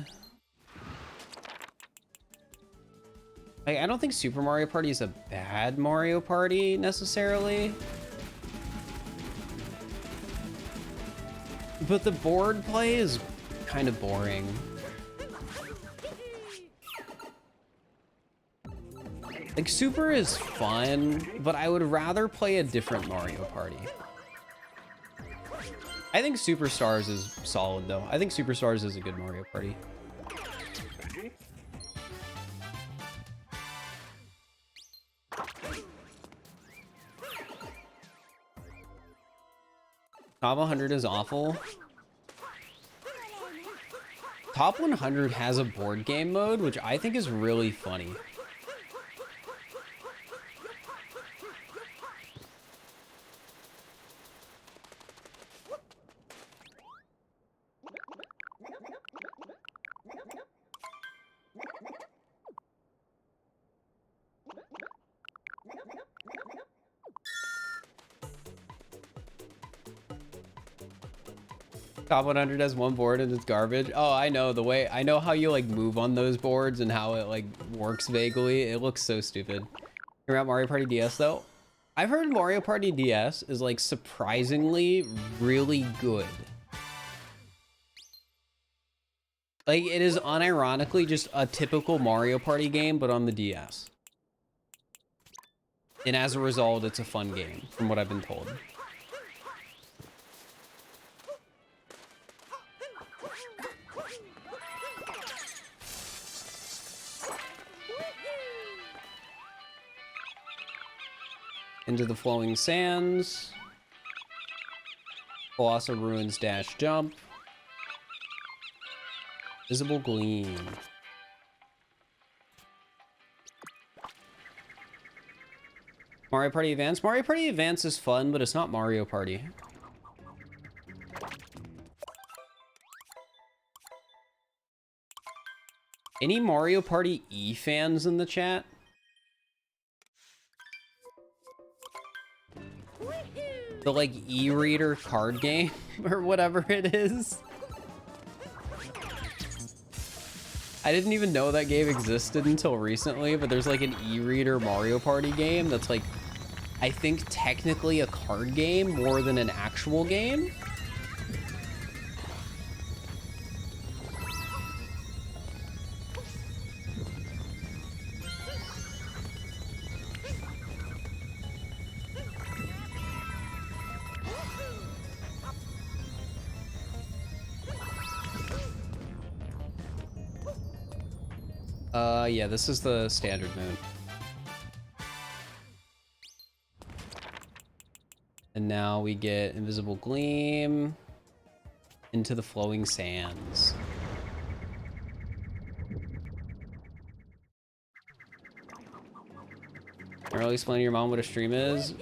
Like, I don't think Super Mario Party is a bad Mario Party necessarily. But the board play is kind of boring. Like, Super is fun, but I would rather play a different Mario Party. I think Superstars is solid, though. I think Superstars is a good Mario Party. Top 100 is awful. Top 100 has a board game mode, which I think is really funny. Top 100 has one board and it's garbage. Oh, I know the way. I know how you like move on those boards and how it like works vaguely. It looks so stupid. Hear about Mario Party DS though? I've heard Mario Party DS is like surprisingly really good. Like it is unironically just a typical Mario Party game, but on the DS. And as a result, it's a fun game from what I've been told. Into the Flowing Sands. Colossal Ruins dash jump. Visible Gleam. Mario Party Advance. Mario Party Advance is fun, but it's not Mario Party. Any Mario Party E fans in the chat? The like e-reader card game or whatever it is. I didn't even know that game existed until recently, but there's like an e-reader Mario Party game that's like, I think technically a card game more than an actual game. Yeah, this is the standard moon. And now we get Invisible Gleam into the Flowing Sands. Can you really explain to your mom what a stream is?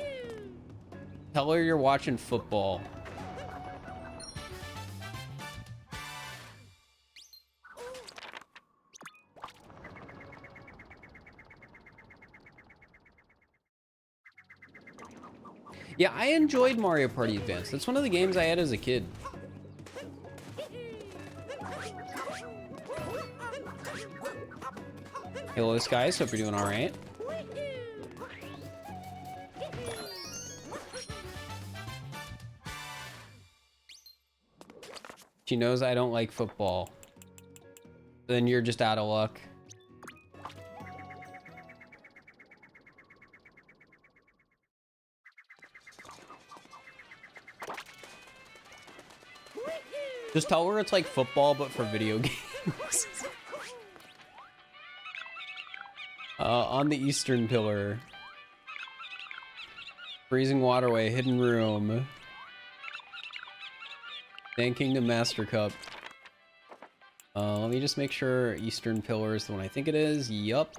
Tell her you're watching football. Yeah, I enjoyed Mario Party Advance. That's one of the games I had as a kid. Hello, guys. Hope you're doing all right. She knows I don't like football. Then you're just out of luck. Just tell her it's like football, but for video games. On the Eastern Pillar. Freezing Waterway, Hidden Room. Sand Kingdom Master Cup. Let me just make sure Eastern Pillar is the one I think it is. Yup.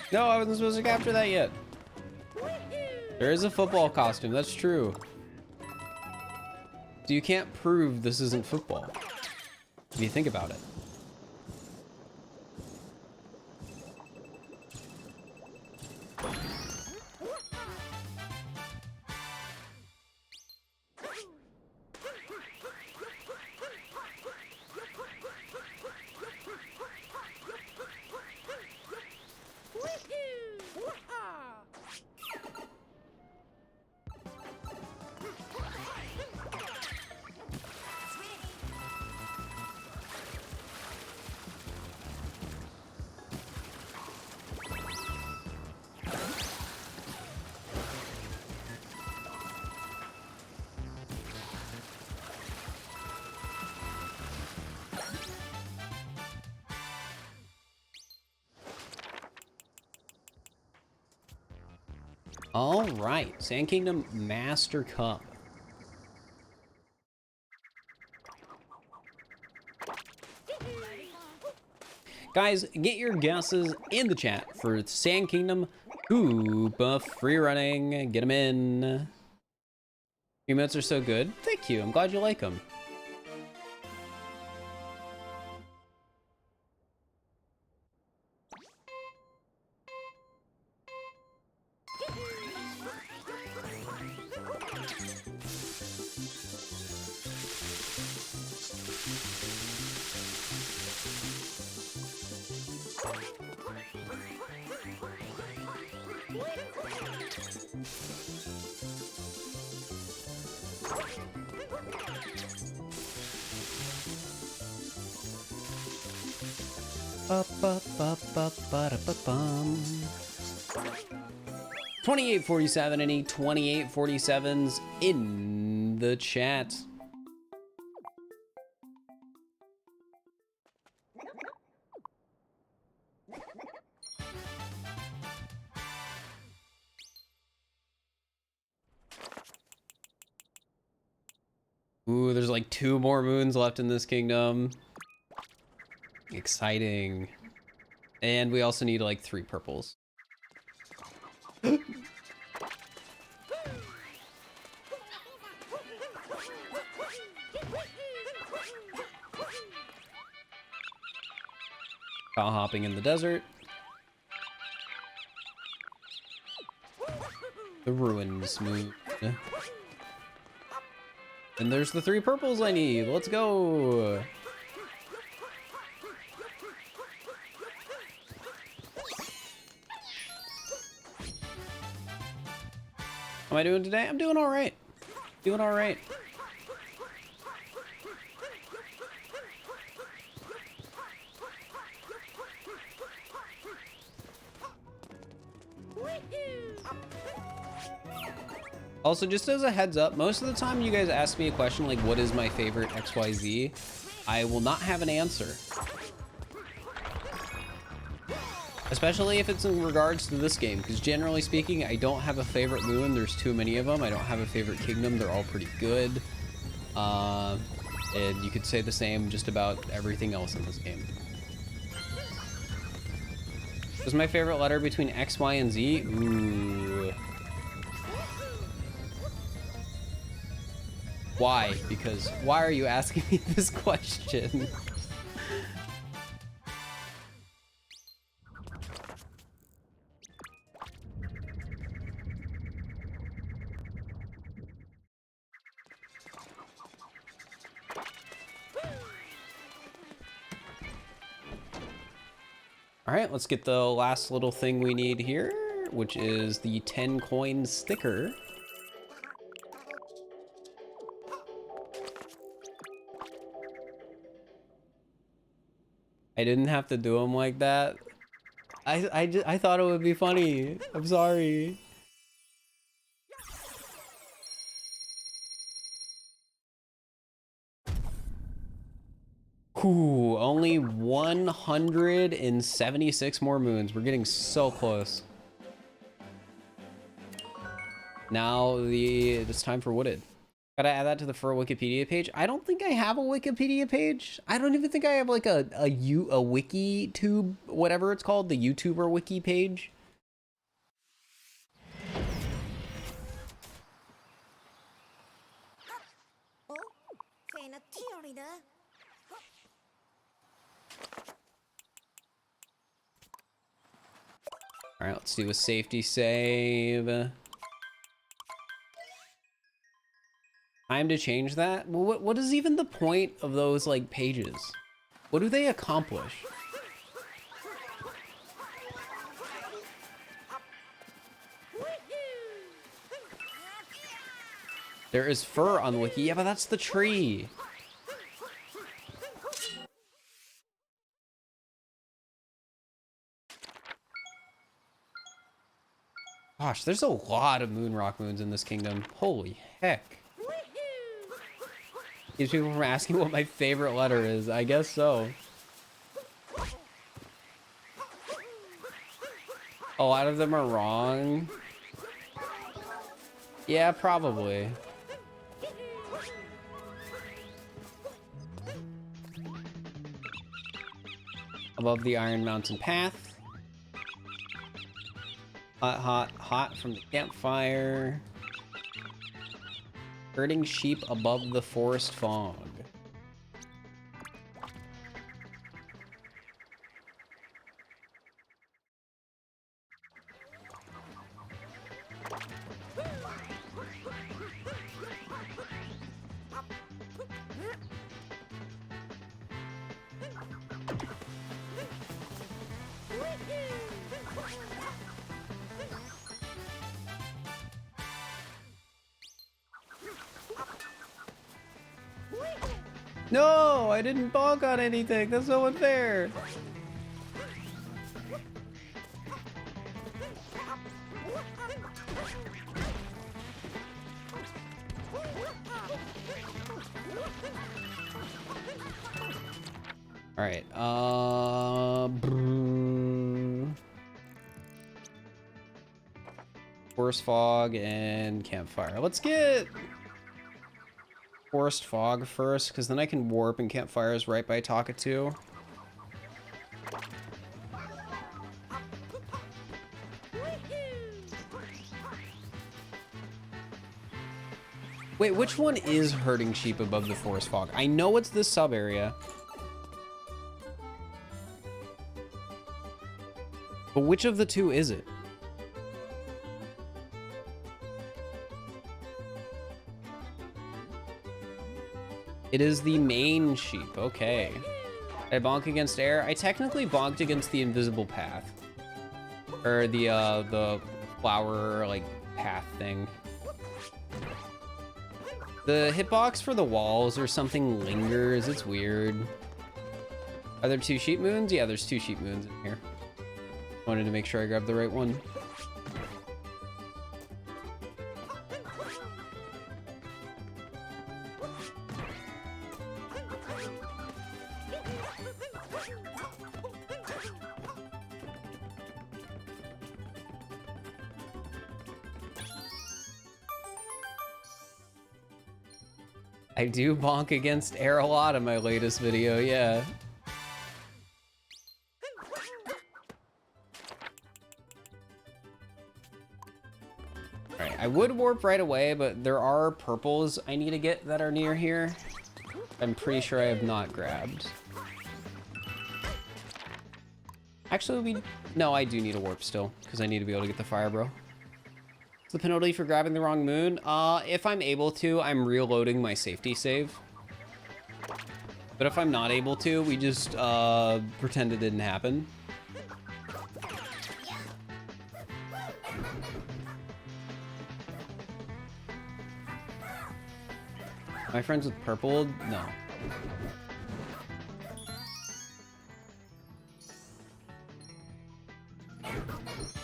No, I wasn't supposed to capture that yet. There is a football costume, that's true. So you can't prove this isn't football, if you think about it. All right, Sand Kingdom Master Cup. Guys, get your guesses in the chat for Sand Kingdom Koopa free running. Get them in. Emotes are so good. Thank you. I'm glad you like them. Ba-ba-ba-ba-ba-da-ba-bum. 2847, any 2847s in the chat? Ooh, there's like 2 more moons left in this kingdom. Exciting. And we also need like 3 purples. Cow hopping in the desert. The ruins moon. And there's the 3 purples I need. Let's go. How am I doing today? I'm doing all right. Doing all right. Also, just as a heads up, most of the time you guys ask me a question like, what is my favorite XYZ? I will not have an answer. Especially if it's in regards to this game, because generally speaking, I don't have a favorite moon. There's too many of them. I don't have a favorite kingdom. They're all pretty good. And you could say the same just about everything else in this game. What's my favorite letter between X, Y, and Z? Ooh. Why? Because why are you asking me this question? All right, let's get the last little thing we need here, which is the 10 coin sticker. I didn't have to do them like that. I thought it would be funny. I'm sorry. Ooh, only 176 more moons. We're getting so close. Now it's time for Wooded. Gotta add that to the Fir Wikipedia page. I don't think I have a Wikipedia page. I don't even think I have like a wiki tube, whatever it's called, the YouTuber wiki page. All right, let's do a safety save. Time to change that? Well, what is even the point of those like pages? What do they accomplish? There is fur on the wiki. Yeah, but that's the tree. Gosh, there's a lot of moon rock moons in this kingdom. Holy heck. Keeps people from asking what my favorite letter is. I guess so. A lot of them are wrong. Yeah, probably. Above the Iron Mountain path. Hot, hot, hot from the campfire. Herding sheep above the forest fog. No, I didn't bonk on anything. That's so unfair. All right. Forest fog and campfire. Let's get forest fog first, because then I can warp, and campfire is right by Talkatoo. Wait, which one is herding sheep above the forest fog? I know it's this sub area. But which of the two is it? It is the main sheep, okay. I bonk against air. I technically bonked against the invisible path. Or the flower, like, path thing. The hitbox for the walls or something lingers. It's weird. Are there 2 sheep moons? Yeah, there's 2 sheep moons in here. Wanted to make sure I grabbed the right one. I do bonk against air a lot in my latest video, yeah. Alright, I would warp right away, but there are purples I need to get that are near here. I'm pretty sure I have not grabbed. Actually, no, I do need a warp still, because I need to be able to get the fire, bro. What's the penalty for grabbing the wrong moon? If I'm able to, I'm reloading my safety save. But if I'm not able to, we just pretend it didn't happen. Am I friends with purple? No.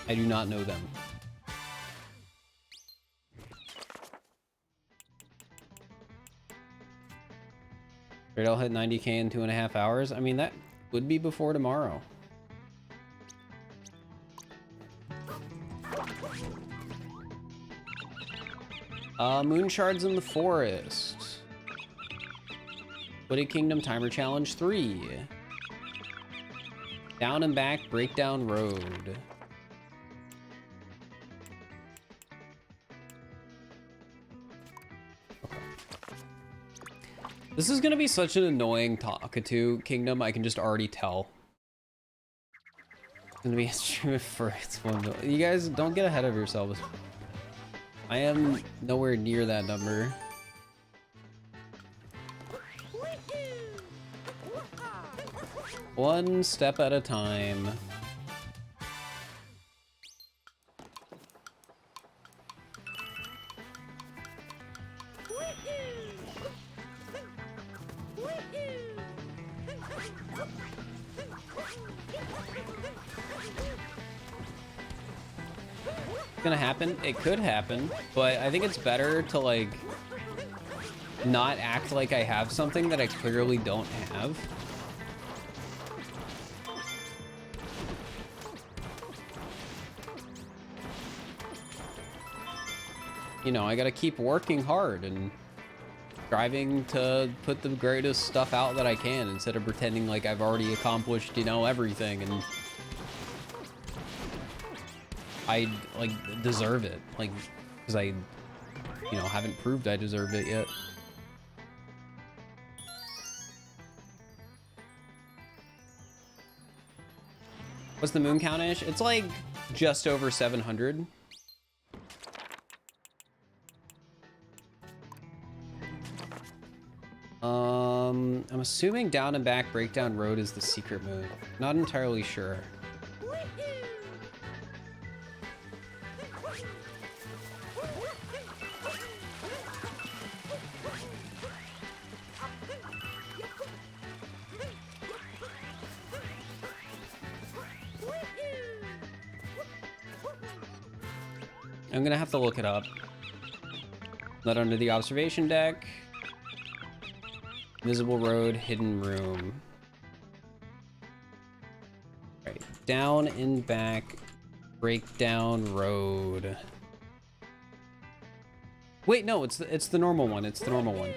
I do not know them. Right, I'll hit 90k in 2.5 hours. I mean, that would be before tomorrow. Moon shards in the forest. Wooded Kingdom Timer Challenge 3. Down and back breakdown road. This is gonna be such an annoying Talkatoo Kingdom, I can just already tell. It's gonna be a stream for its 1 million. You guys don't get ahead of yourselves. I am nowhere near that number. One step at a time. Gonna happen. It could happen, but I think it's better to like not act like I have something that I clearly don't have. You know, I gotta keep working hard and striving to put the greatest stuff out that I can instead of pretending like I've already accomplished, you know, everything and I like deserve it, like, because I, you know, haven't proved I deserve it yet. What's the moon count-ish? It's like just over 700. I'm assuming down and back breakdown road is the secret moon. Not entirely sure. I'm gonna have to look it up. Not under the observation deck. Visible road, hidden room. Right, down and back, breakdown road. Wait, no, it's the normal one. It's the normal one.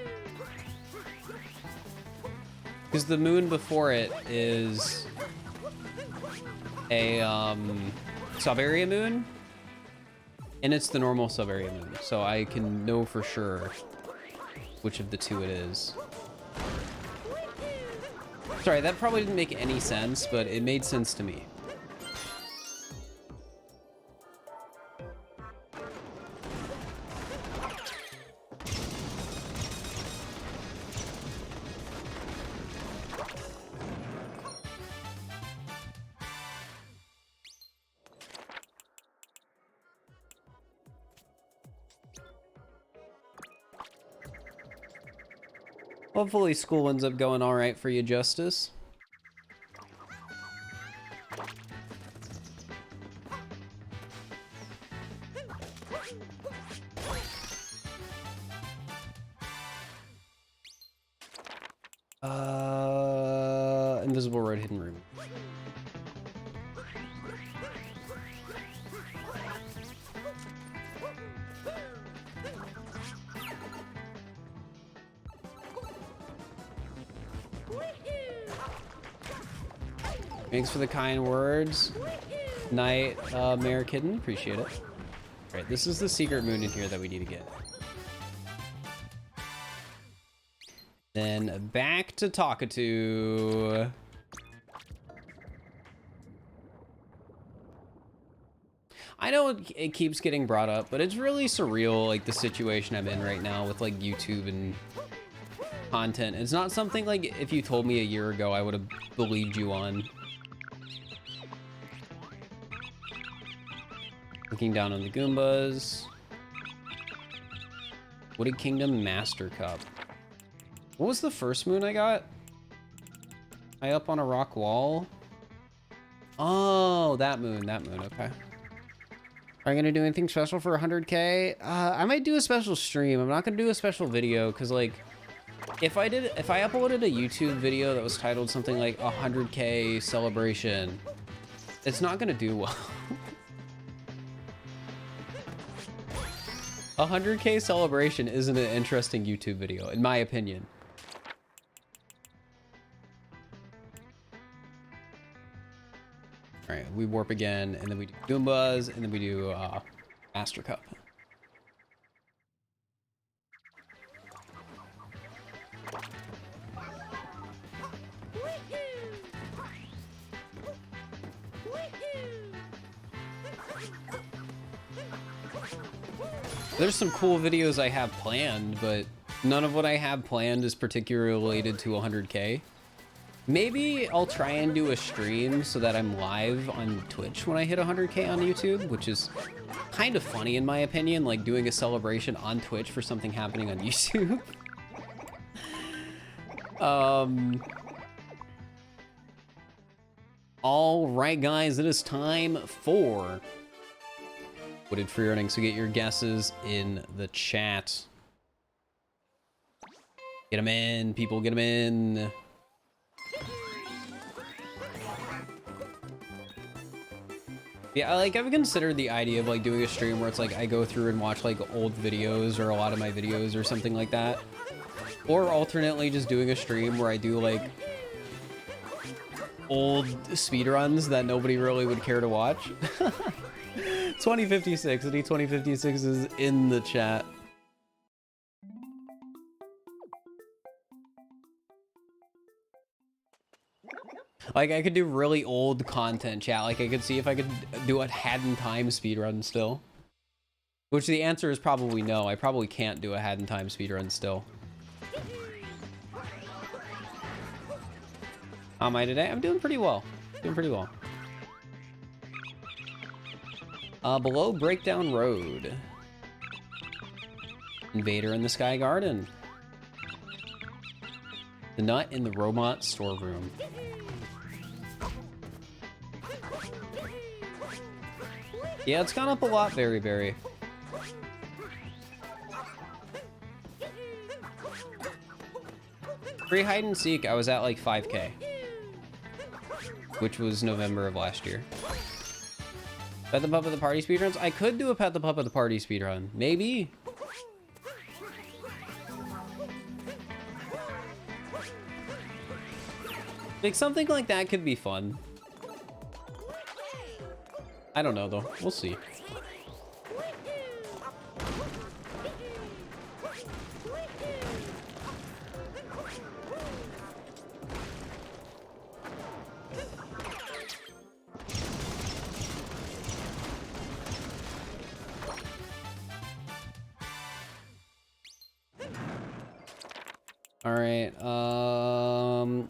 Because the moon before it is a sub-area moon, and it's the normal sub-area moon, so I can know for sure which of the two it is. Sorry, that probably didn't make any sense, but it made sense to me. Hopefully school ends up going all right for you, Justice. Invisible road, hidden room. Thanks for the kind words. Night, Mayor Kitten. Appreciate it. Alright, this is the secret moon in here that we need to get. Then back to Talkatoo. I know it keeps getting brought up, but it's really surreal, like, the situation I'm in right now with, like, YouTube and content. It's not something, like, if you told me a year ago, I would have believed you on. Looking down on the Goombas. Wooded Kingdom Master Cup. What was the first moon I got? High up on a rock wall? Oh, that moon, okay. Are you gonna do anything special for 100K? I might do a special stream. I'm not gonna do a special video, because, like, if I uploaded a YouTube video that was titled something like 100K celebration, it's not gonna do well. 100K celebration isn't an interesting YouTube video, in my opinion. All right, we warp again, and then we do Goombas, and then we do Master Cup. There's some cool videos I have planned, but none of what I have planned is particularly related to 100K. Maybe I'll try and do a stream so that I'm live on Twitch when I hit 100K on YouTube, which is kind of funny in my opinion, like doing a celebration on Twitch for something happening on YouTube. All right, guys, it is time for Wooded Free Running, so get your guesses in the chat. Get them in, people, get them in. Yeah, like, I've considered the idea of, like, doing a stream where it's, like, I go through and watch, like, old videos or a lot of my videos or something like that. Or alternately just doing a stream where I do, like, old speedruns that nobody really would care to watch. 2056, the D2056 is in the chat. Like, I could do really old content, chat. Like, I could see if I could do a Had in Time speedrun still. Which the answer is probably no. I probably can't do a Had in Time speedrun still. How am I today? I'm doing pretty well. Doing pretty well. Below Breakdown Road. Invader in the Sky Garden. The Nut in the Robot Storeroom. Yeah, it's gone up a lot, Berry Berry. Free hide and seek, I was at like 5K, which was November of last year. Pet the Pup of the Party speedruns? I could do a Pet the Pup of the Party speedrun. Maybe. Like, something like that could be fun. I don't know, though. We'll see. All right,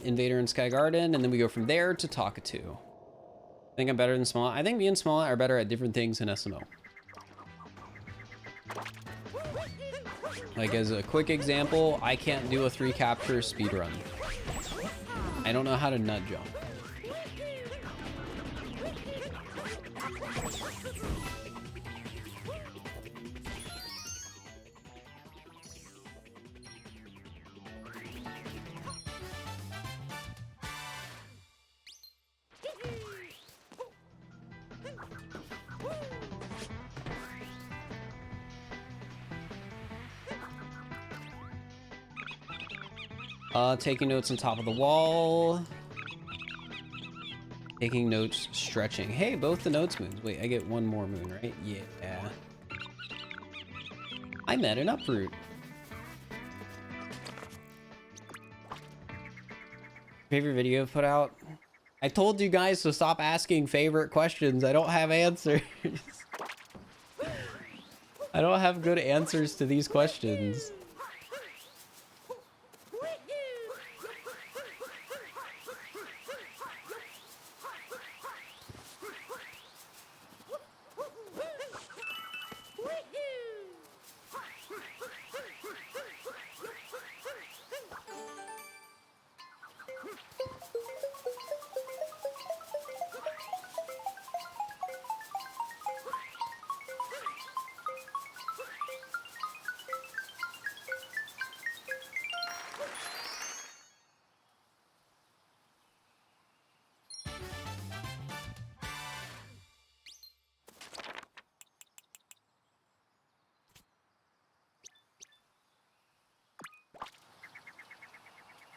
Invader and Sky Garden, and then we go from there to Talkatoo. I think I'm better than Smollett. I think me and Smollett are better at different things in SMO. Like, as a quick example, I can't do a 3 capture speedrun. I don't know how to nut jump. Taking notes on top of the wall. Taking notes, stretching. Hey, both the notes moons. Wait, I get one more moon, right? Yeah. I met an uproot. Favorite video put out? I told you guys to stop asking favorite questions. I don't have answers. I don't have good answers to these questions.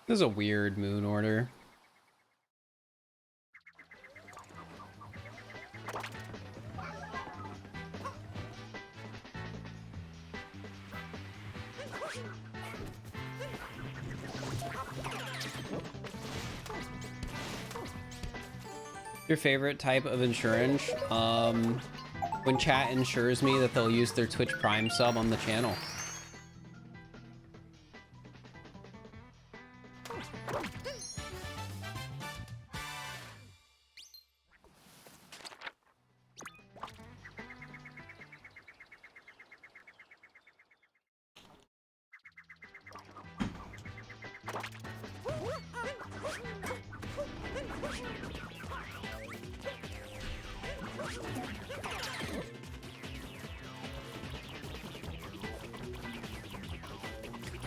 This is a weird moon order. Your favorite type of insurance? When chat ensures me that they'll use their Twitch Prime sub on the channel.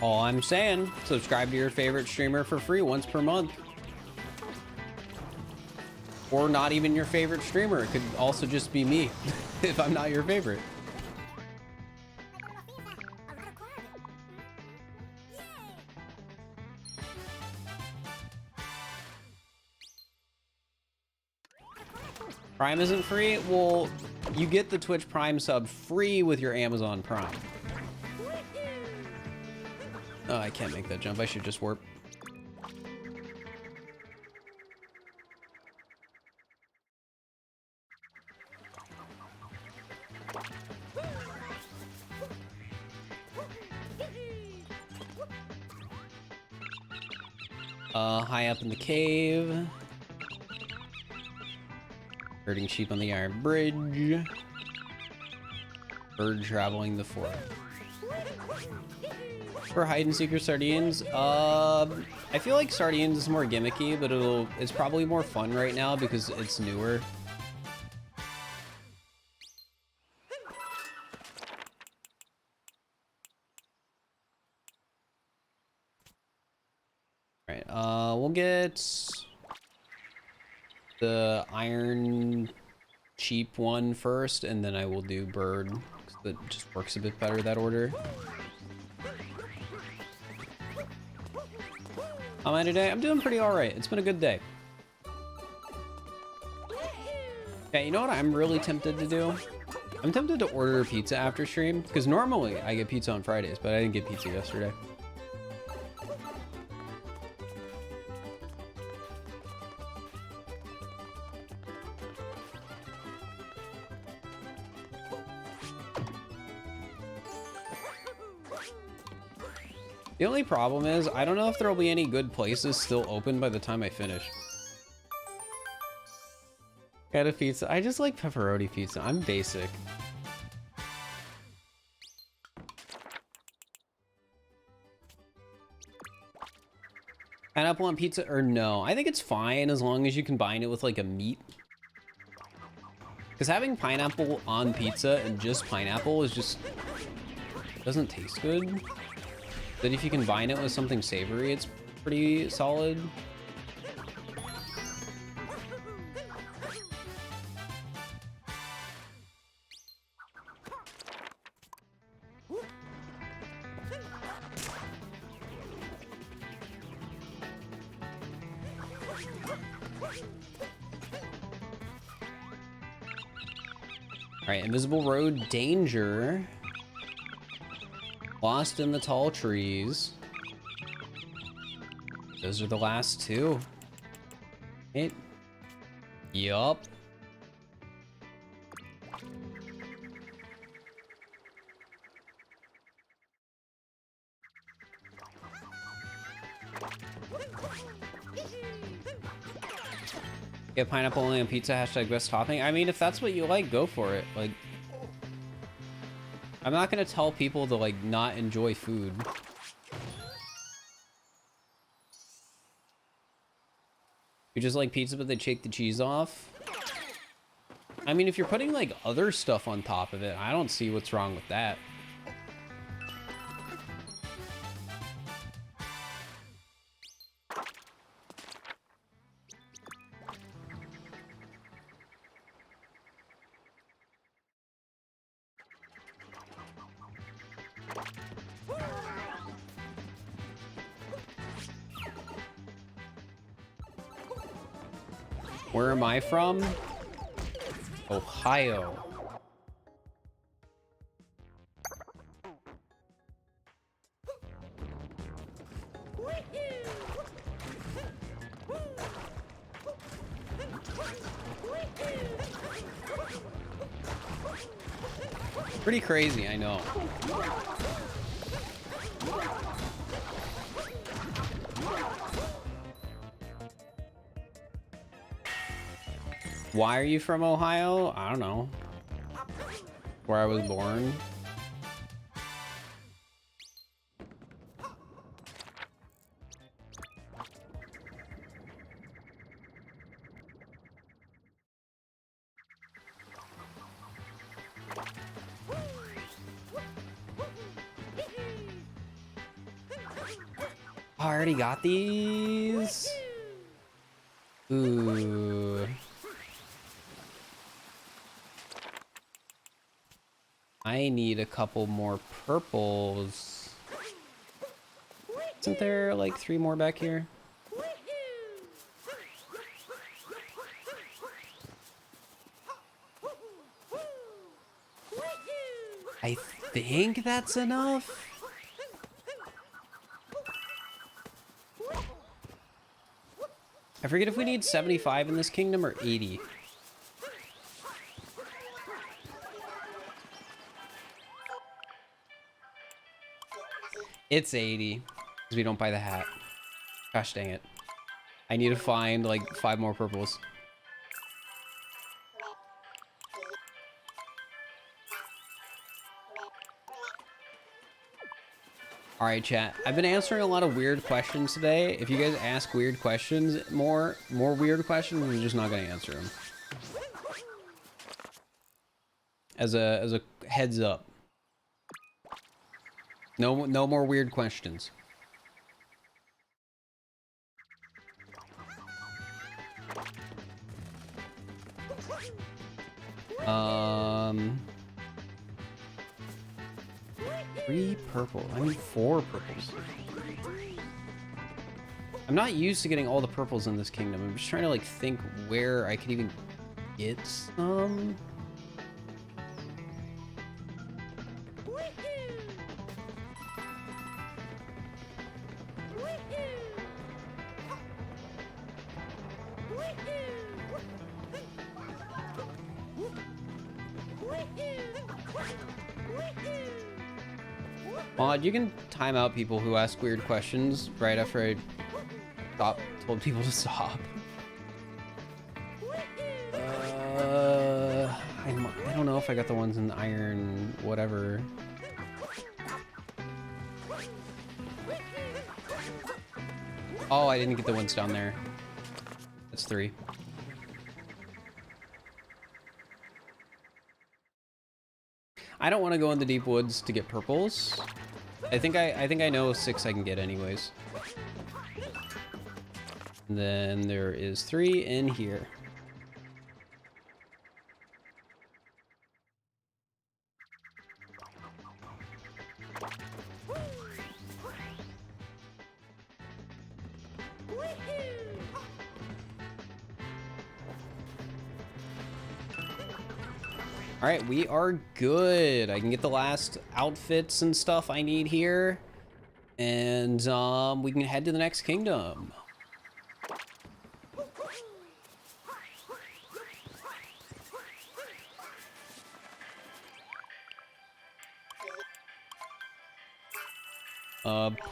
All I'm saying, subscribe to your favorite streamer for free once per month. Or not even your favorite streamer. It could also just be me if I'm not your favorite. Prime isn't free? Well, you get the Twitch Prime sub free with your Amazon Prime. Oh, I can't make that jump. I should just warp. High up in the cave. Herding sheep on the iron bridge. Bird traveling the forest. For hide and seek or sardines, I feel like sardines is more gimmicky, but it's probably more fun right now because it's newer. we'll get the iron cheap one first, and then I will do bird, because that just works a bit better, that order. How am I today? I'm doing pretty alright. It's been a good day. Yeah, you know what I'm really tempted to do? I'm tempted to order pizza after stream, because normally I get pizza on Fridays, but I didn't get pizza yesterday. The only problem is, I don't know if there'll be any good places still open by the time I finish. Got a pizza. I just like pepperoni pizza. I'm basic. Pineapple on pizza or no? I think it's fine as long as you combine it with like a meat. Because having pineapple on pizza and just pineapple is just doesn't taste good. But if you combine it with something savory, it's pretty solid. All right, invisible road, danger. Lost in the tall trees. Those are the last two. Right? Yup. Get pineapple only on pizza, hashtag best topping. I mean, if that's what you like, go for it. Like, I'm not gonna tell people to like not enjoy food. You just like pizza, but they take the cheese off. I mean, if you're putting like other stuff on top of it, I don't see what's wrong with that. Where am I from? Ohio. Pretty crazy, I know. Why are you from Ohio? I don't know. Where I was born. I already got these. Ooh. I need a couple more purples. Isn't there like 3 more back here? I think that's enough. I forget if we need 75 in this kingdom or 80. It's 80, because we don't buy the hat. Gosh dang it. I need to find like 5 more purples. Alright chat, I've been answering a lot of weird questions today. If you guys ask weird questions, more weird questions, I'm just not gonna answer them. As a heads up. No more weird questions. purple. I need 4 purples. I'm not used to getting all the purples in this kingdom. I'm just trying to like think where I could even get some. Mod, you can time out people who ask weird questions right after I told people to stop. I don't know if I got the ones in the iron, whatever. Oh, I didn't get the ones down there. That's 3. I don't want to go in the deep woods to get purples. I think I know 6 I can get anyways. And then there is 3 in here. All right, we are good. I can get the last outfits and stuff I need here. And we can head to the next kingdom.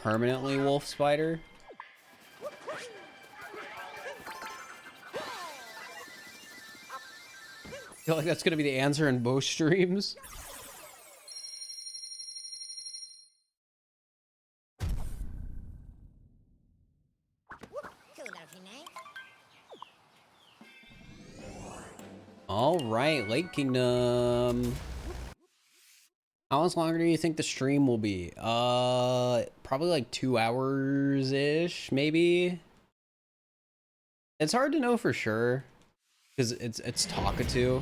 Permanently wolf spider. I feel like that's gonna be the answer in both streams. All right, Lake Kingdom. How much longer do you think the stream will be? Probably like 2 hours-ish, maybe. It's hard to know for sure because it's Talkatoo.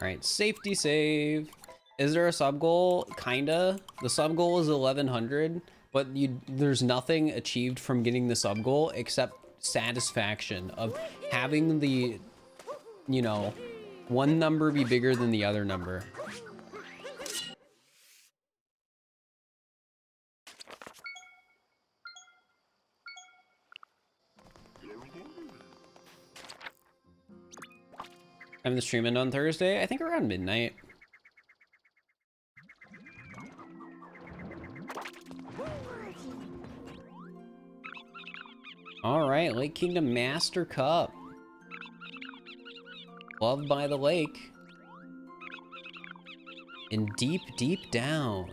All right, safety save. Is there a sub goal? Kinda. The sub goal is 1100, but there's nothing achieved from getting the sub goal except satisfaction of having the, you know, one number be bigger than the other number. I'm the stream end on Thursday. I think around midnight. All right, Lake Kingdom Master Cup. Loved by the lake. And deep, deep down.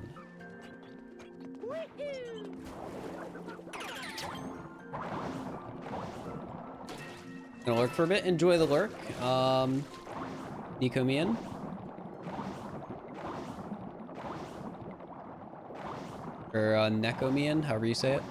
Gonna lurk for a bit. Enjoy the lurk. Nico Mian. Or Nekomian, however you say it.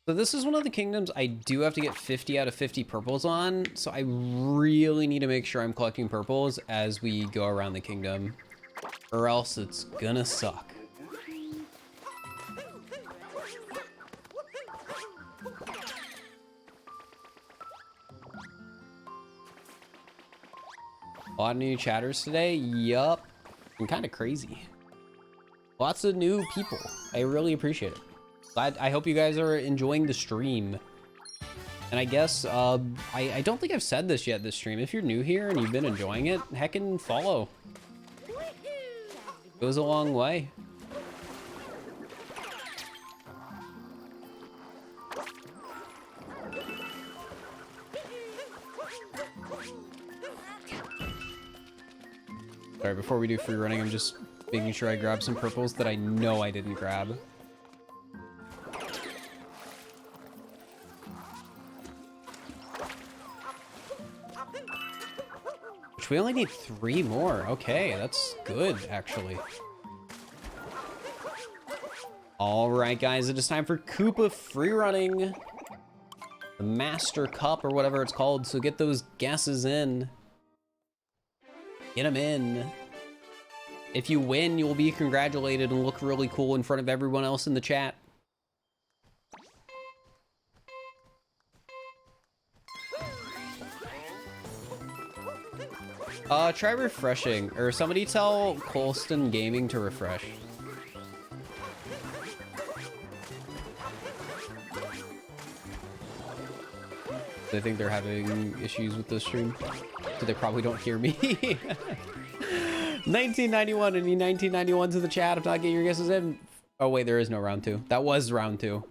So this is one of the kingdoms I do have to get 50 out of 50 purples on, so I really need to make sure I'm collecting purples as we go around the kingdom, or else it's gonna suck. A lot of new chatters today, yup, and kind of crazy. Lots of new people, I really appreciate it. I hope you guys are enjoying the stream. And I guess, I don't think I've said this yet this stream. If you're new here and you've been enjoying it, heckin' follow. Goes a long way. Sorry, before we do free running, I'm just making sure I grab some purples that I know I didn't grab. Which we only need 3 more. Okay, that's good, actually. Alright, guys, it is time for Koopa free running. The Master Cup, or whatever it's called, so get those guesses in. Get them in. If you win, you'll be congratulated and look really cool in front of everyone else in the chat. Try refreshing, or somebody tell Colston Gaming to refresh. I think they're having issues with the stream, so they probably don't hear me. 1991, any 1991s in the chat. If not, get your guesses in. Oh wait, there is no round 2. That was round 2.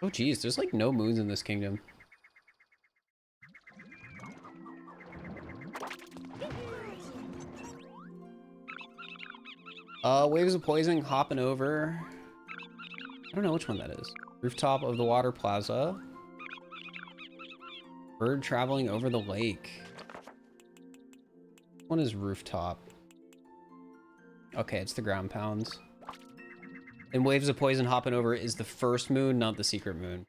Oh geez, there's like no moons in this kingdom. Waves of poison hopping over. I don't know which one that is. Rooftop of the water plaza. Bird traveling over the lake. Which one is rooftop? Okay, it's the ground pounds. And waves of poison hopping over is the first moon, not the secret moon.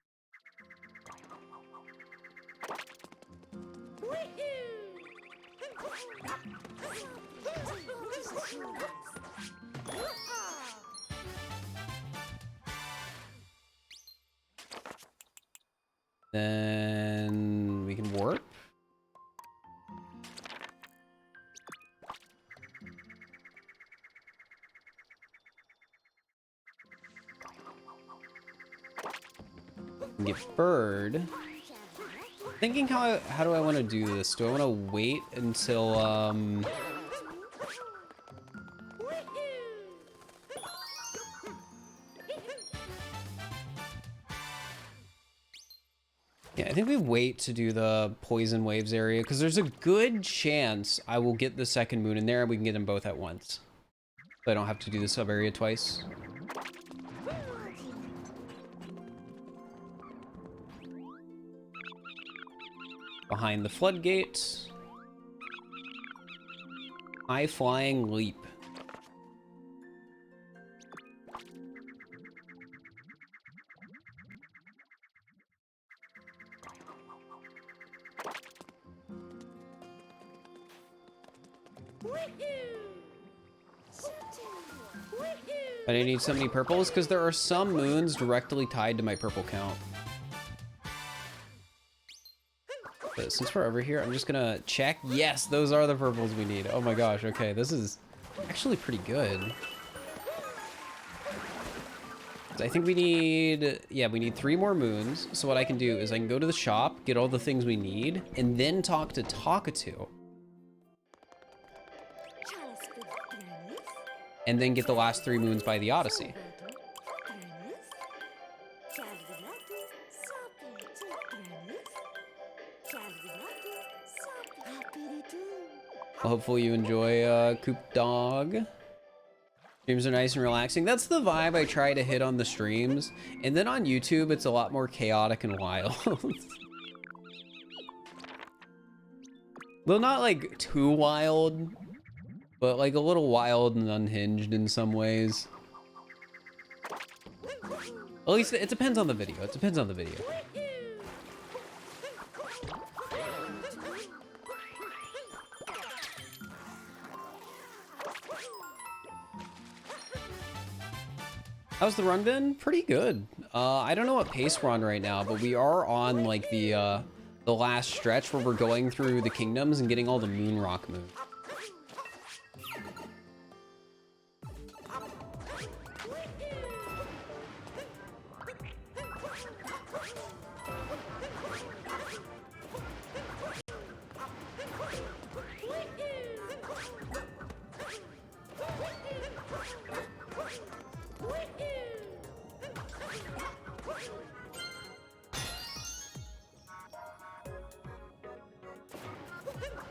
Then we can warp. Get bird. Thinking how do I want to do this? Do I want to wait until yeah, I think we wait to do the poison waves area because there's a good chance I will get the second moon in there and we can get them both at once. So I don't have to do the sub area twice. Behind the floodgate. High flying leap. But I need so many purples because there are some moons directly tied to my purple count. But since we're over here, I'm just gonna check. Yes, those are the purples we need. Oh my gosh, okay, this is actually pretty good. I think we need, yeah, we need 3 more moons. So what I can do is I can go to the shop, get all the things we need, and then talk to Talkatoo. And then get the last 3 moons by the Odyssey. Well, hopefully you enjoy Coop Dog. Streams are nice and relaxing. That's the vibe I try to hit on the streams. And then on YouTube, it's a lot more chaotic and wild. Though not like too wild, but like a little wild and unhinged in some ways. At least it depends on the video. It depends on the video. How's the run been? Pretty good. I don't know what pace we're on right now, but we are on like the last stretch where we're going through the kingdoms and getting all the moon rock moons.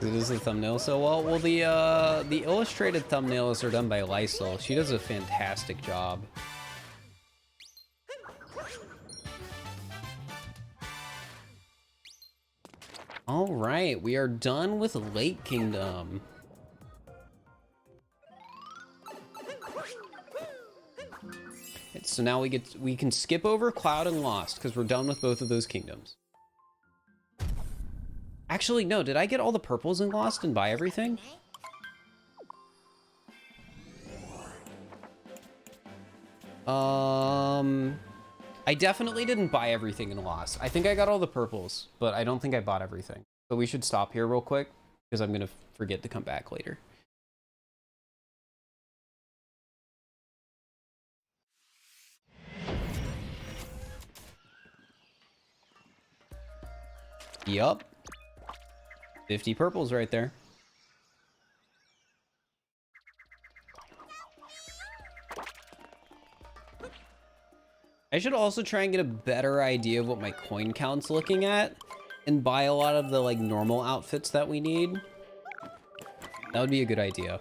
It is the thumbnail so well. Well, the illustrated thumbnails are done by Lysol. She does a fantastic job. All right, we are done with Lake Kingdom. So now we can skip over Cloud and Lost because we're done with both of those kingdoms. Actually, no, did I get all the purples in Lost and buy everything? I definitely didn't buy everything in Lost. I think I got all the purples, but I don't think I bought everything. So we should stop here real quick because I'm gonna forget to come back later. Yup. 50 purples right there. I should also try and get a better idea of what my coin count's looking at and buy a lot of the like normal outfits that we need. That would be a good idea.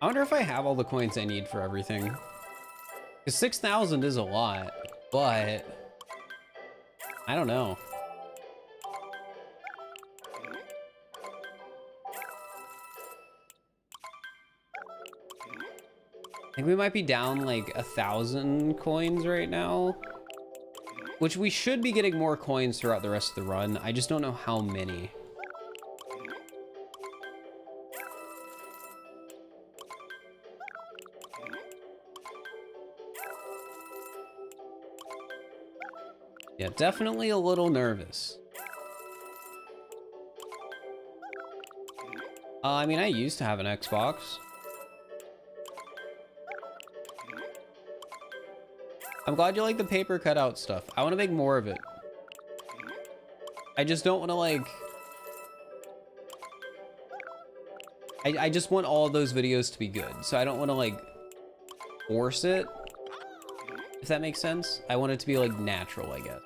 I wonder if I have all the coins I need for everything. Because 6,000 is a lot, but I don't know. I think we might be down like 1,000 coins right now, which we should be getting more coins throughout the rest of the run. I just don't know how many. Yeah, definitely a little nervous. I mean, I used to have an Xbox. I'm glad you like the paper cutout stuff. I want to make more of it. I just don't want to like... I just want all of those videos to be good. So I don't want to like force it. If that makes sense. I want it to be like natural, I guess.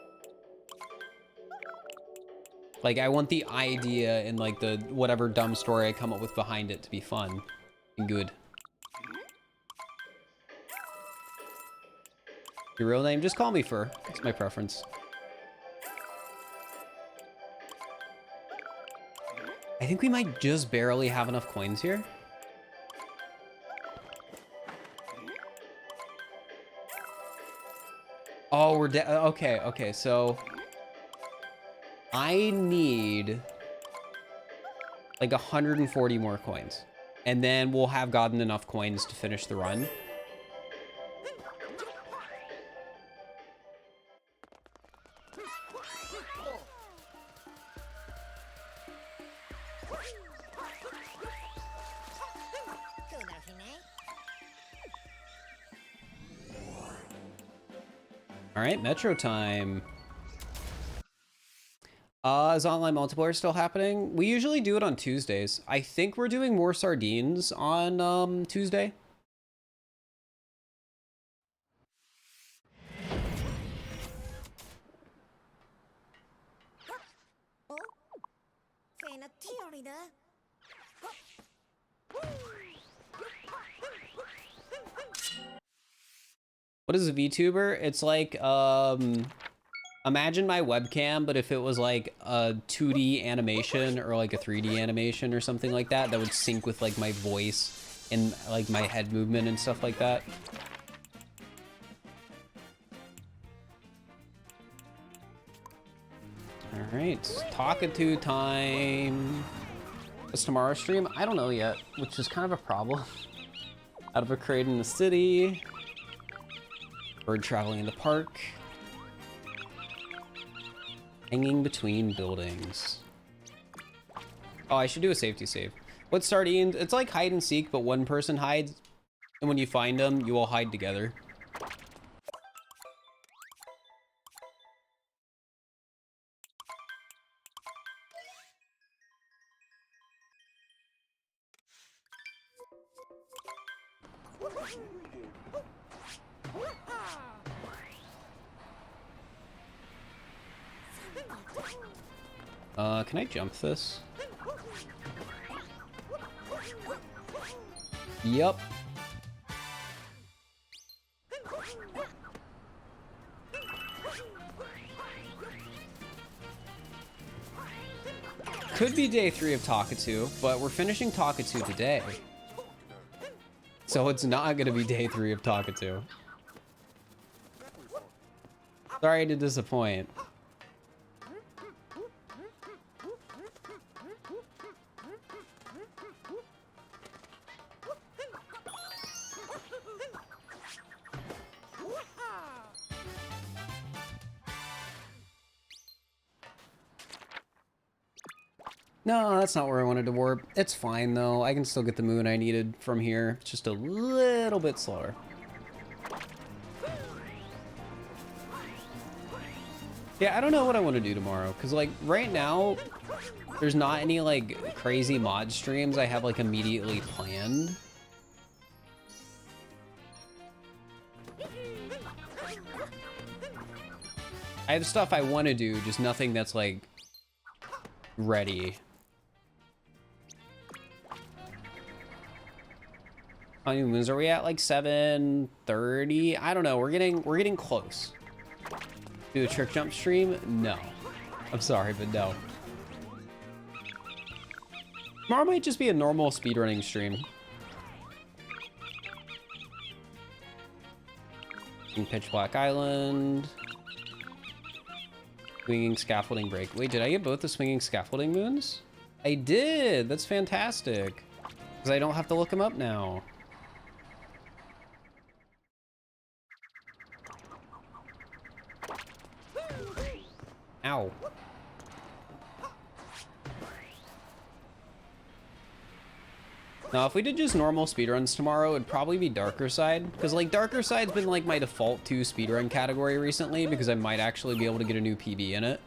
Like, I want the idea and like the whatever dumb story I come up with behind it to be fun and good. Your real name? Just call me Fir. It's my preference. I think we might just barely have enough coins here. Oh, we're okay, okay, so I need like 140 more coins. And then we'll have gotten enough coins to finish the run. All right, Metro time. Is online multiplayer still happening? We usually do it on Tuesdays. I think we're doing more sardines on Tuesday. What is a VTuber? It's like, imagine my webcam, but if it was like a 2D animation or like a 3D animation or something like that, that would sync with like my voice and like my head movement and stuff like that. All right, Talkatoo time. What's tomorrow's stream? I don't know yet, which is kind of a problem. Out of a crate in the city. Bird traveling in the park. Hanging between buildings. Oh, I should do a safety save. What's sardines? It's like hide and seek, but one person hides, and when you find them, you all hide together. Can I jump this? Yup. Could be day 3 of Talkatoo, but we're finishing Talkatoo today. So it's not gonna be day 3 of Talkatoo. Sorry to disappoint. No, that's not where I wanted to warp. It's fine though. I can still get the moon I needed from here. It's just a little bit slower. Yeah, I don't know what I want to do tomorrow. Because like right now, there's not any like crazy mod streams I have like immediately planned. I have stuff I want to do, just nothing that's like ready. How many moons are we at? Like 7:30? I don't know. We're getting close. Do a trick jump stream? No. I'm sorry, but no. Tomorrow might just be a normal speedrunning stream. Pitch Black Island. Swinging Scaffolding Break. Wait, did I get both the Swinging Scaffolding moons? I did! That's fantastic. Because I don't have to look them up now. Ow. Now, if we did just normal speedruns tomorrow, it'd probably be Darker Side. Because, like, Darker Side's been, like, my default 2 speedrun category recently, because I might actually be able to get a new PB in it.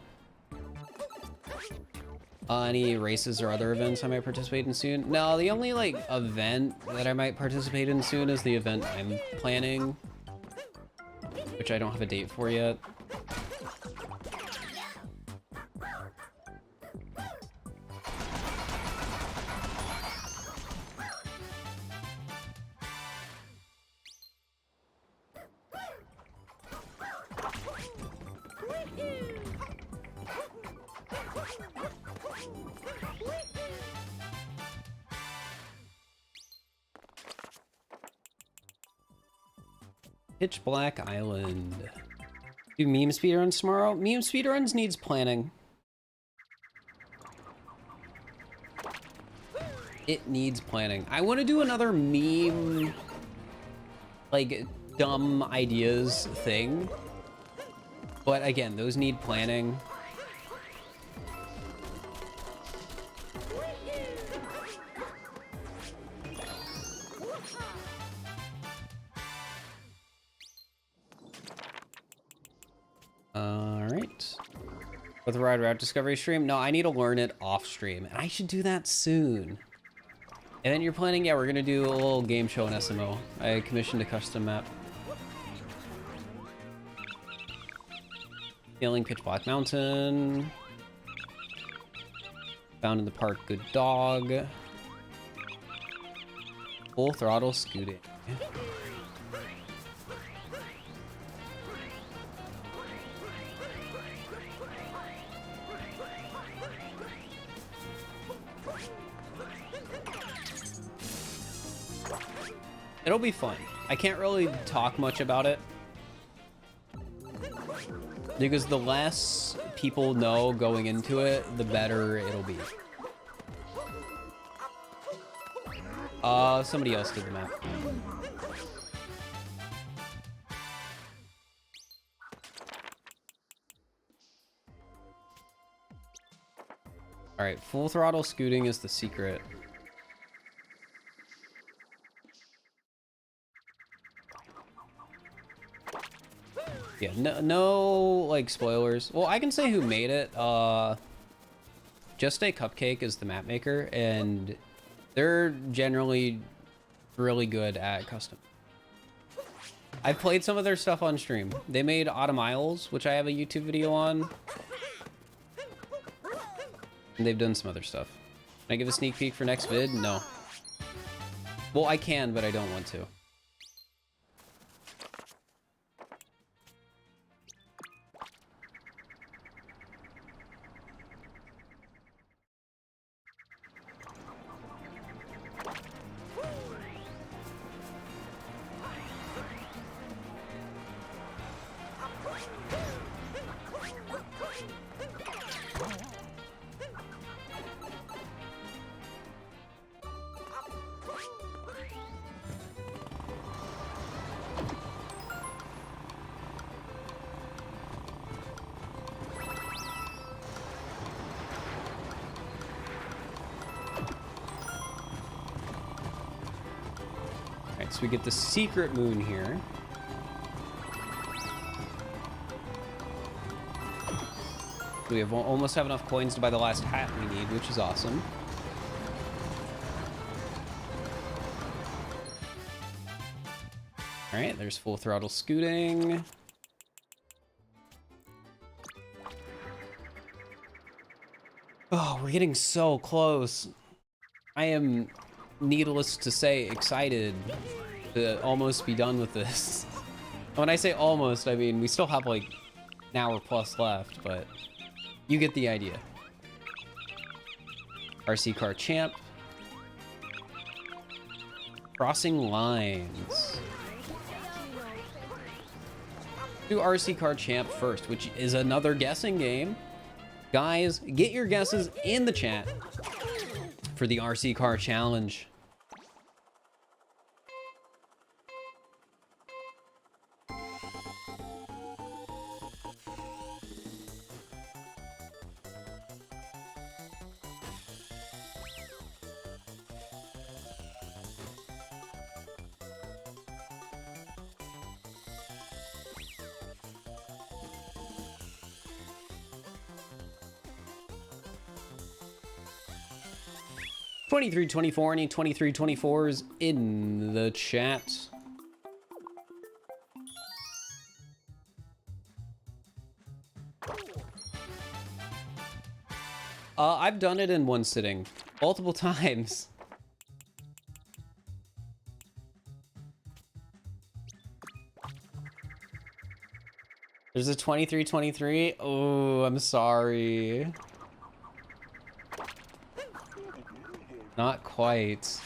Any races or other events I might participate in soon? No, the only, like, event that I might participate in soon is the event I'm planning. Which I don't have a date for yet. Pitch Black Island. Do meme speedruns tomorrow? Meme speedruns needs planning. It needs planning. I want to do another meme, like, dumb ideas thing. But again, those need planning. Alright. With the Ride Route Discovery stream? No, I need to learn it off stream. And I should do that soon. And then you're planning, yeah, we're gonna do a little game show in SMO. I commissioned a custom map. Scaling Pitch Black Mountain. Found in the park, good dog. Full throttle scooting. It'll be fun. I can't really talk much about it, because the less people know going into it, the better it'll be. Somebody else did the map. All right, full throttle scooting is the secret. Yeah, no, like, spoilers. Well, I can say who made it. Just a Cupcake is the map maker, and they're generally really good at custom. I've played some of their stuff on stream. They made Autumn Isles, which I have a YouTube video on. And they've done some other stuff. Can I give a sneak peek for next vid? No. Well, I can, but I don't want to. So we get the secret moon here. We have almost have enough coins to buy the last hat we need, which is awesome. All right, there's full throttle scooting. Oh, we're getting so close. I am, needless to say, excited to almost be done with this. When I say almost, I mean we still have like an hour plus left, but you get the idea. RC car champ. Crossing lines. Do RC car champ first, which is another guessing game. Guys, get your guesses in the chat for the RC car challenge. $23.24, any $23.24s in the chat. I've done it in one sitting, multiple times. There's a 23.23. Oh, I'm sorry. Not quite.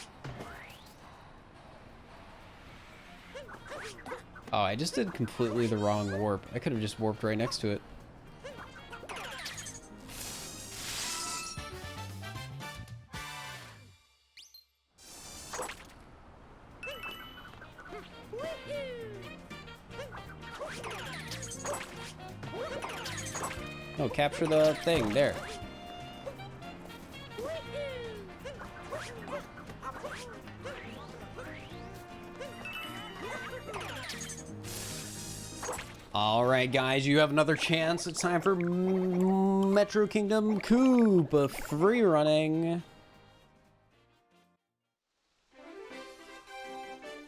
Oh, I just did completely the wrong warp. I could have just warped right next to it. Oh, capture the thing there. All right, guys, you have another chance. It's time for Metro Kingdom Coupe free running.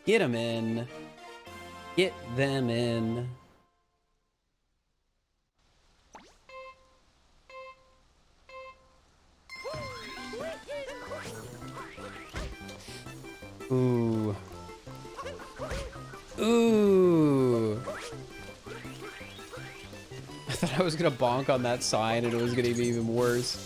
Get them in. Get them in. Ooh. Ooh. I thought I was gonna bonk on that sign and it was gonna be even worse.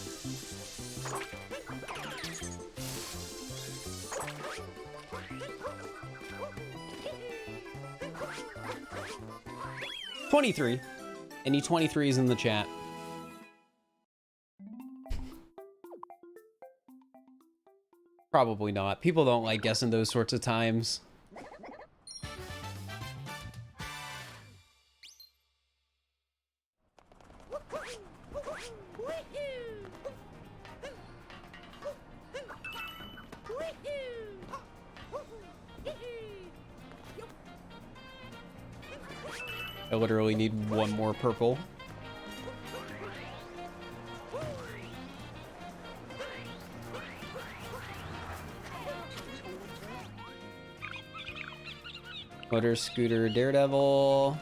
$23. Any 23s in the chat? Probably not. People don't like guessing those sorts of times. I literally need one more purple. Motor Scooter Daredevil.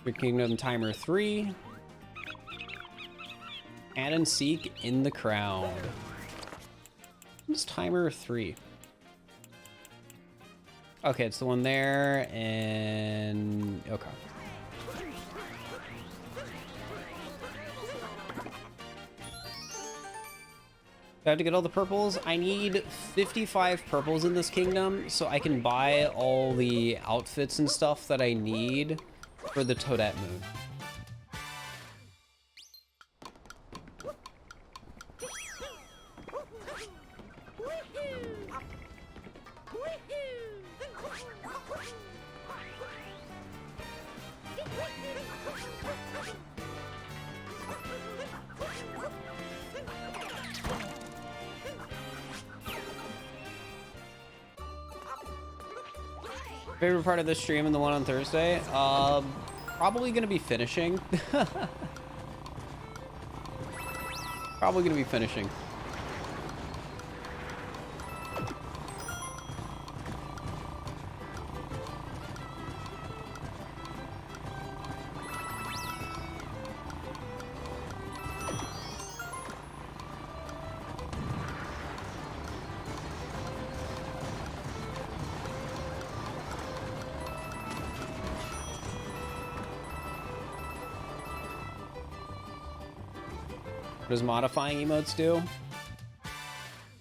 Your Kingdom Timer 3. Add and Seek in the Crowd. What's Timer 3? Okay, it's the one there, and okay. I have to get all the purples. I need 55 purples in this kingdom so I can buy all the outfits and stuff that I need for the Toadette moon. Favorite part of this stream and the one on Thursday? Probably gonna be finishing. Probably gonna be finishing. What does modifying emotes do?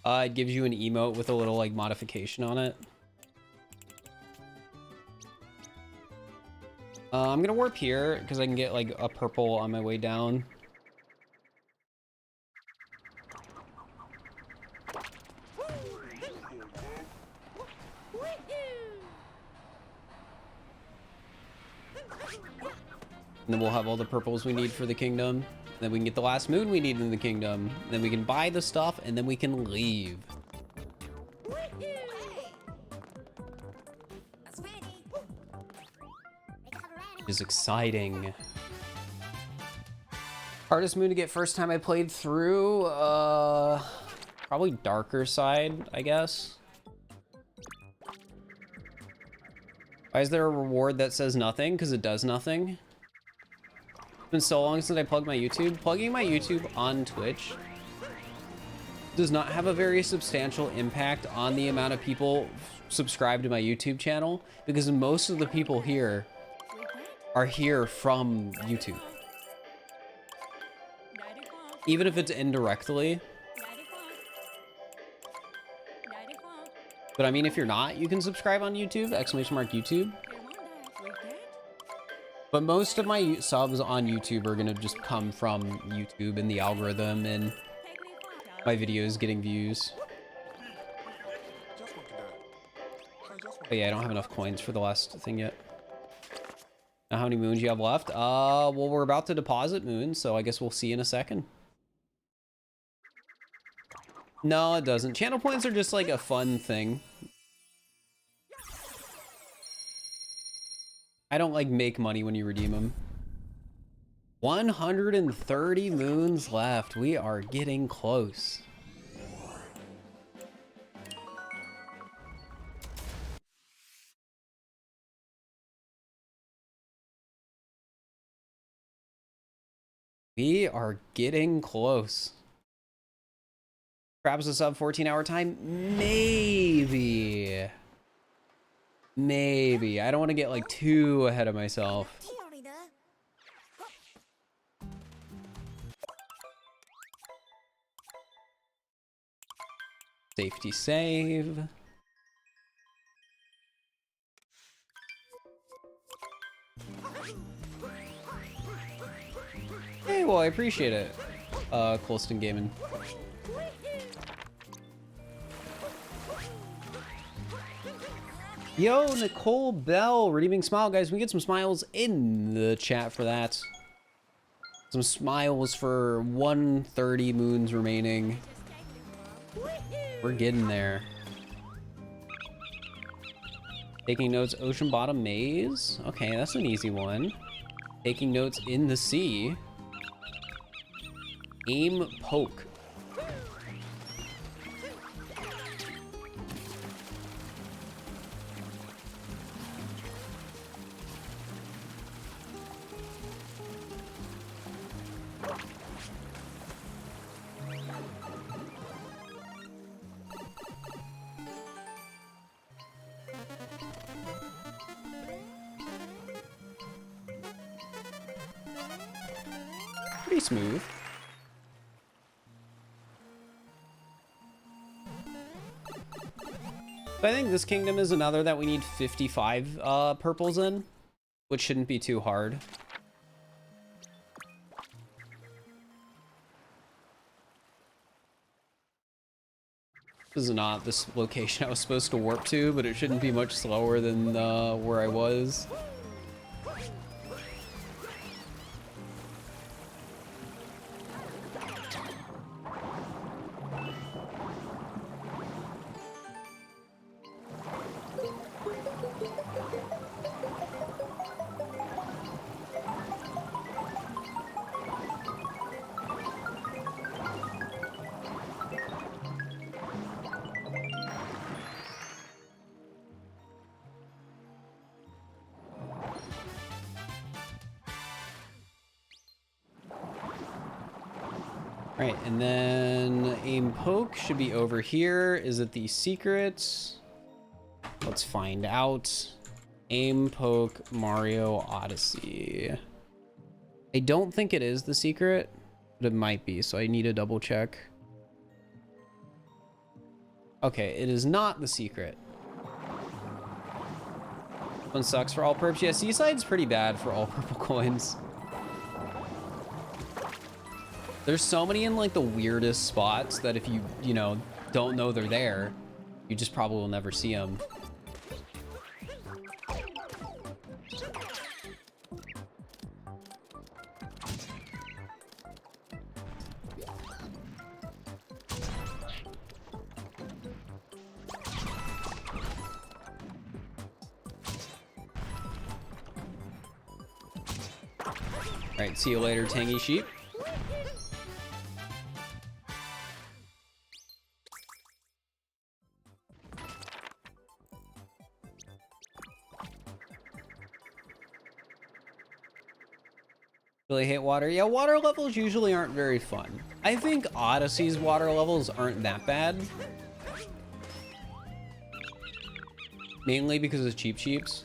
It gives you an emote with a little like modification on it. I'm gonna warp here because I can get like a purple on my way down. And then we'll have all the purples we need for the kingdom. Then we can get the last moon we need in the kingdom. Then we can buy the stuff, and then we can leave. It is exciting. Hardest moon to get first time I played through? Probably darker side, I guess. Why is there a reward that says nothing? Because it does nothing. It's been so long since I plugged my YouTube. Plugging my YouTube on Twitch does not have a very substantial impact on the amount of people subscribed to my YouTube channel, because most of the people here are here from YouTube. Even if it's indirectly. But I mean, if you're not, you can subscribe on YouTube, !YouTube. But most of my subs on YouTube are gonna just come from YouTube and the algorithm and my videos getting views. But yeah, I don't have enough coins for the last thing yet. Now, how many moons you have left? Well, we're about to deposit moons, so I guess we'll see in a second. No, it doesn't. Channel points are just like a fun thing. I don't like make money when you redeem them. 130 moons left. We are getting close. We are getting close. Perhaps a sub 14-hour time? Maybe. Maybe. I don't want to get like too ahead of myself. Safety save. Hey, well, I appreciate it. Colston Gaming. Yo, Nicole Bell, redeeming smile, guys. We get some smiles in the chat for that. Some smiles for 130 moons remaining. We're getting there. Taking notes, ocean bottom maze. Okay, that's an easy one. Taking notes in the sea. Aim poke. Pretty smooth. But I think this kingdom is another that we need 55 purples in, which shouldn't be too hard. This is not this location I was supposed to warp to, but it shouldn't be much slower than where I was. Right, and then aim poke should be over here. Is it the secret? Let's find out. Aim poke Mario Odyssey. I don't think it is the secret, but it might be, so I need to double check. Okay, it is not the secret. This one sucks for all perps. Yeah, Seaside's pretty bad for all purple coins. There's so many in like the weirdest spots that if you know, don't know they're there, you just probably will never see them. All right, see you later, Tangy Sheep. Really hate water. Yeah, water levels usually aren't very fun. I think Odyssey's water levels aren't that bad. Mainly because of Cheep Cheeps.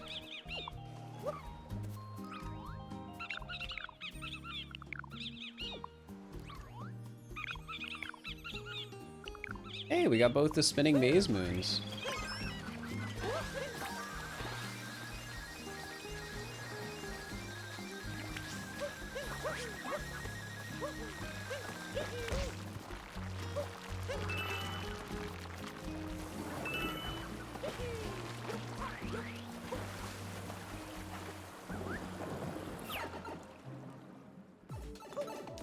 Hey, we got both the spinning maze moons.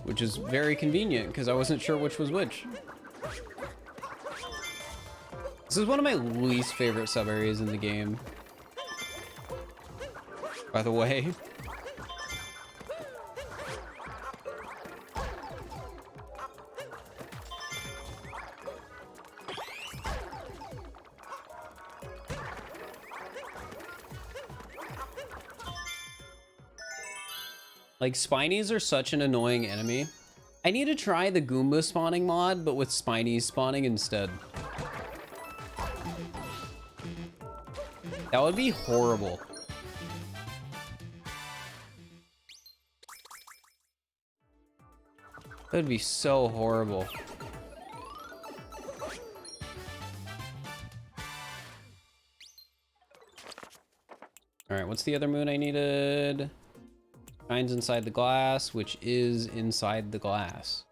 Which is very convenient because I wasn't sure which was which. This is one of my least favorite sub areas in the game, by the way. Like, Spinies are such an annoying enemy. I need to try the Goomba spawning mod, but with Spinies spawning instead. That would be horrible. That would be so horrible. All right, what's the other moon I needed? Shines inside the glass, which is inside the glass.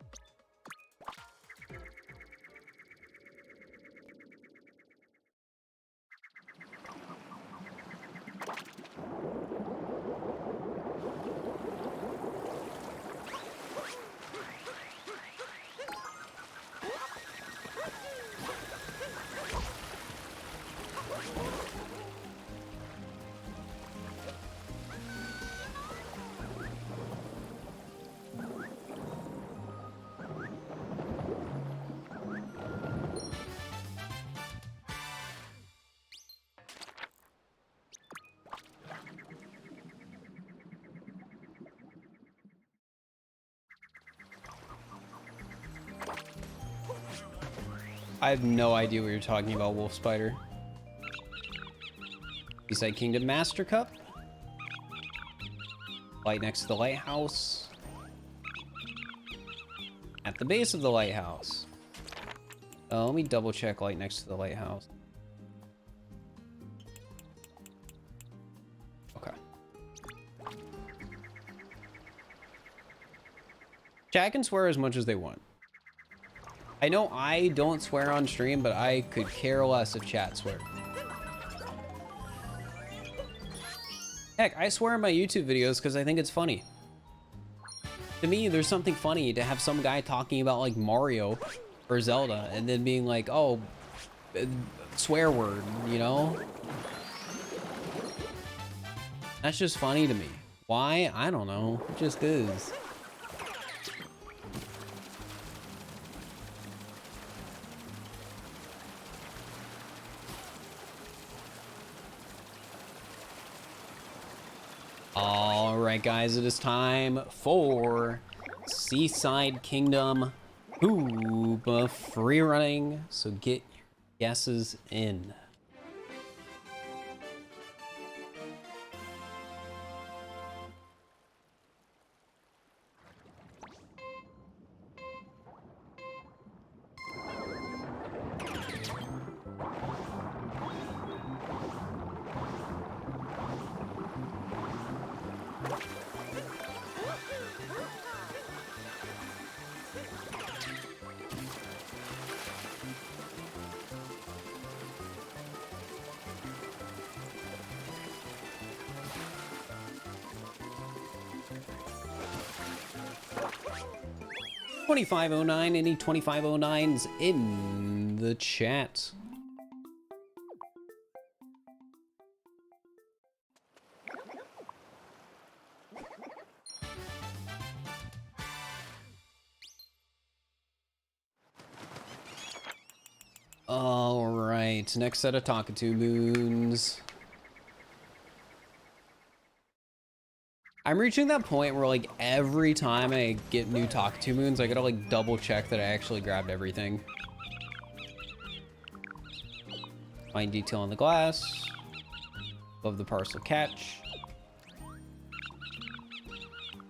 I have no idea what you're talking about, Wolf Spider. Seaside Kingdom Master Cup. Light next to the lighthouse. At the base of the lighthouse. Let me double check light next to the lighthouse. Okay. Chat can swear as much as they want. I know I don't swear on stream, but I could care less if chat swear. Heck, I swear in my YouTube videos because I think it's funny. To me, there's something funny to have some guy talking about like Mario or Zelda and then being like, oh, swear word, you know? That's just funny to me. Why? I don't know. It just is. All right, guys, it is time for Seaside Kingdom Hoop free running. So get your guesses in. $25.09, any 25.09s in the chat. All right, next set of Talkatoo moons. I'm reaching that point where like every time I get new Talkatoo moons, I gotta like double check that I actually grabbed everything. Fine detail on the glass. Love the parcel catch.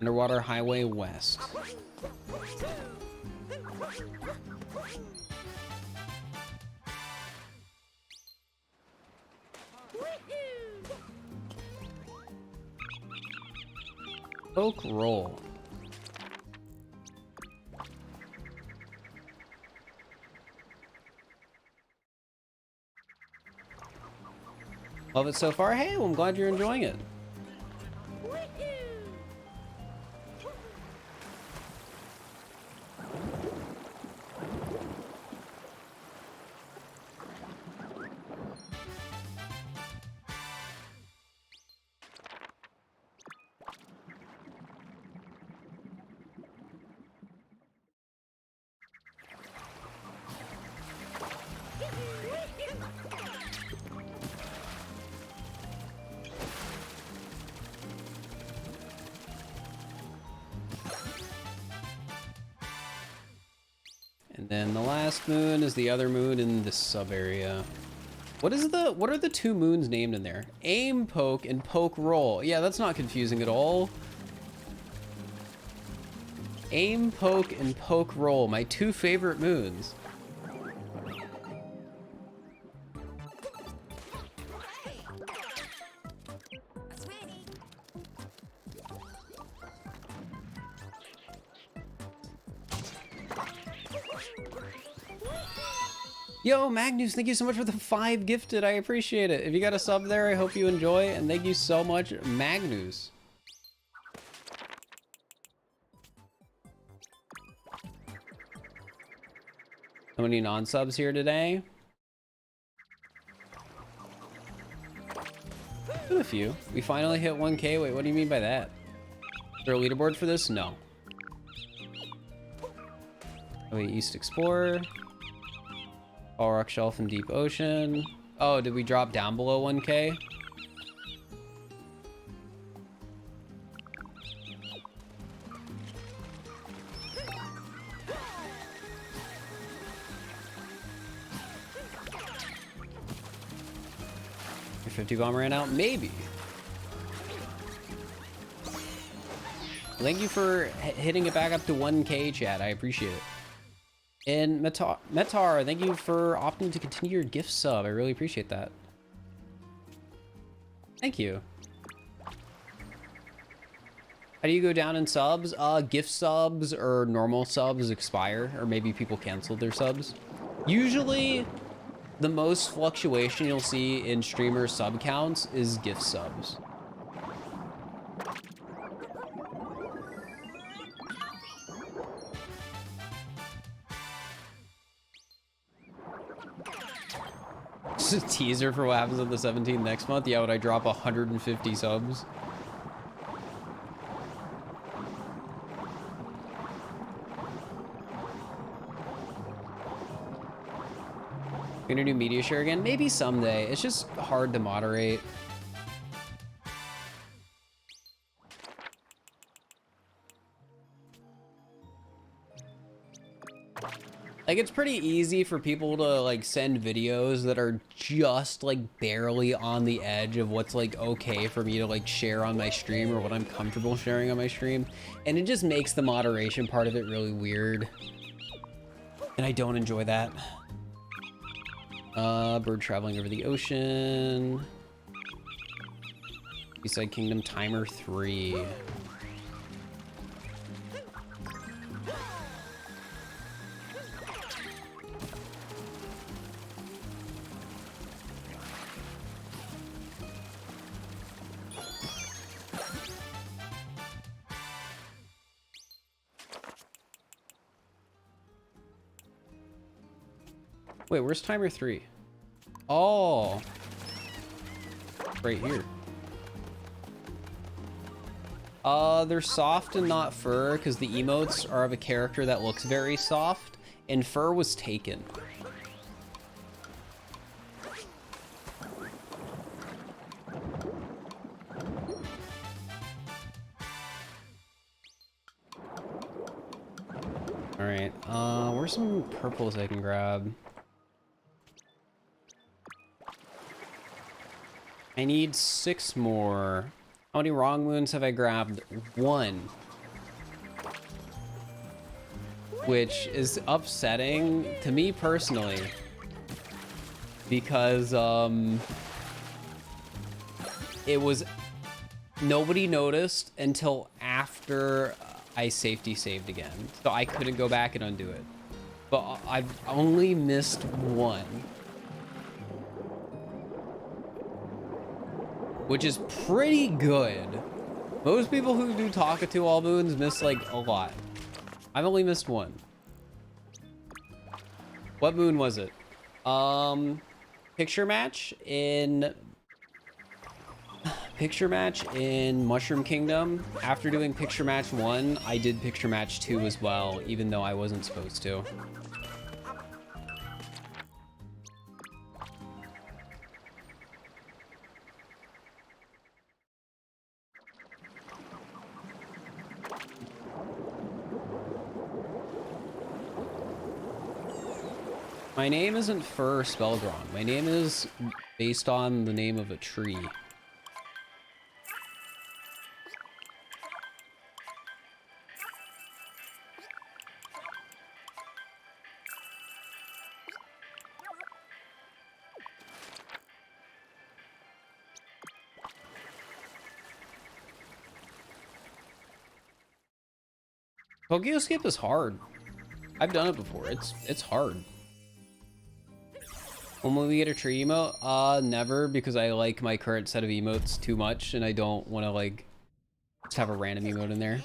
Underwater Highway West. Oak roll. Love it so far. Hey, well, I'm glad you're enjoying it. And then the last moon is the other moon in this sub area. What are the two moons named in there? Aim poke and poke roll. Yeah, that's not confusing at all. Aim poke and poke roll, my two favorite moons. Yo, Magnus, thank you so much for the 5 gifted. I appreciate it. If you got a sub there, I hope you enjoy. And thank you so much, Magnus. How many non-subs here today? A few. We finally hit 1K. Wait, what do you mean by that? Is there a leaderboard for this? No. Oh, wait, East Explorer. All Rock Shelf and Deep Ocean. Oh, did we drop down below 1K? Your 50 bomb ran out? Maybe. Thank you for hitting it back up to 1K, chat. I appreciate it. And Metar, thank you for opting to continue your gift sub. I really appreciate that. Thank you. How do you go down in subs? Gift subs or normal subs expire, or maybe people cancel their subs. Usually, the most fluctuation you'll see in streamer sub counts is gift subs. Just a teaser for what happens on the 17th next month. Yeah, would I drop 150 subs? Gonna do media share again? Maybe someday. It's just hard to moderate. Like, it's pretty easy for people to, like, send videos that are just, like, barely on the edge of what's, like, okay for me to, like, share on my stream or what I'm comfortable sharing on my stream. And it just makes the moderation part of it really weird. And I don't enjoy that. Bird traveling over the ocean. Seaside Kingdom timer 3. Wait, where's timer 3? Oh, right here. They're soft and not fur because the emotes are of a character that looks very soft, and fur was taken. All right, where's some purples I can grab? I need 6 more. How many wrong moons have I grabbed? 1. Which is upsetting to me personally. Because, it was... Nobody noticed until after I safety saved again. So I couldn't go back and undo it. But I've only missed 1. Which is pretty good. Most people who do Talkatoo all moons miss like a lot. I've only missed 1. What moon was it? Picture match in Mushroom Kingdom. After doing picture match 1, I did picture match 2 as well, even though I wasn't supposed to. My name isn't Fir spelled wrong. My name is based on the name of a tree. Tokyo skip is hard. I've done it before. It's hard. When will we get a tree emote? Never, because I like my current set of emotes too much and I don't want to like just have a random emote in there.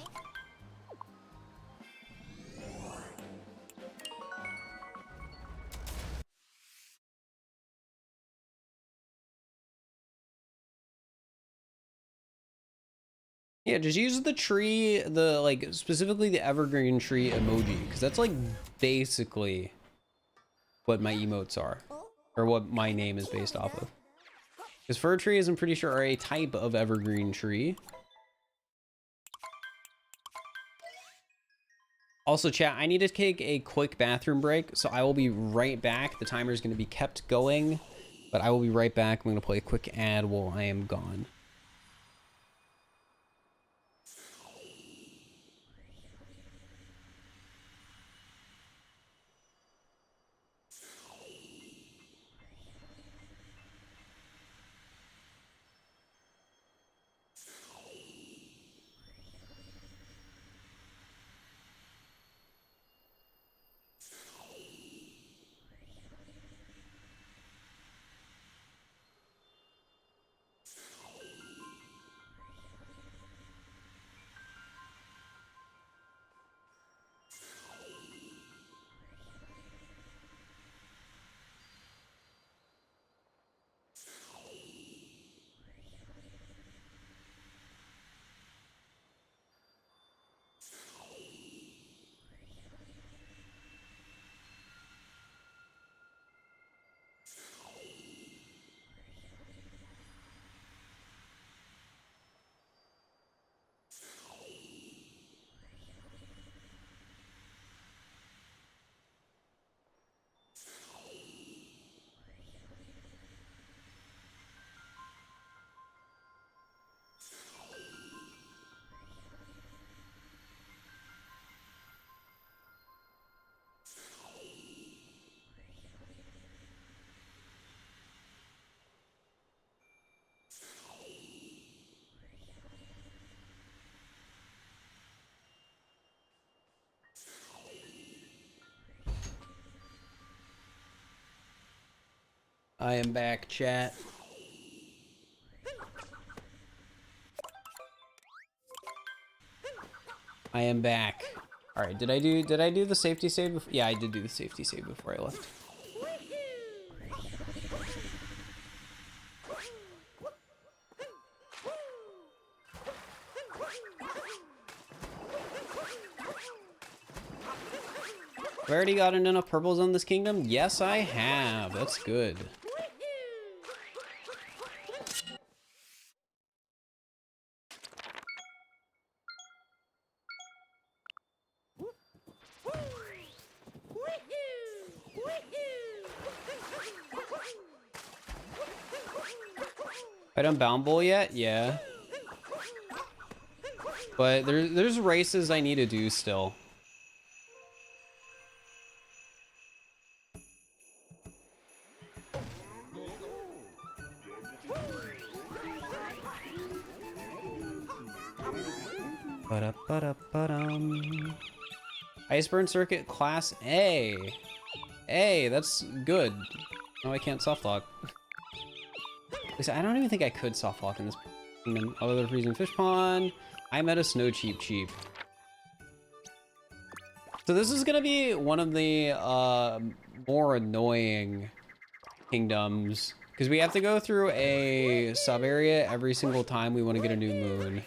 Yeah, just use the tree, like specifically the evergreen tree emoji, because that's like basically what my emotes are. Or what my name is based off of. Because fir trees, I'm pretty sure, are a type of evergreen tree. Also, chat, I need to take a quick bathroom break, so I will be right back. The timer is going to be kept going But I will be right back. I'm going to play a quick ad while I am gone. I am back, chat. I am back. All right, did I do the safety save before? Yeah, I did do the safety save before I left. Have I already gotten enough purples on this kingdom? Yes, I have. That's good. I done Bound Bowl yet? Yeah. But there's races I need to do still. Ba-da-ba-da-ba-dum. Iceburn Circuit Class A. A, that's good. No, I can't softlock. I don't even think I could softlock in this kingdom. Other freezing fish pond. I'm at a snow cheap. So this is gonna be one of the more annoying kingdoms because we have to go through a sub area every single time we want to get a new moon.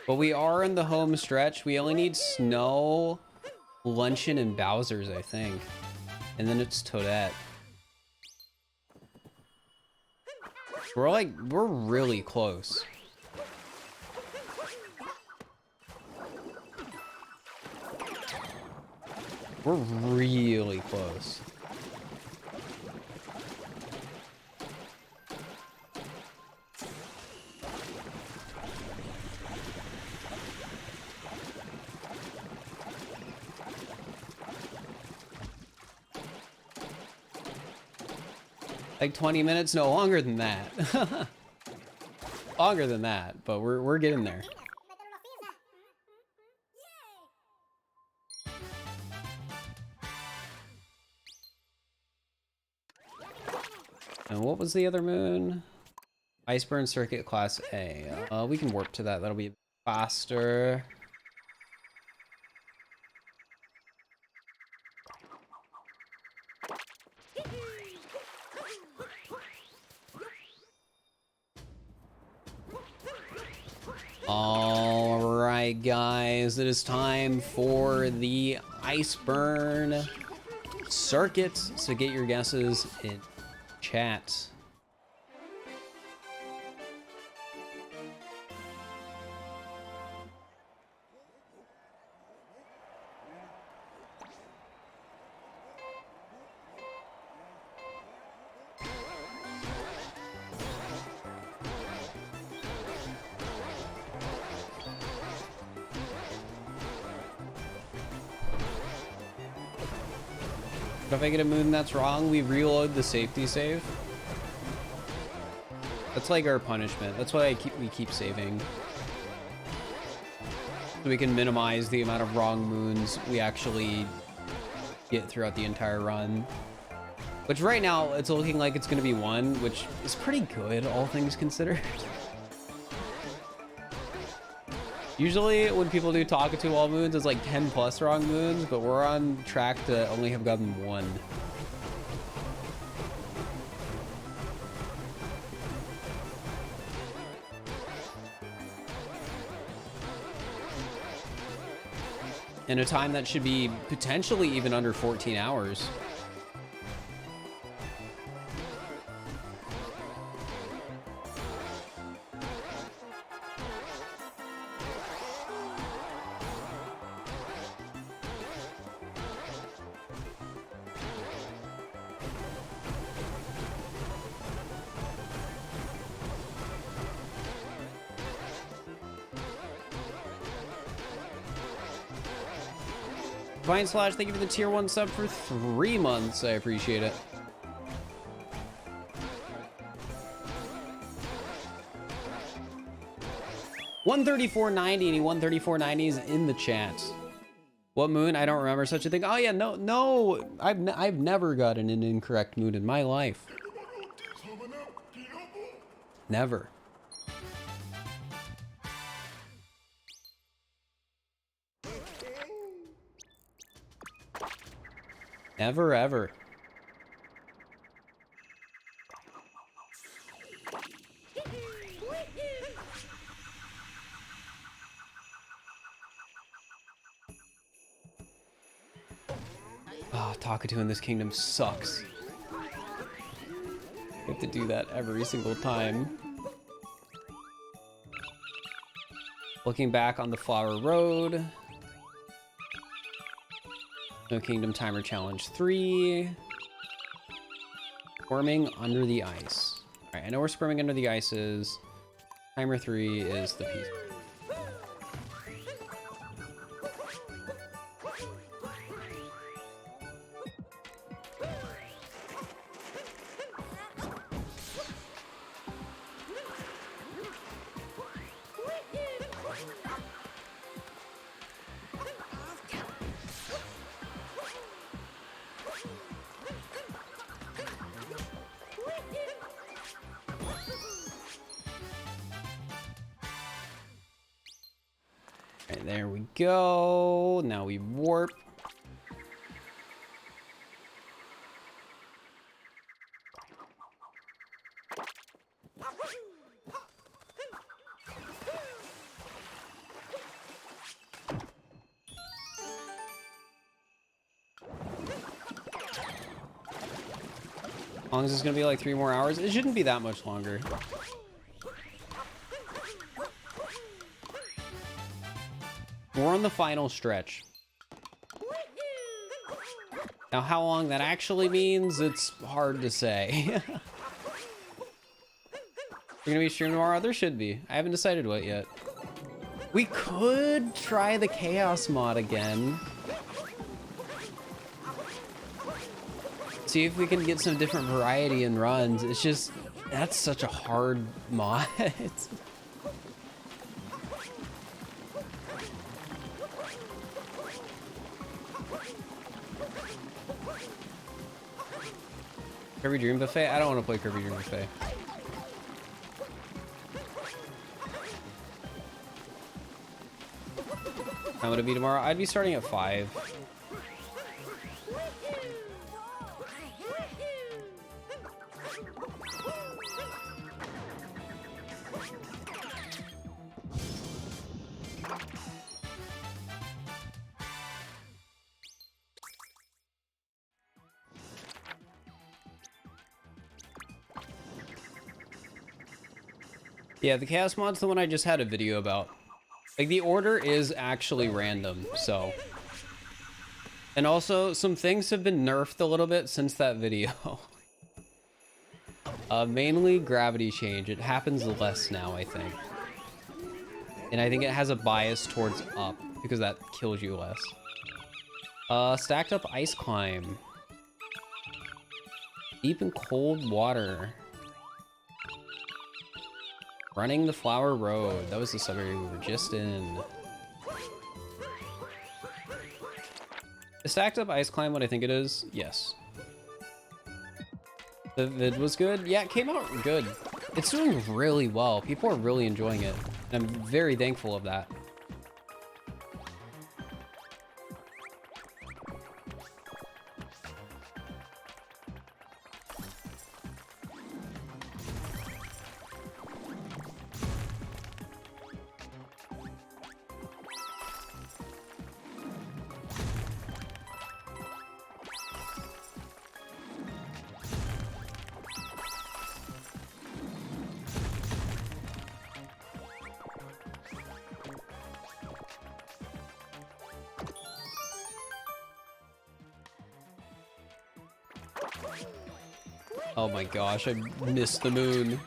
But we are in the home stretch. We only need Snow, Luncheon, and Bowser's, I think. And then it's Toadette. We're really close. We're really close. Like 20 minutes? No, longer than that. Longer than that, but we're getting there. And what was the other moon? Iceburn Circuit Class A. We can warp to that. That'll be faster. All right, guys, it is time for the Iceburn Circuit. So get your guesses in chat. But if I get a moon that's wrong, we reload the safety save. That's like our punishment. That's why we keep saving. So we can minimize the amount of wrong moons we actually get throughout the entire run. Which right now, it's looking like it's going to be 1, which is pretty good, all things considered. Usually, when people do Talkatoo all moons, it's like 10 plus wrong moons, but we're on track to only have gotten 1. In a time that should be potentially even under 14 hours. Vine Slash, thank you for the tier 1 sub for 3 months. I appreciate it. $134.90 and he $134.90 is in the chat. What moon? I don't remember such a thing. Oh yeah, no, I've never gotten an incorrect moon in my life. Never. Never, ever. Oh, Talkatoo in this kingdom sucks. You have to do that every single time. Looking back on the Flower Road. No Kingdom Timer Challenge 3. Squirming under the ice. Alright, I know where squirming under the ice is. Timer 3 is the piece. Alright, there we go. Now we warp. As long as it's gonna be like 3 more hours, it shouldn't be that much longer. We're on the final stretch. Now, how long that actually means, it's hard to say. You're gonna be streaming tomorrow? There should be. I haven't decided what yet. We could try the Chaos mod again. See if we can get some different variety in runs. It's just, that's such a hard mod. Kirby Dream Buffet? I don't want to play Kirby Dream Buffet. I'm gonna be tomorrow. I'd be starting at 5. Yeah, the Chaos mod's the one I just had a video about. Like, the order is actually random, so. And also, some things have been nerfed a little bit since that video. Mainly gravity change. It happens less now, I think. And I think it has a bias towards up, because that kills you less. Stacked up ice climb. Deep in cold water. Running the flower road. That was the suburb we were just in. Is stacked up ice climb what I think it is? Yes. The vid was good? Yeah, it came out good. It's doing really well. People are really enjoying it. And I'm very thankful of that. Oh my gosh, I missed the moon.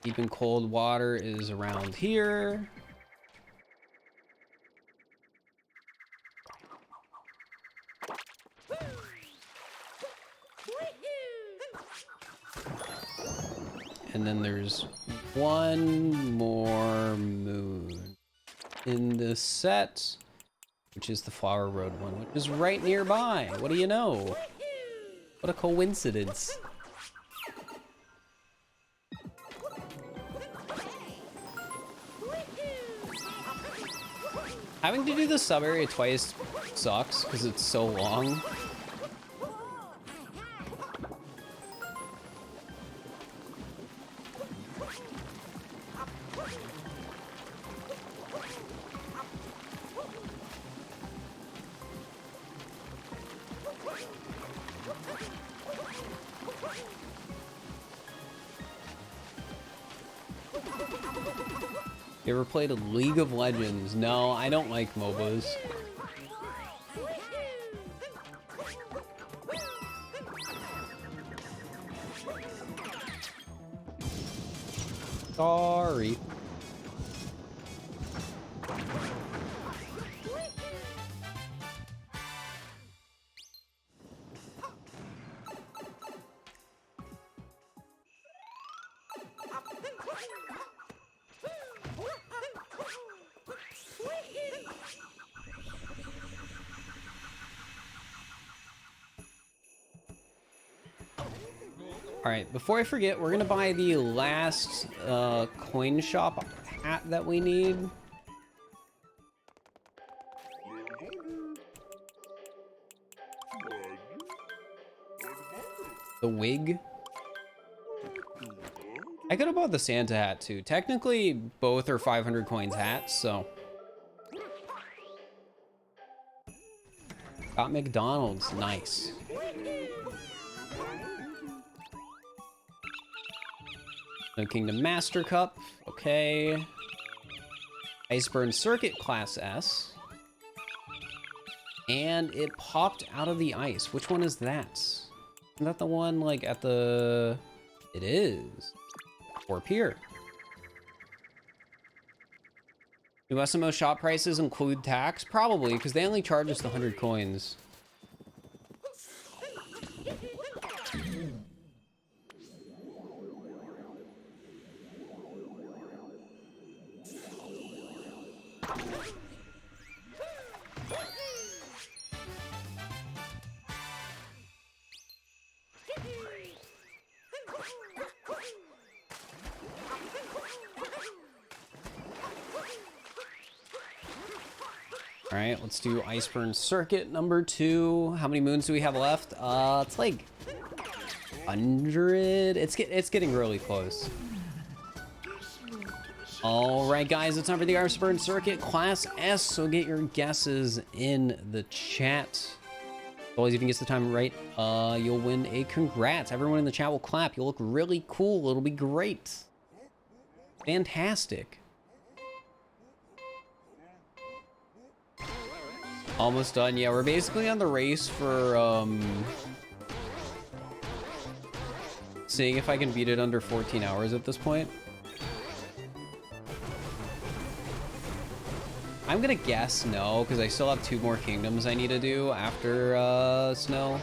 Deep in cold water is around here. And then there's one more moon in the set, which is the Flower Road one, which is right nearby. What do you know? What a coincidence. Having to do the sub area twice sucks because it's so long. You ever played a League of Legends? No, I don't like MOBAs. Sorry. Alright, before I forget, we're gonna buy the last coin shop hat that we need. The wig. I could have bought the Santa hat too. Technically, both are 500 coins hats, so. Got McDonald's, nice. No Kingdom Master Cup, okay. Iceburn Circuit Class S. And it popped out of the ice. Which one is that? Isn't that the one like at the... It is. Or Pier. Do SMO shop prices include tax? Probably, because they only charge us the 100 coins. All right, let's do Iceburn Circuit number 2. How many moons do we have left? It's like 100. It's getting really close. All right, guys, it's time for the Iceburn Circuit Class S. So get your guesses in the chat. Always, if you get the time right, you'll win a congrats. Everyone in the chat will clap. You'll look really cool. It'll be great. Fantastic. Almost done. Yeah, we're basically on the race for seeing if I can beat it under 14 hours at this point. I'm gonna guess no, because I still have 2 more kingdoms I need to do after snow.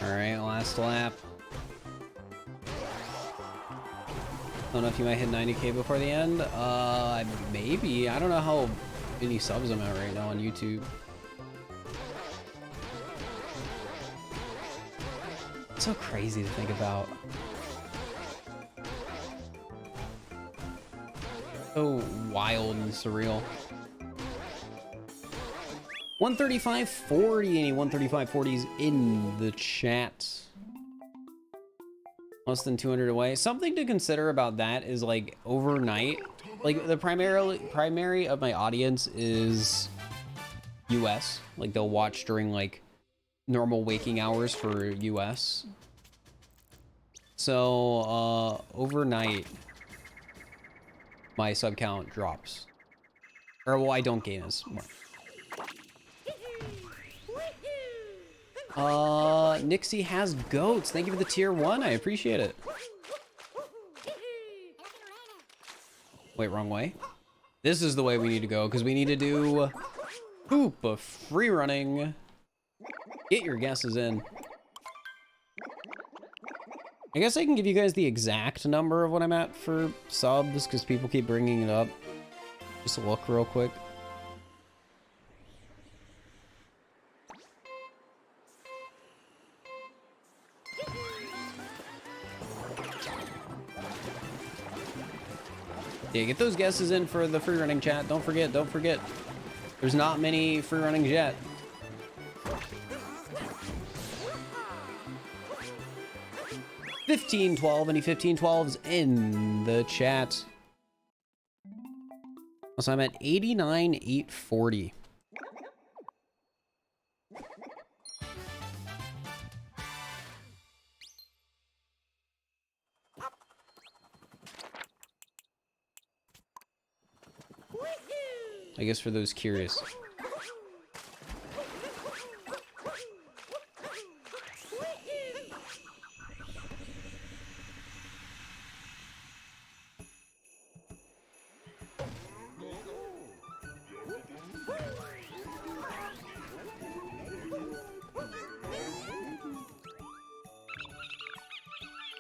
Alright, last lap. Don't know if you might hit 90k before the end. Maybe. I don't know how many subs I'm at right now on YouTube. It's so crazy to think about. So wild and surreal. 135.40, any 135.40s in the chat. Less than 200 away. Something to consider about that is like overnight. Like the primary of my audience is US. Like they'll watch during like normal waking hours for US. So overnight my sub count drops. Or well, I don't gain as much. Nixie has goats. Thank you for the tier 1. I appreciate it. Wait, wrong way. This is the way we need to go because we need to do hoop of free running. Get your guesses in. I guess I can give you guys the exact number of what I'm at for subs because people keep bringing it up. Just look real quick. Yeah, get those guesses in for the free running chat. Don't forget. There's not many free runnings yet. $15.12, any 15.12s in the chat. So I'm at 89,840. I guess for those curious.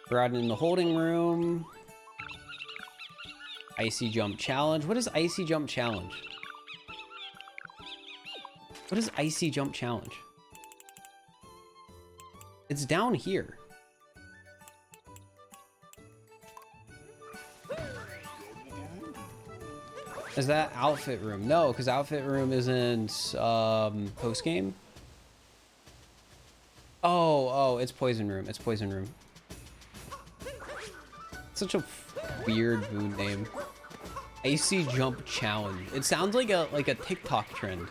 We're out in the holding room. Icy jump challenge. What is icy jump challenge? What is icy jump challenge? It's down here. Is that outfit room? No, because outfit room isn't post game. Oh, it's poison room. It's poison room. Such a weird moon name. Icy jump challenge. It sounds like a TikTok trend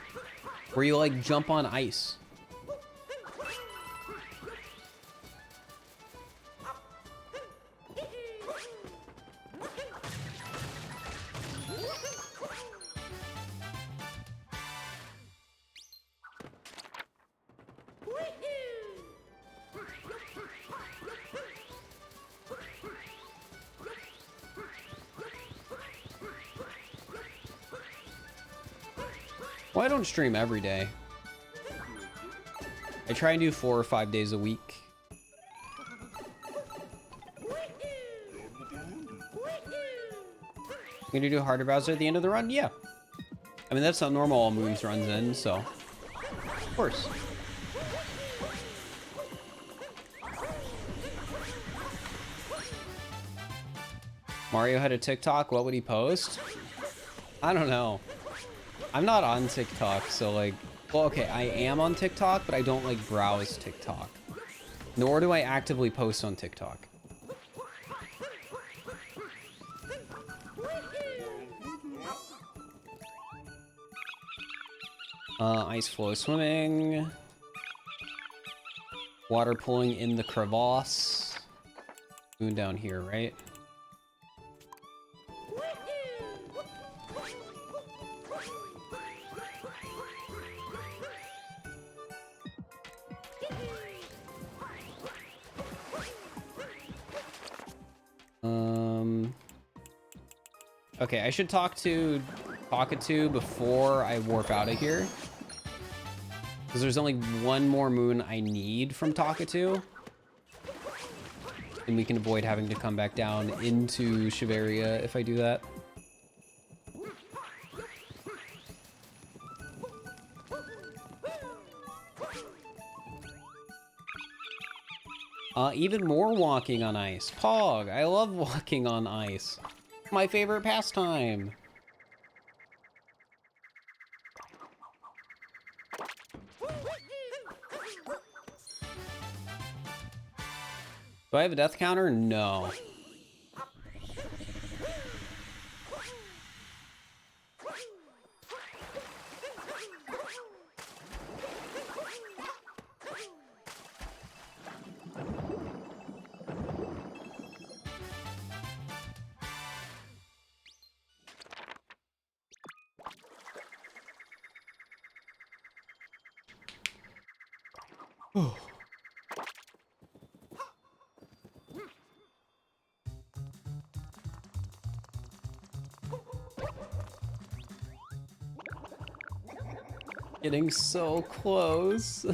where you like jump on ice. Well, I don't stream every day. I try and do 4 or 5 days a week. You gonna do a harder browser at the end of the run? Yeah. I mean, that's how normal all moons runs in, so. Of course. Mario had a TikTok, what would he post? I don't know. I'm not on TikTok, so like, well, okay, I am on TikTok, but I don't like browse TikTok. Nor do I actively post on TikTok. Ice flow swimming. Water pulling in the crevasse. Moon down here, right? Okay, I should talk to Talkatoo before I warp out of here. Because there's only one more moon I need from Talkatoo. And we can avoid having to come back down into Shiveria if I do that. Even more walking on ice. Pog, I love walking on ice. My favorite pastime. Do I have a death counter? No. Getting so close.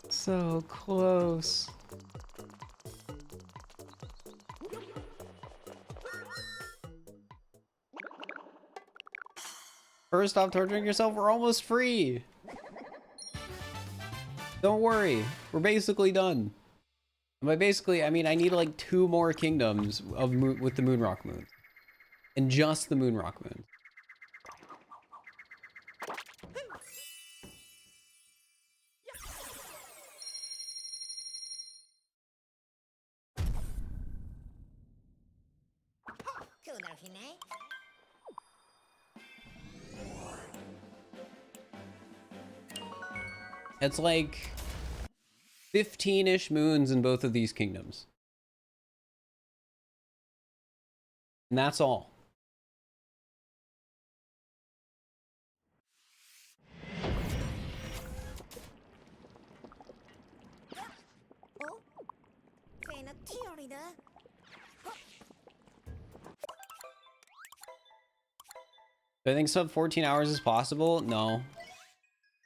So close. First, stop torturing yourself. We're almost free. Don't worry. We're basically done. And by basically, I mean I need like 2 more kingdoms of with the Moonrock Moon. And just the Moonrock Moon. It's like 15-ish moons in both of these kingdoms. And that's all. Do I think sub 14 hours is possible? No.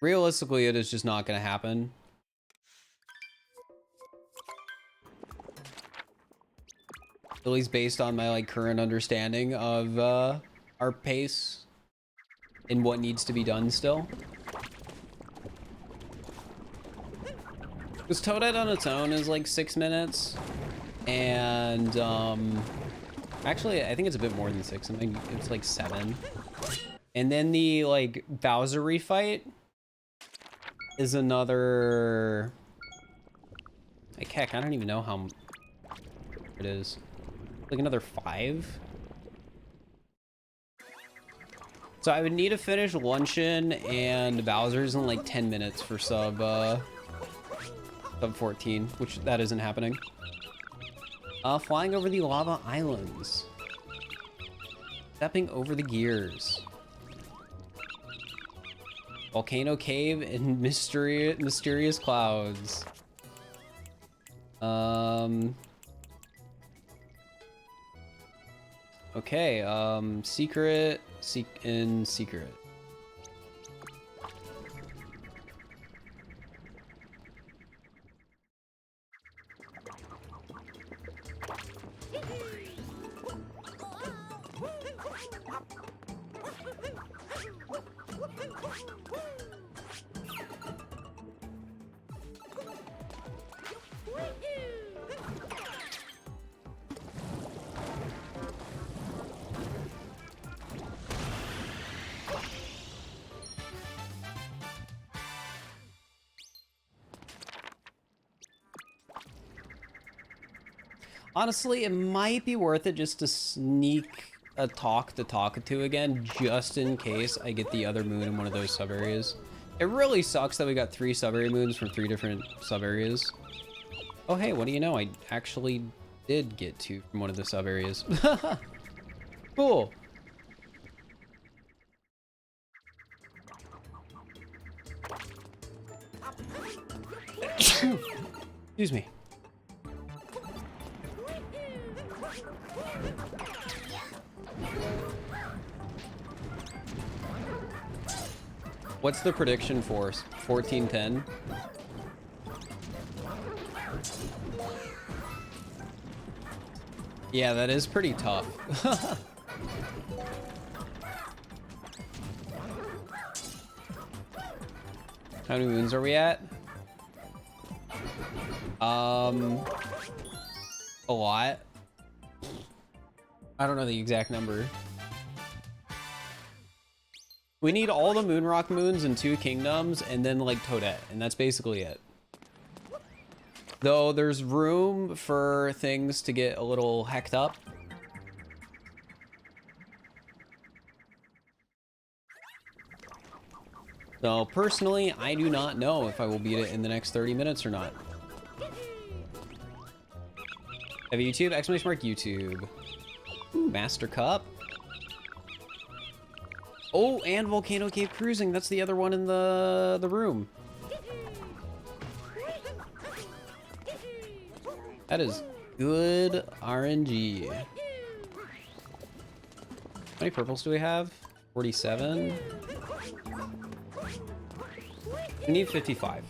Realistically, it is just not going to happen. At least based on my like current understanding of our pace and what needs to be done still. Because Toadette on its own is like 6 minutes. And actually, I think it's a bit more than 6. I think it's like 7. And then the like Bowser refight is another, like, heck, I don't even know how it is. Like another 5. So I would need to finish Luncheon and Bowser's in like 10 minutes for sub 14, which that isn't happening. Flying over the lava islands. Stepping over the gears. Volcano cave and mysterious clouds. Okay, secret, secret. Honestly, it might be worth it just to sneak a talk to Talkatoo again, just in case I get the other moon in one of those sub-areas. It really sucks that we got 3 sub-area moons from 3 different sub-areas. Oh hey, what do you know? I actually did get 2 from one of the sub-areas. Cool. Excuse me. What's the prediction for 1410? Yeah, that is pretty tough. How many moons are we at? A lot. I don't know the exact number. We need all the Moonrock moons in 2 kingdoms and then like Toadette, and that's basically it. Though there's room for things to get a little hecked up. So personally, I do not know if I will beat it in the next 30 minutes or not. Have you YouTube? Exclamation mark YouTube. Ooh, Master Cup. Oh, and Volcano Cave Cruising. That's the other one in the room. That is good RNG. How many purples do we have? 47. We need 55.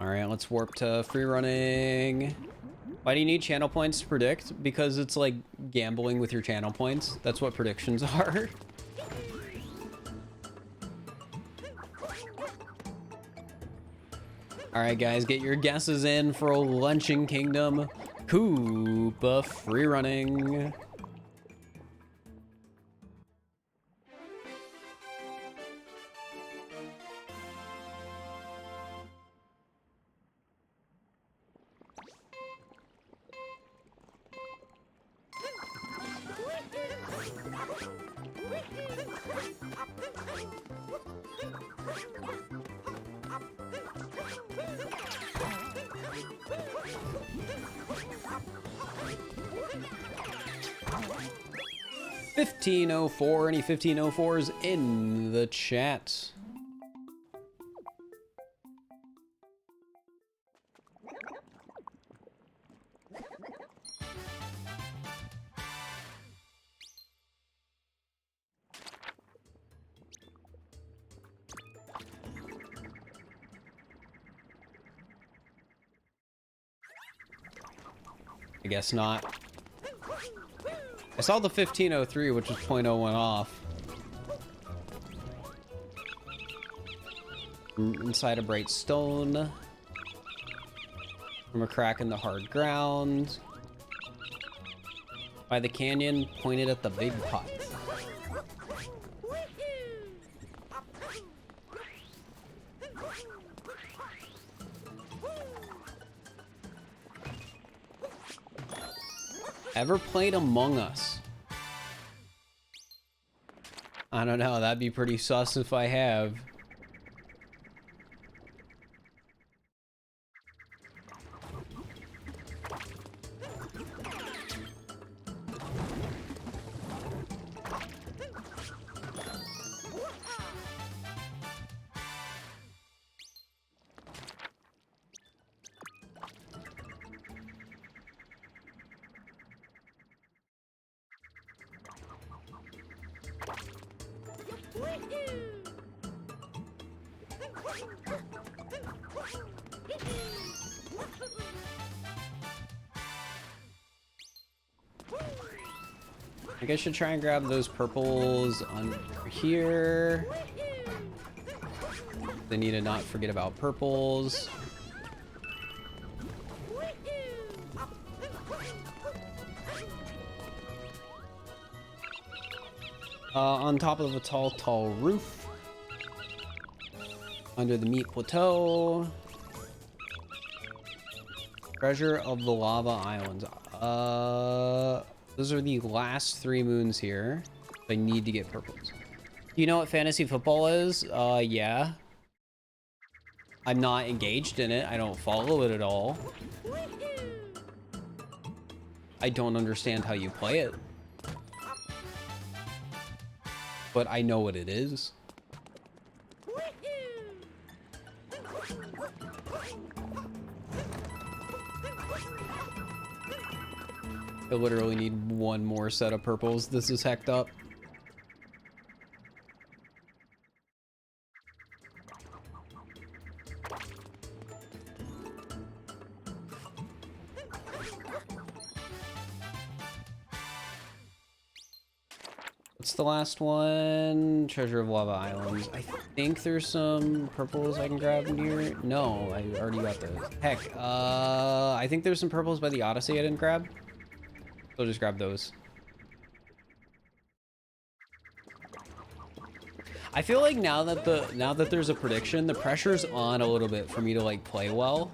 All right, let's warp to free running. Why do you need channel points to predict? Because it's like gambling with your channel points. That's what predictions are. All right, guys, get your guesses in for Luncheon Kingdom Koopa free running. $15.04. Any 15.04s in the chat? I guess not. I saw the 1503, which was 0.01 off. Inside a bright stone. From a crack in the hard ground. By the canyon, pointed at the big pot. Ever played Among Us? I don't know, that'd be pretty sus if I have. I think I should try and grab those purples under here. They need to not forget about purples. On top of a tall roof. Under the meat plateau. Treasure of the Lava Islands. Those are the last 3 moons here. I need to get purples. You know what fantasy football is? Yeah. I'm not engaged in it. I don't follow it at all. I don't understand how you play it. But I know what it is. I literally need 1 more set of purples. This is hecked up. What's the last one? Treasure of Lava Islands. I think there's some purples I can grab in here. No, I already got those. Heck, I think there's some purples by the Odyssey I didn't grab. So just grab those. I feel like now that there's a prediction, the pressure's on a little bit for me to like play well.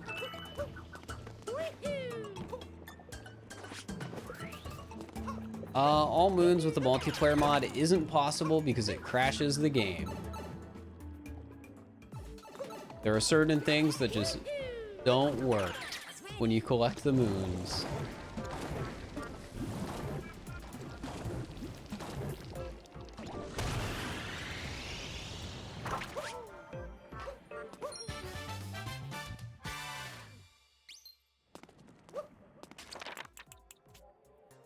All moons with the multiplayer mod isn't possible because it crashes the game. There are certain things that just don't work when you collect the moons.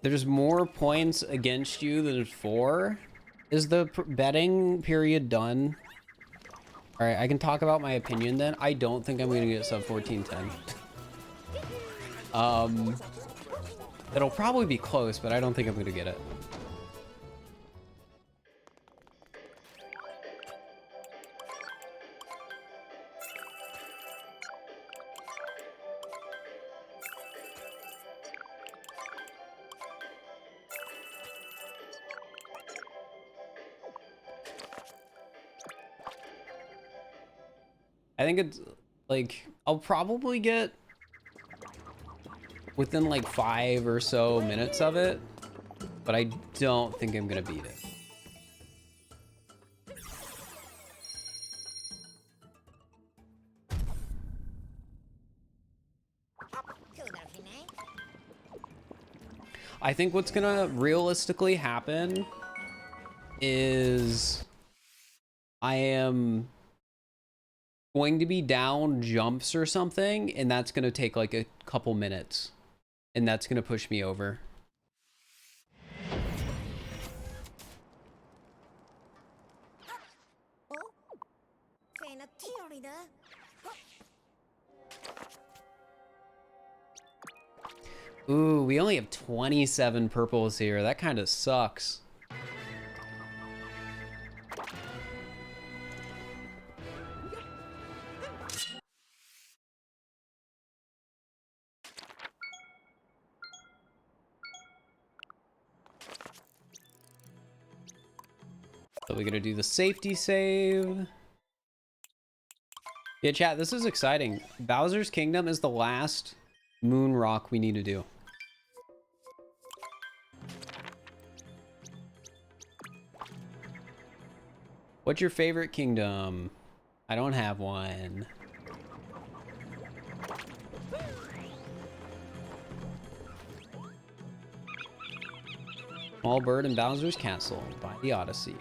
There's more points against you than for. Is the betting period done? All right, I can talk about my opinion then. I don't think I'm gonna get sub 1410. It'll probably be close, but I don't think I'm gonna get it. I think it's like I'll probably get within like 5 or so minutes of it, but I don't think I'm gonna beat it. I think what's gonna realistically happen is I am going to be down jumps or something, and that's going to take like a couple minutes, and that's going to push me over. Ooh, we only have 27 purples here. That kind of sucks. So we're gonna do the safety save. Yeah, chat, this is exciting. Bowser's Kingdom is the last moon rock we need to do. What's your favorite kingdom? I don't have one. Small Bird in Bowser's Castle by the Odyssey.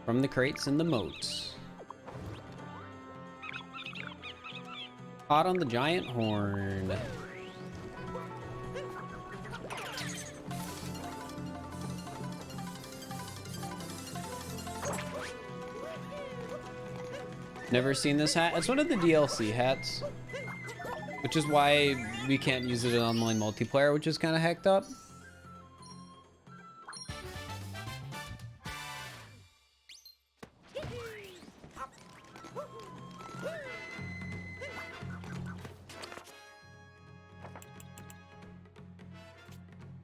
From the crates and the moats. Caught on the giant horn. Never seen this hat. It's one of the DLC hats, which is why we can't use it in online multiplayer, which is kind of hecked up.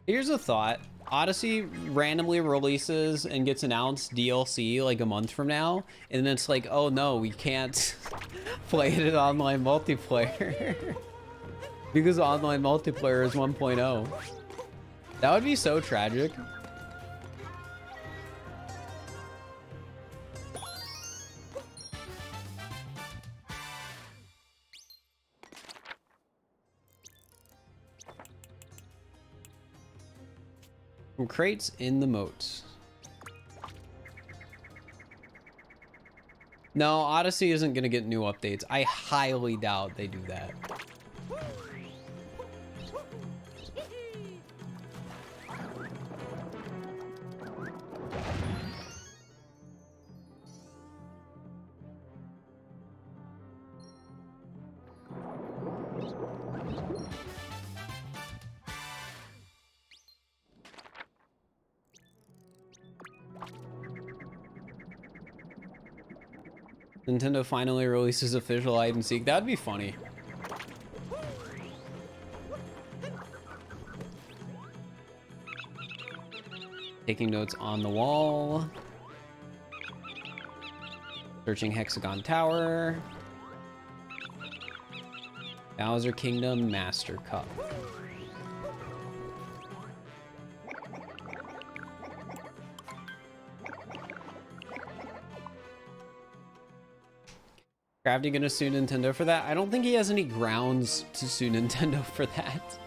Here's a thought. Odyssey randomly releases and gets announced DLC like a month from now, and then it's like, oh no, we can't play it in online multiplayer because online multiplayer is 1.0. That would be so tragic. From crates in the moats. No, Odyssey isn't gonna get new updates. I highly doubt they do that. Nintendo finally releases official hide and seek. That'd be funny. Taking notes on the wall. Searching Hexagon Tower. Bowser Kingdom Master Cup. Crafty gonna sue Nintendo for that? I don't think he has any grounds to sue Nintendo for that.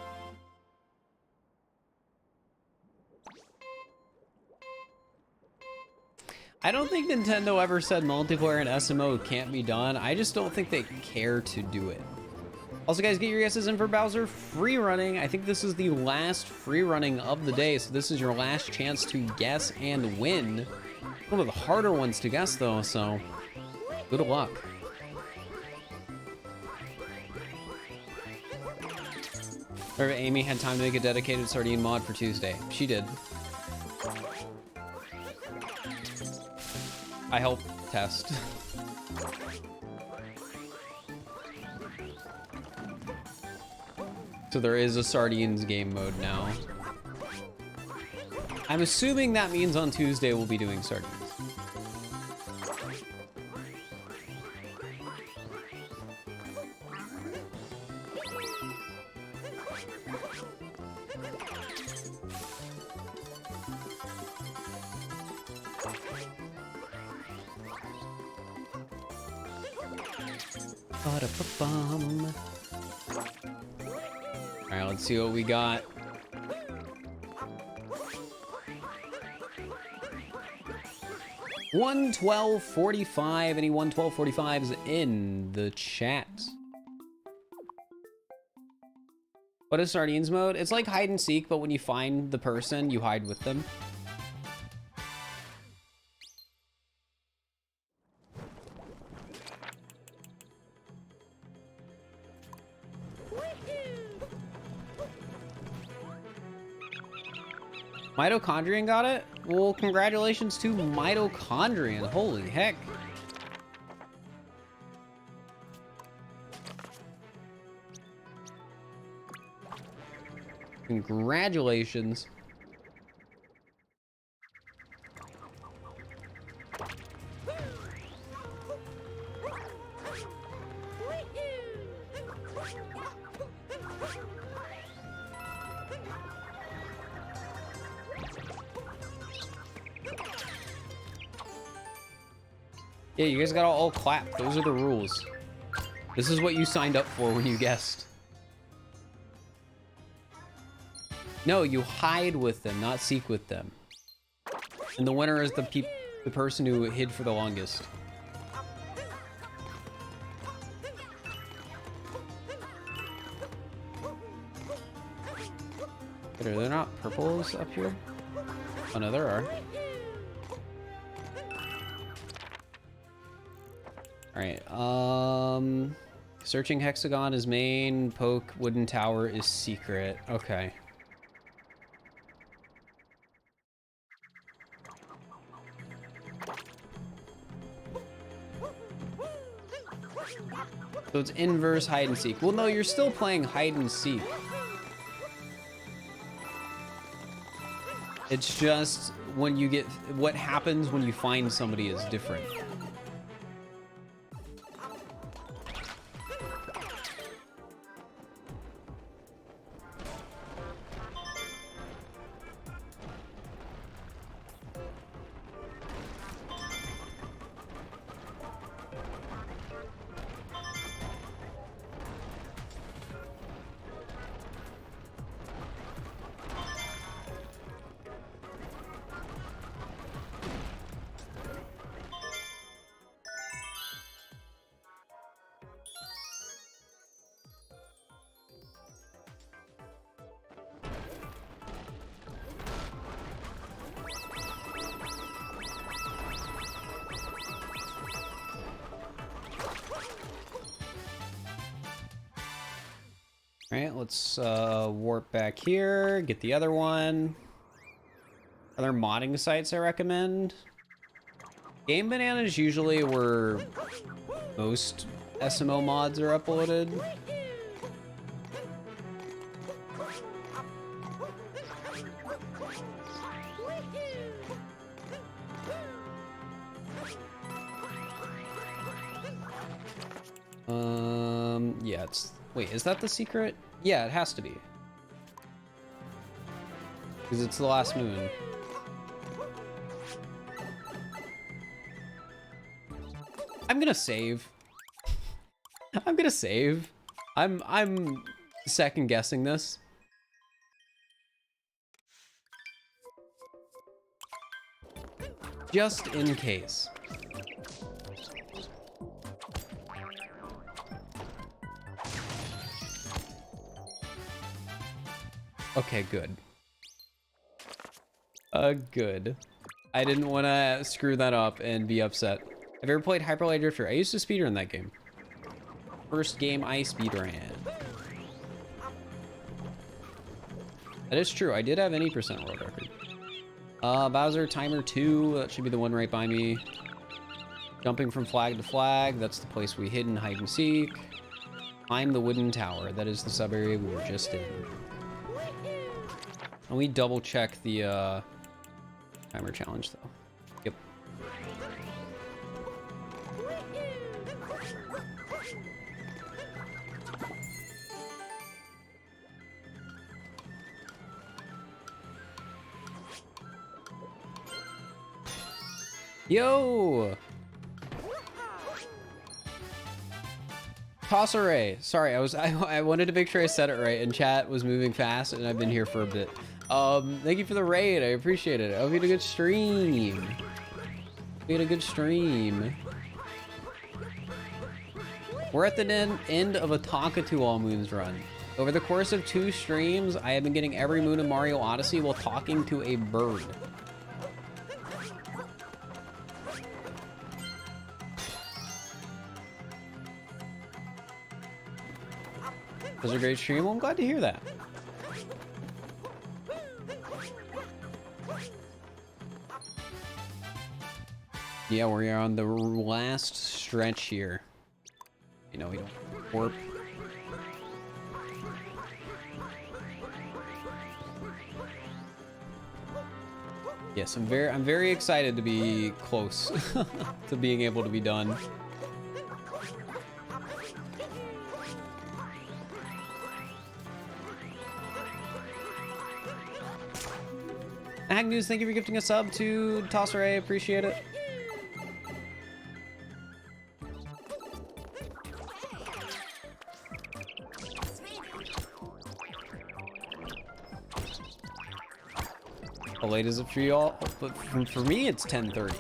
I don't think Nintendo ever said multiplayer and SMO can't be done. I just don't think they care to do it. Also, guys, get your guesses in for Bowser free running. I think this is the last free running of the day, so this is your last chance to guess and win. One of the harder ones to guess, though, so good luck. Or Amy had time to make a dedicated sardine mod for Tuesday. She did. I helped test. So there is a sardines game mode now. I'm assuming that means on Tuesday we'll be doing sardines. Alright, let's see what we got. $112.45. Any 112.45s in the chat? What is sardines mode? It's like hide and seek, but when you find the person, you hide with them. Mitochondrian got it? Well, congratulations to Mitochondrian. Holy heck. Congratulations. Yeah, you guys got all clap. Those are the rules. This is what you signed up for when you guessed. No, you hide with them, not seek with them. And the winner is the person who hid for the longest. But are there not purples up here? Oh no, there are. All right. Searching hexagon is main. Poke wooden tower is secret. Okay. So it's inverse hide and seek. Well, no, you're still playing hide and seek. It's just when you get, what happens when you find somebody is different. All right, let's warp back here, get the other one. Other modding sites I recommend. Game Banana is usually where most SMO mods are uploaded. Yeah, it's... Wait, is that the secret? Yeah, it has to be. Because it's the last moon. I'm gonna save. I'm gonna save. I'm second guessing this. Just in case. Okay, good. Good. I didn't want to screw that up and be upset. Have you ever played Hyper Light Drifter? I used to speedrun that game. First game I speedran. That is true. I did have any percent world record. Bowser Timer 2. That should be the one right by me. Jumping from flag to flag. That's the place we hid in hide and seek. Climb the wooden tower. That is the sub area we were just in. And we double check the timer challenge though. Yep. Yo! Toss array. Sorry, I wanted to make sure I said it right, and chat was moving fast, and I've been here for a bit. Thank you for the raid. I appreciate it. I hope you had a good stream. We had a good stream. We're at the end of a Talkatoo All Moons run. Over the course of 2 streams, I have been getting every moon of Mario Odyssey while talking to a bird. It was a great stream. Well, I'm glad to hear that. Yeah, we're on the last stretch here. You know, we don't warp. Yes, I'm very excited to be close to being able to be done. Hag News, thank you for gifting a sub to Tosser A. Appreciate it. How late is it for y'all? But for me, it's 10:30.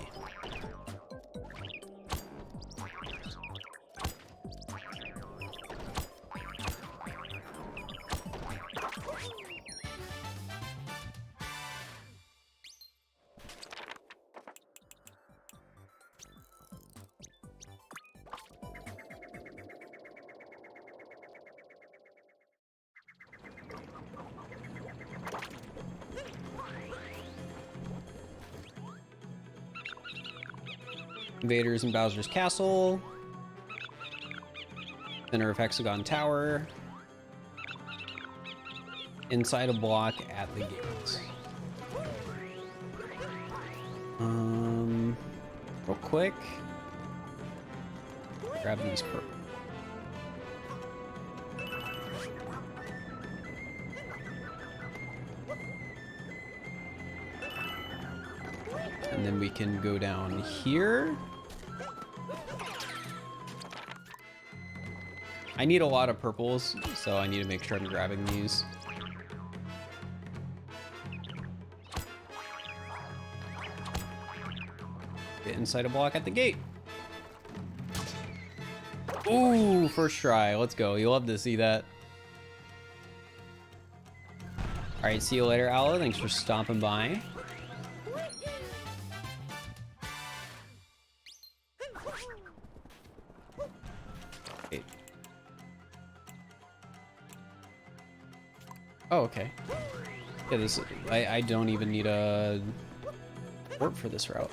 Invaders in Bowser's Castle. Center of Hexagon Tower. Inside a block at the gates. Real quick. Grab these purple. And then we can go down here. I need a lot of purples, so I need to make sure I'm grabbing these. Get inside a block at the gate. Ooh, first try. Let's go. You love to see that. All right, see you later, Aloe. Thanks for stopping by. Wait. Oh, okay. Yeah, this. I don't even need a warp for this route.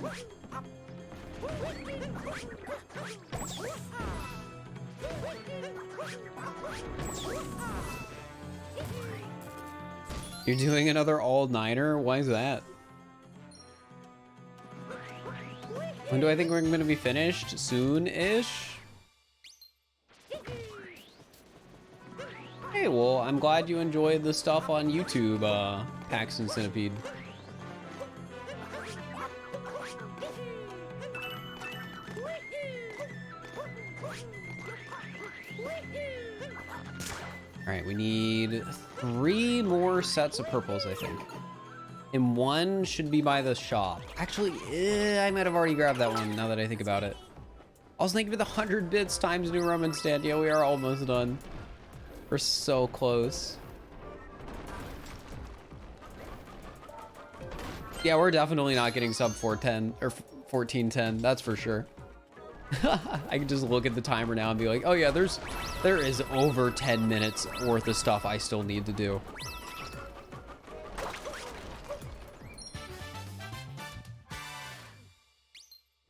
You're doing another all-nighter? Why is that? When do I think we're going to be finished? Soon-ish? Hey, well, I'm glad you enjoyed the stuff on YouTube, Paxton Centipede. Alright, we need 3 more sets of purples, I think. And 1 should be by the shop. Actually, I might have already grabbed that one now that I think about it. I was thinking of the 100 bits times new Roman stand. Yeah, we are almost done. We're so close. Yeah, we're definitely not getting sub 410 or 1410. That's for sure. I can just look at the timer now and be like, oh yeah, there is over 10 minutes worth of stuff I still need to do.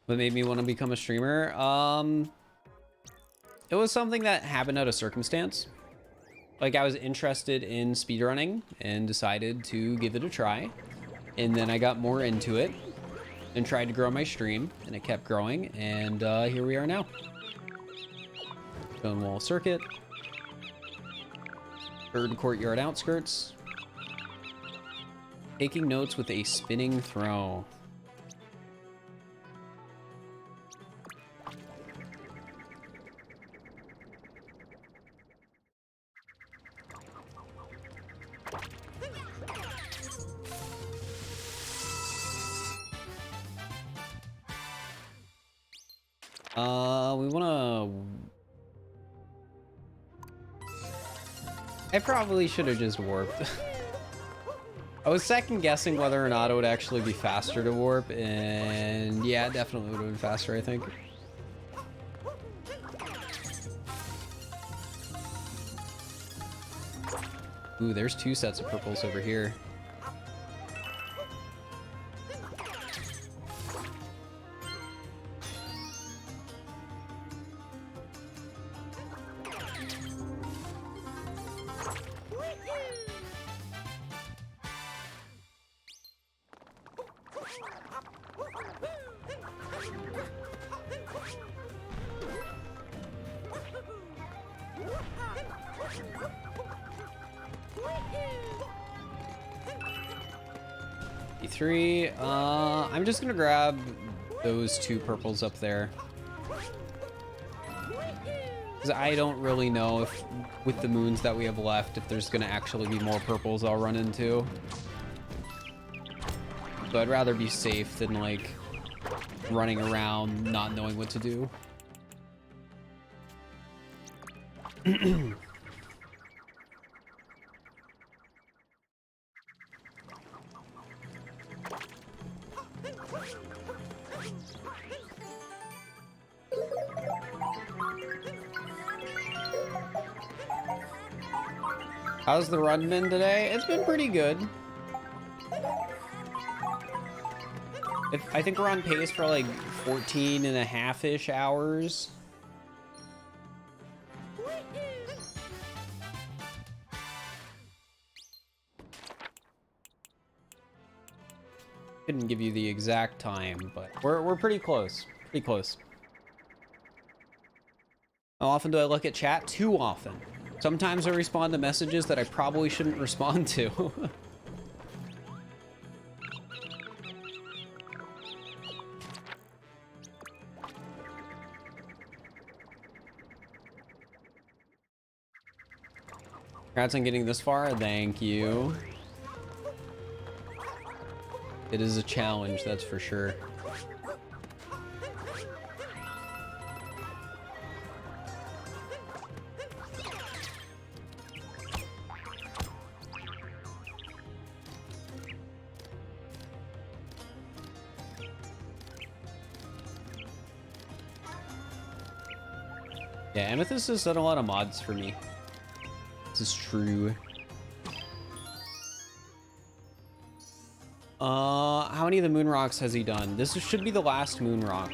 What made me want to become a streamer? It was something that happened out of circumstance. Like, I was interested in speedrunning and decided to give it a try. And then I got more into it and tried to grow my stream, and it kept growing, and here we are now. Stone wall circuit. Third courtyard outskirts. Taking notes with a spinning throw. We wanna... I probably should have just warped. I was second guessing whether or not it would actually be faster to warp, and yeah, it definitely would have been faster, I think. Ooh, there's 2 sets of purples over here. E3. I'm just gonna grab those 2 purples up there. Because I don't really know if, with the moons that we have left, if there's gonna actually be more purples I'll run into. So I'd rather be safe than, like, running around not knowing what to do. How's the run been today? It's been pretty good. I think we're on pace for like 14 and a half-ish hours. Couldn't give you the exact time, but we're pretty close. Pretty close. How often do I look at chat? Too often. Sometimes I respond to messages that I probably shouldn't respond to. Congrats on getting this far. Thank you. It is a challenge, that's for sure. Yeah, Amethyst has done a lot of mods for me. This is true. How many of the moon rocks has he done? This should be the last moon rock.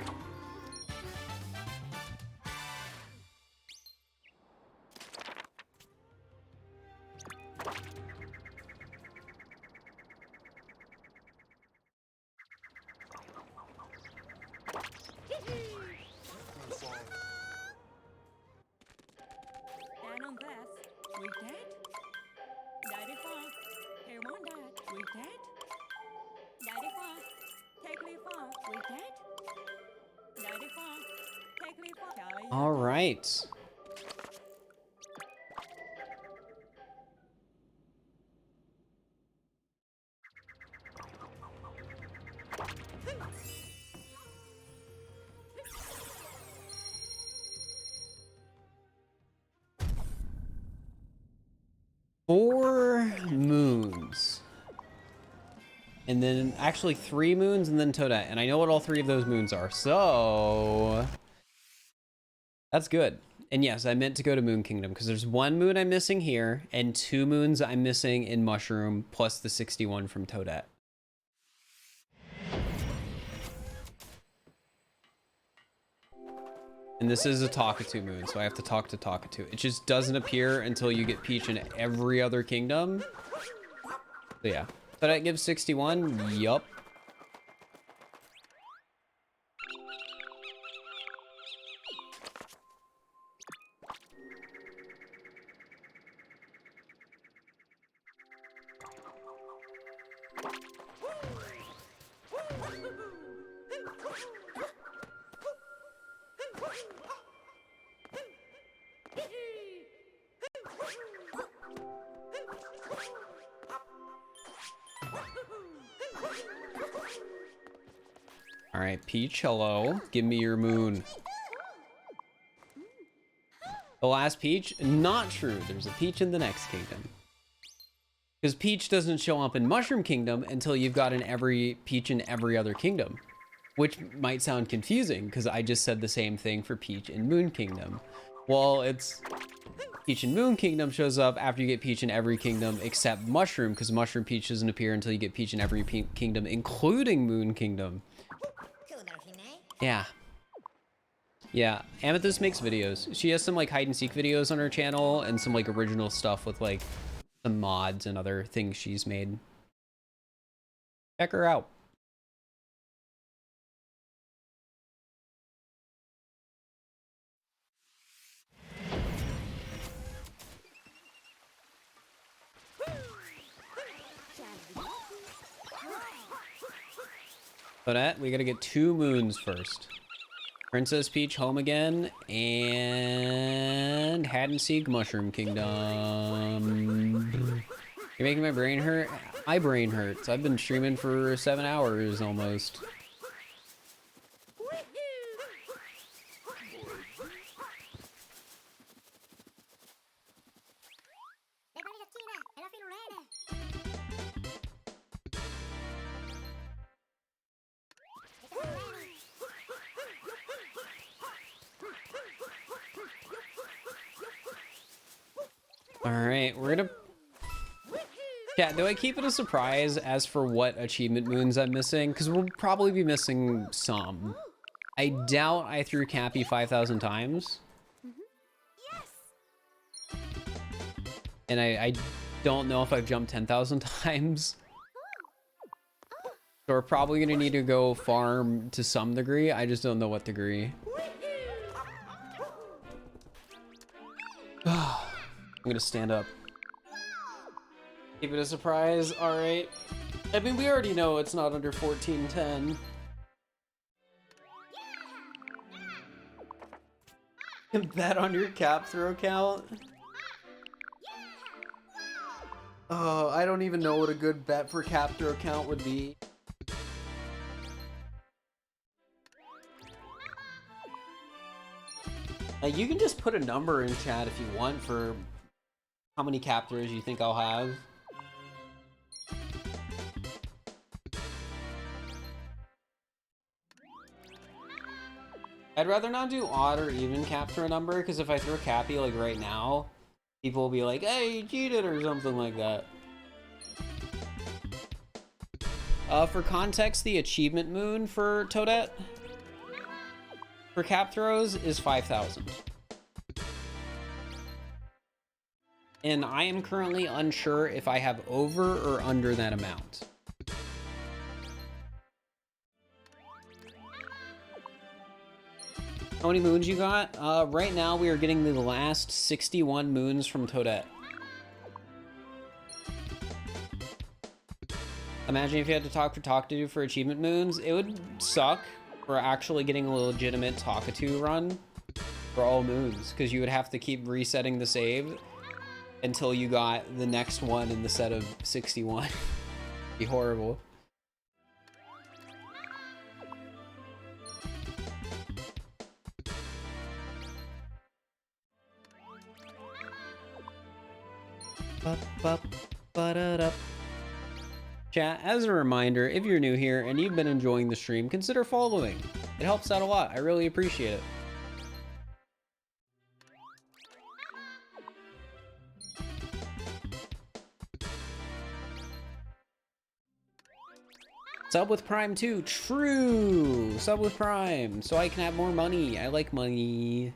All right. Four moons. And then actually 3 moons and then Toadette. And I know what all 3 of those moons are. So that's good. And yes, I meant to go to Moon Kingdom because there's 1 moon I'm missing here and 2 moons I'm missing in Mushroom plus the 61 from Toadette. And this is a Talkatoo moon, so I have to talk to Talkatoo. It just doesn't appear until you get Peach in every other kingdom. So yeah. Toadette gives 61? Yup. All right, Peach, hello. Give me your moon. The last Peach? Not true. There's a Peach in the next kingdom. Because Peach doesn't show up in Mushroom Kingdom until you've gotten every Peach in every other kingdom. Which might sound confusing, because I just said the same thing for Peach in Moon Kingdom. Well, it's... Peach in Moon Kingdom shows up after you get Peach in every kingdom except Mushroom, because Mushroom Peach doesn't appear until you get Peach in every kingdom, including Moon Kingdom. Yeah. Yeah, Amethyst makes videos. She has some like hide and seek videos on her channel and some like original stuff with like some mods and other things she's made. Check her out. But we gotta get 2 moons first. Princess Peach home again, and hide and seek Mushroom Kingdom. You're making my brain hurt? My brain hurts. I've been streaming for 7 hours almost. Alright, we're gonna... Yeah, do I keep it a surprise as for what achievement moons I'm missing? Because we'll probably be missing some. I doubt I threw Cappy 5,000 times. Yes. And I don't know if I've jumped 10,000 times. So we're probably gonna need to go farm to some degree. I just don't know what degree. I'm gonna stand up. Keep it a surprise. All right. I mean, we already know it's not under 1410. Bet on your cap throw count. Oh, I don't even know what a good bet for cap throw count would be. You can just put a number in chat if you want for how many cap throws you think I'll have. I'd rather not do odd or even cap throw number, because if I throw Cappy like right now, people will be like, hey, you cheated or something like that. For context, the achievement moon for Toadette for cap throws is 5,000. And I am currently unsure if I have over or under that amount. How many moons you got? Right now we are getting the last 61 moons from Toadette. Imagine if you had to talk for Talkatoo for achievement moons. It would suck for actually getting a legitimate Talkatoo run for all moons, because you would have to keep resetting the save until you got the next one in the set of 61. Be horrible. Chat, as a reminder, if you're new here and you've been enjoying the stream, consider following. It helps out a lot. I really appreciate it. Sub with Prime too. True. Sub with Prime so I can have more money. I like money.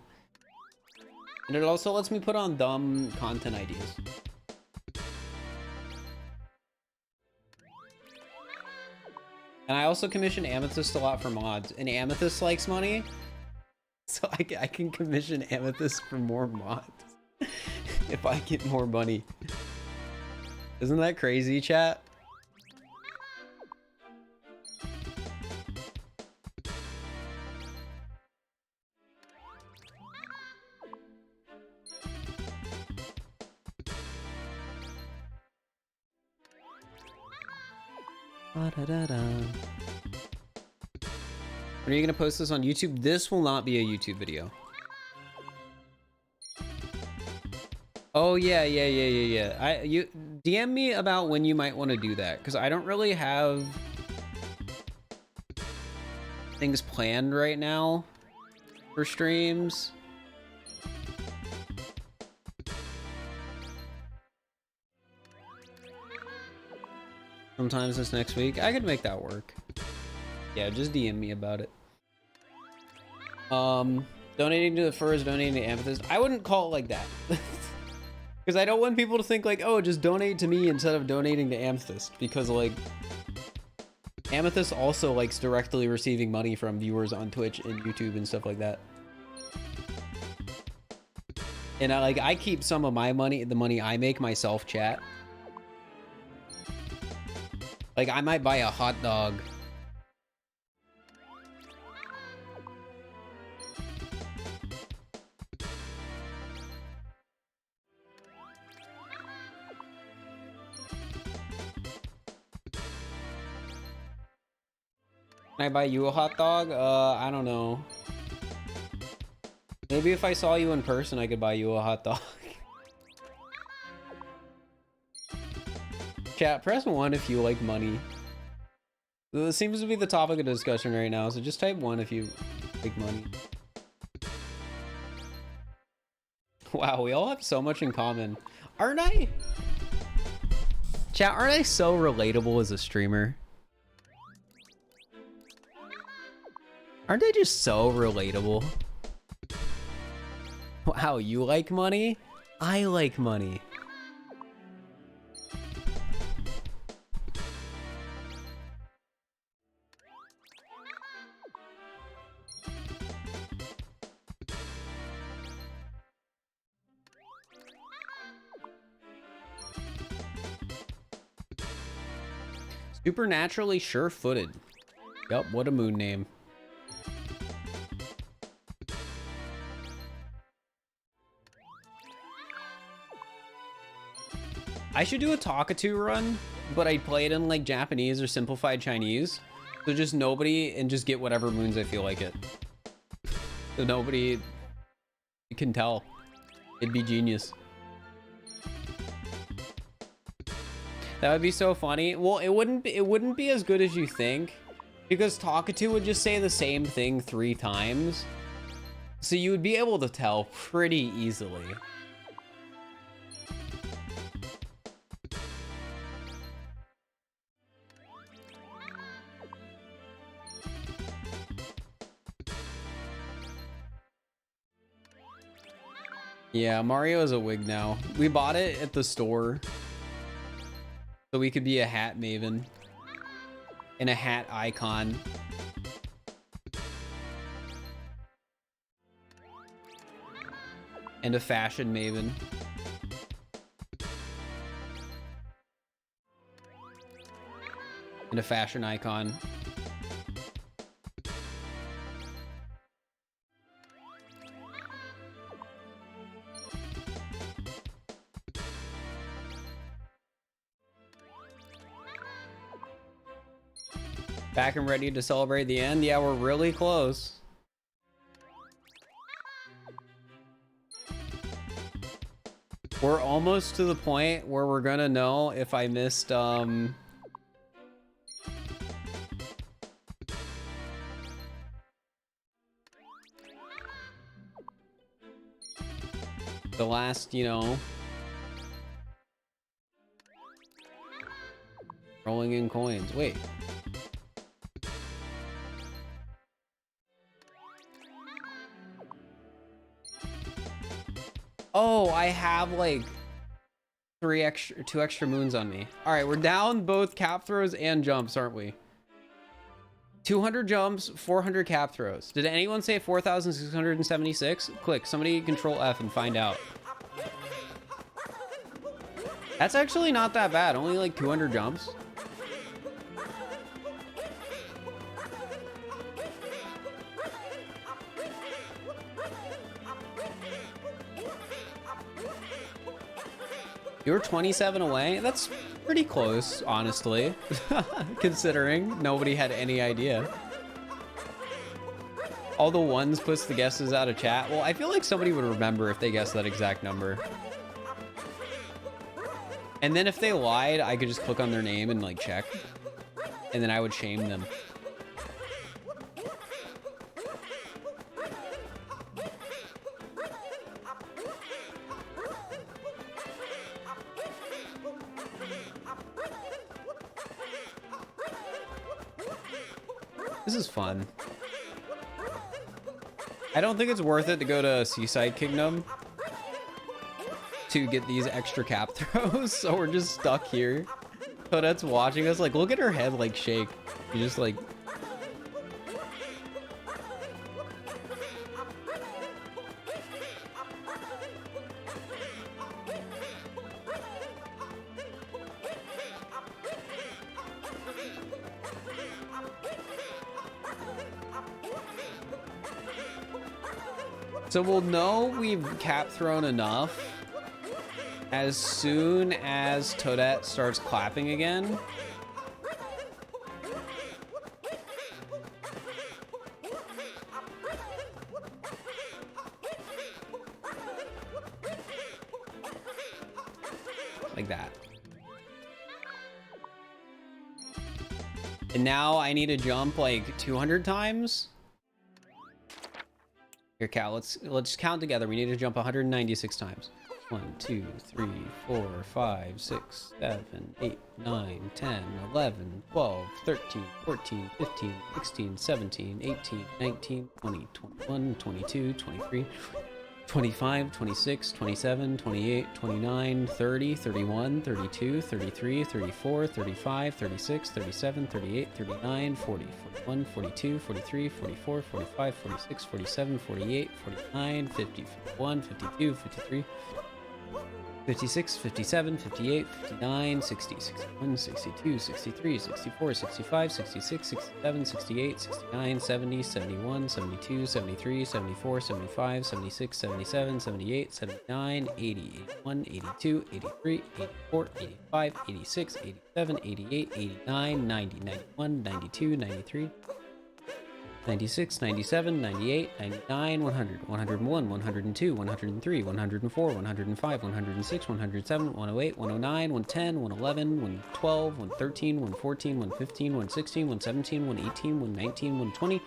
And it also lets me put on dumb content ideas. And I also commission Amethyst a lot for mods. And Amethyst likes money. So I can commission Amethyst for more mods. If I get more money. Isn't that crazy, chat? When are you gonna post this on YouTube? This will not be a YouTube video. Oh yeah. You DM me about when you might want to do that, because I don't really have things planned right now for streams. Sometimes this next week. I could make that work. Yeah, just DM me about it. Donating to the furs, donating to Amethyst. I wouldn't call it like that. Because I don't want people to think like, oh, just donate to me instead of donating to Amethyst. Because like, Amethyst also likes directly receiving money from viewers on Twitch and YouTube and stuff like that. And I keep some of my money, the money I make myself, chat. Like, I might buy a hot dog. Can I buy you a hot dog? I don't know. Maybe if I saw you in person, I could buy you a hot dog. Chat, press 1 if you like money. This seems to be the topic of discussion right now, so just type 1 if you like money. Wow, we all have so much in common. Aren't I? Chat, aren't I so relatable as a streamer? Aren't they just so relatable? Wow, you like money? I like money. Supernaturally sure-footed. Yup, what a moon name. I should do a Talkatoo run, but I'd play it in like Japanese or simplified Chinese. So just nobody, and just get whatever moons I feel like it. So nobody can tell. It'd be genius. That would be so funny. Well, it wouldn't be as good as you think, because Talkatoo would just say the same thing 3 times. So you would be able to tell pretty easily. Yeah, Mario is a wig now. We bought it at the store so we could be a hat maven and a hat icon. And a fashion maven. And a fashion icon. Back and ready to celebrate the end? Yeah, we're really close. We're almost to the point where we're gonna know if I missed, the last, you know, rolling in coins. Wait. Oh, I have like 2 extra moons on me. All right, we're down both cap throws and jumps, aren't we? 200 jumps, 400 cap throws. Did anyone say 4,676? Click, somebody control F and find out. That's actually not that bad. Only like 200 jumps. You were 27 away? That's pretty close, honestly, considering nobody had any idea. All the ones puts the guesses out of chat. Well, I feel like somebody would remember if they guessed that exact number. And then if they lied, I could just click on their name and like check. And then I would shame them. This is fun. I don't think it's worth it to go to Seaside Kingdom to get these extra cap throws, so we're just stuck here. Toadette's watching us, like, look at her head, like, shake. You just, like... So we'll know we've cap thrown enough as soon as Toadette starts clapping again. Like that. And now I need to jump like 200 times. Here, Cal, let's count together. We need to jump 196 times. 1, 2, 3, 4, 5, 6, 7, 8, 9, 10, 11, 12, 13, 14, 15, 16, 17, 18, 19, 20, 21, 22, 23, 25, 26, 27, 28, 29, 30, 31, 32, 33, 34, 35, 36, 37, 38, 39, 40, 41, 42, 43, 44, 45, 46, 47, 48, 49, 50, 51, 52, 53, 56, 57, 58, 59, 60, 61, 62, 63, 64, 65, 66, 67, 68, 69, 70, 71, 72, 73, 74, 75, 76, 77, 78, 79, 80, 81, 82, 83, 84, 85, 86, 87, 88, 89, 90, 91, 92, 93, 96, 97, 98, 99, 100, 101, 102, 103, 104, 105, 106, 107, 108, 109, 110, 111, 112, 113, 114, 115, 116, 117, 118, 119, 120,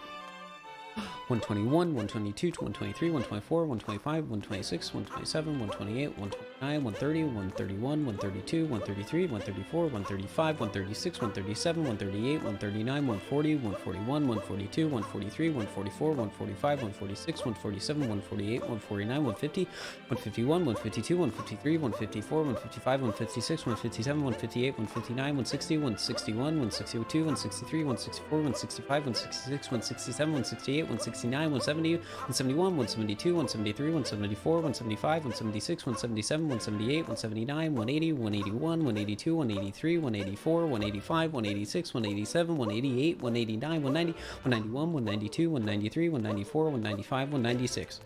121, 122, 123, 124, 125, 126, 127, 128, 129, 130, 131, 132, 133, 134, 135, 136, 137, 138, 139, 140, 141, 142, 143, 144, 145, 146, 147, 148, 149, 150, 151, 152, 153, 154, 155, 156, 157, 158, 159, 160, 161, 162, 163, 164, 165, 166, 167, 168, 169, 170, 171, 172, 173, 174, 175, 176, 177, 178, 179, 180, 181, 182, 183, 184, 185, 186, 187, 188, 189, 190, 191, 192, 193, 194, 195, 196.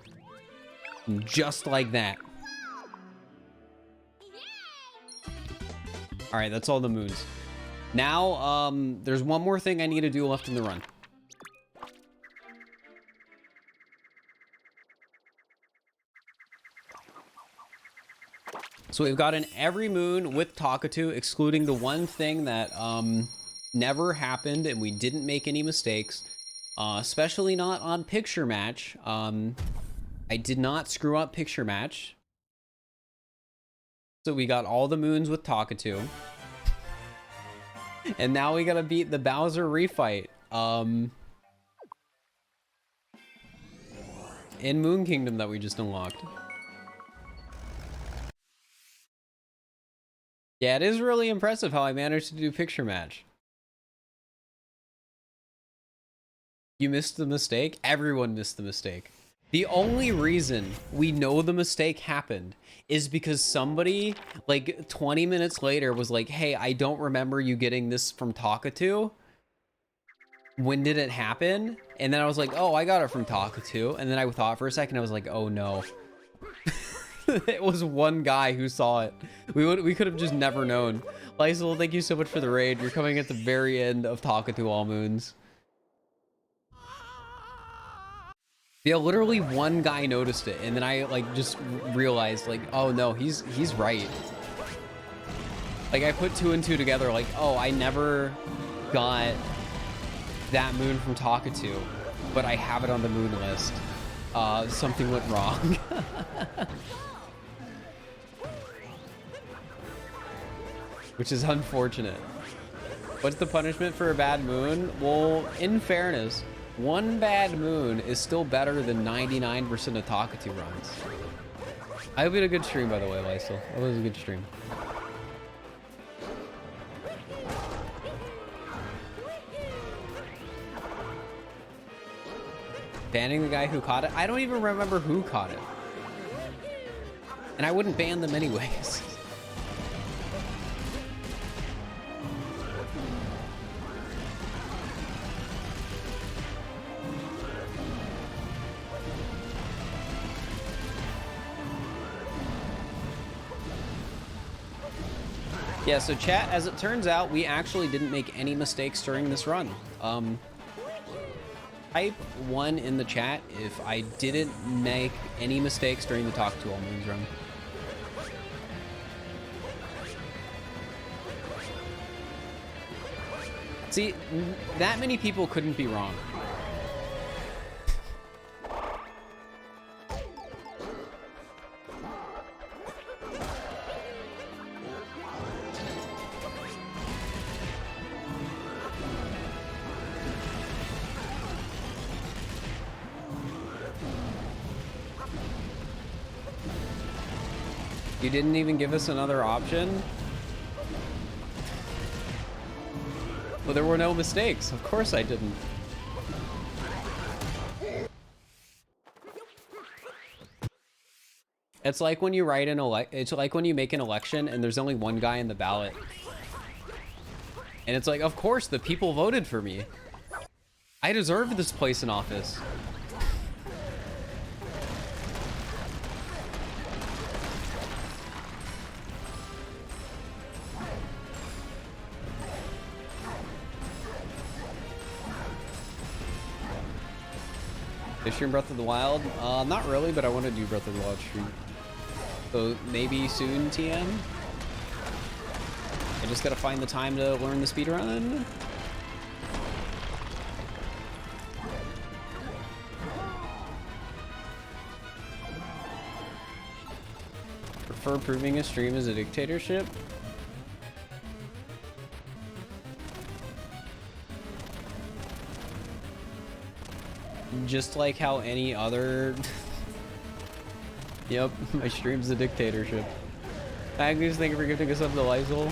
Just like that. All right, that's all the moons. Now, there's one more thing I need to do left in the run. So we've gotten every moon with Talkatoo, excluding the one thing that never happened and we didn't make any mistakes, especially not on picture match. I did not screw up picture match. So we got all the moons with Talkatoo. And now we gotta beat the Bowser refight in Moon Kingdom that we just unlocked. Yeah, it is really impressive how I managed to do picture match. You missed the mistake? Everyone missed the mistake. The only reason we know the mistake happened is because somebody, like 20 minutes later, was like, hey, I don't remember you getting this from Talkatoo. When did it happen? And then I was like, oh, I got it from Talkatoo. And then I thought for a second, I was like, oh no. It was one guy who saw it. We could have just never known. Lysel, thank you so much for the raid. You're coming at the very end of Talkatoo All Moons. Yeah, literally one guy noticed it, and then I like just realized like, oh no, he's right. Like I put two and two together, like, oh, I never got that moon from Talkatoo, but I have it on the moon list. Something went wrong. Which is unfortunate. What's the punishment for a bad moon? Well, in fairness, one bad moon is still better than 99% of Talkatoo runs. I hope you had a good stream, by the way, Lysel. That was a good stream. Banning the guy who caught it? I don't even remember who caught it. And I wouldn't ban them anyways. Yeah, so chat, as it turns out, we actually didn't make any mistakes during this run. Type 1 in the chat if I didn't make any mistakes during the Talkatoo All Moons run. See, that many people couldn't be wrong. You didn't even give us another option? Well, there were no mistakes. Of course I didn't. It's like when you write it's like when you make an election and there's only one guy in the ballot. And it's like, of course, the people voted for me. I deserve this place in office. They stream Breath of the Wild? Not really, but I want to do Breath of the Wild stream. So maybe soon, TM? I just gotta find the time to learn the speedrun. Prefer proving a stream as a dictatorship? Just like how any other... Yep, my stream's a dictatorship. Agnes, thank you for gifting us up to Lysol.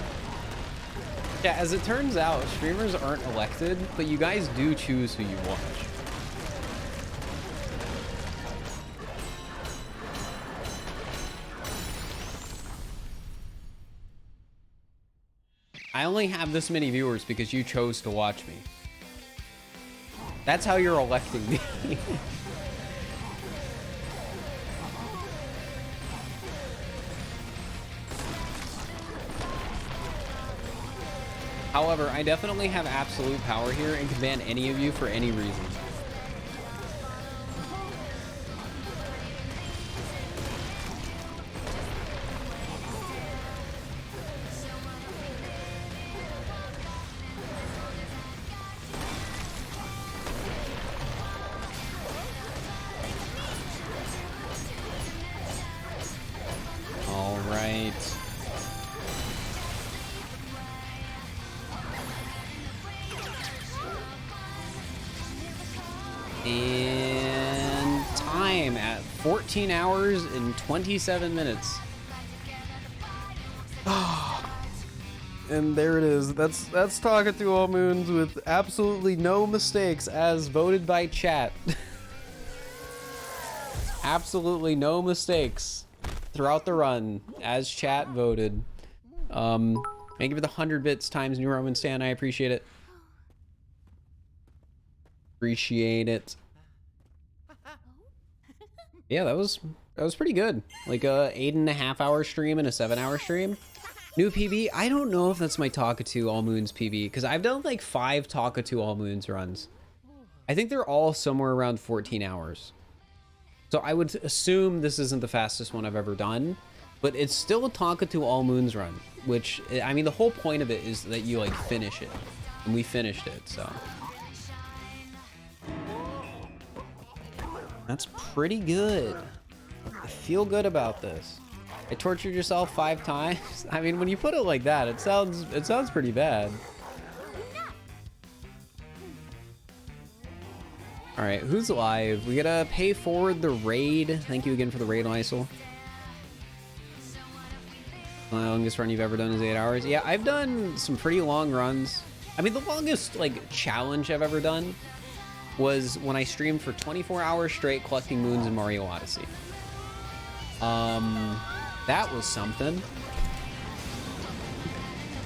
Yeah, as it turns out, streamers aren't elected, but you guys do choose who you watch. I only have this many viewers because you chose to watch me. That's how you're electing me. However, I definitely have absolute power here and can ban any of you for any reason. All right. And time at 14 hours and 27 minutes. And there it is. That's Talkatoo All Moons with absolutely no mistakes as voted by chat. Absolutely no mistakes throughout the run as chat voted. Thank you for the 100 bits times New Roman Stan. I appreciate it. Appreciate it. Yeah, that was pretty good. Like a 8.5 hour stream and a 7 hour stream. New PB. I don't know if that's my Talkatoo All Moons PB because I've done like 5 Talkatoo All Moons runs. I think they're all somewhere around 14 hours. So I would assume this isn't the fastest one I've ever done, but it's still a Talkatoo All Moons run, which I mean the whole point of it is that you like finish it, and we finished it, so. That's pretty good. I feel good about this. I tortured yourself 5 times. I mean, when you put it like that, it sounds pretty bad. All right, who's live? We gotta pay forward the raid. Thank you again for the raid, Lysol. The longest run you've ever done is 8 hours. Yeah, I've done some pretty long runs. I mean, the longest like challenge I've ever done was when I streamed for 24 hours straight collecting moons in Mario Odyssey. That was something.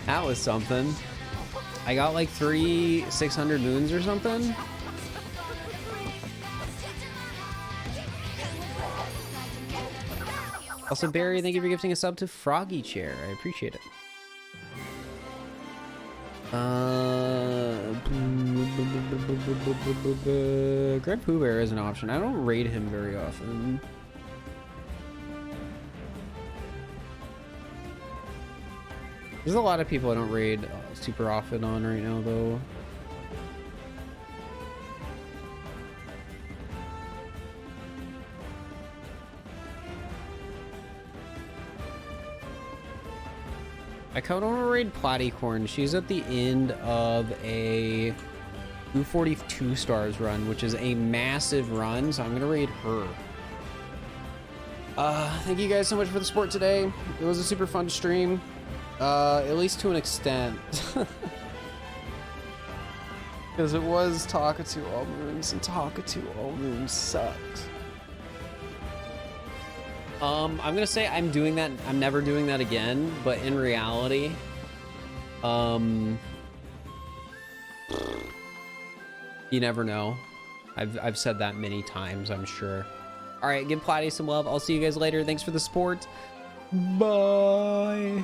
That was something. I got like 600 moons or something. Also, Barry, thank you for gifting a sub to Froggy Chair. I appreciate it. Greg Pooh Bear is an option. I don't raid him very often. There's a lot of people I don't raid super often on right now, though. I kind of want to raid Platycorn. She's at the end of a 242 stars run, which is a massive run, so I'm going to raid her. Thank you guys so much for the support today. It was a super fun stream, at least to an extent. Because it was Talkatoo all moons, and Talkatoo all moons sucked. I'm gonna say I'm doing that. I'm never doing that again. But in reality, you never know. I've said that many times, I'm sure. All right, give Platy some love. I'll see you guys later. Thanks for the support. Bye.